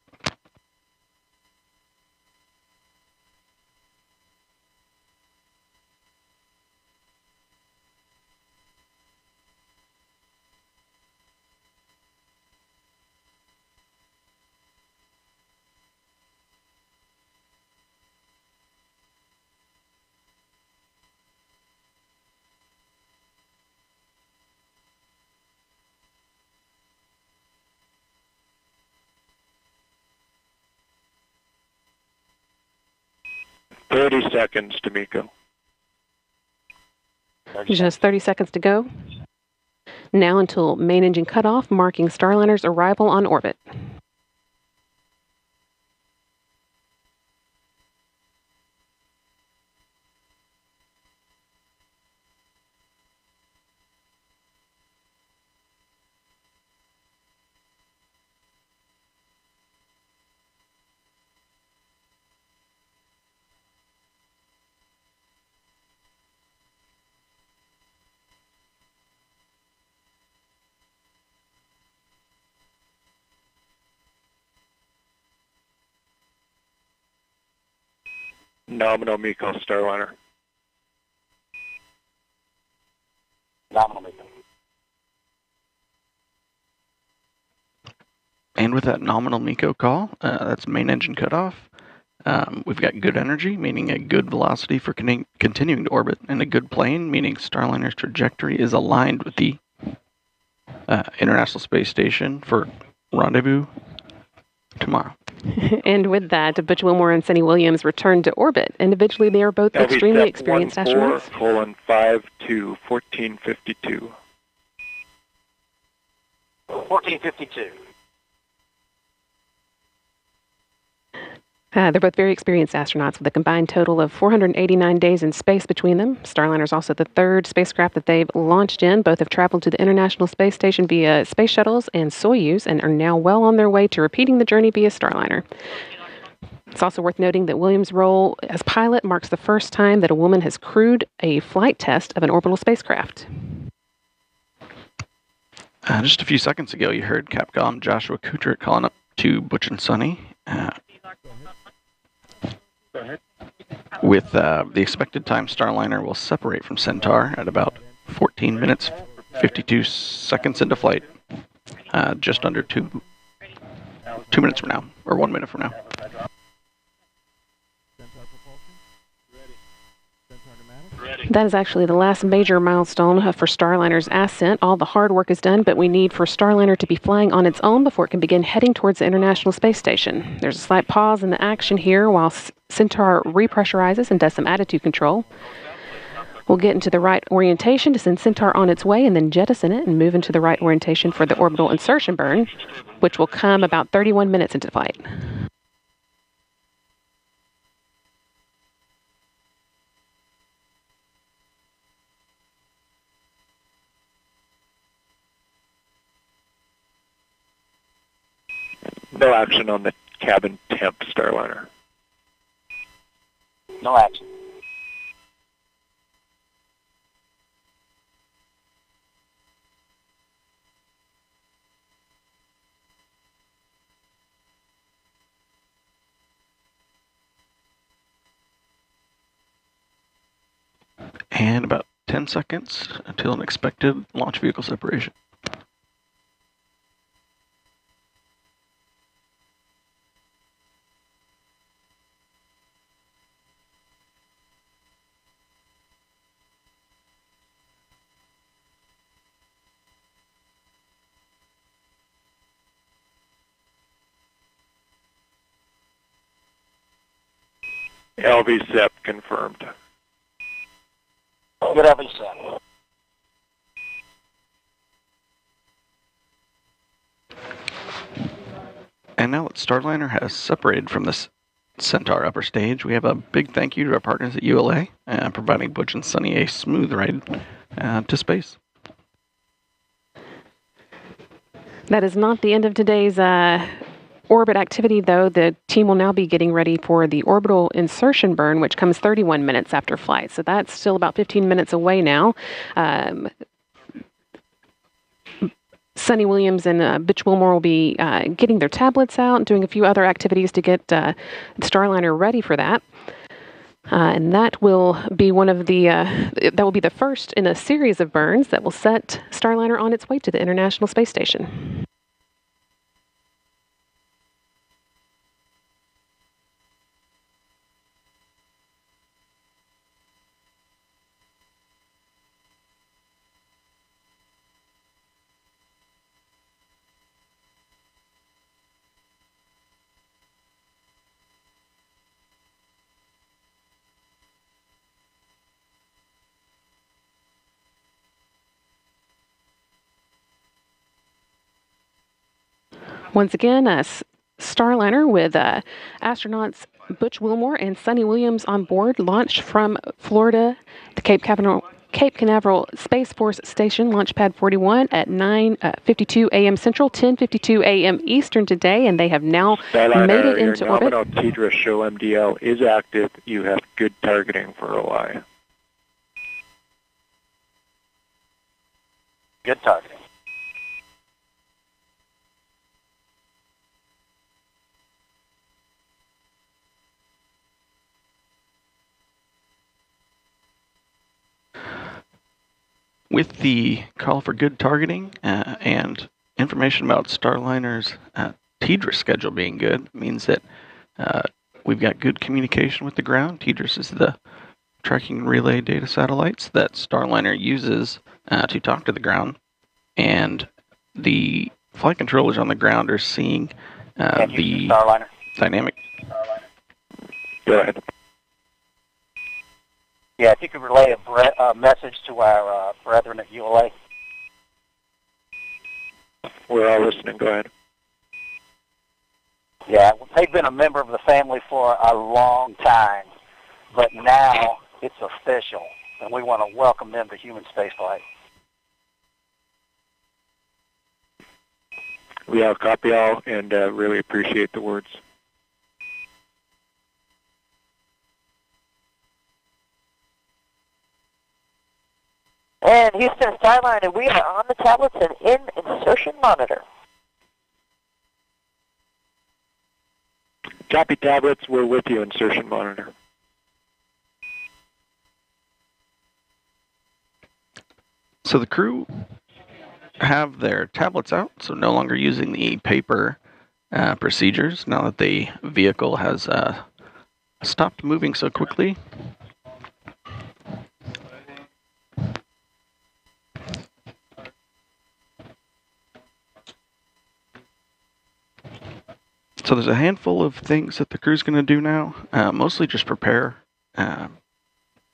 .30 seconds to MECO. Just 30 seconds to go. Now until main engine cutoff, marking Starliner's arrival on orbit. Nominal MECO Starliner. Nominal MECO. And with that nominal MECO call, that's main engine cutoff. We've got good energy, meaning a good velocity for continuing to orbit, and a good plane, meaning Starliner's trajectory is aligned with the International Space Station for rendezvous tomorrow. And with that, Butch Wilmore and Sunny Williams returned to orbit. Individually, they are both extremely experienced astronauts. 14:5 to 14:52. 14:52. They're both very experienced astronauts with a combined total of 489 days in space between them. Starliner is also the third spacecraft that they've launched in. Both have traveled to the International Space Station via space shuttles and Soyuz and are now well on their way to repeating the journey via Starliner. It's also worth noting that Williams' role as pilot marks the first time that a woman has crewed a flight test of an orbital spacecraft. Just a few seconds ago, you heard Capcom Joshua Kutrich calling up to Butch and Sunny. With the expected time, Starliner will separate from Centaur at about 14 minutes, 52 seconds into flight. Just under 2 minutes from now, or 1 minute from now. That is actually the last major milestone for Starliner's ascent. All the hard work is done, but we need for Starliner to be flying on its own before it can begin heading towards the International Space Station. There's a slight pause in the action here while Centaur repressurizes and does some attitude control. We'll get into the right orientation to send Centaur on its way and then jettison it and move into the right orientation for the orbital insertion burn, which will come about 31 minutes into flight. No action on the cabin temp Starliner. No action. And about 10 seconds until an expected launch vehicle separation. LV-SEP confirmed. Good LV-SEP. And now that Starliner has separated from this Centaur upper stage, we have a big thank you to our partners at ULA, providing Butch and Sunny a smooth ride to space. That is not the end of today's orbit activity, though. The team will now be getting ready for the orbital insertion burn, which comes 31 minutes after flight. So that's still about 15 minutes away now. Sunny Williams and Butch Wilmore will be getting their tablets out and doing a few other activities to get Starliner ready for that. And that will be one of the that will be the first in a series of burns that will set Starliner on its way to the International Space Station. Once again, Starliner with astronauts Butch Wilmore and Sunny Williams on board launched from Florida, the Cape Canaveral Space Force Station, Launch Pad 41 at 9:52 a.m. Central, 10:52 a.m. Eastern today, and they have now Starliner, made it into your orbit. nominal TDRS show MDL is active. You have good targeting for OI. Good targeting. With the call for good targeting and information about Starliner's TDRS schedule being good, means that we've got good communication with the ground. TDRS is the tracking relay data satellites that Starliner uses to talk to the ground, and the flight controllers on the ground are seeing the Dynamic. Go ahead. Yeah, if you could relay a message to our brethren at ULA. We're all listening. Go ahead. Yeah, they've been a member of the family for a long time, but now it's official, and we want to welcome them to human spaceflight. We all copy all and really appreciate the words. And Houston Starliner, we are on the tablets and in insertion monitor. Copy tablets, we're with you, insertion monitor. So the crew have their tablets out, so no longer using the paper procedures now that the vehicle has stopped moving so quickly. So there's a handful of things that the crew's going to do now, mostly just prepare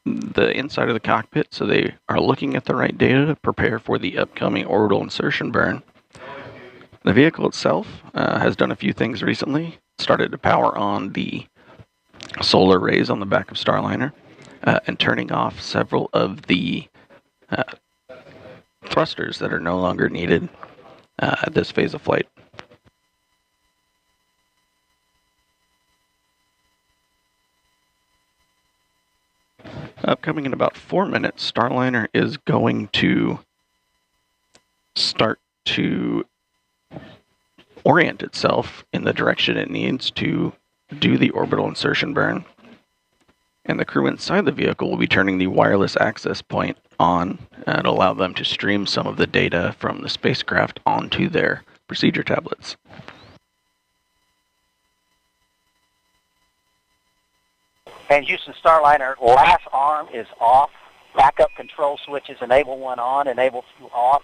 the inside of the cockpit so they are looking at the right data to prepare for the upcoming orbital insertion burn. The vehicle itself has done a few things recently. Started to power on the solar arrays on the back of Starliner and turning off several of the thrusters that are no longer needed at this phase of flight. Upcoming in about 4 minutes, Starliner is going to start to orient itself in the direction it needs to do the orbital insertion burn. And the crew inside the vehicle will be turning the wireless access point on and allow them to stream some of the data from the spacecraft onto their procedure tablets. And Houston Starliner, last arm is off. Backup control switches, enable 1 on, enable 2 off.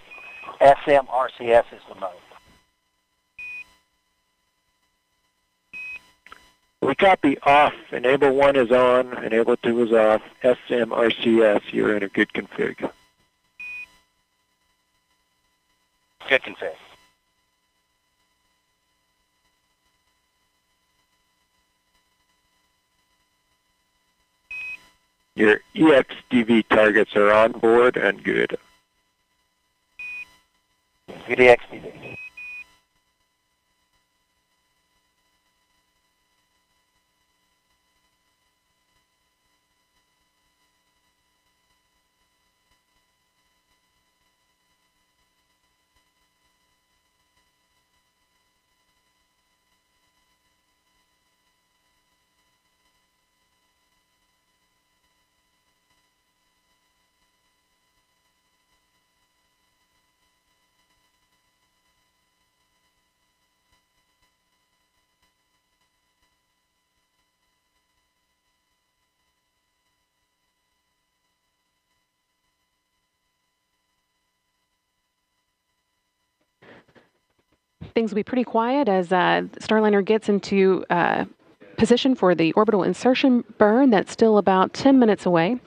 SMRCS is the mode. We copy off. Enable 1 is on, enable 2 is off. SMRCS, you're in a good config. Good config. Your EXDV targets are on board and good. Good EXDV. Things will be pretty quiet as Starliner gets into position for the orbital insertion burn. That's still about 10 minutes away.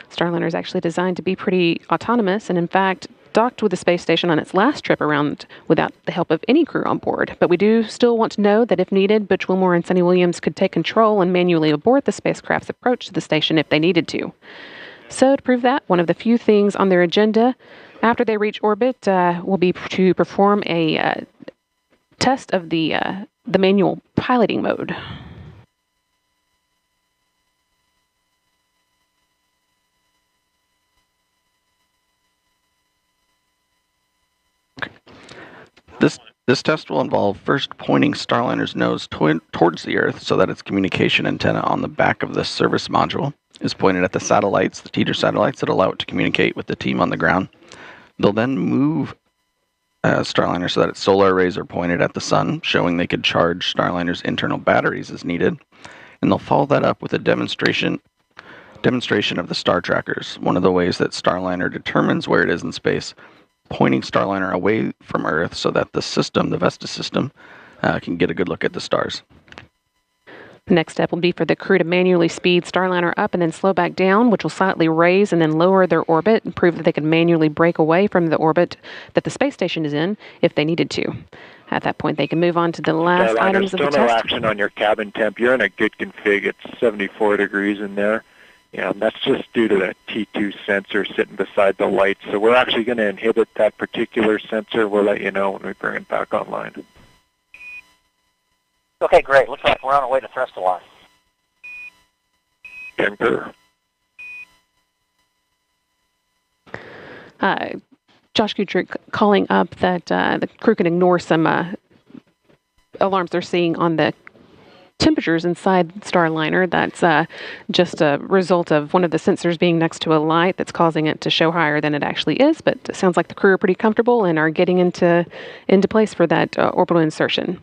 Starliner is actually designed to be pretty autonomous and, in fact, docked with the space station on its last trip around without the help of any crew on board. But we do still want to know that if needed, Butch Wilmore and Sonny Williams could take control and manually abort the spacecraft's approach to the station if they needed to. So to prove that, one of the few things on their agenda after they reach orbit will be to perform a test of the manual piloting mode. This test will involve first pointing Starliner's nose towards the Earth so that its communication antenna on the back of the service module is pointed at the satellites, the teeter satellites that allow it to communicate with the team on the ground. They'll then move Starliner so that its solar arrays are pointed at the sun, showing they could charge Starliner's internal batteries as needed. And they'll follow that up with a demonstration of the star trackers, one of the ways that Starliner determines where it is in space, pointing Starliner away from Earth so that the system, the Vesta system, can get a good look at the stars. Next step will be for the crew to manually speed Starliner up and then slow back down, which will slightly raise and then lower their orbit and prove that they can manually break away from the orbit that the space station is in if they needed to. At that point, they can move on to the last items of the still no test. action on your cabin temp. You're in a good config. It's 74 degrees in there. Yeah, and that's just due to the T2 sensor sitting beside the light. So we're actually going to inhibit that particular sensor. We'll let you know when we bring it back online. Okay, great. Looks like we're on our way to thrust align. Concur. Josh Kutrick calling up that the crew can ignore some alarms they're seeing on the temperatures inside Starliner. That's just a result of one of the sensors being next to a light that's causing it to show higher than it actually is. But it sounds like the crew are pretty comfortable and are getting into place for that orbital insertion.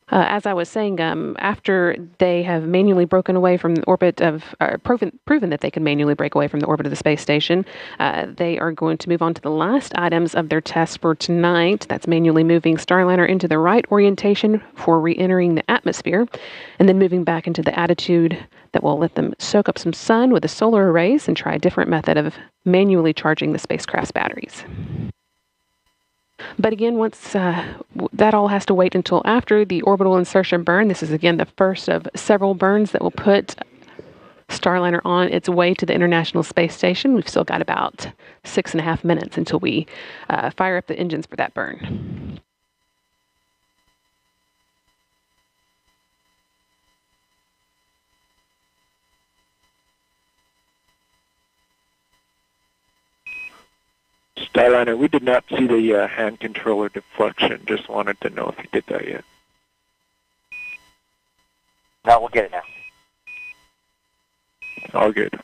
As I was saying, after they have manually broken away from the orbit of, proven that they can manually break away from the orbit of the space station, they are going to move on to the last items of their test for tonight. That's manually moving Starliner into the right orientation for re-entering the atmosphere, and then moving back into the attitude that will let them soak up some sun with the solar arrays and try a different method of manually charging the spacecraft's batteries. But again, once that all has to wait until after the orbital insertion burn. This is, again, the first of several burns that will put Starliner on its way to the International Space Station. We've still got about 6.5 minutes until we fire up the engines for that burn. Starliner, we did not see the hand controller deflection. Just wanted to know if you did that yet. No, we'll get it now. All good.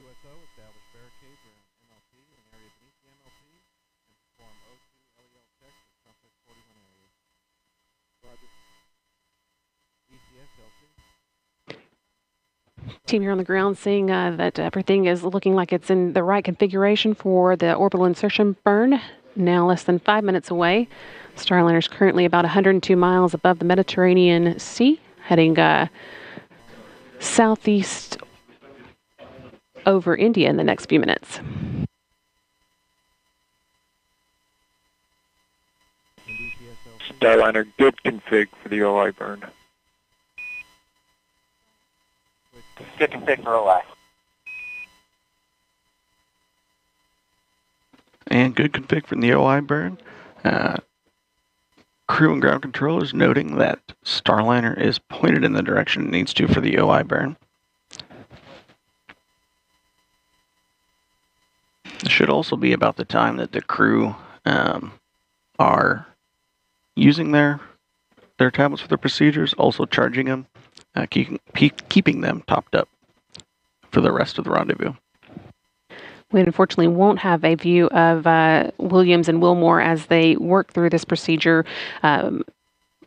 USO, establish barricades around MLP and an area beneath the MLP, and perform O2 LEL checks at Sunset 41 areas. Roger. ECS LC. Team here on the ground seeing that everything is looking like it's in the right configuration for the orbital insertion burn. Now less than 5 minutes away. Starliner is currently about 102 miles above the Mediterranean Sea, heading southeast over India in the next few minutes. Starliner, good config for the OI burn. Good config for OI. And good config from the OI burn. Crew and ground controllers noting that Starliner is pointed in the direction it needs to for the OI burn. It should also be about the time that the crew are using their tablets for their procedures, also charging them, keeping them topped up for the rest of the rendezvous. We unfortunately won't have a view of Williams and Wilmore as they work through this procedure.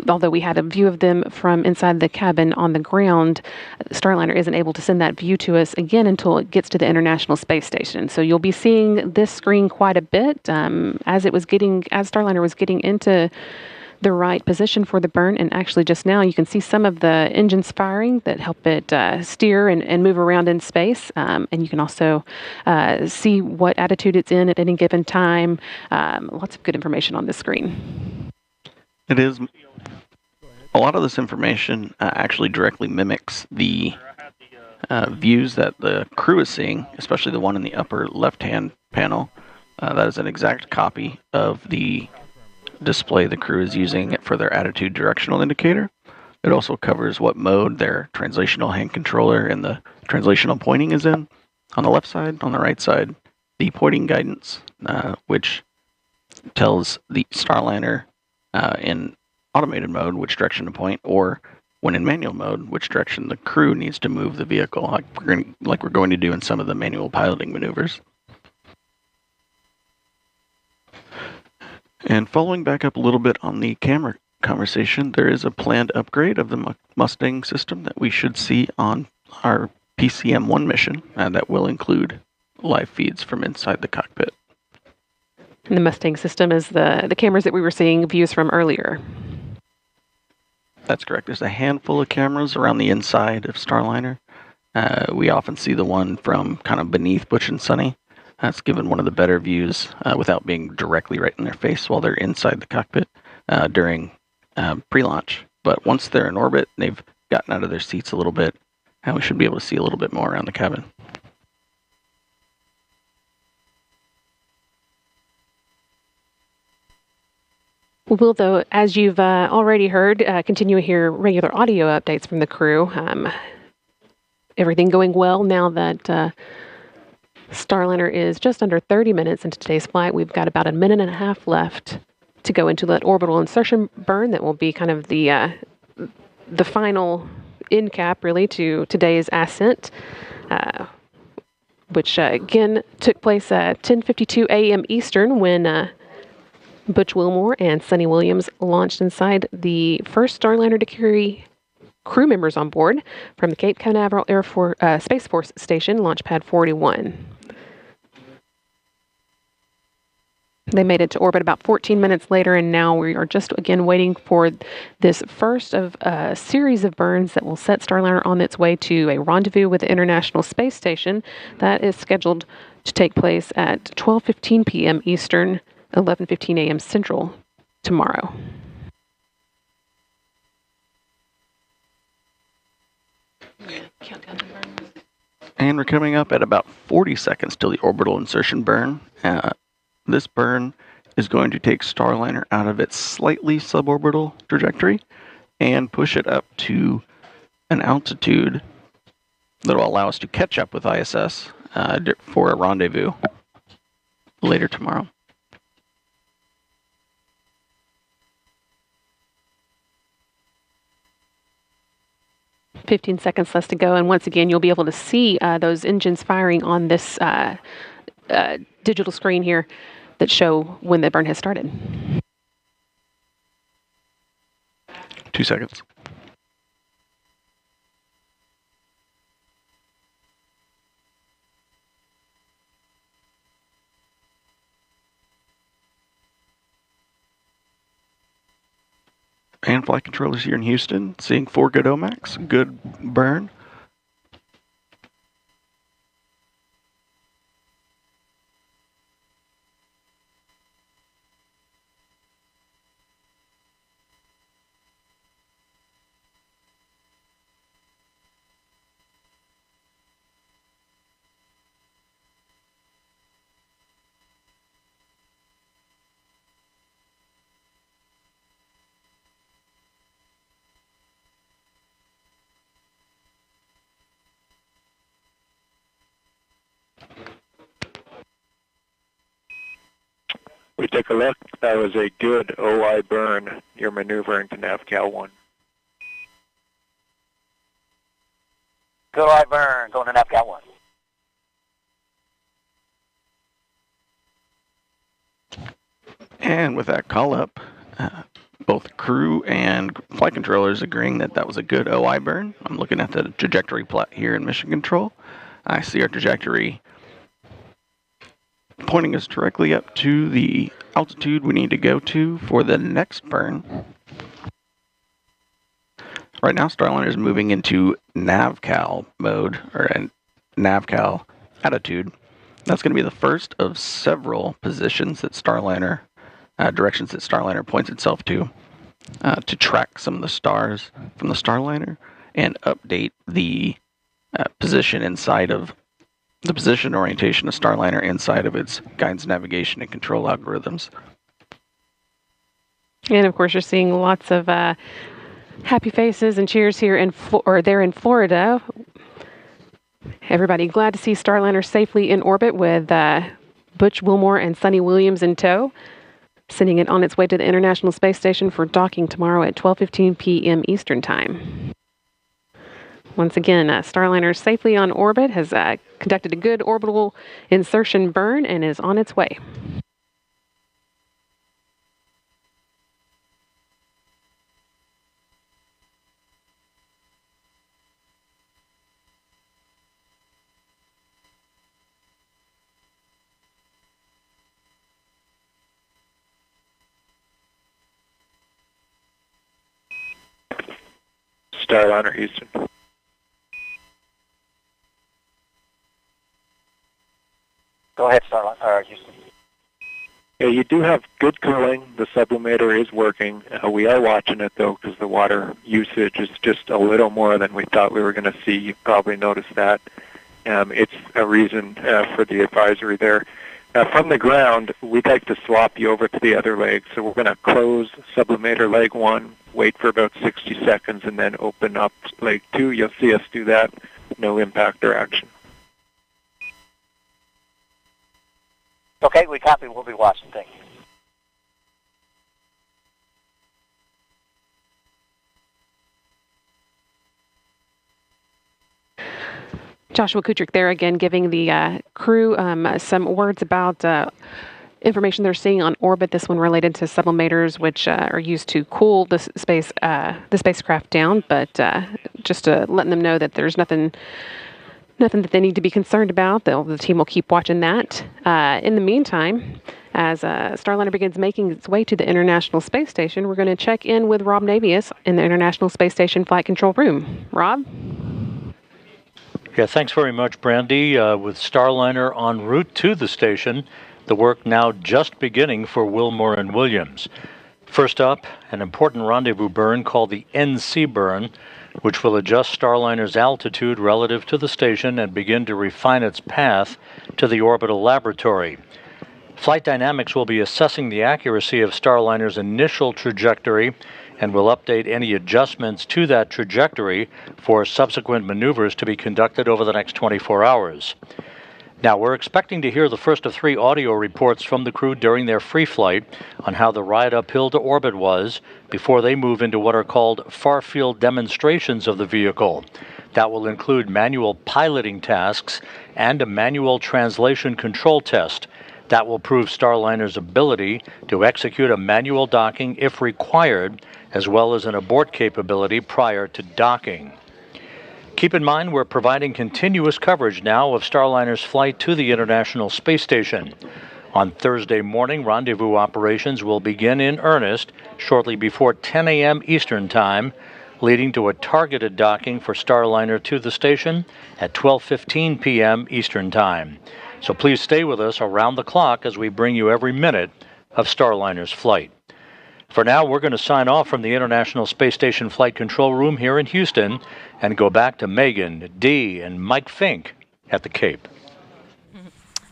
Although we had a view of them from inside the cabin on the ground, Starliner isn't able to send that view to us again until it gets to the International Space Station. So you'll be seeing this screen quite a bit as Starliner was getting into the right position for the burn. And actually just now you can see some of the engines firing that help it steer and move around in space. And you can also see what attitude it's in at any given time. Lots of good information on this screen. It is. A lot of this information actually directly mimics the views that the crew is seeing, especially the one in the upper left-hand panel. That is an exact copy of the display the crew is using for their attitude directional indicator. It also covers what mode their translational hand controller and the translational pointing is in. On the left side, on the right side, the pointing guidance, which tells the Starliner in automated mode which direction to point, or when in manual mode, which direction the crew needs to move the vehicle, like we're going to do in some of the manual piloting maneuvers. And following back up a little bit on the camera conversation, there is a planned upgrade of the Mustang system that we should see on our PCM-1 mission that will include live feeds from inside the cockpit. And the Mustang system is the cameras that we were seeing views from earlier. That's correct. There's a handful of cameras around the inside of Starliner. We often see the one from kind of beneath Butch and Sunny. That's given one of the better views without being directly right in their face while they're inside the cockpit during pre-launch. But once they're in orbit, they've gotten out of their seats a little bit, and we should be able to see a little bit more around the cabin. We'll, though, as you've already heard, continue to hear regular audio updates from the crew. Everything going well now that Starliner is just under 30 minutes into today's flight. We've got about a minute and a half left to go into that orbital insertion burn that will be kind of the final end cap, really, to today's ascent, which, again, took place at 10:52 a.m. Eastern when Butch Wilmore and Sunny Williams launched inside the first Starliner to carry crew members on board from the Cape Canaveral Space Force Station, Launch Pad 41. They made it to orbit about 14 minutes later, and now we are just again waiting for this first of a series of burns that will set Starliner on its way to a rendezvous with the International Space Station that is scheduled to take place at 12:15 p.m. Eastern, 11:15 a.m. Central tomorrow. And we're coming up at about 40 seconds till the orbital insertion burn. This burn is going to take Starliner out of its slightly suborbital trajectory and push it up to an altitude that will allow us to catch up with ISS for a rendezvous later tomorrow. "15 seconds left to go, and once again, you'll be able to see those engines firing on this digital screen here that show when the burn has started. 2 seconds. And flight controllers here in Houston, seeing 4 good OMACs, good burn. We took a look. That was a good OI burn. You're maneuvering to NavCal 1. Good OI burn, going to NavCal 1. And with that call up, both crew and flight controllers agreeing that that was a good OI burn. I'm looking at the trajectory plot here in Mission Control. I see our trajectory pointing us directly up to the altitude we need to go to for the next burn. Right now, Starliner is moving into NavCal mode, or NavCal attitude. That's going to be the first of several positions that Starliner, directions that Starliner points itself to track some of the stars from the Starliner and update the position inside of the position orientation of Starliner inside of its guidance, navigation, and control algorithms. And of course, you're seeing lots of happy faces and cheers here there in Florida. Everybody glad to see Starliner safely in orbit with Butch Wilmore and Sunny Williams in tow, sending it on its way to the International Space Station for docking tomorrow at 12:15 p.m. Eastern Time. Once again, Starliner safely on orbit, has conducted a good orbital insertion burn, and is on its way. Starliner, Houston. Go ahead, Starliner, Houston. Yeah, you do have good cooling. The sublimator is working. We are watching it, though, because the water usage is just a little more than we thought we were going to see. You probably noticed that. It's a reason for the advisory there. From the ground, we'd like to swap you over to the other leg. So we're going to close sublimator leg 1, wait for about 60 seconds, and then open up leg 2. You'll see us do that. No impact or action. Okay, we copy. We'll be watching. Thank you. Joshua Kutrick there again, giving the crew some words about information they're seeing on orbit. This one related to sublimators, which are used to cool the spacecraft down. But just letting them know that there's nothing that they need to be concerned about. The team will keep watching that. In the meantime, as Starliner begins making its way to the International Space Station, we're going to check in with Rob Navius in the International Space Station Flight Control Room. Rob? Yeah, thanks very much, Brandy. With Starliner en route to the station, the work now just beginning for Wilmore and Williams. First up, an important rendezvous burn called the NC burn, which will adjust Starliner's altitude relative to the station and begin to refine its path to the orbital laboratory. Flight Dynamics will be assessing the accuracy of Starliner's initial trajectory and will update any adjustments to that trajectory for subsequent maneuvers to be conducted over the next 24 hours. Now, we're expecting to hear the first of 3 audio reports from the crew during their free flight on how the ride uphill to orbit was before they move into what are called far-field demonstrations of the vehicle. That will include manual piloting tasks and a manual translation control test. That will prove Starliner's ability to execute a manual docking if required, as well as an abort capability prior to docking. Keep in mind, we're providing continuous coverage now of Starliner's flight to the International Space Station. On Thursday morning, rendezvous operations will begin in earnest shortly before 10 a.m. Eastern Time, leading to a targeted docking for Starliner to the station at 12:15 p.m. Eastern Time. So please stay with us around the clock as we bring you every minute of Starliner's flight. For now, we're going to sign off from the International Space Station Flight Control Room here in Houston and go back to Megan, Dee, and Mike Fink at the Cape.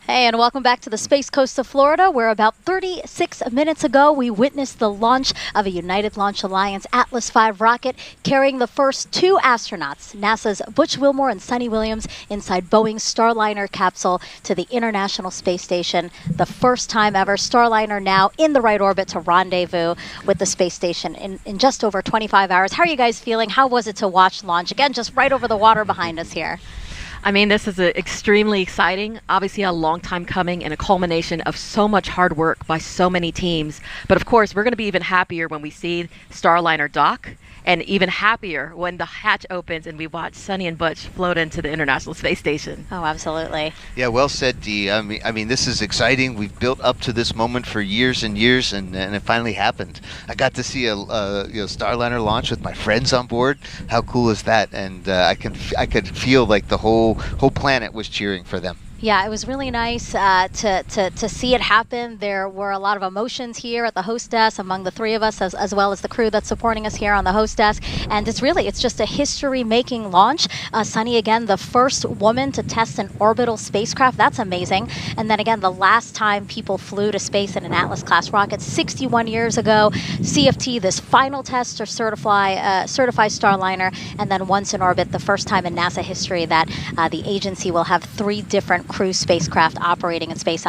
Hey, and welcome back to the Space Coast of Florida, where about 36 minutes ago we witnessed the launch of a United Launch Alliance Atlas V rocket carrying the first 2 astronauts, NASA's Butch Wilmore and Sunny Williams, inside Boeing's Starliner capsule to the International Space Station. The first time ever, Starliner now in the right orbit to rendezvous with the space station in just over 25 hours. How are you guys feeling? How was it to watch launch? Again, just right over the water behind us here. I mean, this is extremely exciting, obviously a long time coming and a culmination of so much hard work by so many teams. But of course, we're going to be even happier when we see Starliner dock and even happier when the hatch opens and we watch Sonny and Butch float into the International Space Station. Oh, absolutely. Yeah, well said, Dee. I mean, this is exciting. We've built up to this moment for years and years, and it finally happened. I got to see a Starliner launch with my friends on board. How cool is that? And I could feel like the whole planet was cheering for them. Yeah, it was really nice to see it happen. There were a lot of emotions here at the host desk among the three of us, as well as the crew that's supporting us here on the host desk. And it's just a history-making launch. Sunny, again, the first woman to test an orbital spacecraft. That's amazing. And then again, the last time people flew to space in an Atlas-class rocket, 61 years ago. CFT, this final test to certify Starliner. And then once in orbit, the first time in NASA history that the agency will have 3 different crew spacecraft operating in space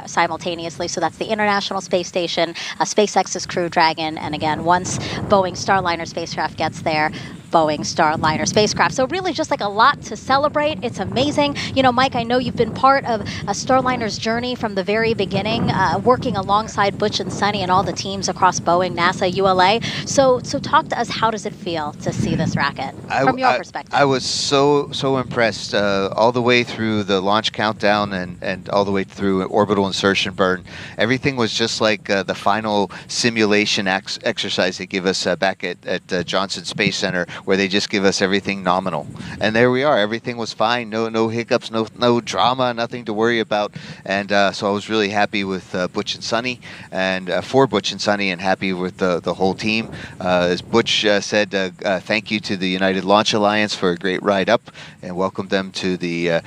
simultaneously. So that's the International Space Station, SpaceX's Crew Dragon, and again, once Boeing Starliner spacecraft gets there, Boeing Starliner spacecraft. So really just like a lot to celebrate. It's amazing. You know, Mike, I know you've been part of Starliner's journey from the very beginning, working alongside Butch and Sunny and all the teams across Boeing, NASA, ULA. So talk to us, how does it feel to see this rocket from your perspective? I was so impressed all the way through the launch countdown and all the way through orbital insertion burn. Everything was just like the final simulation exercise they give us back at Johnson Space Center, where they just give us everything nominal. And there we are. Everything was fine. No hiccups, no drama, nothing to worry about. And so I was really happy with Butch and Sunny, and for Butch and Sunny, and happy with the whole team. As Butch said, thank you to the United Launch Alliance for a great ride up, and welcome them to the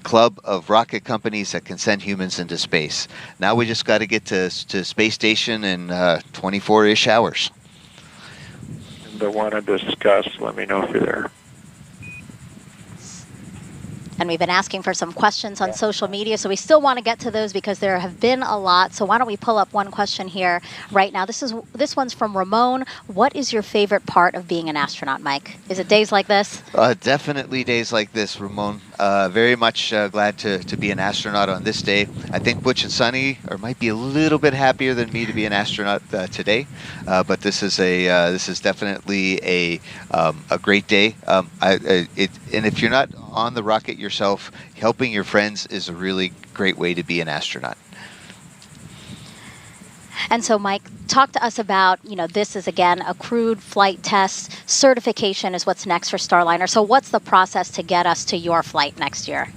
club of rocket companies that can send humans into space. Now we just got to get to space station in 24-ish hours. That want to discuss, let me know if you're there. And we've been asking for some questions on social media, so we still want to get to those because there have been a lot. So why don't we pull up one question here right now? This one's from Ramon. What is your favorite part of being an astronaut, Mike? Is it days like this? Definitely days like this, Ramon. Very much glad to be an astronaut on this day. I think Butch and Sunny might be a little bit happier than me to be an astronaut today, but this is definitely a great day. And if you're not on the rocket yourself, helping your friends is a really great way to be an astronaut. And so, Mike, talk to us about, this is, again, a crewed flight test. Certification is what's next for Starliner. So what's the process to get us to your flight next year?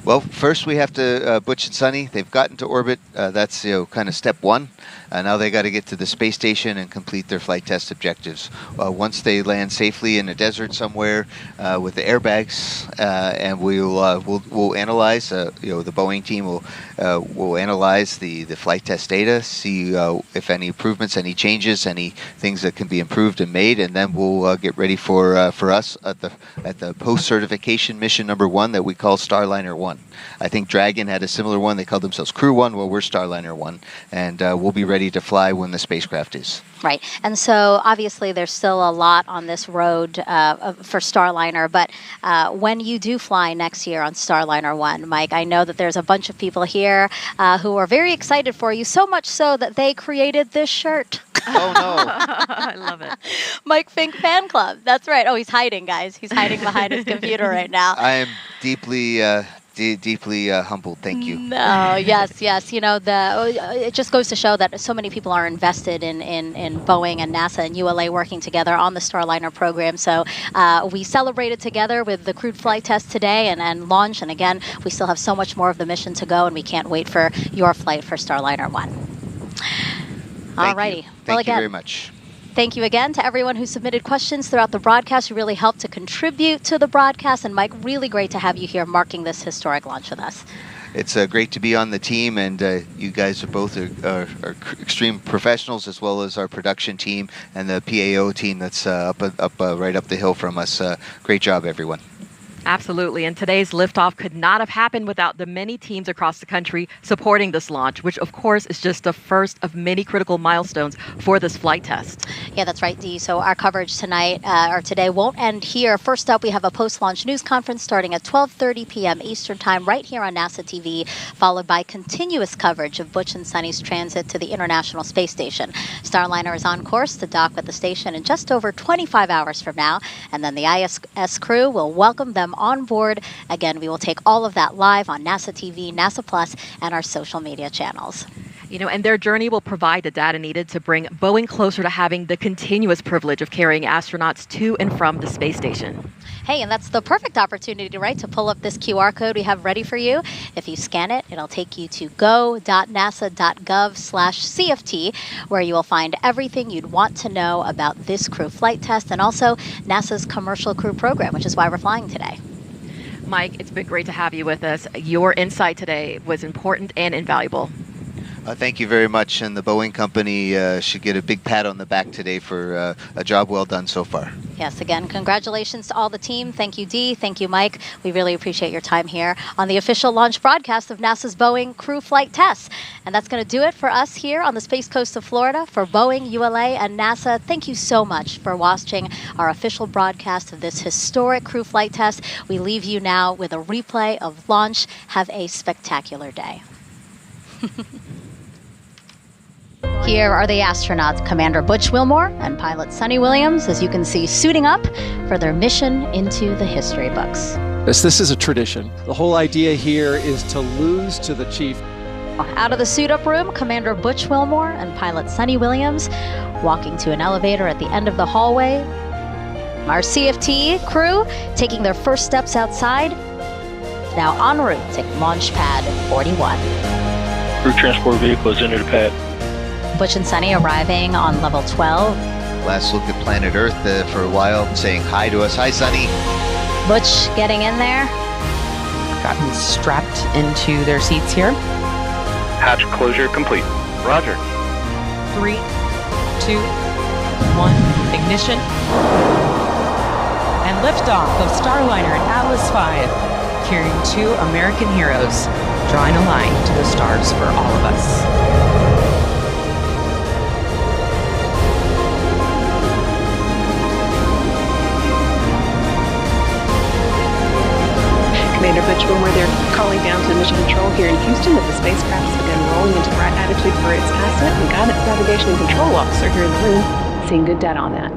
Well, first we have to, Butch and Sunny, they've gotten to orbit. That's, kind of step one. Now they got to get to the space station and complete their flight test objectives. Once they land safely in a desert somewhere with the airbags, and we'll analyze. The Boeing team will analyze the flight test data, see if any improvements, any changes, any things that can be improved and made, and then we'll get ready for us at the post certification mission number 1 that we call Starliner 1. I think Dragon had a similar one. They called themselves Crew 1. Well, we're Starliner 1, and we'll be ready to fly when the spacecraft is. Right. And so obviously there's still a lot on this road for Starliner, but when you do fly next year on Starliner 1, Mike, I know that there's a bunch of people here who are very excited for you, so much so that they created this shirt. Oh, no. I love it. Mike Fink Fan Club. That's right. Oh, he's hiding, guys. He's hiding behind his computer right now. I am deeply humbled. Thank you. No, yes. It just goes to show that so many people are invested in Boeing and NASA and ULA working together on the Starliner program. So we celebrated together with the crewed flight test today and launch. And again, we still have so much more of the mission to go, and we can't wait for your flight for Starliner 1. All righty. Thank you very much. Thank you again to everyone who submitted questions throughout the broadcast. You really helped to contribute to the broadcast. And Mike, really great to have you here marking this historic launch with us. It's great to be on the team, and you guys are both are extreme professionals, as well as our production team and the PAO team that's right up the hill from us. Great job, everyone. Absolutely. And today's liftoff could not have happened without the many teams across the country supporting this launch, which, of course, is just the first of many critical milestones for this flight test. Yeah, that's right, Dee. So our coverage tonight or today won't end here. First up, we have a post-launch news conference starting at 12:30 p.m. Eastern Time right here on NASA TV, followed by continuous coverage of Butch and Sunny's transit to the International Space Station. Starliner is on course to dock at the station in just over 25 hours from now, and then the ISS crew will welcome them on board. Again, we will take all of that live on NASA TV, NASA Plus, and our social media channels. And their journey will provide the data needed to bring Boeing closer to having the continuous privilege of carrying astronauts to and from the space station. Hey, and that's the perfect opportunity, right, to pull up this QR code we have ready for you. If you scan it, it'll take you to go.nasa.gov/CFT, where you will find everything you'd want to know about this crew flight test and also NASA's commercial crew program, which is why we're flying today. Mike, it's been great to have you with us. Your insight today was important and invaluable. Thank you very much, and the Boeing company should get a big pat on the back today for a job well done so far. Yes, again, congratulations to all the team. Thank you, Dee. Thank you, Mike. We really appreciate your time here on the official launch broadcast of NASA's Boeing crew flight tests. And that's going to do it for us here on the Space Coast of Florida. For Boeing, ULA, and NASA, thank you so much for watching our official broadcast of this historic crew flight test. We leave you now with a replay of launch. Have a spectacular day. Here are the astronauts, Commander Butch Wilmore and pilot Sunny Williams, as you can see, suiting up for their mission into the history books. This is a tradition. The whole idea here is to lose to the chief. Out of the suit-up room, Commander Butch Wilmore and pilot Sunny Williams walking to an elevator at the end of the hallway. Our CFT crew taking their first steps outside, now en route to Launch Pad 41. Crew transport vehicle is into the pad. Butch and Sunny arriving on level 12. Last look at planet Earth for a while, saying hi to us. Hi, Sunny. Butch getting in there. Gotten strapped into their seats here. Hatch closure complete. Roger. 3, 2, 1, ignition. And liftoff of Starliner and Atlas V, carrying 2 American heroes, drawing a line to the stars for all of us. Commander Butch Wilmore, they're calling down to Mission Control here in Houston that the spacecraft has begun rolling into right attitude for its ascent. We got a navigation and control officer here in the room seeing good data on that.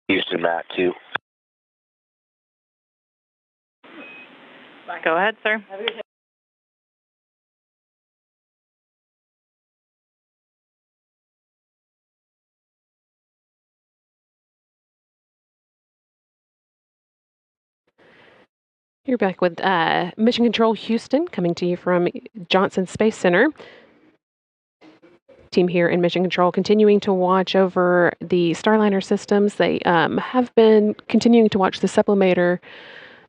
Houston, Matt 2. Go ahead, sir. You're back with Mission Control Houston, coming to you from Johnson Space Center. Team here in Mission Control continuing to watch over the Starliner systems. They have been continuing to watch the sublimator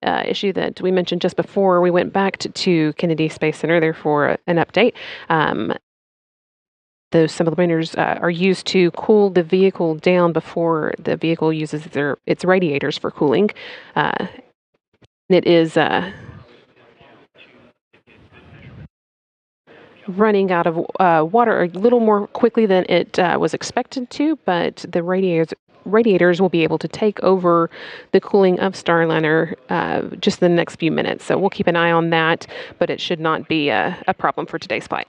issue that we mentioned just before we went back to Kennedy Space Center there for an update. Those sublimators are used to cool the vehicle down before the vehicle uses its radiators for cooling. It is running out of water a little more quickly than it was expected to, but the radiators will be able to take over the cooling of Starliner just in the next few minutes. So we'll keep an eye on that, but it should not be a problem for today's flight.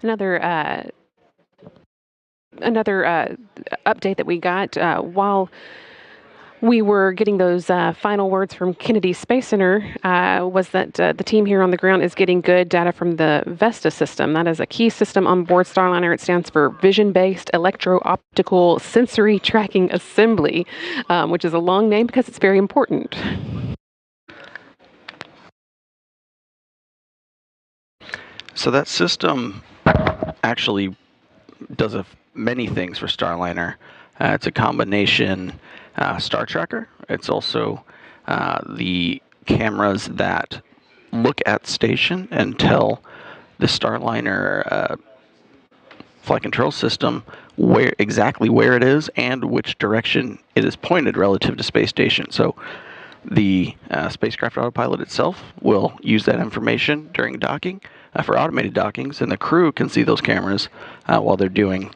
Another update that we got while we were getting those final words from Kennedy Space Center was that the team here on the ground is getting good data from the VESTA system. That is a key system on board Starliner. It stands for Vision-Based Electro-Optical Sensory Tracking Assembly, which is a long name because it's very important. So that system actually does many things for Starliner. It's a combination star tracker. It's also the cameras that look at station and tell the Starliner flight control system exactly where it is and which direction it is pointed relative to space station. So the spacecraft autopilot itself will use that information during docking for automated dockings, and the crew can see those cameras while they're doing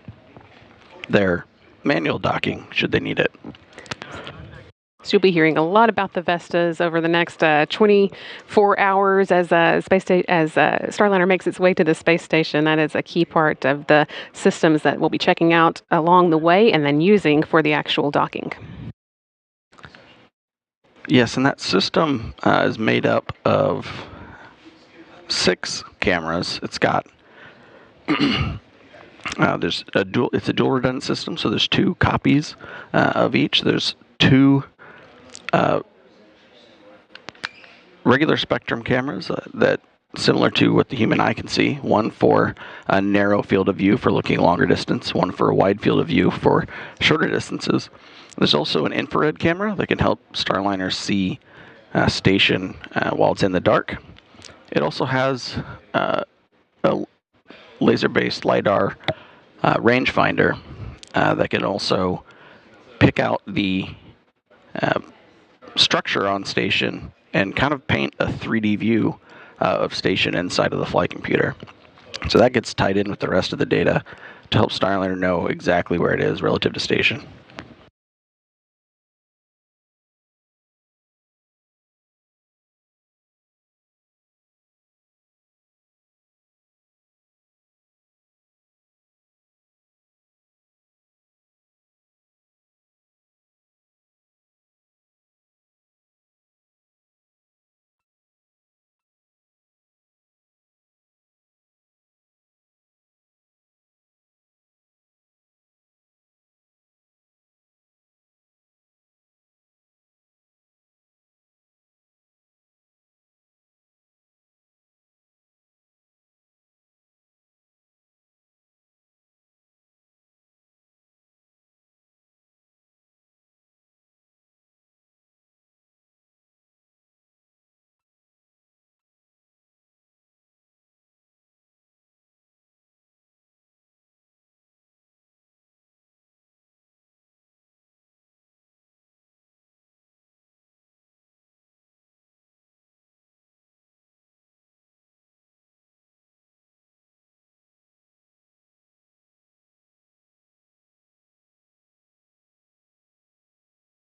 their manual docking, should they need it. So you'll be hearing a lot about the Vestas over the next 24 hours as Starliner makes its way to the space station. That is a key part of the systems that we'll be checking out along the way and then using for the actual docking. Yes, and that system is made up of 6 cameras. It's got It's a dual redundant system, so there's 2 copies of each. There's 2 regular spectrum cameras that similar to what the human eye can see. One for a narrow field of view for looking longer distance. One for a wide field of view for shorter distances. There's also an infrared camera that can help Starliner see station while it's in the dark. It also has a laser-based LiDAR rangefinder that can also pick out the structure on station and kind of paint a 3D view of station inside of the flight computer. So that gets tied in with the rest of the data to help Starliner know exactly where it is relative to station.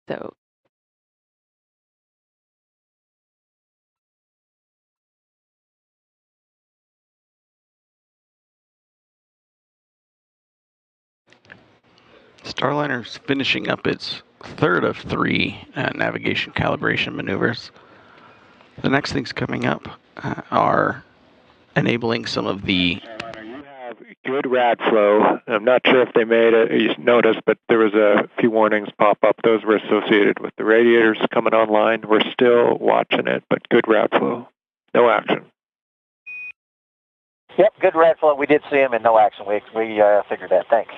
So Starliner's finishing up its third of 3 navigation calibration maneuvers. The next things coming up are enabling some of the Good rad flow. I'm not sure if they made a notice, but there was a few warnings pop up. Those were associated with the radiators coming online. We're still watching it, but good rad flow. No action. Yep, good rad flow. We did see him in no action. We figured that. Thanks.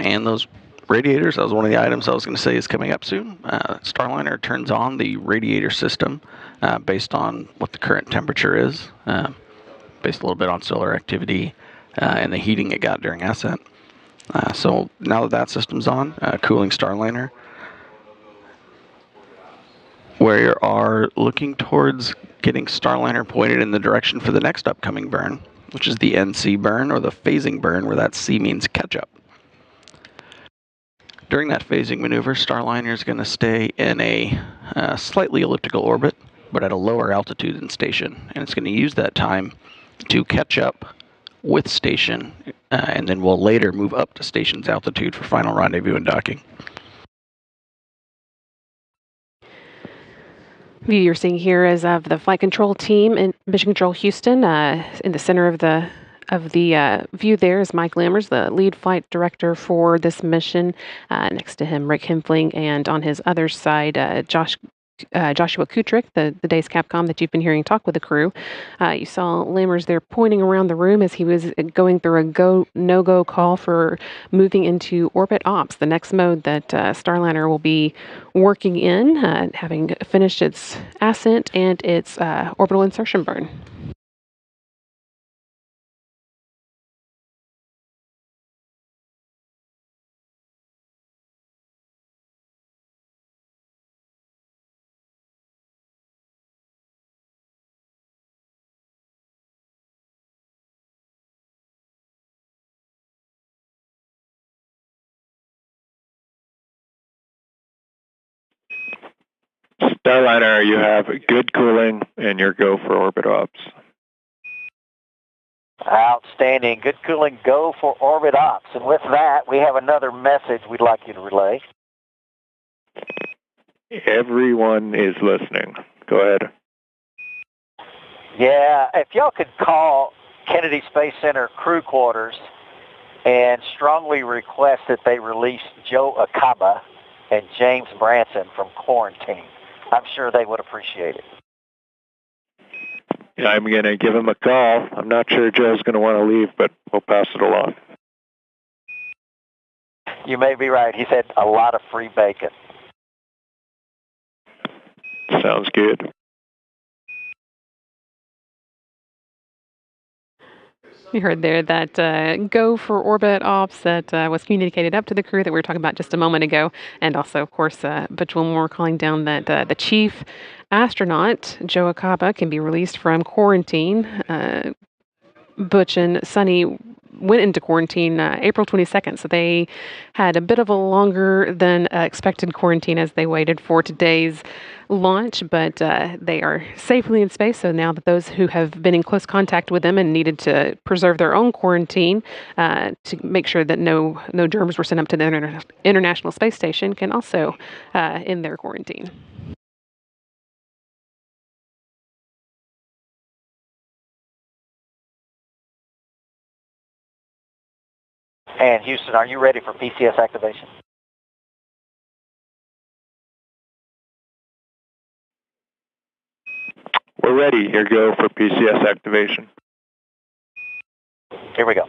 And those radiators, that was one of the items I was going to say is coming up soon. Starliner turns on the radiator system based on what the current temperature is, based a little bit on solar activity and the heating it got during ascent. So now that system's on, cooling Starliner, we are looking towards getting Starliner pointed in the direction for the next upcoming burn, which is the NC burn, or the phasing burn, where that C means catch-up. During that phasing maneuver, Starliner is going to stay in a slightly elliptical orbit, but at a lower altitude than station, and it's going to use that time to catch up with station, and then we'll later move up to station's altitude for final rendezvous and docking. View you're seeing here is of the flight control team in Mission Control Houston. In the center of the view there is Mike Lammers, the lead flight director for this mission. Next to him, Rick Hempfling, and on his other side, Joshua Kutrick, the day's Capcom that you've been hearing talk with the crew. You saw Lammers there pointing around the room as he was going through a no-go call for moving into orbit ops, the next mode that Starliner will be working in, having finished its ascent and its orbital insertion burn. Starliner, you have good cooling, and your go for orbit ops. Outstanding. Good cooling. Go for orbit ops. And with that, we have another message we'd like you to relay. Everyone is listening. Go ahead. Yeah, if y'all could call Kennedy Space Center crew quarters and strongly request that they release Joe Acaba and James Branson from quarantine. I'm sure they would appreciate it. Yeah, I'm going to give him a call. I'm not sure Joe's going to want to leave, but we'll pass it along. You may be right. He said a lot of free bacon. Sounds good. You heard there that go for orbit ops that was communicated up to the crew that we were talking about just a moment ago. And also, of course, but when we're calling down that the chief astronaut, Joe Acaba, can be released from quarantine. Butch and Sonny went into quarantine April 22nd, so they had a bit of a longer than expected quarantine as they waited for today's launch, but they are safely in space. So now that those who have been in close contact with them and needed to preserve their own quarantine to make sure that no germs were sent up to the International Space Station can also end their quarantine. And Houston, are you ready for PCS activation? We're ready. Here go for PCS activation. Here we go.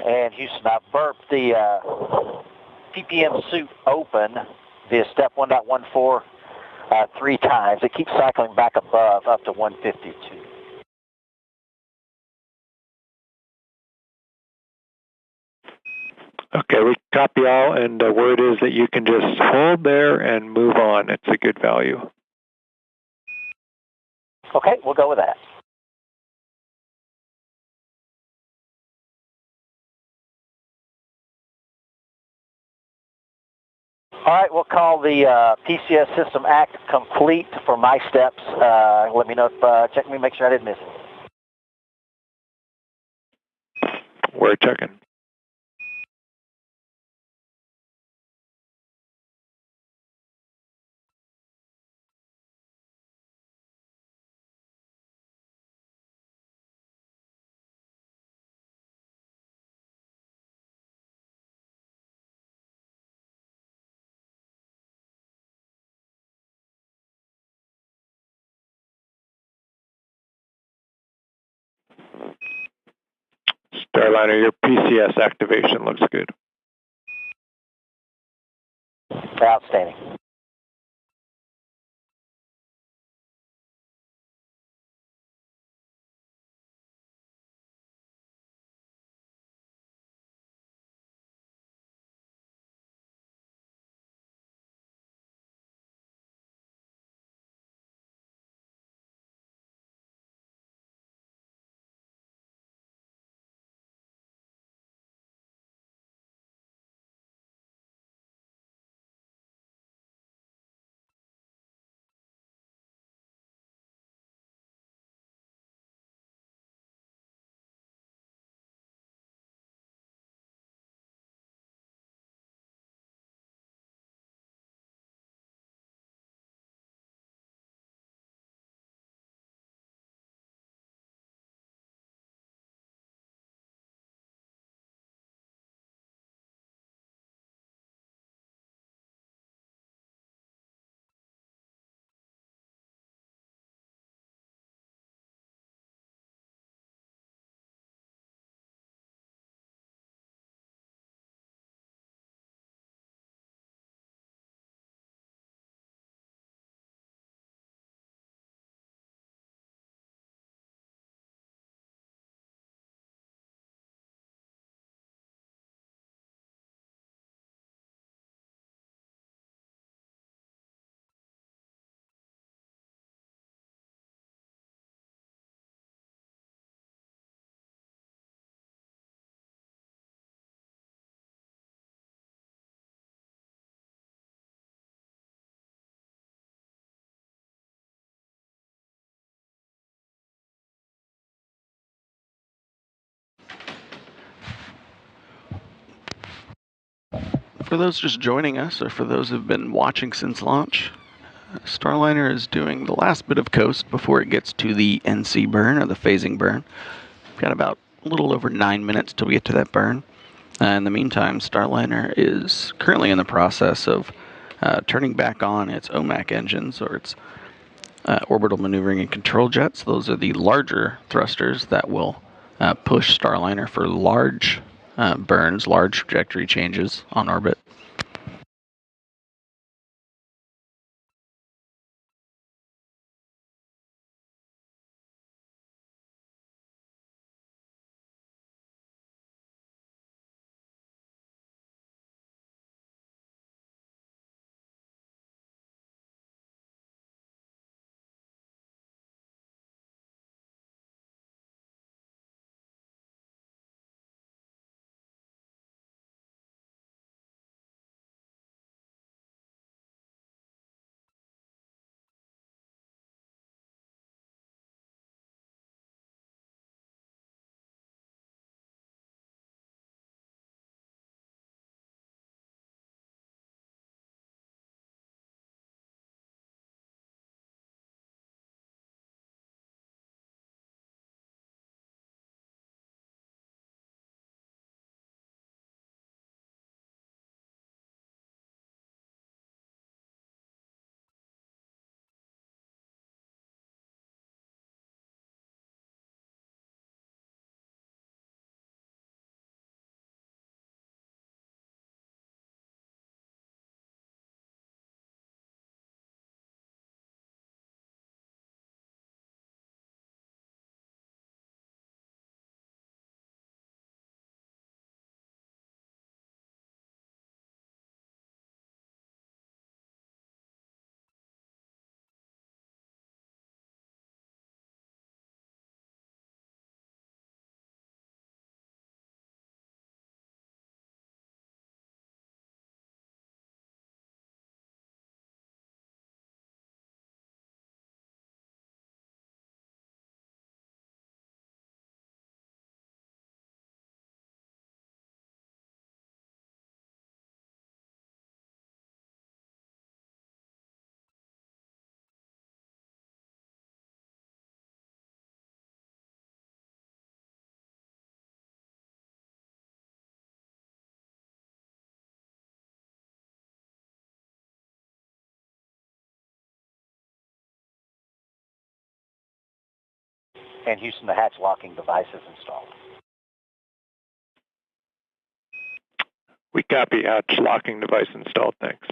And Houston, I burped the PPM suit open via step 1.14 3 times. It keeps cycling back above up to 152. Okay, we copy all, and the word is that you can just hold there and move on. It's a good value. Okay, we'll go with that. All right, we'll call the PCS System Act complete for my steps. Let me know if, check me, make sure I didn't miss it. We're checking. Starliner, your PCS activation looks good. Outstanding. For those just joining us, or for those who've been watching since launch, Starliner is doing the last bit of coast before it gets to the NC burn, or the phasing burn. We've got about a little over 9 minutes till we get to that burn. In the meantime, Starliner is currently in the process of turning back on its OMAC engines, or its orbital maneuvering and control jets. Those are the larger thrusters that will push Starliner for large burns, large trajectory changes on orbit. And Houston, the hatch locking device is installed. We copy. Hatch locking device installed. Thanks.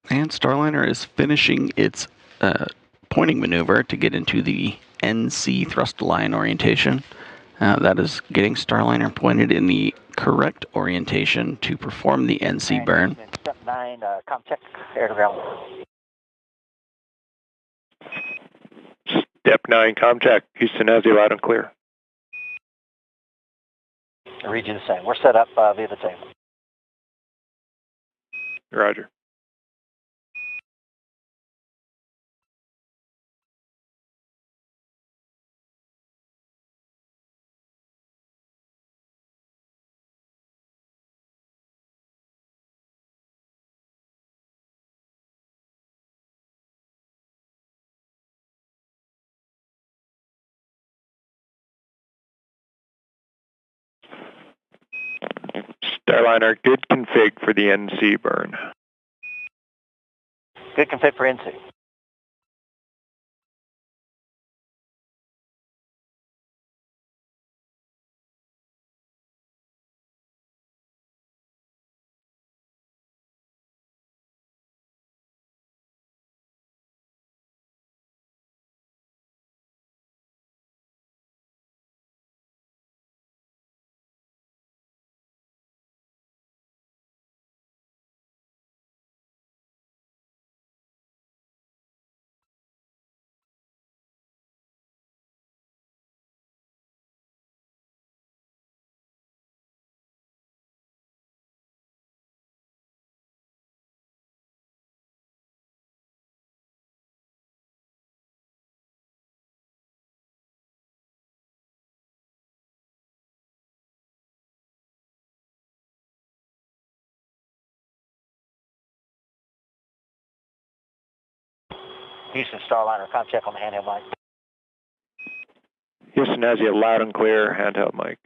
And Starliner is finishing its pointing maneuver to get into the NC thrust line orientation. That is getting Starliner pointed in the correct orientation to perform the NC burn. Step 9, com check, air to ground. Step 9, com check. Houston has you loud and clear. I read you the same. We're set up via the table. Roger. Starliner, good config for the NC burn. Good config for NC. Houston Starliner, com check on the handheld mic. Houston has you loud and clear, handheld mic.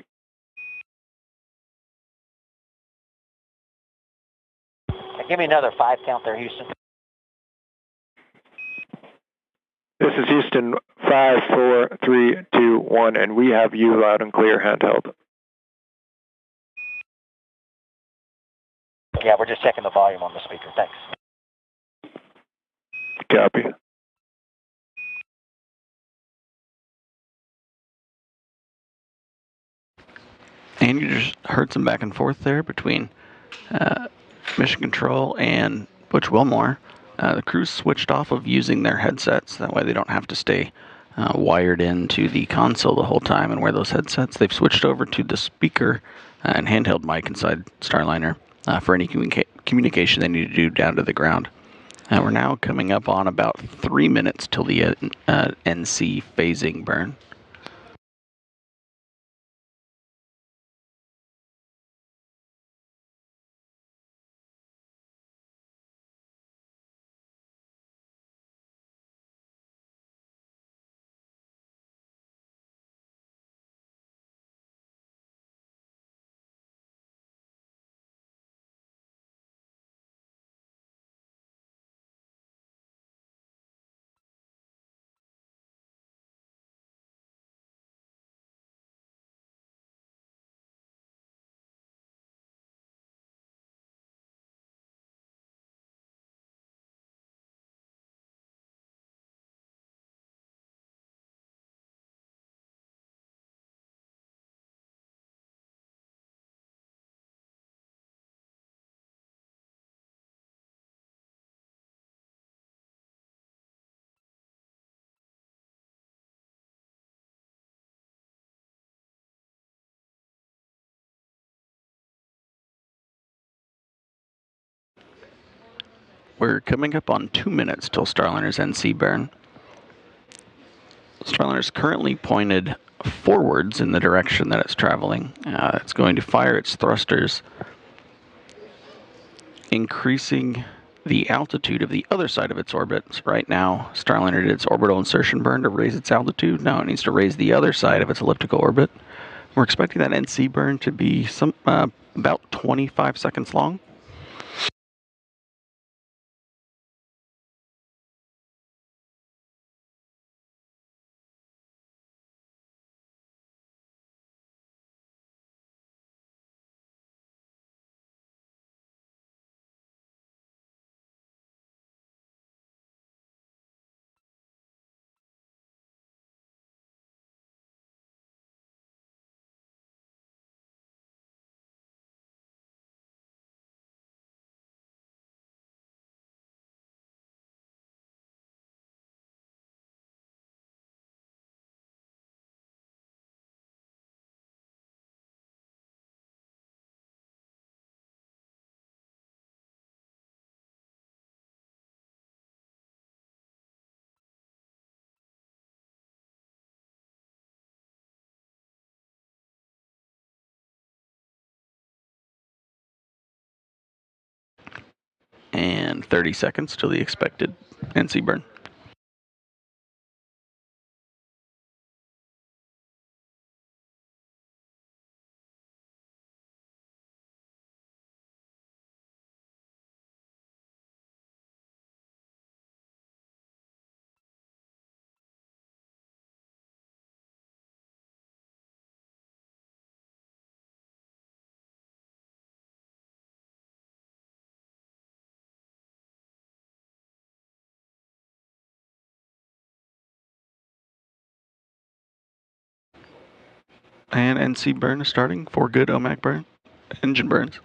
Give me another 5 count there, Houston. This is Houston 5, 4, 3, 2, 1, and we have you loud and clear, handheld. Yeah, we're just checking the volume on the speaker. Thanks. Copy. And you just heard some back and forth there between Mission Control and Butch Wilmore. The crew switched off of using their headsets. That way they don't have to stay wired into the console the whole time and wear those headsets. They've switched over to the speaker and handheld mic inside Starliner for any communication they need to do down to the ground. We're now coming up on about 3 minutes till the NC phasing burn. We're coming up on 2 minutes till Starliner's NC burn. Starliner is currently pointed forwards in the direction that it's traveling. It's going to fire its thrusters, increasing the altitude of the other side of its orbit. So right now, Starliner did its orbital insertion burn to raise its altitude. Now it needs to raise the other side of its elliptical orbit. We're expecting that NC burn to be about 25 seconds long. And 30 seconds till the expected NC burn. And NC burn is starting for good OMAC burn. Engine burns.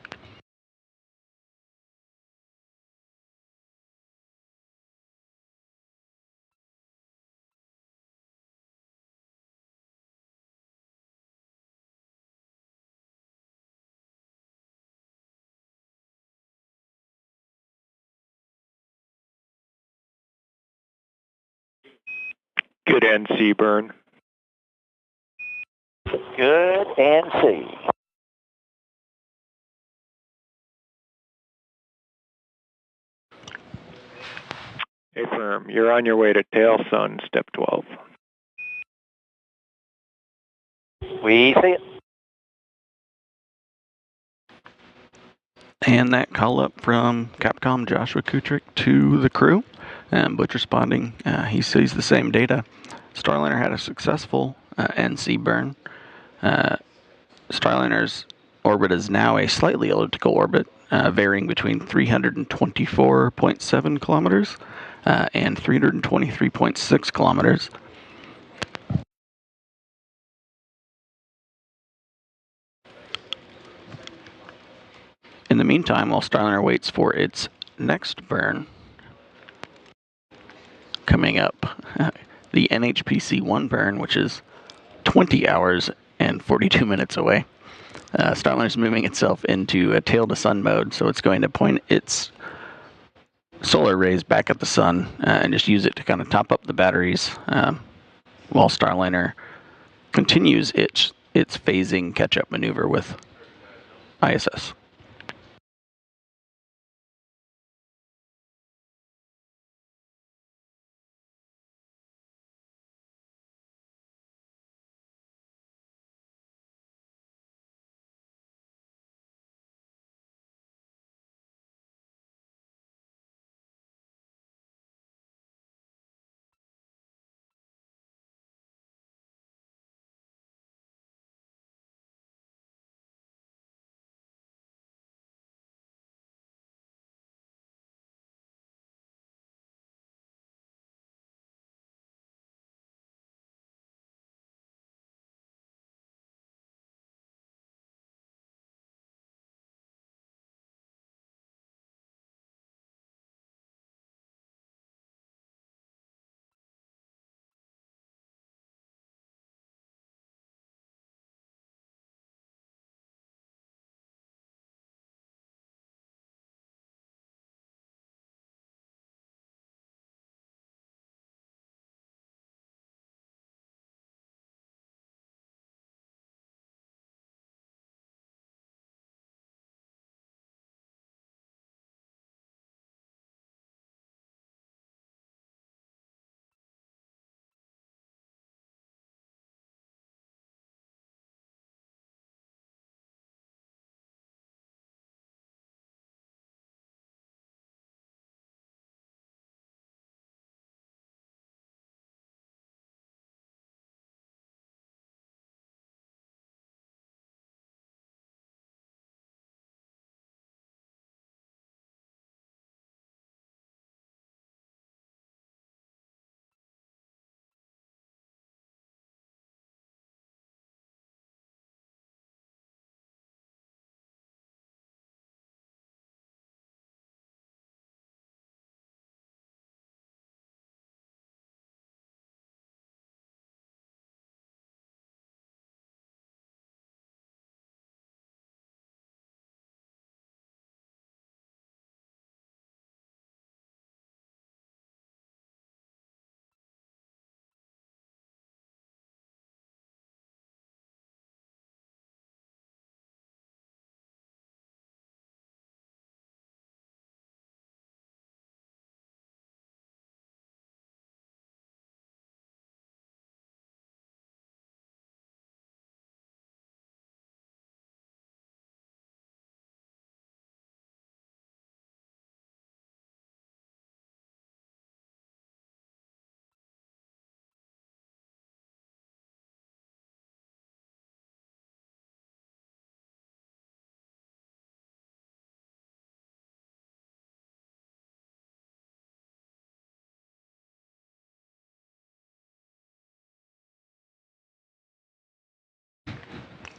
Good NC burn. Good NC. Hey, firm, you're on your way to tail sun, step 12. We see it. And that call up from Capcom Joshua Kutrick to the crew. And Butch responding, he sees the same data. Starliner had a successful NC burn. Starliner's orbit is now a slightly elliptical orbit, varying between 324.7 kilometers and 323.6 kilometers. In the meantime, while Starliner waits for its next burn, coming up, the NHPC-1 burn, which is 20 hours and 42 minutes away. Starliner is moving itself into a tail-to-sun mode, so it's going to point its solar rays back at the sun and just use it to kind of top up the batteries while Starliner continues its phasing catch-up maneuver with ISS.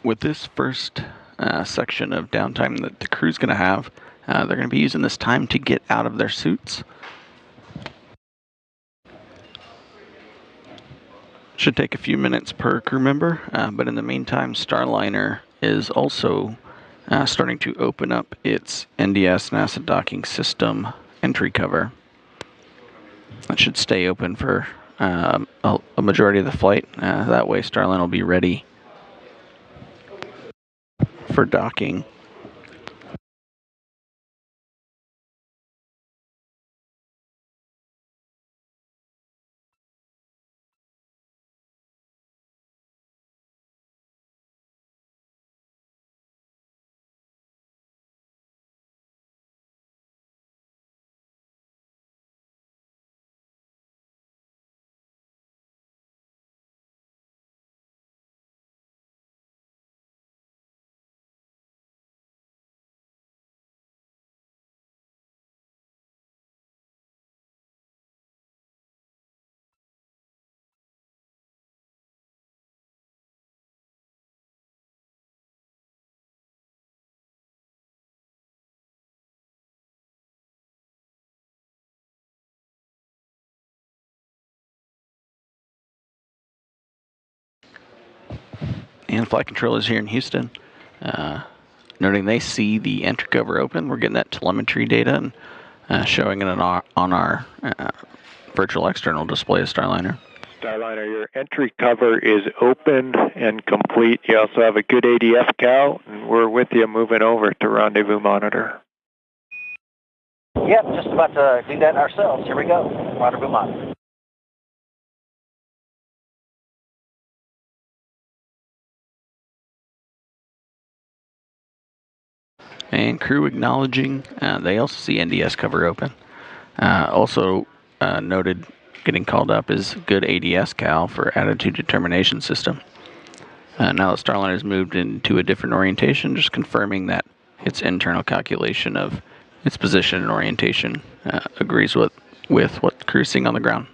with this first section of downtime that the crew's going to have, they're going to be using this time to get out of their suits. Should take a few minutes per crew member, but in the meantime, Starliner is also starting to open up its NDS NASA docking system entry cover. That should stay open for a majority of the flight. That way Starliner will be ready for docking. And flight controllers here in Houston, noting they see the entry cover open. We're getting that telemetry data and showing it on our virtual external display of Starliner. Starliner, your entry cover is open and complete. You also have a good ADF count, and we're with you moving over to rendezvous monitor. Yep, just about to do that ourselves. Here we go. Rendezvous monitor. And crew acknowledging, they also see NDS cover open. Also noted getting called up is good ADS cal for attitude determination system. Now that Starliner has moved into a different orientation, just confirming that its internal calculation of its position and orientation agrees with what the crew's seeing on the ground.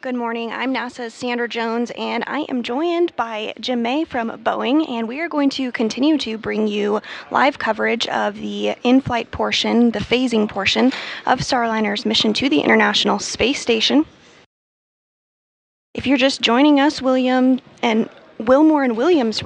Good morning. I'm NASA's Sandra Jones, and I am joined by Jim May from Boeing, and we are going to continue to bring you live coverage of the in-flight portion, the phasing portion of Starliner's mission to the International Space Station. If you're just joining us, Wilmore and Williams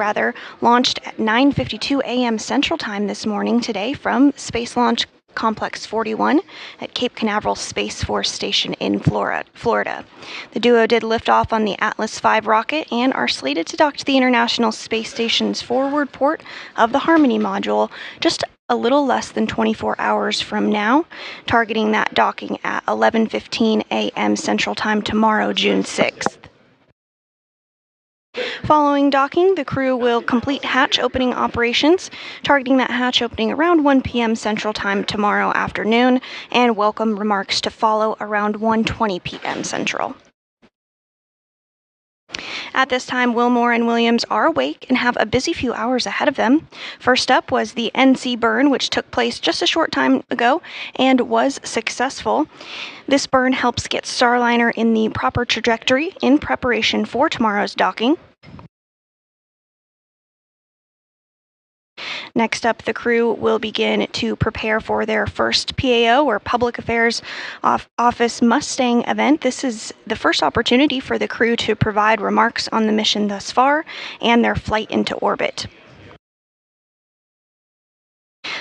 launched at 9:52 a.m. Central Time this morning today from Space Launch Complex 41 at Cape Canaveral Space Force Station in Florida. The duo did lift off on the Atlas V rocket and are slated to dock to the International Space Station's forward port of the Harmony module just a little less than 24 hours from now, targeting that docking at 11:15 a.m. Central Time tomorrow, June 6th. Following docking, the crew will complete hatch opening operations, targeting that hatch opening around 1 p.m. Central Time tomorrow afternoon, and welcome remarks to follow around 1:20 p.m. Central. At this time, Wilmore and Williams are awake and have a busy few hours ahead of them. First up was the NC burn, which took place just a short time ago and was successful. This burn helps get Starliner in the proper trajectory in preparation for tomorrow's docking. Next up, the crew will begin to prepare for their first PAO, or Public Affairs Office Mustang event. This is the first opportunity for the crew to provide remarks on the mission thus far and their flight into orbit.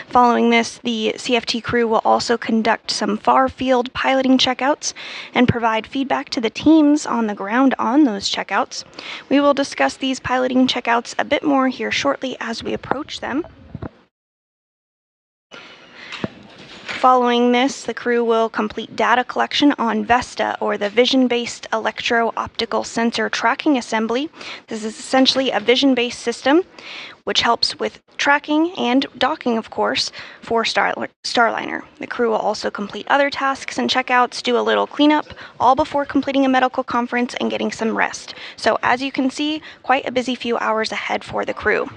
Following this, the CFT crew will also conduct some far-field piloting checkouts and provide feedback to the teams on the ground on those checkouts. We will discuss these piloting checkouts a bit more here shortly as we approach them. Following this, the crew will complete data collection on VESTA, or the Vision-Based Electro-Optical Sensor Tracking Assembly. This is essentially a vision-based system which helps with tracking and docking, of course, for Starliner. The crew will also complete other tasks and checkouts, do a little cleanup, all before completing a medical conference and getting some rest. So as you can see, quite a busy few hours ahead for the crew.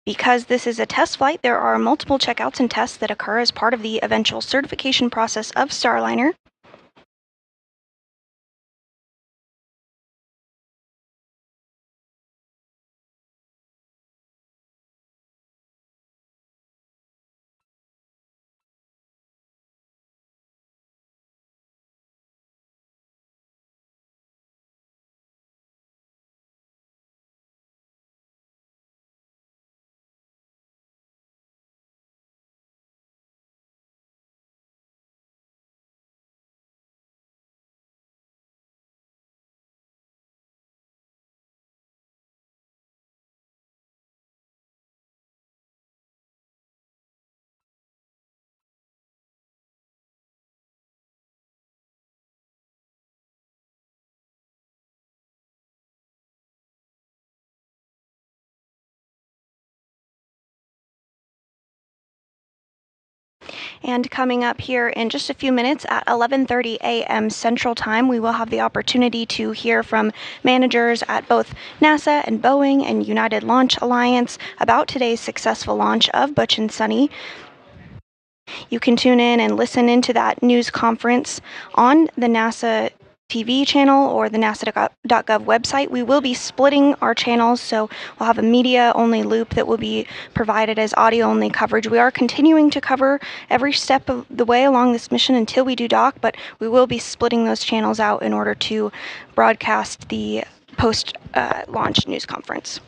Because this is a test flight, there are multiple checkouts and tests that occur as part of the eventual certification process of Starliner. And coming up here in just a few minutes at 11:30 a.m. Central Time, we will have the opportunity to hear from managers at both NASA and Boeing and United Launch Alliance about today's successful launch of Butch and Sunny. You can tune in and listen into that news conference on the NASA TV channel or the nasa.gov website. We will be splitting our channels, so we'll have a media-only loop that will be provided as audio-only coverage. We are continuing to cover every step of the way along this mission until we do dock, but we will be splitting those channels out in order to broadcast the post-launch news conference.